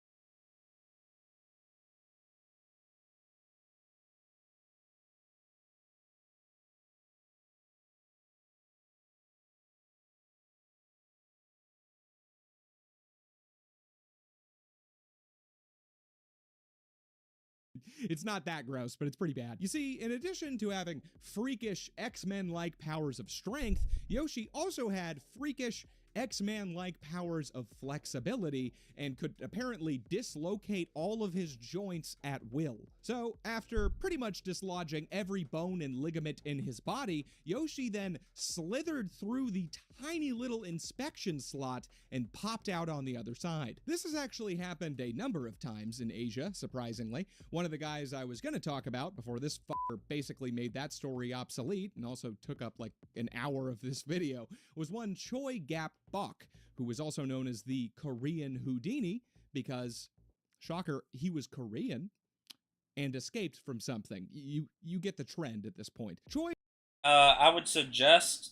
It's not that gross, but it's pretty bad. You see, in addition to having freakish X-Men-like powers of strength, Yoshi also had freakish X-Man-like powers of flexibility and could apparently dislocate all of his joints at will. So, after pretty much dislodging every bone and ligament in his body, Yoshi then slithered through the tiny little inspection slot and popped out on the other side. This has actually happened a number of times in Asia, surprisingly. One of the guys I was going to talk about before this fucker basically made that story obsolete and also took up like an hour of this video was one Choi Gap Bok, who was also known as the Korean Houdini because, shocker, he was Korean and escaped from something. You get the trend at this point. Choi. I would suggest.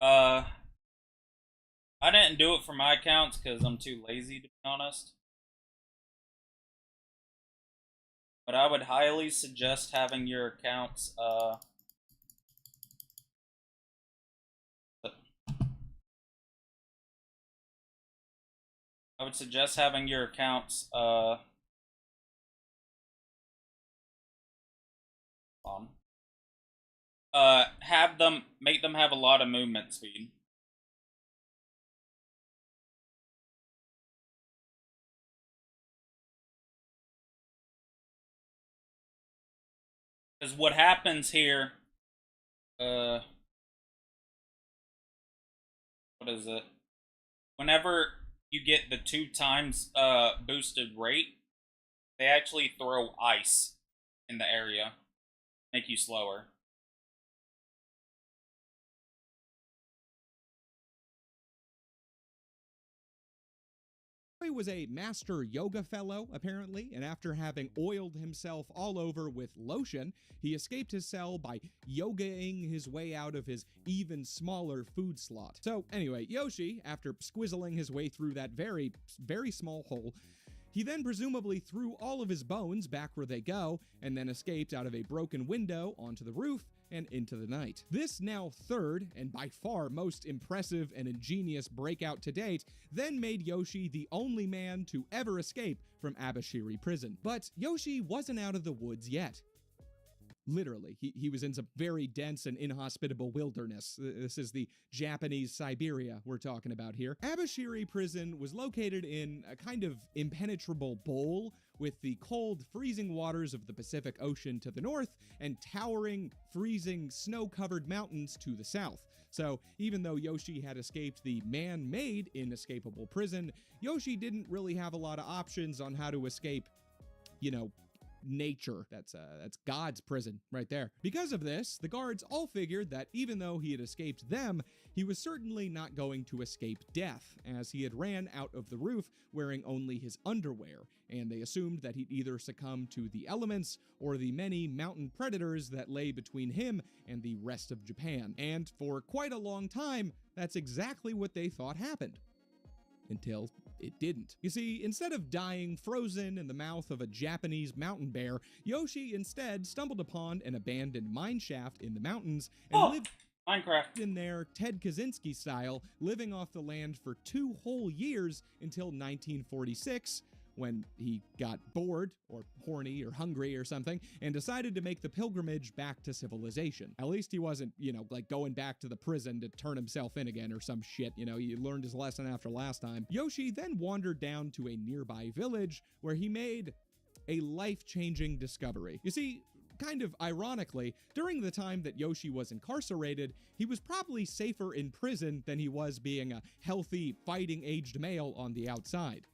I didn't do it for my accounts because I'm too lazy, to be honest. But I would highly suggest having your accounts. I would suggest having your accounts, make them have a lot of movement speed. Because what happens here, what is it? Whenever you get the 2 times boosted rate, they actually throw ice in the area, make you slower. He was a master yoga fellow, apparently, and after having oiled himself all over with lotion, he escaped his cell by yogaing his way out of his even smaller food slot. So, anyway, Yoshi, after squizzling his way through that very, very small hole, he then presumably threw all of his bones back where they go, and then escaped out of a broken window onto the roof and into the night. This now third, and by far most impressive and ingenious breakout to date, then made Yoshi the only man to ever escape from Abashiri prison. But Yoshi wasn't out of the woods yet. Literally, he was in some very dense and inhospitable wilderness. This is the Japanese Siberia we're talking about here. Abashiri Prison was located in a kind of impenetrable bowl with the cold, freezing waters of the Pacific Ocean to the north and towering, freezing, snow-covered mountains to the south. So even though Yoshi had escaped the man-made inescapable prison, Yoshi didn't really have a lot of options on how to escape, you know, nature. That's God's prison right there. Because of this, the guards all figured that even though he had escaped them, he was certainly not going to escape death, as he had ran out of the roof wearing only his underwear, and they assumed that he'd either succumb to the elements or the many mountain predators that lay between him and the rest of Japan. And for quite a long time, that's exactly what they thought happened. Until it didn't. You see, instead of dying frozen in the mouth of a Japanese mountain bear, Yoshi instead stumbled upon an abandoned mine shaft in the mountains and lived Minecraft in there Ted Kaczynski style, living off the land for 2 whole years until 1946, when he got bored or horny or hungry or something and decided to make the pilgrimage back to civilization. At least he wasn't, you know, like going back to the prison to turn himself in again or some shit, you know, he learned his lesson after last time. Yoshi then wandered down to a nearby village where he made a life-changing discovery. You see, kind of ironically, during the time that Yoshi was incarcerated, he was probably safer in prison than he was being a healthy, fighting-aged male on the outside.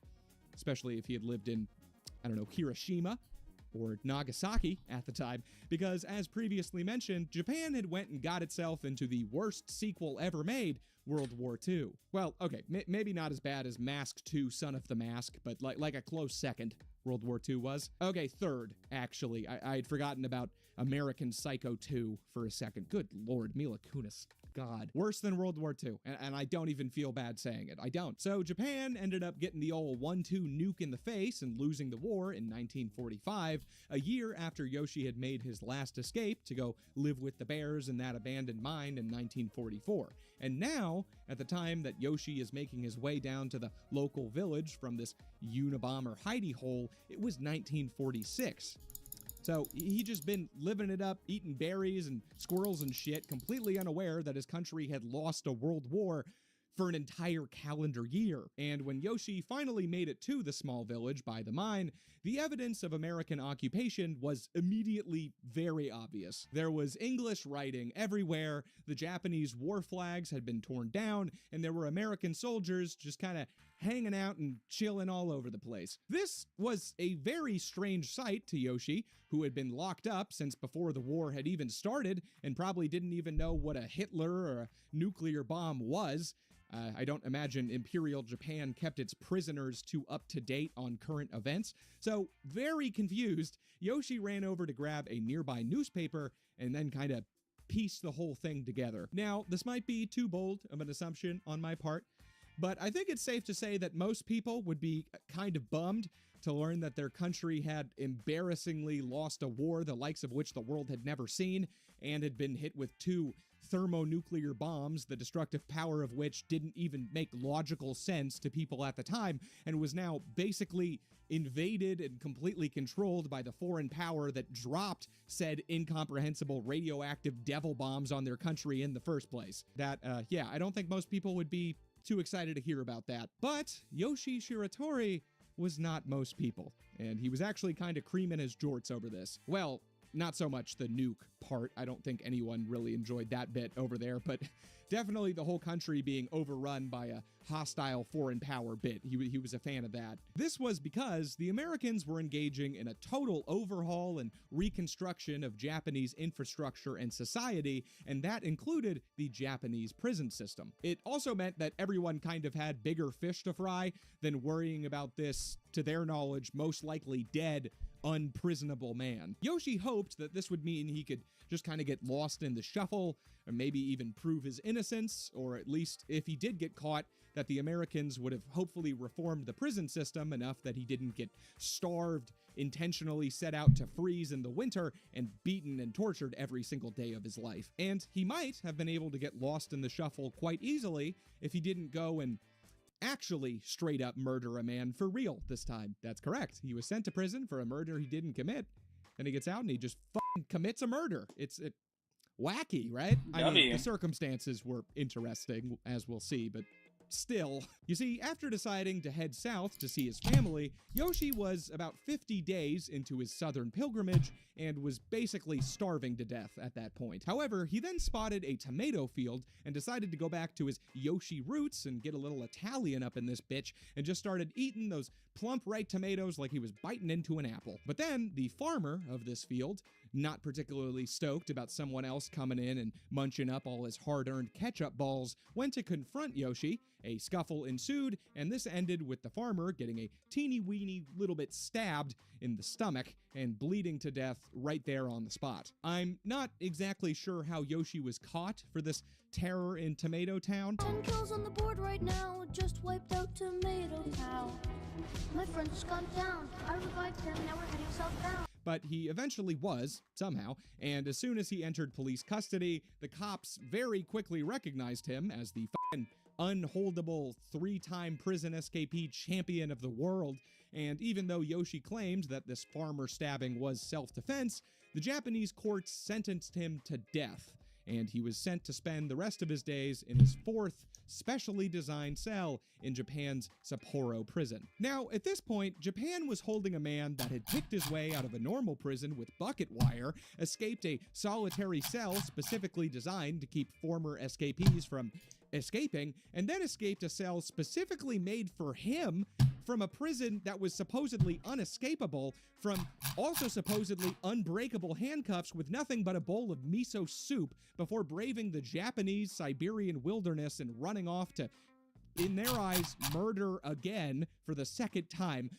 Especially if he had lived in, I don't know, Hiroshima or Nagasaki at the time, because as previously mentioned, Japan had went and got itself into the worst sequel ever made, World War II. Well, okay, maybe not as bad as Mask 2, Son of the Mask, but like a close second, World War II was. Okay, third, actually. I had forgotten about American Psycho 2 for a second. Good Lord, Mila Kunis. God. Worse than World War II, and I don't even feel bad saying it. I don't. So Japan ended up getting the old 1-2 nuke in the face and losing the war in 1945, a year after Yoshi had made his last escape to go live with the bears in that abandoned mine in 1944. And now, at the time that Yoshi is making his way down to the local village from this Unabomber hidey hole, it was 1946. So he just been living it up, eating berries and squirrels and shit, completely unaware that his country had lost a world war for an entire calendar year. And when Yoshi finally made it to the small village by the mine, the evidence of American occupation was immediately very obvious. There was English writing everywhere, the Japanese war flags had been torn down, and there were American soldiers just kind of hanging out and chilling all over the place. This was a very strange sight to Yoshi, who had been locked up since before the war had even started and probably didn't even know what a Hitler or a nuclear bomb was. I don't imagine Imperial Japan kept its prisoners too up to date on current events. So, very confused, Yoshi ran over to grab a nearby newspaper and then kind of pieced the whole thing together. Now, this might be too bold of an assumption on my part, but I think it's safe to say that most people would be kind of bummed to learn that their country had embarrassingly lost a war the likes of which the world had never seen and had been hit with 2 thermonuclear bombs, the destructive power of which didn't even make logical sense to people at the time, and was now basically invaded and completely controlled by the foreign power that dropped said incomprehensible radioactive devil bombs on their country in the first place. That, yeah, I don't think most people would be too excited to hear about that. But Yoshi Shiratori was not most people, and he was actually kind of creaming his jorts over this. Well, not so much the nuke part. I don't think anyone really enjoyed that bit over there, but definitely the whole country being overrun by a hostile foreign power bit. He was a fan of that. This was because the Americans were engaging in a total overhaul and reconstruction of Japanese infrastructure and society, and that included the Japanese prison system. It also meant that everyone kind of had bigger fish to fry than worrying about this, to their knowledge, most likely dead, unprisonable man. Yoshi hoped that this would mean he could just kind of get lost in the shuffle, or maybe even prove his innocence, or at least if he did get caught, that the Americans would have hopefully reformed the prison system enough that he didn't get starved, intentionally set out to freeze in the winter, and beaten and tortured every single day of his life. And he might have been able to get lost in the shuffle quite easily if he didn't go and actually straight up murder a man for real this time. That's correct. He was sent to prison for a murder he didn't commit. Then he gets out and he just commits a murder. It's wacky, right? I mean, W. the circumstances were interesting, as we'll see, but still. You see, after deciding to head south to see his family, Yoshi was about 50 days into his southern pilgrimage and was basically starving to death at that point. However, he then spotted a tomato field and decided to go back to his Yoshi roots and get a little Italian up in this bitch and just started eating those plump ripe tomatoes like he was biting into an apple. But then the farmer of this field, not particularly stoked about someone else coming in and munching up all his hard-earned ketchup balls, went to confront Yoshi. A scuffle ensued, and this ended with the farmer getting a teeny-weeny little bit stabbed in the stomach and bleeding to death right there on the spot. I'm not exactly sure how Yoshi was caught for this terror in Tomato Town. 10 kills on the board right now, just wiped out Tomato Town. My friend just gone down. I revived him, now we're heading southbound. But he eventually was, somehow, and as soon as he entered police custody, the cops very quickly recognized him as the fucking unholdable 3-time prison escapee champion of the world. And even though Yoshi claimed that this farmer stabbing was self-defense, the Japanese courts sentenced him to death, and he was sent to spend the rest of his days in his 4th specially designed cell in Japan's Sapporo prison. Now, at this point, Japan was holding a man that had picked his way out of a normal prison with bucket wire, escaped a solitary cell specifically designed to keep former escapees from escaping, and then escaped a cell specifically made for him from a prison that was supposedly unescapable, from also supposedly unbreakable handcuffs with nothing but a bowl of miso soup before braving the Japanese Siberian wilderness and running off to, in their eyes, murder again for the 2nd time.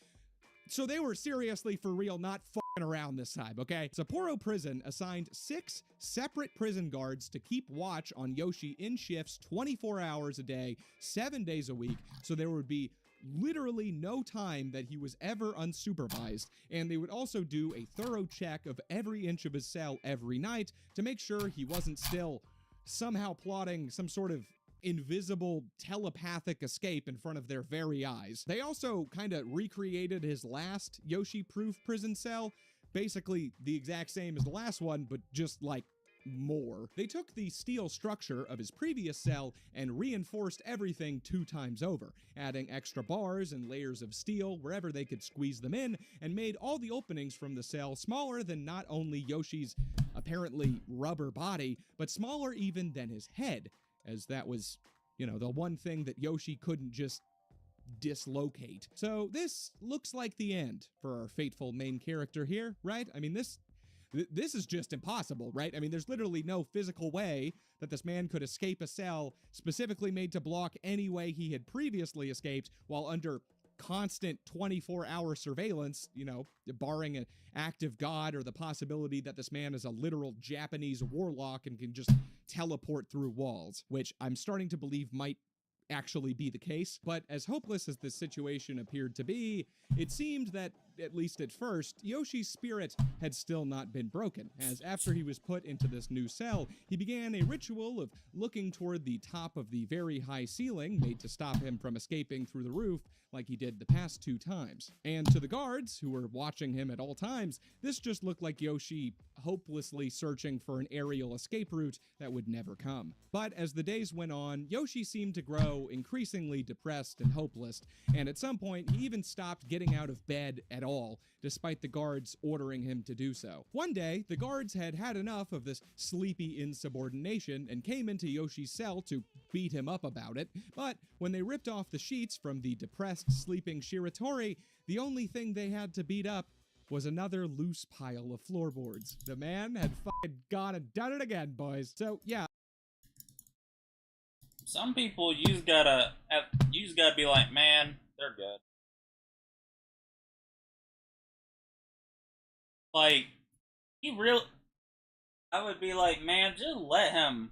So they were seriously for real not fucking around this time, okay? Sapporo Prison assigned 6 separate prison guards to keep watch on Yoshi in shifts 24 hours a day, 7 days a week, so there would be literally no time that he was ever unsupervised, and they would also do a thorough check of every inch of his cell every night to make sure he wasn't still somehow plotting some sort of invisible telepathic escape in front of their very eyes. They also kind of recreated his last Yoshi-proof prison cell, basically the exact same as the last one, but just like more. They took the steel structure of his previous cell and reinforced everything 2 times over, adding extra bars and layers of steel wherever they could squeeze them in, and made all the openings from the cell smaller than not only Yoshi's apparently rubber body, but smaller even than his head, as that was, you know, the one thing that Yoshi couldn't just dislocate. So this looks like the end for our fateful main character here, right? I mean, this is just impossible, right? I mean, there's literally no physical way that this man could escape a cell specifically made to block any way he had previously escaped while under constant 24-hour surveillance, you know, barring an act of God or the possibility that this man is a literal Japanese warlock and can just teleport through walls, which I'm starting to believe might actually be the case. But as hopeless as this situation appeared to be, it seemed that, at least at first, Yoshi's spirit had still not been broken, as after he was put into this new cell, he began a ritual of looking toward the top of the very high ceiling made to stop him from escaping through the roof like he did the past 2 times. And to the guards, who were watching him at all times, this just looked like Yoshi hopelessly searching for an aerial escape route that would never come. But as the days went on, Yoshi seemed to grow increasingly depressed and hopeless, and at some point he even stopped getting out of bed at all, despite the guards ordering him to do so. One day, the guards had had enough of this sleepy insubordination and came into Yoshi's cell to beat him up about it, but when they ripped off the sheets from the depressed, sleeping Shiratori, the only thing they had to beat up was another loose pile of floorboards. The man had fucking gone and done it again, boys. So, yeah. Some people, you just gotta be like, man, they're good. Like, I would be like, man, just let him.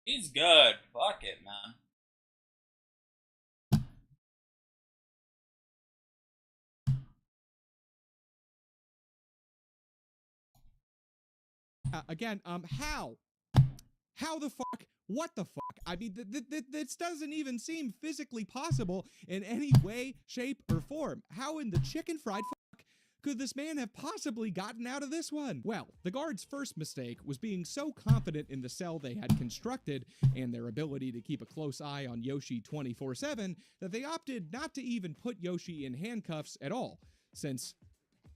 He's good. Fuck it, man. Again, how? How the fuck? What the fuck? I mean, this doesn't even seem physically possible in any way, shape, or form. How in the chicken fried fuck could this man have possibly gotten out of this one? Well, the guards' first mistake was being so confident in the cell they had constructed and their ability to keep a close eye on Yoshi 24/7 that they opted not to even put Yoshi in handcuffs at all, since,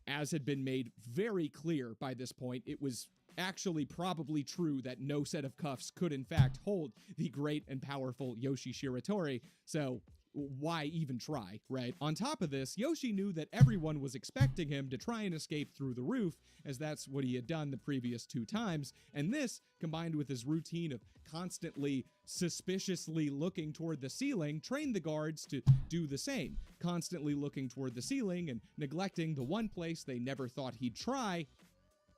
as had been made very clear by this point, it was actually probably true that no set of cuffs could in fact hold the great and powerful Yoshi Shiratori, so why even try, right? On top of this, Yoshi knew that everyone was expecting him to try and escape through the roof, as that's what he had done the previous 2 times, and this, combined with his routine of constantly suspiciously looking toward the ceiling, trained the guards to do the same, constantly looking toward the ceiling and neglecting the one place they never thought he'd try,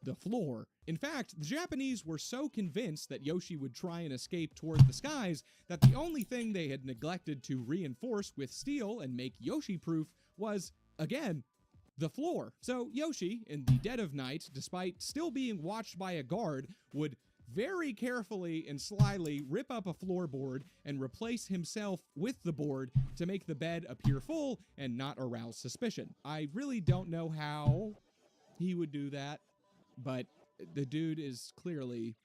the floor. In fact, the Japanese were so convinced that Yoshi would try and escape toward the skies that the only thing they had neglected to reinforce with steel and make Yoshi-proof was, again, the floor. So Yoshi, in the dead of night, despite still being watched by a guard, would very carefully and slyly rip up a floorboard and replace himself with the board to make the bed appear full and not arouse suspicion. I really don't know how he would do that, but the dude is clearly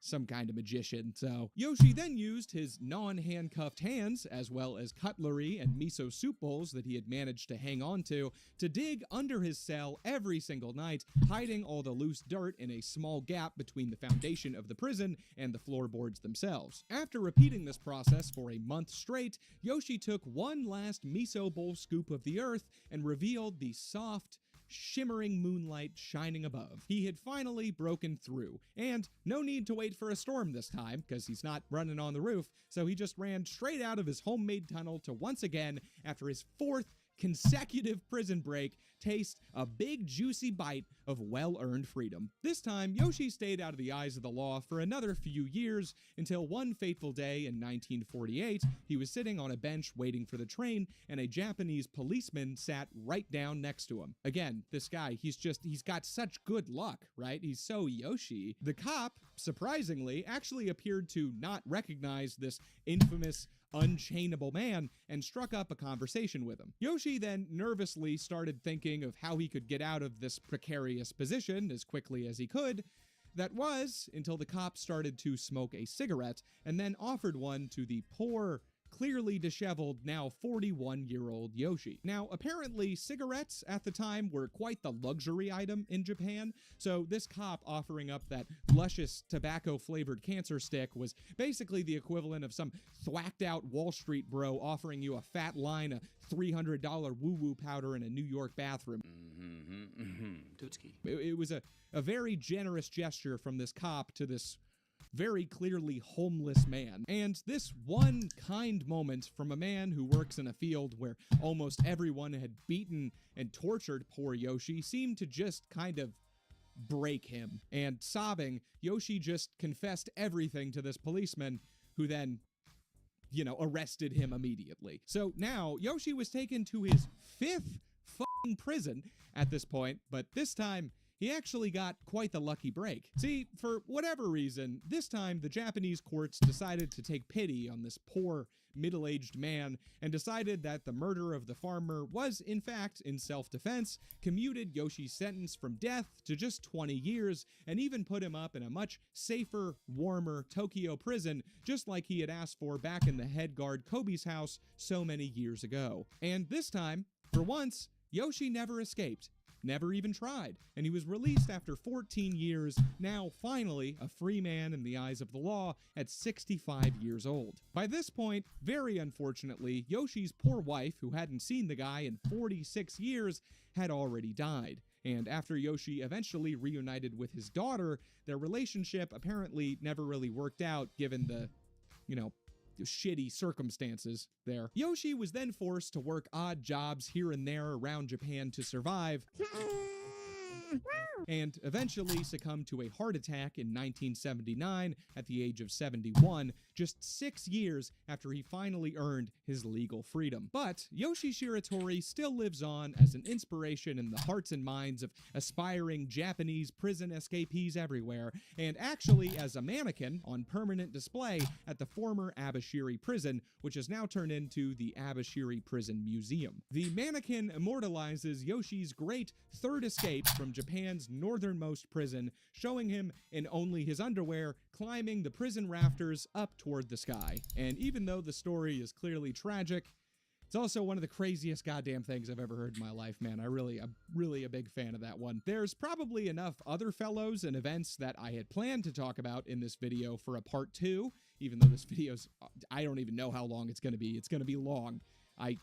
some kind of magician. So Yoshi then used his non-handcuffed hands, as well as cutlery and miso soup bowls that he had managed to hang on to dig under his cell every single night, hiding all the loose dirt in a small gap between the foundation of the prison and the floorboards themselves. After repeating this process for a month straight, Yoshi took one last miso bowl scoop of the earth and revealed the soft, shimmering moonlight shining above. He had finally broken through, and no need to wait for a storm this time, because he's not running on the roof, so he just ran straight out of his homemade tunnel to once again, after his 4th consecutive prison break, taste a big juicy bite of well-earned freedom. This time, Yoshi stayed out of the eyes of the law for another few years, until one fateful day in 1948, he was sitting on a bench waiting for the train, and a Japanese policeman sat right down next to him. Again, this guy, he's got such good luck, right? He's so Yoshi. The cop, surprisingly, actually appeared to not recognize this infamous unchainable man and struck up a conversation with him. Yoshi then nervously started thinking of how he could get out of this precarious position as quickly as he could. That was until the cop started to smoke a cigarette and then offered one to the poor, clearly disheveled, now 41-year-old Yoshi. Now, apparently, cigarettes at the time were quite the luxury item in Japan, so this cop offering up that luscious tobacco-flavored cancer stick was basically the equivalent of some thwacked-out Wall Street bro offering you a fat line of $300 woo-woo powder in a New York bathroom. Tutski. It was a very generous gesture from this cop to this very clearly homeless man. And this one kind moment from a man who works in a field where almost everyone had beaten and tortured poor Yoshi seemed to just kind of break him. And sobbing, Yoshi just confessed everything to this policeman, who then, arrested him immediately. So now Yoshi was taken to his 5th fucking prison at this point, but this time he actually got quite the lucky break. See, for whatever reason, this time the Japanese courts decided to take pity on this poor, middle-aged man and decided that the murder of the farmer was, in fact, in self-defense, commuted Yoshi's sentence from death to just 20 years, and even put him up in a much safer, warmer Tokyo prison, just like he had asked for back in the head guard Kobe's house so many years ago. And this time, for once, Yoshi never escaped. Never even tried, and he was released after 14 years, now finally a free man in the eyes of the law at 65 years old. By this point, very unfortunately, Yoshi's poor wife, who hadn't seen the guy in 46 years, had already died. And after Yoshi eventually reunited with his daughter, their relationship apparently never really worked out given the, shitty circumstances there. Yoshi was then forced to work odd jobs here and there around Japan to survive. and eventually succumbed to a heart attack in 1979 at the age of 71, just 6 years after he finally earned his legal freedom. But Yoshi Shiratori still lives on as an inspiration in the hearts and minds of aspiring Japanese prison escapees everywhere, and actually as a mannequin on permanent display at the former Abashiri prison, which has now turned into the Abashiri Prison Museum. The mannequin immortalizes Yoshi's great third escape from Japan's northernmost prison, showing him in only his underwear climbing the prison rafters up toward the sky. And even though the story is clearly tragic, it's also one of the craziest goddamn things I've ever heard in my life, man. I'm really a big fan of that one. There's probably enough other fellows and events that I had planned to talk about in this video for a part 2, even though this video's, I don't even know how long it's gonna be. It's gonna be long. I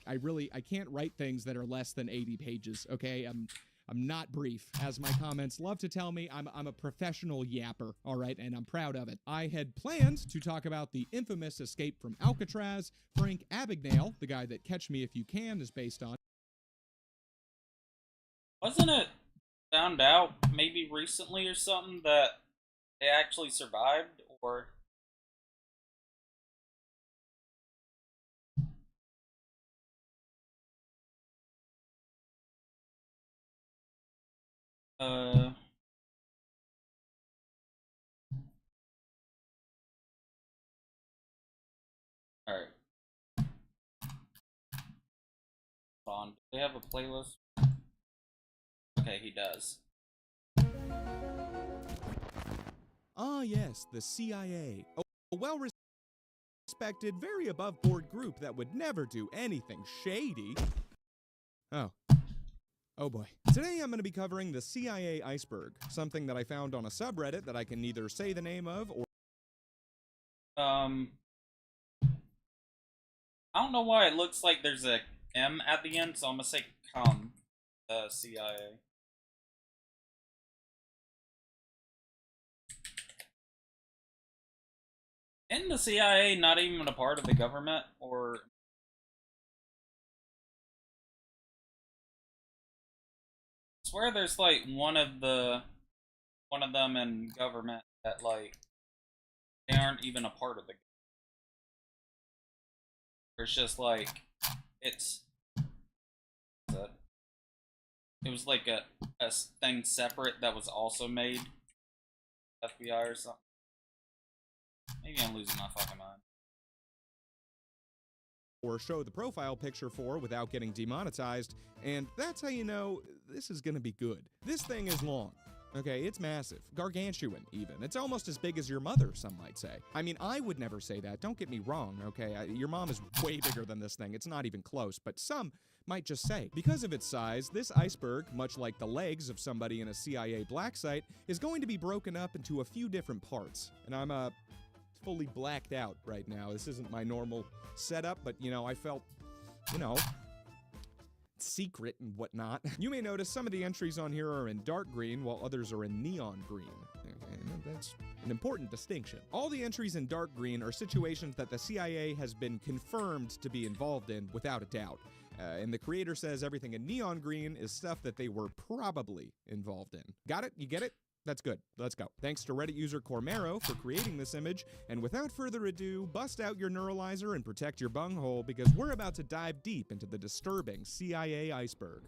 can't write things that are less than 80 pages, okay? I'm not brief. As my comments love to tell me, I'm a professional yapper, all right, and I'm proud of it. I had planned to talk about the infamous escape from Alcatraz. Frank Abagnale, the guy that Catch Me If You Can is based on. Wasn't it found out maybe recently or something that they actually survived, or... Alright. Hold on. Do they have a playlist? Okay, he does. Ah, yes, the CIA. A well-respected, very above-board group that would never do anything shady. Oh boy. Today I'm going to be covering the CIA iceberg, something that I found on a subreddit that I can neither say the name of or... I don't know why it looks like there's a M at the end, so I'm gonna say CIA. Isn't the CIA not even a part of the government, or... I swear there's like one of them in government that like they aren't even a part of the. It's just like it was like a thing separate that was also made FBI or something. Maybe I'm losing my fucking mind. Or show the profile picture for without getting demonetized, and that's how you know this is gonna be good. This thing is long. Okay, it's massive. Gargantuan, even. It's almost as big as your mother, some might say. I mean, I would never say that. Don't get me wrong, okay? Your mom is way bigger than this thing. It's not even close, but some might just say. Because of its size, this iceberg, much like the legs of somebody in a CIA black site, is going to be broken up into a few different parts. And I'm, fully blacked out right now. This isn't my normal setup, but, you know, I felt, you know, secret and whatnot. You may notice some of the entries on here are in dark green, while others are in neon green. Okay, that's an important distinction. All the entries in dark green are situations that the CIA has been confirmed to be involved in without a doubt. And the creator says everything in neon green is stuff that they were probably involved in. Got it? You get it? That's good. Let's go. Thanks to Reddit user Cormero for creating this image, and without further ado, bust out your neuralizer and protect your bunghole, because we're about to dive deep into the disturbing CIA iceberg.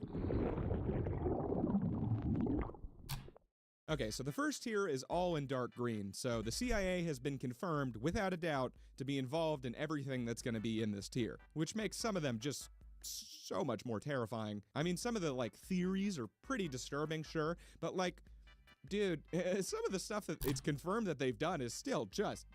Okay, so the first tier is all in dark green, so the CIA has been confirmed, without a doubt, to be involved in everything that's going to be in this tier, which makes some of them just so much more terrifying. I mean, some of the, like, theories are pretty disturbing, sure, but, like, dude, some of the stuff that it's confirmed that they've done is still just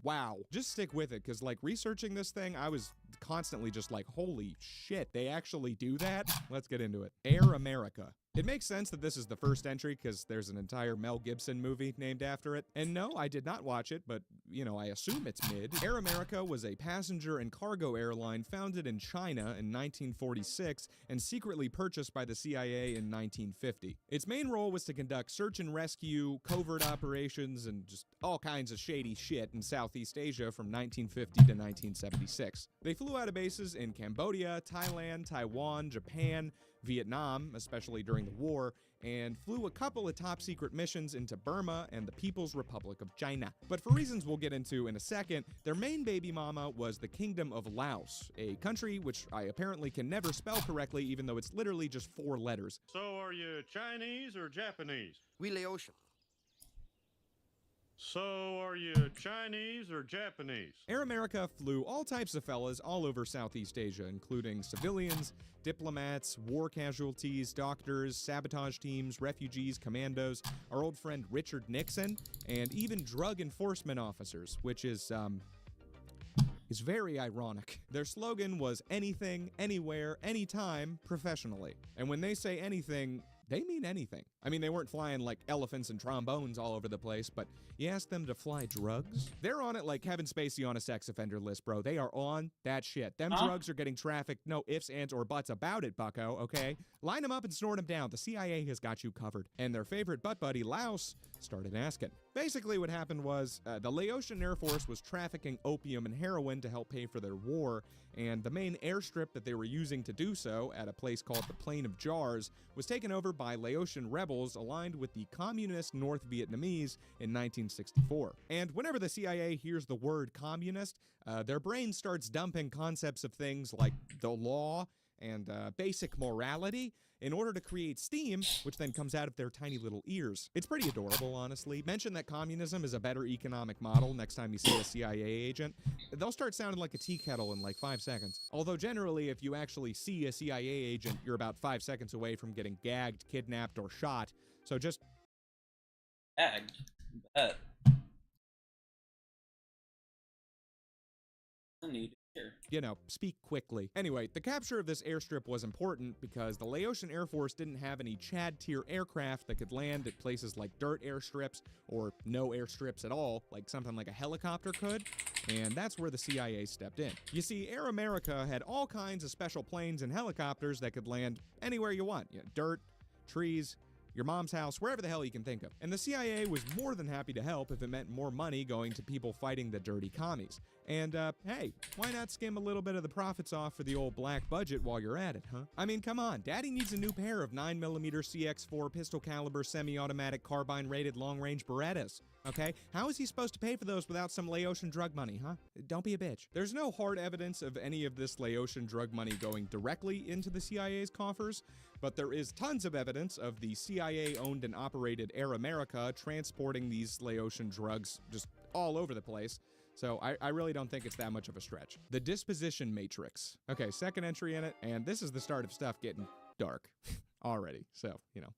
wow. Just stick with it, because, like, researching this thing, I was constantly just like, holy shit, they actually do that? Let's get into it. Air America. It makes sense that this is the first entry, because there's an entire Mel Gibson movie named after it. And no, I did not watch it, but, you know, I assume it's mid. Air America was a passenger and cargo airline founded in China in 1946 and secretly purchased by the CIA in 1950. Its main role was to conduct search and rescue, covert operations, and just all kinds of shady shit in Southeast Asia from 1950 to 1976. They flew out of bases in Cambodia, Thailand, Taiwan, Japan, Vietnam, especially during the war, and flew a couple of top-secret missions into Burma and the People's Republic of China. But for reasons we'll get into in a second, their main baby mama was the Kingdom of Laos, a country which I apparently can never spell correctly, even though it's literally just 4 letters. So are you Chinese or Japanese? We Laotian. So are you Chinese or Japanese? Air America flew all types of fellas all over Southeast Asia, including civilians, diplomats, war casualties, doctors, sabotage teams, refugees, commandos, our old friend Richard Nixon, and even drug enforcement officers, which is very ironic. Their slogan was anything, anywhere, anytime, professionally. And when they say anything, they mean anything. I mean, they weren't flying like elephants and trombones all over the place, but you ask them to fly drugs? They're on it like Kevin Spacey on a sex offender list, bro. They are on that shit. Them drugs are getting trafficked, no ifs, ands, or buts about it, bucko, okay? Line them up and snort them down. The CIA has got you covered. And their favorite butt buddy, Laos, started asking. Basically what happened was the Laotian Air Force was trafficking opium and heroin to help pay for their war, and the main airstrip that they were using to do so, at a place called the Plain of Jars, was taken over by Laotian rebels aligned with the communist North Vietnamese in 1964. And whenever the CIA hears the word communist, their brain starts dumping concepts of things like the law and basic morality in order to create steam, which then comes out of their tiny little ears. It's pretty adorable, honestly. Mention that communism is a better economic model next time you see a CIA agent. They'll start sounding like a tea kettle in like 5 seconds. Although generally, if you actually see a CIA agent, you're about 5 seconds away from getting gagged, kidnapped, or shot. So just... Gagged? Bet. I need to hear. You know, speak quickly. Anyway, the capture of this airstrip was important because the Laotian Air Force didn't have any Chad-tier aircraft that could land at places like dirt airstrips or no airstrips at all, like something like a helicopter could, and that's where the CIA stepped in. You see, Air America had all kinds of special planes and helicopters that could land anywhere you want. You know, dirt, trees, your mom's house, wherever the hell you can think of. And the CIA was more than happy to help if it meant more money going to people fighting the dirty commies. And, hey, why not skim a little bit of the profits off for the old black budget while you're at it, huh? I mean, come on, Daddy needs a new pair of 9mm CX4 pistol caliber semi-automatic carbine-rated long-range Berettas, okay? How is he supposed to pay for those without some Laotian drug money, huh? Don't be a bitch. There's no hard evidence of any of this Laotian drug money going directly into the CIA's coffers, but there is tons of evidence of the CIA-owned and operated Air America transporting these Laotian drugs just all over the place. So I really don't think it's that much of a stretch. The disposition matrix. Okay, second entry in it, and this is the start of stuff getting dark already. So, you know,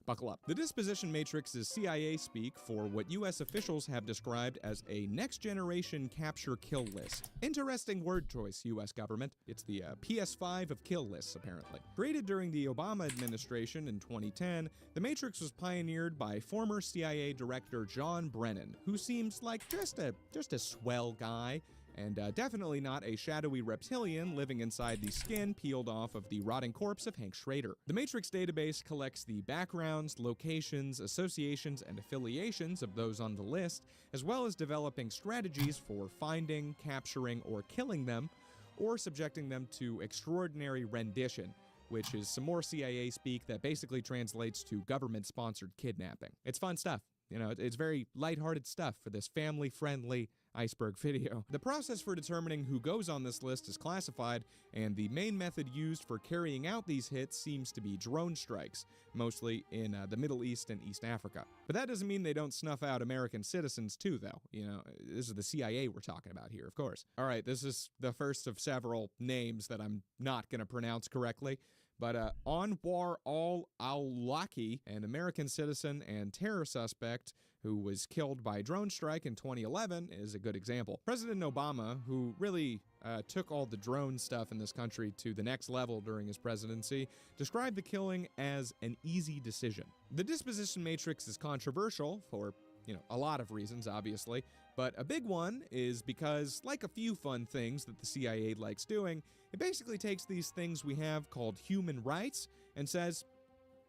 buckle up. The disposition matrix is CIA speak for what US officials have described as a next-generation capture-kill list. Interesting word choice, US government. It's the PS5 of kill lists, apparently. Created during the Obama administration in 2010, the matrix was pioneered by former CIA director John Brennan, who seems like just a swell guy, and definitely not a shadowy reptilian living inside the skin peeled off of the rotting corpse of Hank Schrader. The Matrix database collects the backgrounds, locations, associations, and affiliations of those on the list, as well as developing strategies for finding, capturing, or killing them, or subjecting them to extraordinary rendition, which is some more CIA speak that basically translates to government-sponsored kidnapping. It's fun stuff. You know, it's very lighthearted stuff for this family-friendly iceberg video. The process for determining who goes on this list is classified, and the main method used for carrying out these hits seems to be drone strikes, mostly in the Middle East and East Africa. But that doesn't mean they don't snuff out American citizens too, though. You know, this is the CIA we're talking about here, of course. All right, this is the first of several names that I'm not going to pronounce correctly. But Anwar al-Awlaki, an American citizen and terror suspect who was killed by a drone strike in 2011, is a good example. President Obama, who really took all the drone stuff in this country to the next level during his presidency, described the killing as an easy decision. The disposition matrix is controversial for, you know, a lot of reasons, obviously, but a big one is because, like a few fun things that the CIA likes doing, it basically takes these things we have called human rights and says,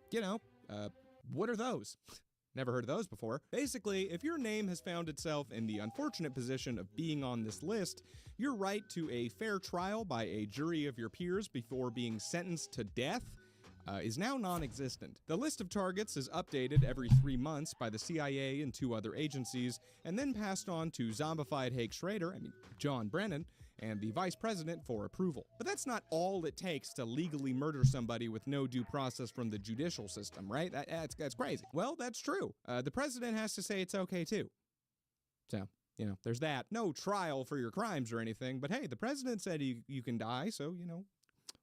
you know, what are those? Never heard of those before. Basically, if your name has found itself in the unfortunate position of being on this list, your right to a fair trial by a jury of your peers before being sentenced to death is now non-existent. The list of targets is updated every 3 months by the CIA and 2 other agencies, and then passed on to zombified John Brennan, and the vice president for approval. But that's not all it takes to legally murder somebody with no due process from the judicial system, right? That's crazy. Well, that's true. The president has to say it's okay too. So, you know, there's that. No trial for your crimes or anything, but hey, the president said you can die, so, you know,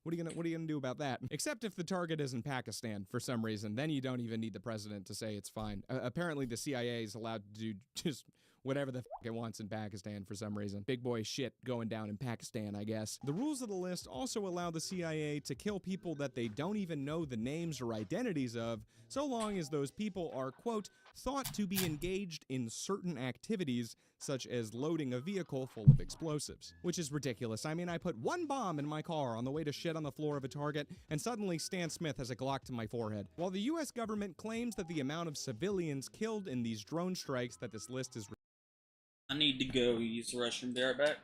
what are you gonna do about that? Except if the target is in Pakistan for some reason, then you don't even need the president to say it's fine. Apparently the CIA is allowed to do just whatever the f it wants in Pakistan for some reason. Big boy shit going down in Pakistan, I guess. The rules of the list also allow the CIA to kill people that they don't even know the names or identities of, so long as those people are, quote, thought to be engaged in certain activities, such as loading a vehicle full of explosives. Which is ridiculous. I mean, I put 1 bomb in my car on the way to shit on the floor of a Target, and suddenly Stan Smith has a Glock to my forehead. While the US government claims that the amount of civilians killed in these drone strikes that this list is I need to go use the restroom. Be right back.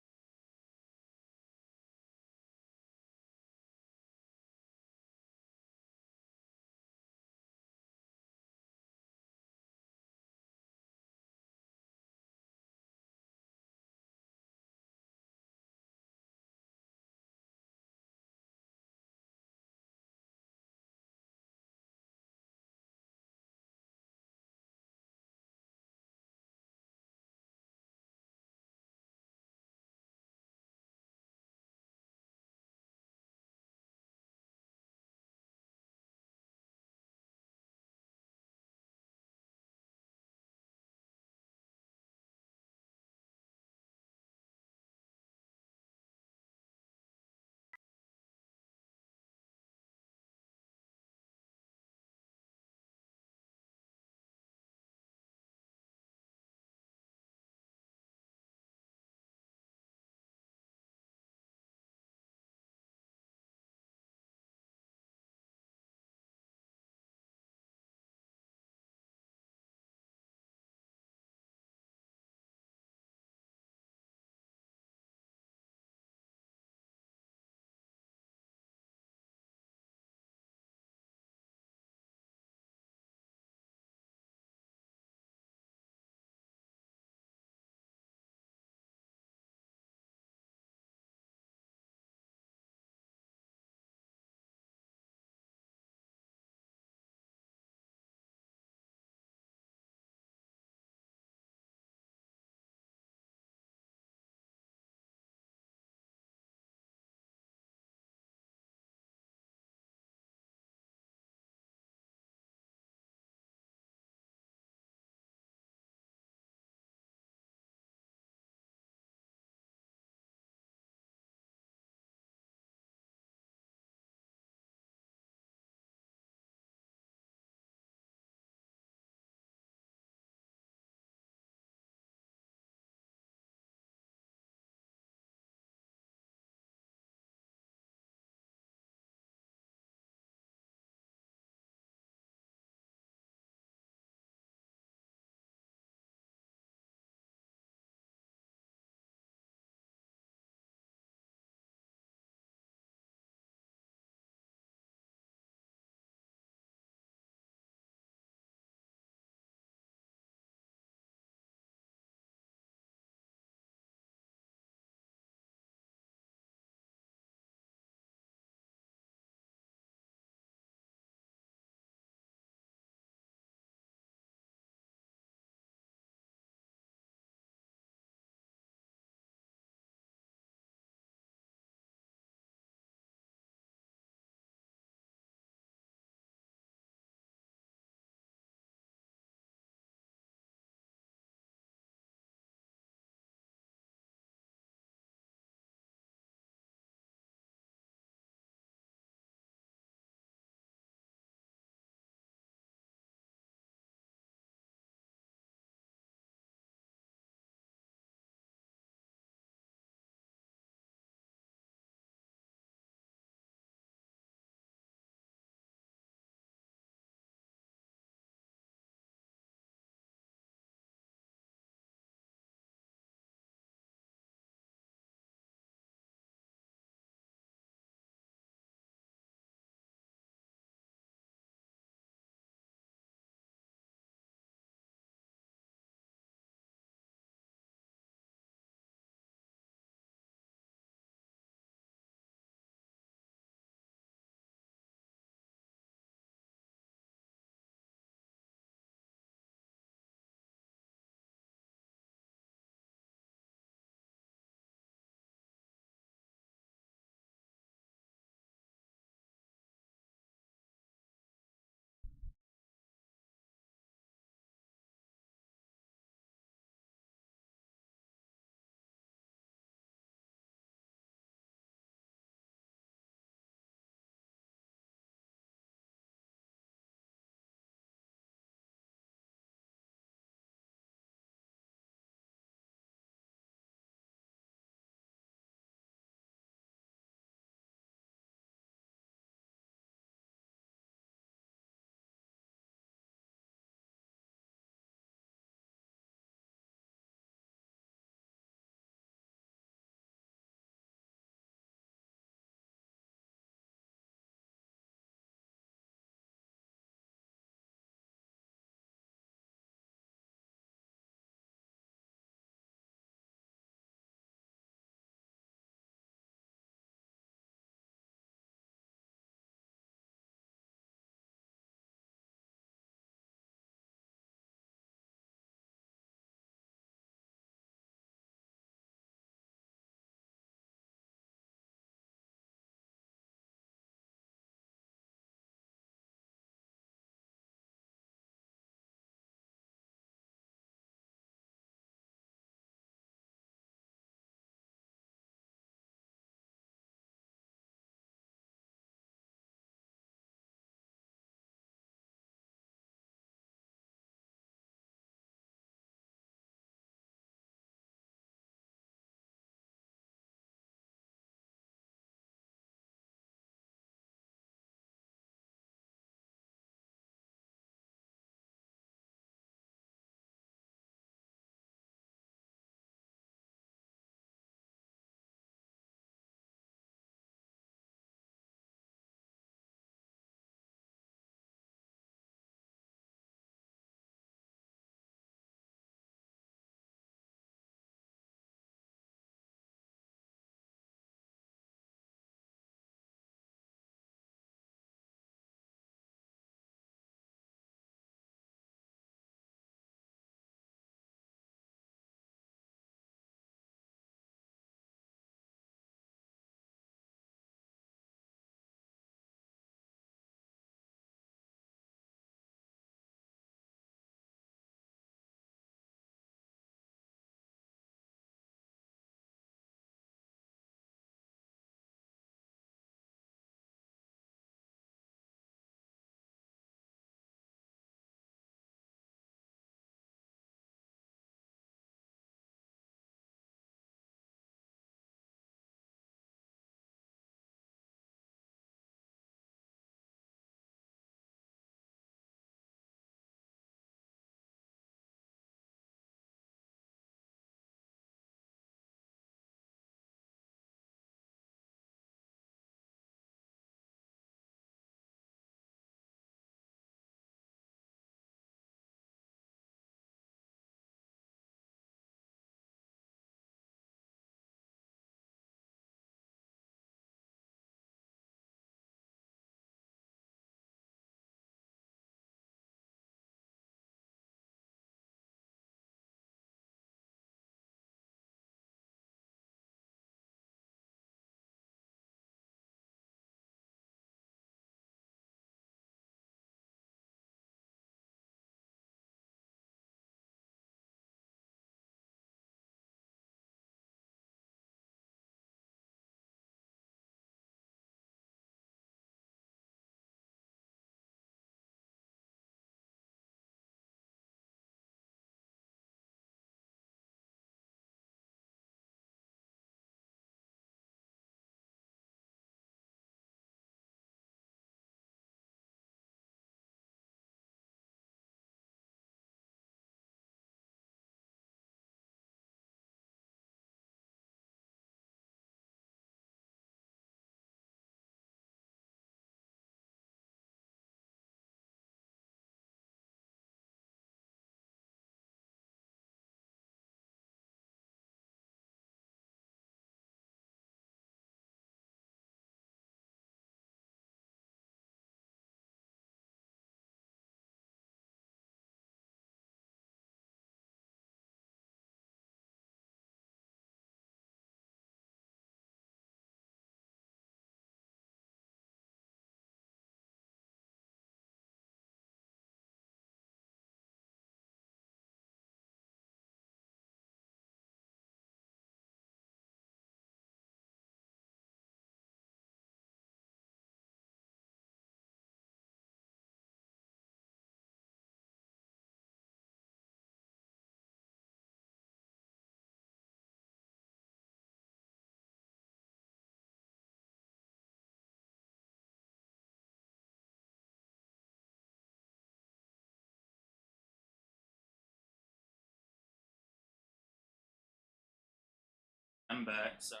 I'm back. Sorry.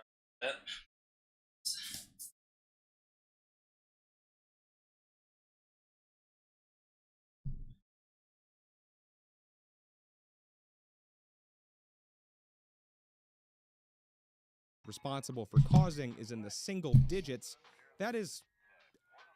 responsible for causing is in the single digits. That is,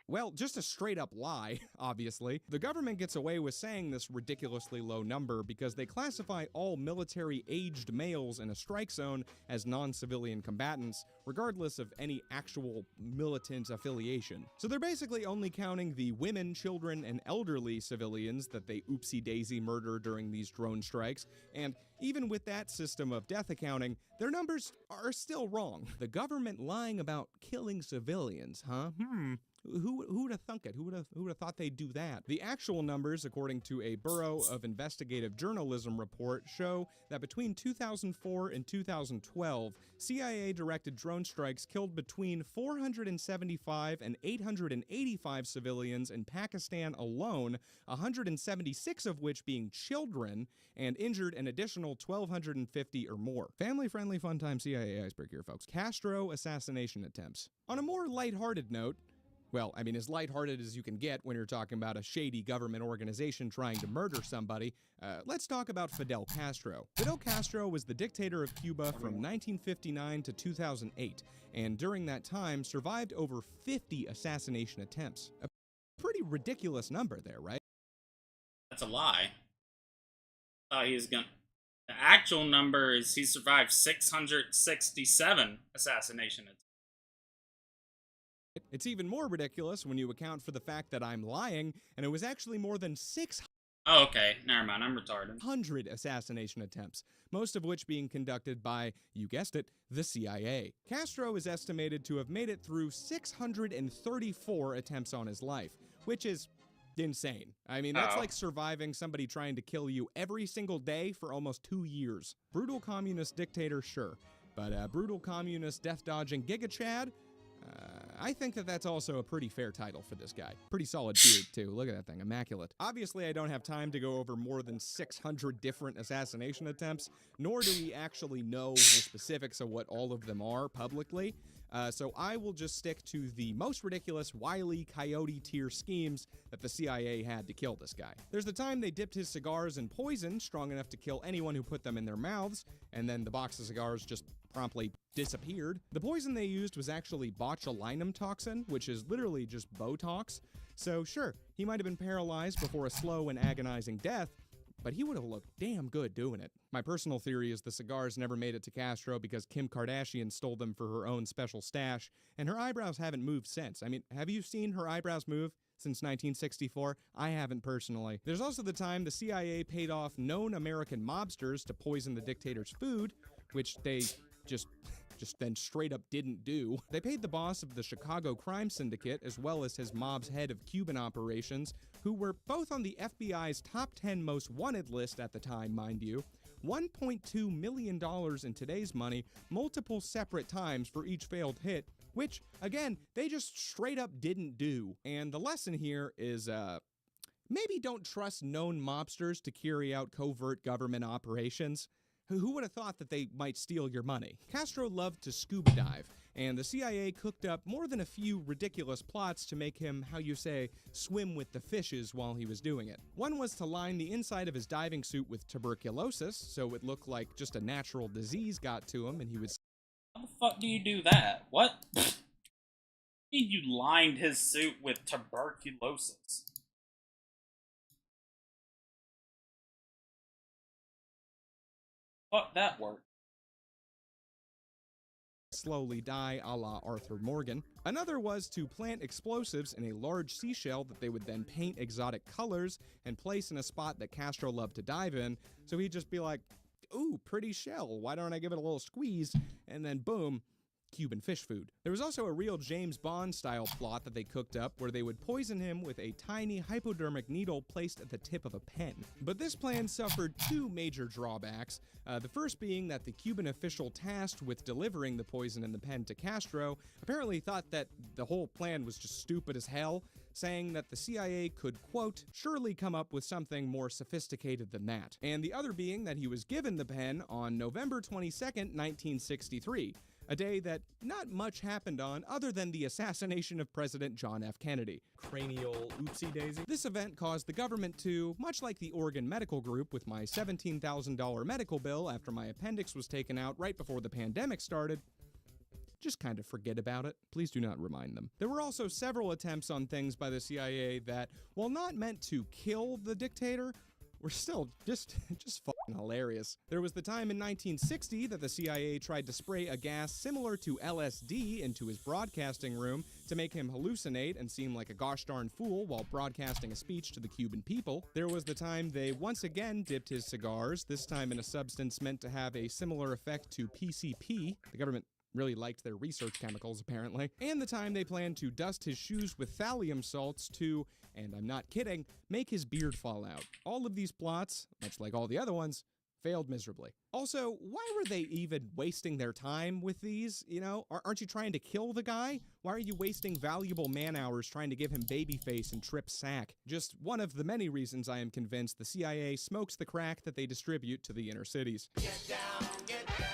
well, just a straight up lie, obviously. The government gets away with saying this ridiculously low number because they classify all military-aged males in a strike zone as non-civilian combatants, regardless of any actual militant affiliation. So they're basically only counting the women, children, and elderly civilians that they oopsie-daisy murder during these drone strikes, and even with that system of death accounting, their numbers are still wrong. The government lying about killing civilians, huh? Who would have thunk it? Who would have thought they'd do that? The actual numbers, according to a Bureau of Investigative Journalism report, show that between 2004 and 2012, CIA-directed drone strikes killed between 475 and 885 civilians in Pakistan alone, 176 of which being children, and injured an additional 1,250 or more. Family-friendly fun-time CIA iceberg here, folks. Castro assassination attempts. On a more lighthearted note, well, I mean, as lighthearted as you can get when you're talking about a shady government organization trying to murder somebody, let's talk about Fidel Castro. Fidel Castro was the dictator of Cuba from 1959 to 2008, and during that time survived over 50 assassination attempts. A pretty ridiculous number there, right? That's a lie. I thought he was gonna... The actual number is he survived 667 assassination attempts. It's even more ridiculous when you account for the fact that I'm lying, and it was actually more than 600 Oh, okay. Never mind. I'm retarded. assassination attempts, most of which being conducted by, you guessed it, the CIA. Castro is estimated to have made it through 634 attempts on his life, which is insane. I mean, that's like surviving somebody trying to kill you every single day for almost 2 years. Brutal communist dictator, sure, but brutal communist death-dodging Giga Chad? I think that that's also a pretty fair title for this guy. Pretty solid beard, too. Look at that thing. Immaculate. Obviously, I don't have time to go over more than 600 different assassination attempts, nor do we actually know the specifics of what all of them are publicly. So I will just stick to the most ridiculous Wile E. Coyote tier schemes that the CIA had to kill this guy. There's the time they dipped his cigars in poison strong enough to kill anyone who put them in their mouths, and then the box of cigars just promptly disappeared. The poison they used was actually botulinum toxin, which is literally just Botox. So sure, he might have been paralyzed before a slow and agonizing death, but he would have looked damn good doing it. My personal theory is the cigars never made it to Castro because Kim Kardashian stole them for her own special stash, and her eyebrows haven't moved since. I mean, have you seen her eyebrows move since 1964? I haven't personally. There's also the time the CIA paid off known American mobsters to poison the dictator's food, which they just then straight up didn't do. They paid the boss of the Chicago crime syndicate, as well as his mob's head of Cuban operations, who were both on the FBI's top 10 most wanted list at the time, mind you, $1.2 million in today's money, multiple separate times for each failed hit, which, again, they just straight up didn't do. And the lesson here is, maybe don't trust known mobsters to carry out covert government operations. Who would have thought that they might steal your money? Castro loved to scuba dive, and the CIA cooked up more than a few ridiculous plots to make him, how you say, swim with the fishes while he was doing it. One was to line the inside of his diving suit with tuberculosis, so it looked like just a natural disease got to him and he was... How the fuck do you do that? What? You lined his suit with tuberculosis. Fuck that work. Slowly die a la Arthur Morgan. Another was to plant explosives in a large seashell that they would then paint exotic colors and place in a spot that Castro loved to dive in, so he'd just be like, ooh, pretty shell, why don't I give it a little squeeze? And then boom, Cuban fish food. There was also a real James Bond style plot that they cooked up where they would poison him with a tiny hypodermic needle placed at the tip of a pen. But this plan suffered two major drawbacks. The first being that the Cuban official tasked with delivering the poison in the pen to Castro apparently thought that the whole plan was just stupid as hell, saying that the CIA could, quote, surely come up with something more sophisticated than that. And the other being that he was given the pen on November 22nd, 1963. A day that not much happened on other than the assassination of President John F. Kennedy. Cranial oopsie daisy. This event caused the government to, much like the Oregon Medical Group with my $17,000 medical bill after my appendix was taken out right before the pandemic started, just kind of forget about it. Please do not remind them. There were also several attempts on things by the CIA that, while not meant to kill the dictator, were still just fucking hilarious. There was the time in 1960 that the CIA tried to spray a gas similar to LSD into his broadcasting room to make him hallucinate and seem like a gosh darn fool while broadcasting a speech to the Cuban people. There was the time they once again dipped his cigars, this time in a substance meant to have a similar effect to PCP. The government really liked their research chemicals, apparently. And the time they planned to dust his shoes with thallium salts to, and I'm not kidding, make his beard fall out. All of these plots, much like all the other ones, failed miserably. Also, why were they even wasting their time with these? You know, aren't you trying to kill the guy? Why are you wasting valuable man hours trying to give him babyface and trip sack? Just one of the many reasons I am convinced the CIA smokes the crack that they distribute to the inner cities. Get down, get down.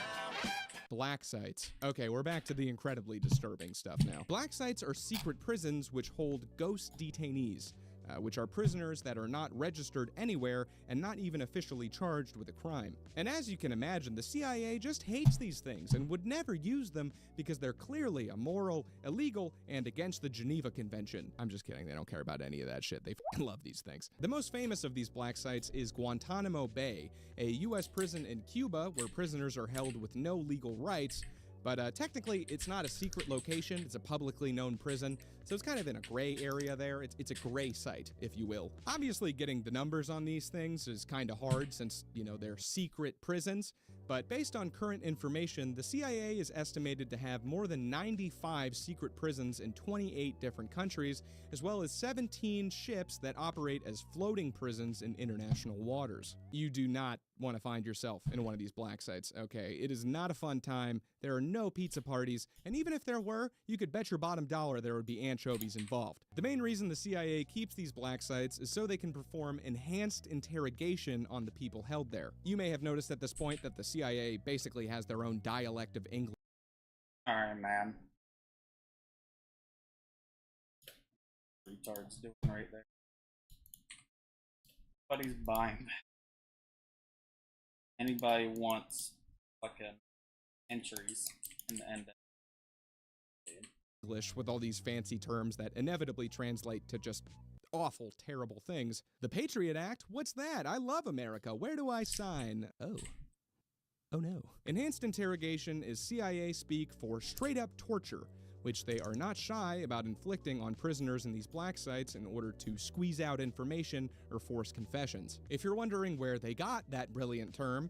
Black sites. Okay, we're back to the incredibly disturbing stuff now. Black sites are secret prisons which hold ghost detainees, which are prisoners that are not registered anywhere and not even officially charged with a crime. And as you can imagine, the CIA just hates these things and would never use them because they're clearly immoral, illegal, and against the Geneva Convention. I'm just kidding, they don't care about any of that shit. They f***ing love these things. The most famous of these black sites is Guantanamo Bay, a US prison in Cuba where prisoners are held with no legal rights. But technically, it's not a secret location. It's a publicly known prison, so it's kind of in a gray area there. It's a gray site, if you will. Obviously, getting the numbers on these things is kind of hard since, you know, they're secret prisons. But based on current information, the CIA is estimated to have more than 95 secret prisons in 28 different countries, as well as 17 ships that operate as floating prisons in international waters. You do not want to find yourself in one of these black sites, okay? It is not a fun time. There are no pizza parties, and even if there were, you could bet your bottom dollar there would be anchovies involved. The main reason the CIA keeps these black sites is so they can perform enhanced interrogation on the people held there. You may have noticed at this point that the CIA basically has their own dialect of English. Alright, man. Retards doing right there. Nobody's buying that. Anybody wants fucking entries in the end. English with all these fancy terms that inevitably translate to just awful, terrible things. The Patriot Act? What's that? I love America. Where do I sign? Oh no. Enhanced interrogation is CIA speak for straight up torture, which they are not shy about inflicting on prisoners in these black sites in order to squeeze out information or force confessions. If you're wondering where they got that brilliant term,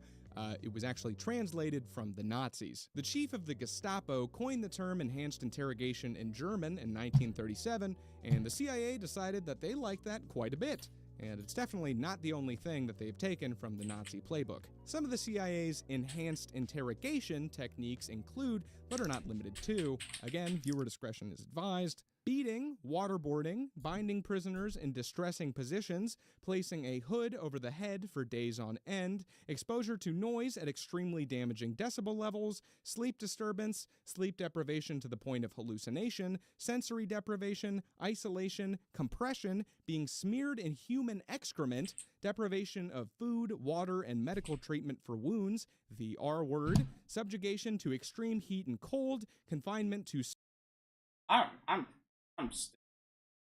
it was actually translated from the Nazis. The chief of the Gestapo coined the term enhanced interrogation in German in 1937, and the CIA decided that they liked that quite a bit. And it's definitely not the only thing that they've taken from the Nazi playbook. Some of the CIA's enhanced interrogation techniques include, but are not limited to, again, viewer discretion is advised, beating, waterboarding, binding prisoners in distressing positions, placing a hood over the head for days on end, exposure to noise at extremely damaging decibel levels, sleep disturbance, sleep deprivation to the point of hallucination, sensory deprivation, isolation, compression, being smeared in human excrement, deprivation of food, water, and medical treatment for wounds, the R word, subjugation to extreme heat and cold, confinement to... I'm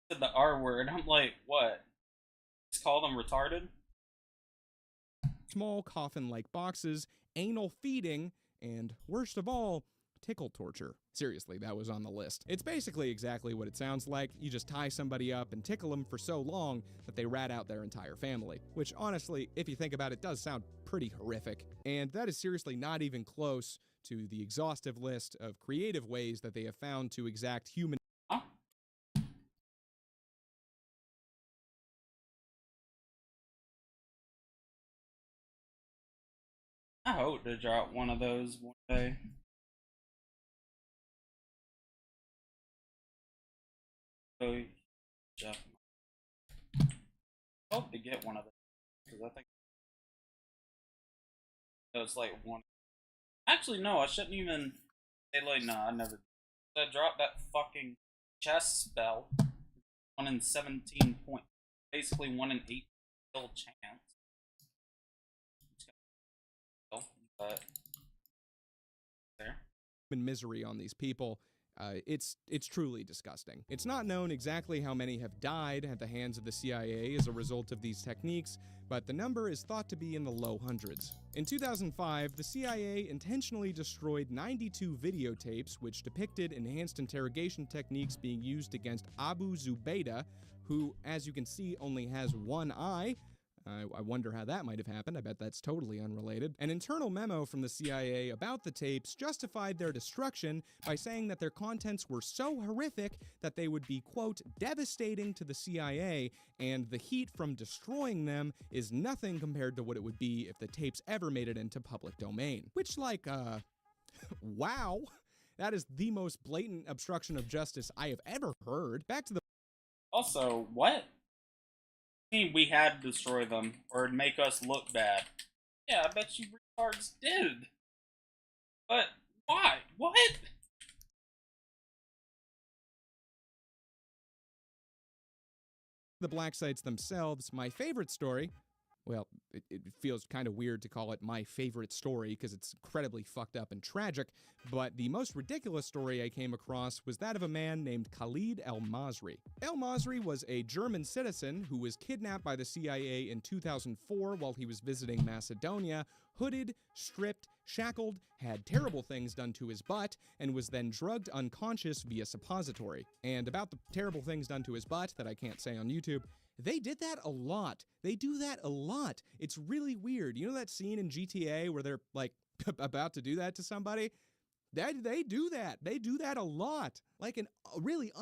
the R word. I'm like, what? Just call them retarded? Small coffin-like boxes, anal feeding, and worst of all, tickle torture. Seriously, that was on the list. It's basically exactly what it sounds like. You just tie somebody up and tickle them for so long that they rat out their entire family. Which honestly, if you think about it, does sound pretty horrific. And that is seriously not even close to the exhaustive list of creative ways that they have found to exact human... I hope to drop one of those one day. So Jeff. I hope to get one of them because I think it's like one. Actually, no, I shouldn't even say like no. I never. I dropped that fucking chess spell. 1 in 17 point, basically 1 in 8 still chance. But there. In misery on these people. It's truly disgusting. It's not known exactly how many have died at the hands of the CIA as a result of these techniques, but the number is thought to be in the low hundreds. In 2005, the CIA intentionally destroyed 92 videotapes which depicted enhanced interrogation techniques being used against Abu Zubaydah, who, as you can see, only has one eye. I wonder how that might have happened. I bet that's totally unrelated. An internal memo from the CIA about the tapes justified their destruction by saying that their contents were so horrific that they would be, quote, devastating to the CIA, and the heat from destroying them is nothing compared to what it would be if the tapes ever made it into public domain. Which, like, wow. That is the most blatant obstruction of justice I have ever heard. Back to the... Also, what? We had to destroy them, or it'd make us look bad. Yeah, I bet you retards did. But why? What? The black sites themselves, my favorite story, well, it feels kind of weird to call it my favorite story because it's incredibly fucked up and tragic, but the most ridiculous story I came across was that of a man named Khalid El-Masri. El-Masri was a German citizen who was kidnapped by the CIA in 2004 while he was visiting Macedonia, hooded, stripped, shackled, had terrible things done to his butt, and was then drugged unconscious via suppository. And about the terrible things done to his butt that I can't say on YouTube, they did that a lot. They do that a lot. It's really weird. You know that scene in GTA where they're, like, about to do that to somebody? They do that. They do that a lot. Like, an really...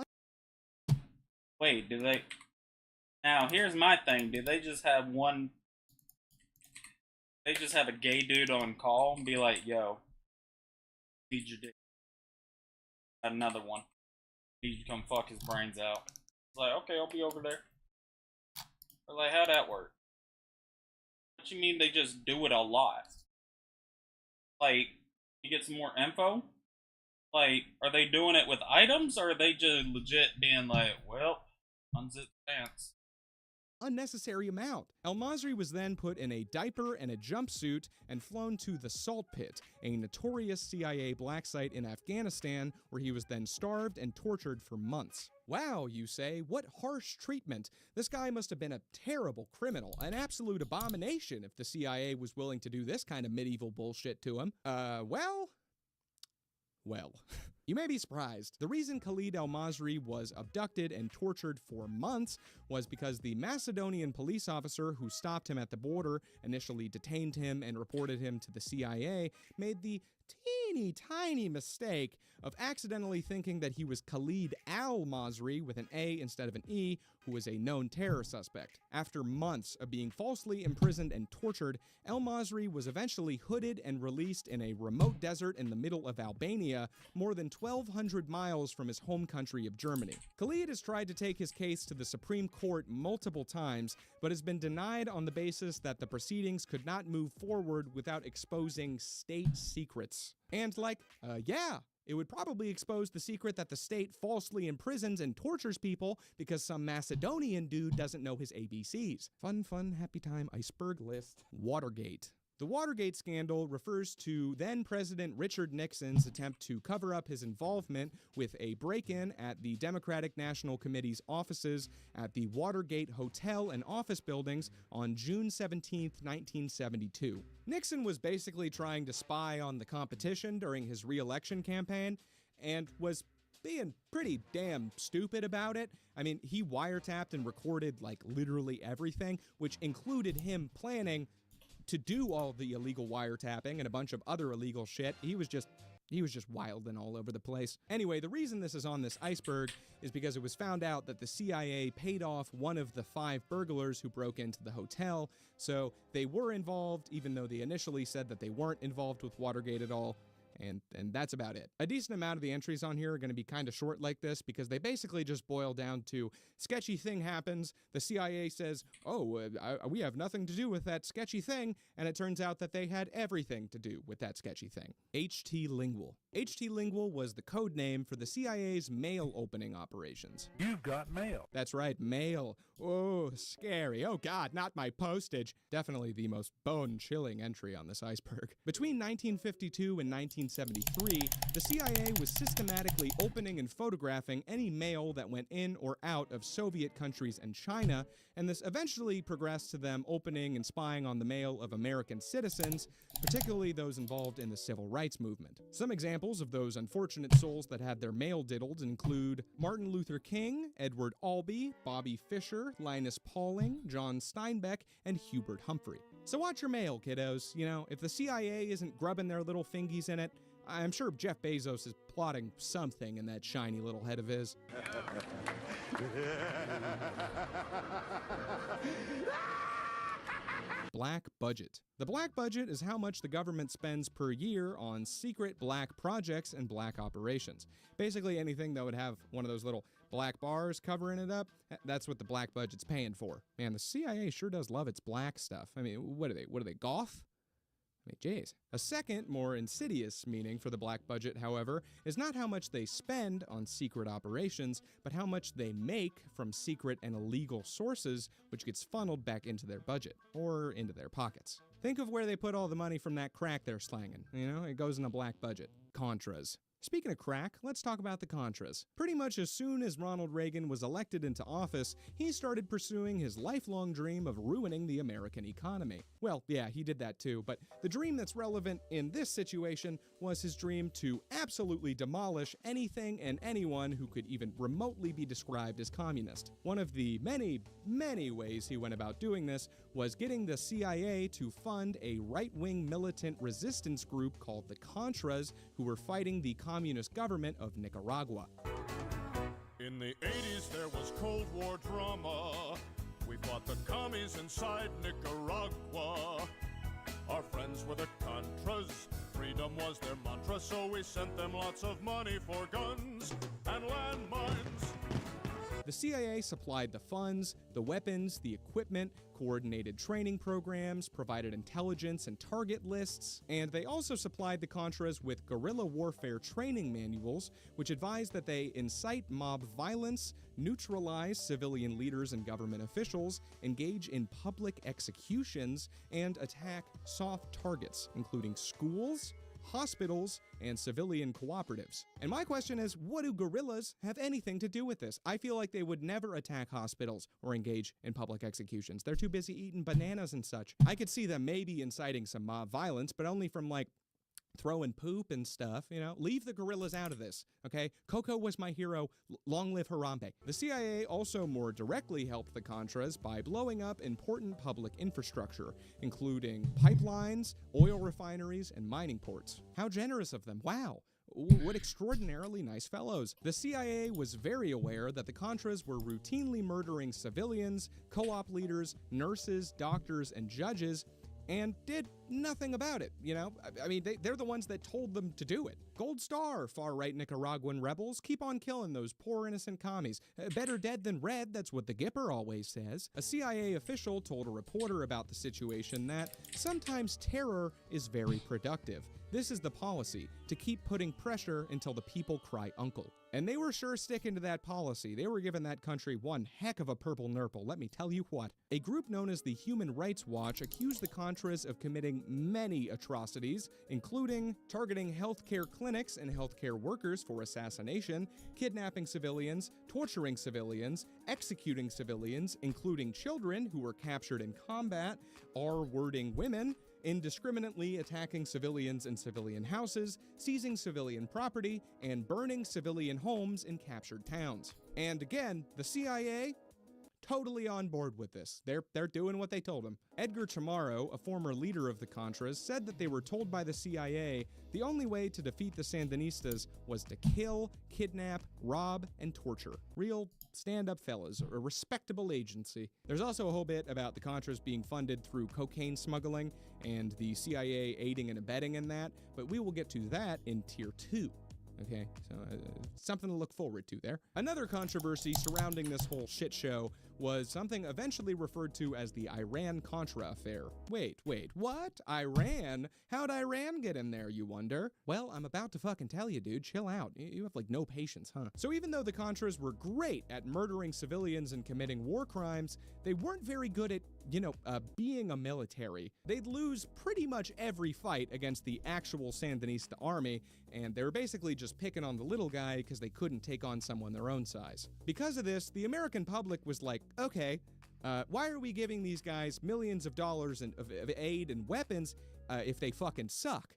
Wait, do they... Now, here's my thing. Do they just have one... They just have a gay dude on call and be like, yo, need your dick. Got another one. Need you to come fuck his brains out. It's like, okay, I'll be over there. Or like, how'd that work? What you mean they just do it a lot? Like, you get some more info? Like, are they doing it with items, or are they just legit being like, well, unzip pants? Unnecessary amount. El-Masri was then put in a diaper and a jumpsuit and flown to the Salt Pit, a notorious CIA black site in Afghanistan, where he was then starved and tortured for months. Wow, you say, what harsh treatment. This guy must have been a terrible criminal, an absolute abomination if the CIA was willing to do this kind of medieval bullshit to him. Well... You may be surprised. The reason Khalid El-Masri was abducted and tortured for months was because the Macedonian police officer who stopped him at the border, initially detained him and reported him to the CIA, made the teeny tiny mistake of accidentally thinking that he was Khalid Al-Masri with an A instead of an E, who was a known terror suspect. After months of being falsely imprisoned and tortured, El-Masri was eventually hooded and released in a remote desert in the middle of Albania, more than 1,200 miles from his home country of Germany. Khalid has tried to take his case to the Supreme Court multiple times, but has been denied on the basis that the proceedings could not move forward without exposing state secrets. And yeah, it would probably expose the secret that the state falsely imprisons and tortures people because some Macedonian dude doesn't know his ABCs. Fun, happy time, iceberg list. Watergate. The Watergate scandal refers to then-President Richard Nixon's attempt to cover up his involvement with a break-in at the Democratic National Committee's offices at the Watergate Hotel and office buildings on June 17, 1972. Nixon was basically trying to spy on the competition during his re-election campaign and was being pretty damn stupid about it. I mean, he wiretapped and recorded, like, literally everything, which included him planning to do all the illegal wiretapping and a bunch of other illegal shit. He was just wilding all over the place. Anyway, the reason this is on this iceberg is because it was found out that the CIA paid off one of the 5 burglars who broke into the hotel, so they were involved, even though they initially said that they weren't involved with Watergate at all. And that's about it. A decent amount of the entries on here are going to be kind of short like this because they basically just boil down to sketchy thing happens. The CIA says, oh, we have nothing to do with that sketchy thing. And it turns out that they had everything to do with that sketchy thing. HT Lingual. HT Lingual was the code name for the CIA's mail opening operations. You've got mail. That's right, mail. Oh, scary. Oh God, not my postage. Definitely the most bone-chilling entry on this iceberg. Between 1952 and 1973, the CIA was systematically opening and photographing any mail that went in or out of Soviet countries and China, and this eventually progressed to them opening and spying on the mail of American citizens, particularly those involved in the civil rights movement. Some examples of those unfortunate souls that had their mail diddled include Martin Luther King, Edward Albee, Bobby Fischer, Linus Pauling, John Steinbeck, and Hubert Humphrey. So watch your mail, kiddos. You know, if the CIA isn't grubbing their little fingies in it, I'm sure Jeff Bezos is plotting something in that shiny little head of his. Black budget. The black budget is how much the government spends per year on secret black projects and black operations. Basically anything that would have one of those little black bars covering it up, that's what the black budget's paying for. Man, the CIA sure does love its black stuff. I mean, what are they, goth? I mean, jeez. A second, more insidious meaning for the black budget, however, is not how much they spend on secret operations, but how much they make from secret and illegal sources, which gets funneled back into their budget, or into their pockets. Think of where they put all the money from that crack they're slanging. You know, it goes in a black budget. Contras. Speaking of crack, let's talk about the Contras. Pretty much as soon as Ronald Reagan was elected into office, he started pursuing his lifelong dream of ruining the American economy. Well, yeah, he did that too, but the dream that's relevant in this situation was his dream to absolutely demolish anything and anyone who could even remotely be described as communist. One of the many, many ways he went about doing this was getting the CIA to fund a right-wing militant resistance group called the Contras, who were fighting the communist government of Nicaragua. In the 80s, there was Cold War drama. We fought the commies inside Nicaragua. Our friends were the Contras. Freedom was their mantra, so we sent them lots of money for guns and landmines. The CIA supplied the funds, the weapons, the equipment, coordinated training programs, provided intelligence and target lists, and they also supplied the Contras with guerrilla warfare training manuals, which advised that they incite mob violence, neutralize civilian leaders and government officials, engage in public executions, and attack soft targets, including schools, hospitals, and civilian cooperatives. And my question is, what do guerrillas have anything to do with this? I feel like they would never attack hospitals or engage in public executions. They're too busy eating bananas and such. I could see them maybe inciting some mob violence, but only from like throwing poop and stuff, you know? Leave the guerrillas out of this, okay? Coco was my hero. Long live Harambe. The CIA also more directly helped the Contras by blowing up important public infrastructure, including pipelines, oil refineries, and mining ports. How generous of them. Wow. What extraordinarily nice fellows. The CIA was very aware that the Contras were routinely murdering civilians, co-op leaders, nurses, doctors, and judges, and did nothing about it, you know? I mean, they're the ones that told them to do it. Gold star, far-right Nicaraguan rebels. Keep on killing those poor innocent commies. Better dead than red, that's what the Gipper always says. A CIA official told a reporter about the situation that sometimes terror is very productive. This is the policy, to keep putting pressure until the people cry uncle. And they were sure sticking to that policy. They were giving that country one heck of a purple nurple, let me tell you what. A group known as the Human Rights Watch accused the Contras of committing many atrocities, including targeting healthcare clinics and healthcare workers for assassination, kidnapping civilians, torturing civilians, executing civilians, including children who were captured in combat, R-wording women, indiscriminately attacking civilians in civilian houses, seizing civilian property, and burning civilian homes in captured towns. And again, the CIA, totally on board with this. They're doing what they told them. Edgar Chamorro, a former leader of the Contras, said that they were told by the CIA the only way to defeat the Sandinistas was to kill, kidnap, rob, and torture. Real stand-up fellas, a respectable agency. There's also a whole bit about the Contras being funded through cocaine smuggling and the CIA aiding and abetting in that, but we will get to that in Tier 2. Okay, so something to look forward to there. Another controversy surrounding this whole shit show was something eventually referred to as the Iran-Contra affair. Wait, what? Iran? How'd Iran get in there, you wonder? Well, I'm about to fucking tell you, dude. Chill out. You have, like, no patience, huh? So even though the Contras were great at murdering civilians and committing war crimes, they weren't very good at, being a military. They'd lose pretty much every fight against the actual Sandinista army, and they were basically just picking on the little guy because they couldn't take on someone their own size. Because of this, the American public was like, okay, why are we giving these guys millions of dollars of aid and weapons if they fucking suck?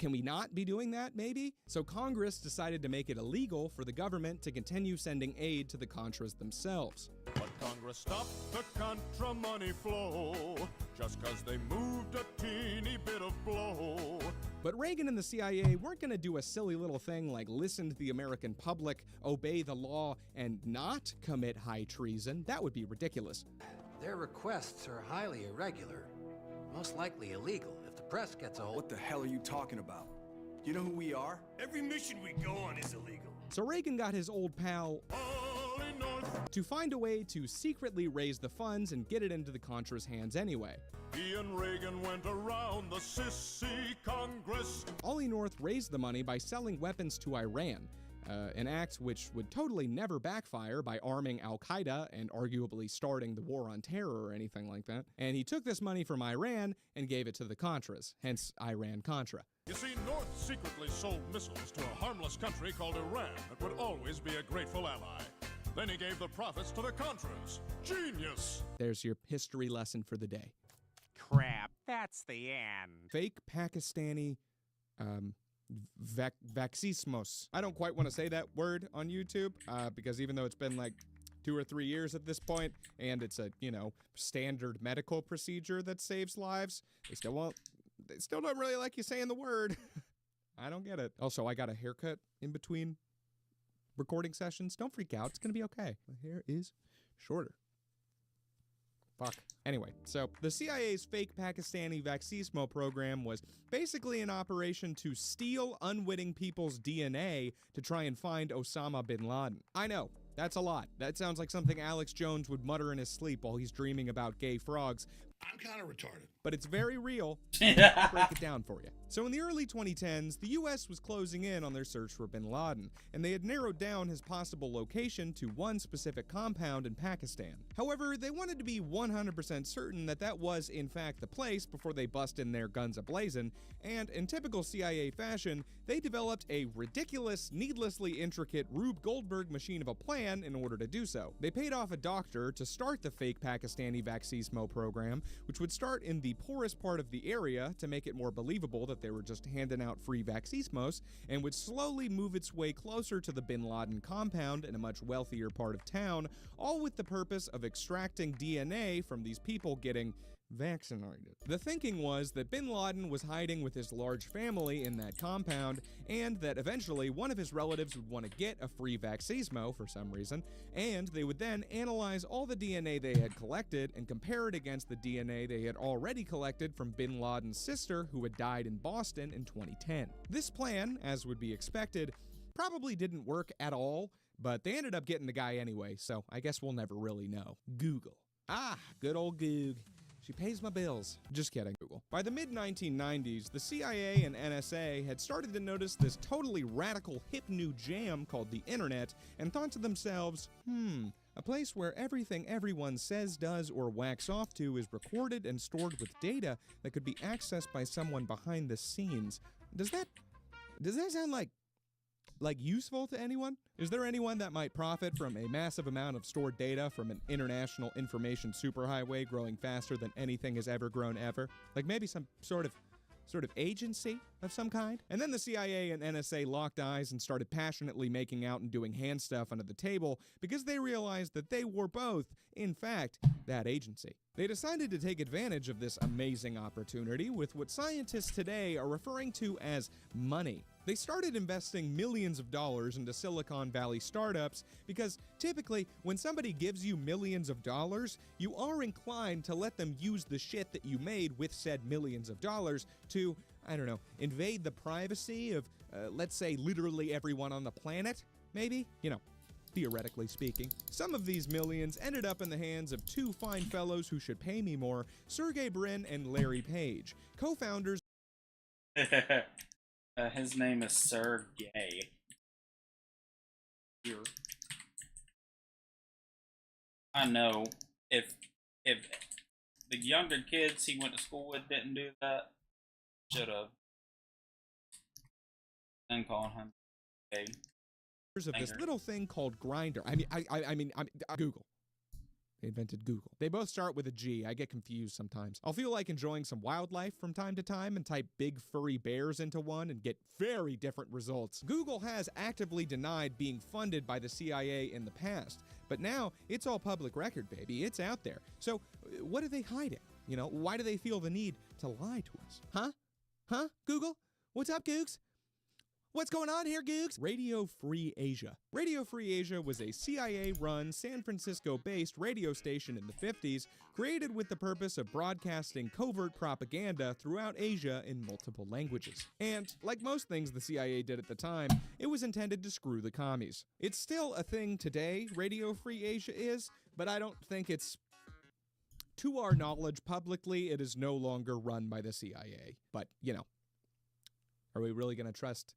Can we not be doing that, maybe? So Congress decided to make it illegal for the government to continue sending aid to the Contras themselves. But Congress stopped the Contra money flow just cause they moved a teeny bit of blow. But Reagan and the CIA weren't going to do a silly little thing like listen to the American public, obey the law, and not commit high treason. That would be ridiculous. Their requests are highly irregular, most likely illegal. If the press gets a hold... What the hell are you talking about? You know who we are? Every mission we go on is illegal. So Reagan got his old pal to find a way to secretly raise the funds and get it into the Contras' hands anyway. He and Reagan went around the sissy Congress. Ollie North raised the money by selling weapons to Iran, an act which would totally never backfire by arming Al-Qaeda and arguably starting the war on terror or anything like that. And he took this money from Iran and gave it to the Contras, hence Iran-Contra. You see, North secretly sold missiles to a harmless country called Iran that would always be a grateful ally. Then he gave the profits to the Contras. Genius! There's your history lesson for the day. Crap, that's the end. Fake Pakistani, vaxismos. I don't quite want to say that word on YouTube, because even though it's been like 2 or 3 years at this point, and it's a, standard medical procedure that saves lives, they still don't really like you saying the word. I don't get it. Also, I got a haircut in between recording sessions. Don't freak out. It's gonna be okay. My hair is shorter. Fuck. Anyway, so the CIA's fake Pakistani Vaxismo program was basically an operation to steal unwitting people's DNA to try and find Osama bin Laden. I know, that's a lot. That sounds like something Alex Jones would mutter in his sleep while he's dreaming about gay frogs. I'm kind of retarded. But it's very real. I'll break it down for you. So in the early 2010s, the US was closing in on their search for bin Laden, and they had narrowed down his possible location to one specific compound in Pakistan. However, they wanted to be 100% certain that that was in fact the place before they bust in there guns a-blazing, and in typical CIA fashion, they developed a ridiculous, needlessly intricate Rube Goldberg machine of a plan in order to do so. They paid off a doctor to start the fake Pakistani Vaxismo program, which would start in the poorest part of the area to make it more believable that they were just handing out free Vaxismos, and would slowly move its way closer to the bin Laden compound in a much wealthier part of town, all with the purpose of extracting DNA from these people getting vaccinated. The thinking was that bin Laden was hiding with his large family in that compound, and that eventually one of his relatives would want to get a free Vaxismo for some reason, and they would then analyze all the DNA they had collected and compare it against the DNA they had already collected from bin Laden's sister, who had died in Boston in 2010. This plan, as would be expected, probably didn't work at all, but they ended up getting the guy anyway, so I guess we'll never really know. Google. Ah, good old Goog. She pays my bills. Just kidding, Google. By the mid-1990s, the CIA and NSA had started to notice this totally radical hip new jam called the internet and thought to themselves, a place where everything everyone says, does, or whacks off to is recorded and stored with data that could be accessed by someone behind the scenes. Does that sound like useful to anyone? Is there anyone that might profit from a massive amount of stored data from an international information superhighway growing faster than anything has ever grown ever? Like maybe some sort of agency of some kind? And then the CIA and NSA locked eyes and started passionately making out and doing hand stuff under the table because they realized that they were both, in fact, that agency. They decided to take advantage of this amazing opportunity with what scientists today are referring to as money. They started investing millions of dollars into Silicon Valley startups because typically when somebody gives you millions of dollars, you are inclined to let them use the shit that you made with said millions of dollars to, I don't know, invade the privacy of, let's say, literally everyone on the planet, maybe? You know, theoretically speaking. Some of these millions ended up in the hands of two fine fellows who should pay me more, Sergey Brin and Larry Page, co-founders. His name is Sergey. Here. I know if the younger kids he went to school with didn't do that, should have. Then calling him Sergey. Of this little thing called Grindr. I mean, Google. They invented Google. They both start with a G. I get confused sometimes. I'll feel like enjoying some wildlife from time to time and type big furry bears into one and get very different results. Google has actively denied being funded by the CIA in the past, but now it's all public record, baby. It's out there. So what are they hiding? You know, why do they feel the need to lie to us? Huh? Google? What's up, Googs? What's going on here, Googs? Radio Free Asia. Radio Free Asia was a CIA-run, San Francisco-based radio station in the 50s, created with the purpose of broadcasting covert propaganda throughout Asia in multiple languages. And, like most things the CIA did at the time, it was intended to screw the commies. It's still a thing today, Radio Free Asia is, but I don't think it's... To our knowledge, publicly, it is no longer run by the CIA. But, you know, are we really going to trust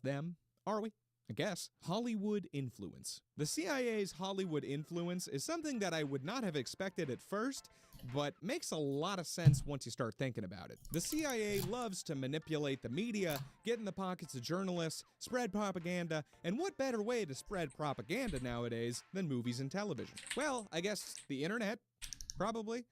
them? Are we? I guess. Hollywood influence. The CIA's Hollywood influence is something that I would not have expected at first, but makes a lot of sense once you start thinking about it. The CIA loves to manipulate the media, get in the pockets of journalists, spread propaganda, and what better way to spread propaganda nowadays than movies and television? Well, I guess the internet, probably.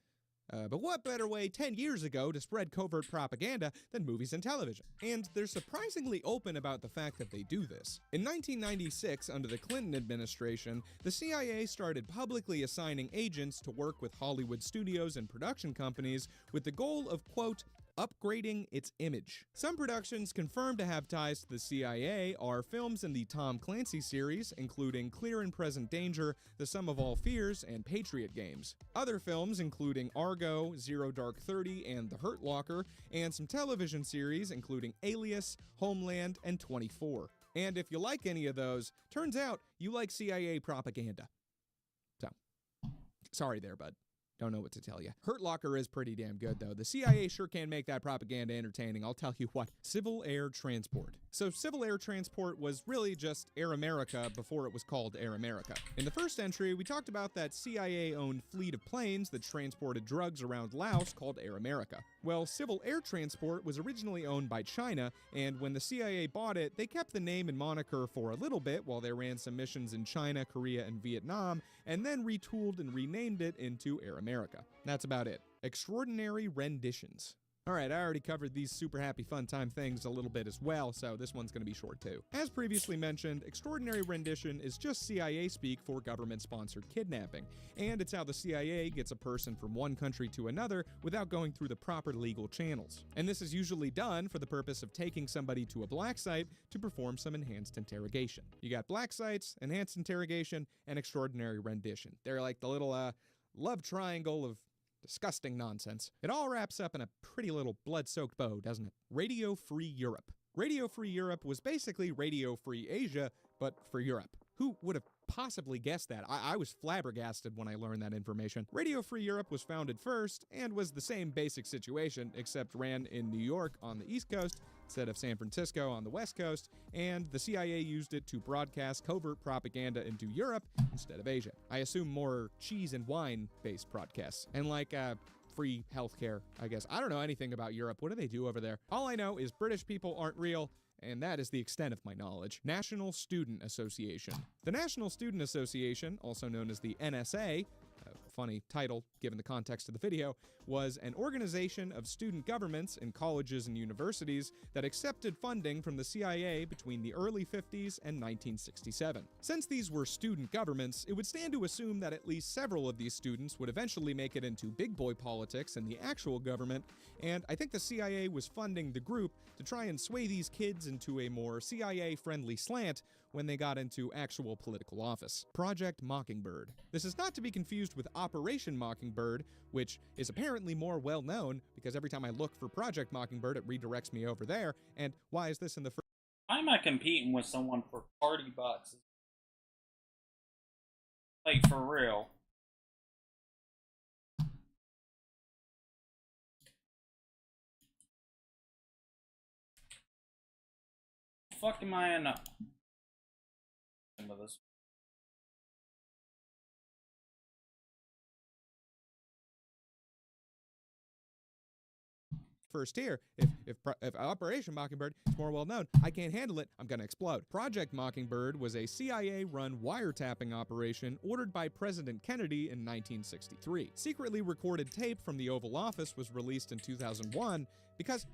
But what better way 10 years ago to spread covert propaganda than movies and television? And they're surprisingly open about the fact that they do this. In 1996, under the Clinton administration, the CIA started publicly assigning agents to work with Hollywood studios and production companies with the goal of, quote, upgrading its image. Some productions confirmed to have ties to the CIA are films in the Tom Clancy series, including Clear and Present Danger, The Sum of All Fears, and Patriot Games. Other films, including Argo, Zero Dark 30, and The Hurt Locker, and some television series, including Alias, Homeland, and 24. And if you like any of those, turns out you like CIA propaganda. So, sorry there, bud. Don't know what to tell you. Hurt Locker is pretty damn good, though. The CIA sure can make that propaganda entertaining, I'll tell you what. Civil Air Transport. So Civil Air Transport was really just Air America before it was called Air America. In the first entry, we talked about that CIA-owned fleet of planes that transported drugs around Laos called Air America. Well, Civil Air Transport was originally owned by China, and when the CIA bought it, they kept the name and moniker for a little bit while they ran some missions in China, Korea, and Vietnam, and then retooled and renamed it into Air America. That's about it. Extraordinary renditions. Alright, I already covered these super happy fun time things a little bit as well, so this one's gonna be short too. As previously mentioned, extraordinary rendition is just CIA speak for government-sponsored kidnapping, and it's how the CIA gets a person from one country to another without going through the proper legal channels. And this is usually done for the purpose of taking somebody to a black site to perform some enhanced interrogation. You got black sites, enhanced interrogation, and extraordinary rendition. They're like the little, love triangle of disgusting nonsense. It all wraps up in a pretty little blood-soaked bow, doesn't it? Radio Free Europe. Radio Free Europe was basically Radio Free Asia, but for Europe. Who would have possibly guessed that? I was flabbergasted when I learned that information. Radio Free Europe was founded first, and was the same basic situation, except ran in New York on the East Coast, instead of San Francisco on the West Coast, and the CIA used it to broadcast covert propaganda into Europe instead of Asia. I assume more cheese and wine-based broadcasts, and like, free healthcare, I guess. I don't know anything about Europe. What do they do over there? All I know is British people aren't real, and that is the extent of my knowledge. National Student Association. The National Student Association, also known as the NSA, funny title given the context of the video, was an organization of student governments in colleges and universities that accepted funding from the CIA between the early 50s and 1967. Since these were student governments, it would stand to assume that at least several of these students would eventually make it into big boy politics in the actual government, and I think the CIA was funding the group to try and sway these kids into a more CIA-friendly slant when they got into actual political office. Project Mockingbird. This is not to be confused with Operation Mockingbird, which is apparently more well-known, because every time I look for Project Mockingbird, it redirects me over there, and why is this in the first? Why am I competing with someone for party boxes? Like, for real. Fuck am I in a... Into this. First here, if Operation Mockingbird is more well known, I can't handle it, I'm gonna explode. Project Mockingbird was a CIA-run wiretapping operation ordered by President Kennedy in 1963. Secretly recorded tape from the Oval Office was released in 2001 because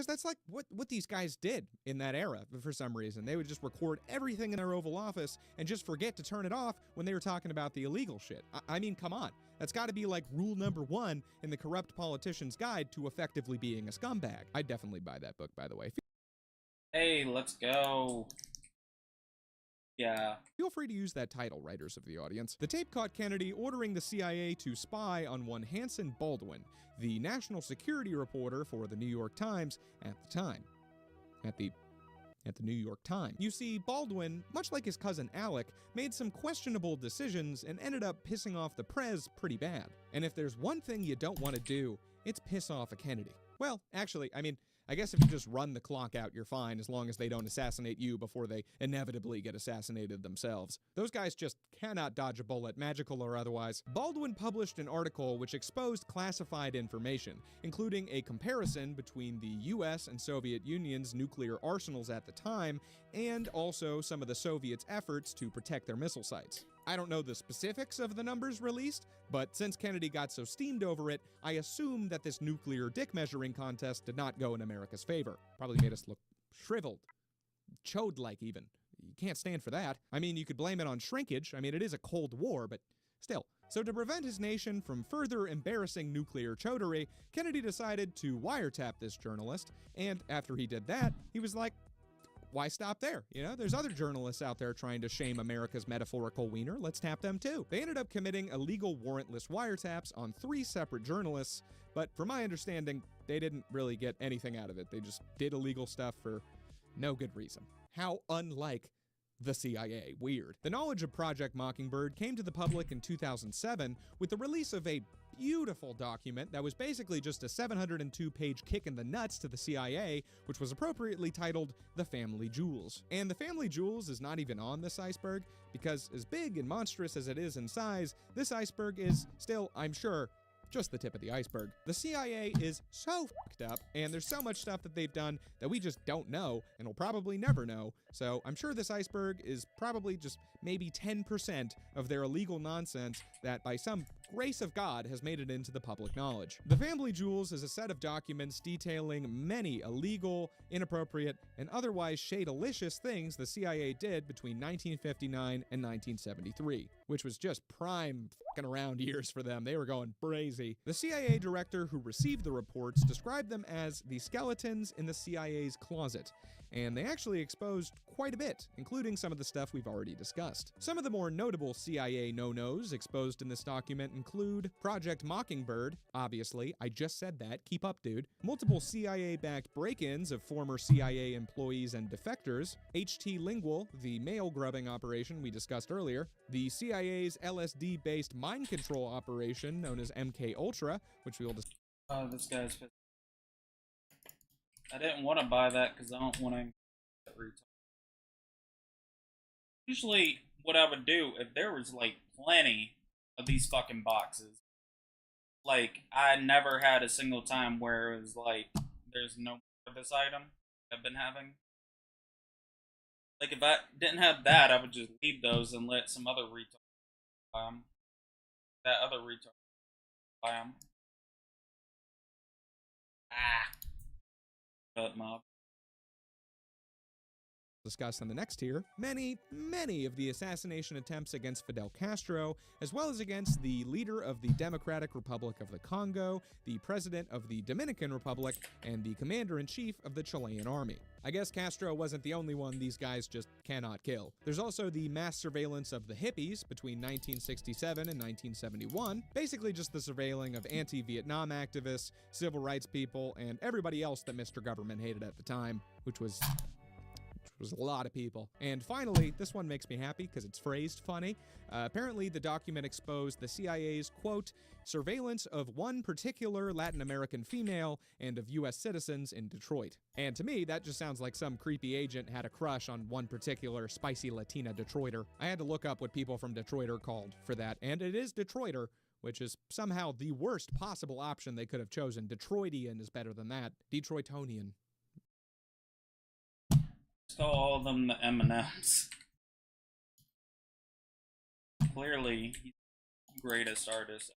that's like what these guys did in that era for some reason. They would just record everything in their Oval Office and just forget to turn it off when they were talking about the illegal shit. I mean, come on. That's got to be like rule number 1 in the Corrupt Politician's Guide to Effectively Being a Scumbag. I'd definitely buy that book, by the way. Hey, let's go. Yeah. Feel free to use that title, writers of the audience. The tape caught Kennedy ordering the CIA to spy on one Hanson Baldwin, the national security reporter for the New York Times at the time. At the New York Times. You see, Baldwin, much like his cousin Alec, made some questionable decisions and ended up pissing off the Prez pretty bad. And if there's one thing you don't want to do, it's piss off a Kennedy. Well, actually, I mean, I guess if you just run the clock out, you're fine, as long as they don't assassinate you before they inevitably get assassinated themselves. Those guys just cannot dodge a bullet, magical or otherwise. Baldwin published an article which exposed classified information, including a comparison between the US and Soviet Union's nuclear arsenals at the time, and also some of the Soviets' efforts to protect their missile sites. I don't know the specifics of the numbers released, but since Kennedy got so steamed over it, I assume that this nuclear dick measuring contest did not go in America's favor. Probably made us look shriveled. Chode-like, even. You can't stand for that. I mean, you could blame it on shrinkage. I mean, it is a Cold War, but still. So to prevent his nation from further embarrassing nuclear chodery, Kennedy decided to wiretap this journalist, and after he did that, he was like, why stop there? You know, there's other journalists out there trying to shame America's metaphorical wiener. Let's tap them too. They ended up committing illegal warrantless wiretaps on 3 separate journalists, but from my understanding, they didn't really get anything out of it. They just did illegal stuff for no good reason. How unlike the CIA. Weird. The knowledge of Project Mockingbird came to the public in 2007 with the release of a beautiful document that was basically just a 702-page kick in the nuts to the CIA, which was appropriately titled The Family Jewels. And the Family Jewels is not even on this iceberg, because as big and monstrous as it is in size, this iceberg is still, I'm sure, just the tip of the iceberg. The CIA is so fucked up, and there's so much stuff that they've done that we just don't know, and will probably never know, so I'm sure this iceberg is probably just maybe 10% of their illegal nonsense that, by some grace of God, has made it into the public knowledge. The Family Jewels is a set of documents detailing many illegal, inappropriate, and otherwise shade-alicious things the CIA did between 1959 and 1973, which was just prime fucking around years for them. They were going crazy. The CIA director who received the reports described them as the skeletons in the CIA's closet, and they actually exposed quite a bit, including some of the stuff we've already discussed. Some of the more notable CIA no-nos exposed in this document include Project Mockingbird, obviously, I just said that, keep up dude, multiple CIA-backed break-ins of former CIA employees and defectors, HT Lingual, the mail-grubbing operation we discussed earlier, the CIA's LSD-based mind control operation known as MK Ultra, which we will discuss. Oh, this guy's pissed. I didn't want to buy that because I don't want to. Usually, what I would do if there was like plenty of these fucking boxes, like I never had a single time where it was like there's no more of this item I've been having. Like if I didn't have that, I would just leave those and let some other retard buy them. That other retard. Buy 'em. Ah. But mob. Discussed on the next tier, many of the assassination attempts against Fidel Castro, as well as against the leader of the Democratic Republic of the Congo, the president of the Dominican Republic, and the commander-in-chief of the Chilean army. I guess Castro wasn't the only one these guys just cannot kill. There's also the mass surveillance of the hippies between 1967 and 1971, basically just the surveilling of anti-Vietnam activists, civil rights people, and everybody else that Mr. Government hated at the time, which was a lot of people. And finally, this one makes me happy because it's phrased funny. Apparently, the document exposed the CIA's, quote, surveillance of one particular Latin American female and of U.S. citizens in Detroit. And to me, that just sounds like some creepy agent had a crush on one particular spicy Latina Detroiter. I had to look up what people from Detroit are called for that, and it is Detroiter, which is somehow the worst possible option they could have chosen. Detroitian is better than that. Detroitonian. Let's call all of them the M&Ms. Clearly, he's the greatest artist.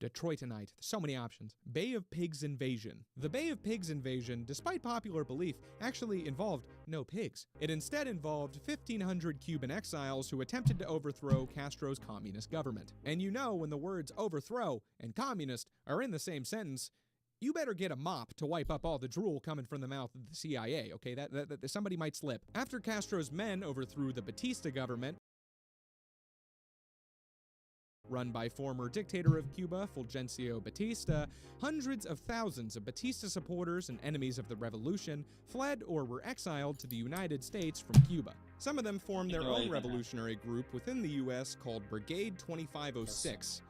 Detroitonite. So many options. Bay of Pigs invasion. The Bay of Pigs invasion, despite popular belief, actually involved no pigs. It instead involved 1,500 Cuban exiles who attempted to overthrow Castro's communist government. And you know, when the words overthrow and communist are in the same sentence, you better get a mop to wipe up all the drool coming from the mouth of the CIA, okay? That somebody might slip. After Castro's men overthrew the Batista government, run by former dictator of Cuba, Fulgencio Batista, hundreds of thousands of Batista supporters and enemies of the revolution fled or were exiled to the United States from Cuba. Some of them formed their own revolutionary group within the U.S. called Brigade 2506.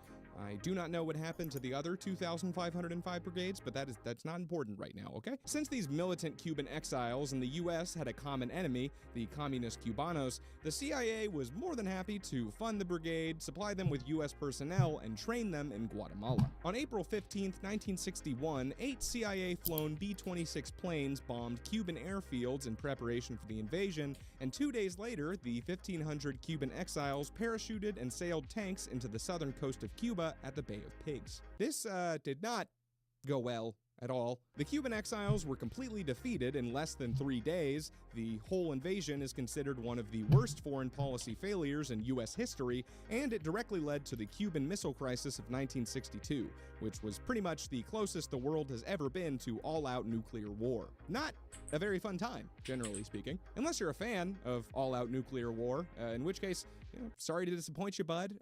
I do not know what happened to the other 2,505 brigades, but that's not important right now, okay? Since these militant Cuban exiles and the U.S. had a common enemy, the communist Cubanos, the CIA was more than happy to fund the brigade, supply them with U.S. personnel, and train them in Guatemala. On April 15, 1961, 8 CIA-flown B-26 planes bombed Cuban airfields in preparation for the invasion, and 2 days later, the 1,500 Cuban exiles parachuted and sailed tanks into the southern coast of Cuba at the Bay of Pigs. This did not go well at all. The Cuban exiles were completely defeated in less than 3 days. The whole invasion is considered one of the worst foreign policy failures in U.S. history, and it directly led to the Cuban Missile Crisis of 1962, which was pretty much the closest the world has ever been to all-out nuclear war. Not a very fun time, generally speaking. Unless you're a fan of all-out nuclear war, in which case, sorry to disappoint you, bud.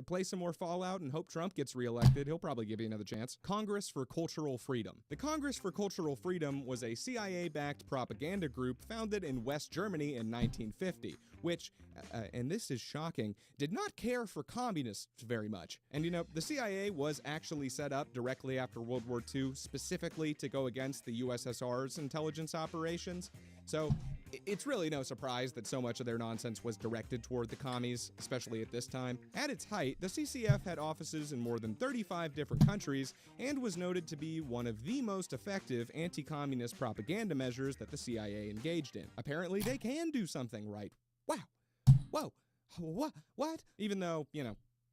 Play some more Fallout and hope Trump gets reelected. He'll probably give you another chance. Congress for Cultural Freedom. The Congress for Cultural Freedom was a CIA-backed propaganda group founded in West Germany in 1950, which, and this is shocking, did not care for communists very much. And the CIA was actually set up directly after World War II specifically to go against the USSR's intelligence operations. So it's really no surprise that so much of their nonsense was directed toward the commies, especially at this time. At its height, the CCF had offices in more than 35 different countries and was noted to be one of the most effective anti-communist propaganda measures that the CIA engaged in. Apparently, they can do something right. Wow. Whoa. What? Even though,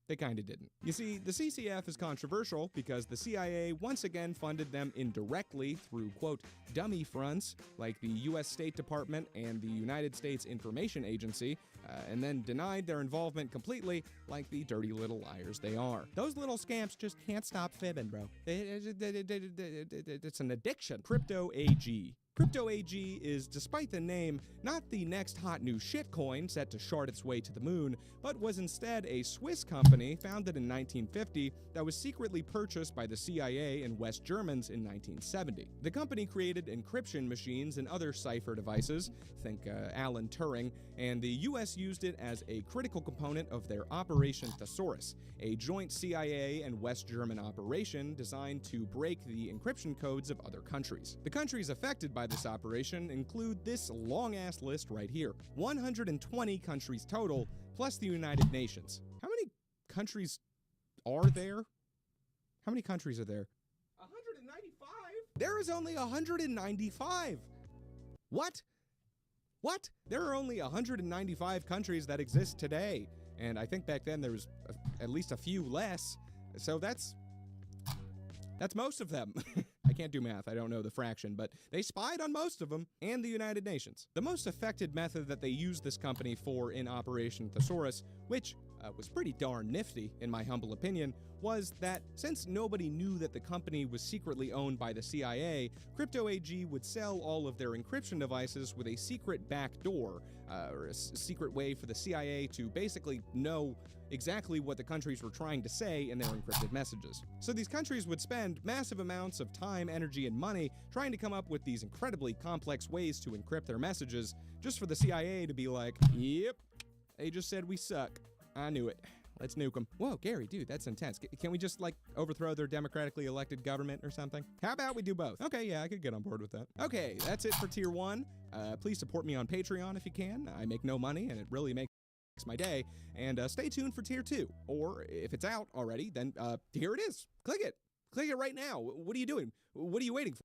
they kinda didn't. You see, the CCF is controversial because the CIA once again funded them indirectly through, quote, dummy fronts like the U.S. State Department and the United States Information Agency, and then denied their involvement completely like the dirty little liars they are. Those little scamps just can't stop fibbing, bro. It's an addiction. Crypto AG. Crypto AG is, despite the name, not the next hot new shitcoin set to chart its way to the moon, but was instead a Swiss company founded in 1950 that was secretly purchased by the CIA and West Germans in 1970. The company created encryption machines and other cipher devices, think Alan Turing, and the US used it as a critical component of their Operation Thesaurus, a joint CIA and West German operation designed to break the encryption codes of other countries. The countries affected by this operation include this long-ass list right here. 120 countries total, plus the United Nations. How many countries are there? How many countries are there? 195? There is only 195! What? What? There are only 195 countries that exist today, and I think back then there was at least a few less, so that's most of them. I can't do math, I don't know the fraction, but they spied on most of them, and the United Nations. The most effective method that they used this company for in Operation Thesaurus, which was pretty darn nifty, in my humble opinion, was that since nobody knew that the company was secretly owned by the CIA, Crypto AG would sell all of their encryption devices with a secret back door, or a secret way for the CIA to basically know exactly what the countries were trying to say in their encrypted messages. So these countries would spend massive amounts of time, energy, and money trying to come up with these incredibly complex ways to encrypt their messages, just for the CIA to be like, yep, they just said we suck. I knew it. Let's nuke them. Whoa, Gary, dude, that's intense. Can we just, like, overthrow their democratically elected government or something? How about we do both? Okay, yeah, I could get on board with that. Okay, that's it for Tier 1. Please support me on Patreon if you can. I make no money, and it really makes my day. And stay tuned for Tier 2. Or, if it's out already, then here it is. Click it. Click it right now. What are you doing? What are you waiting for?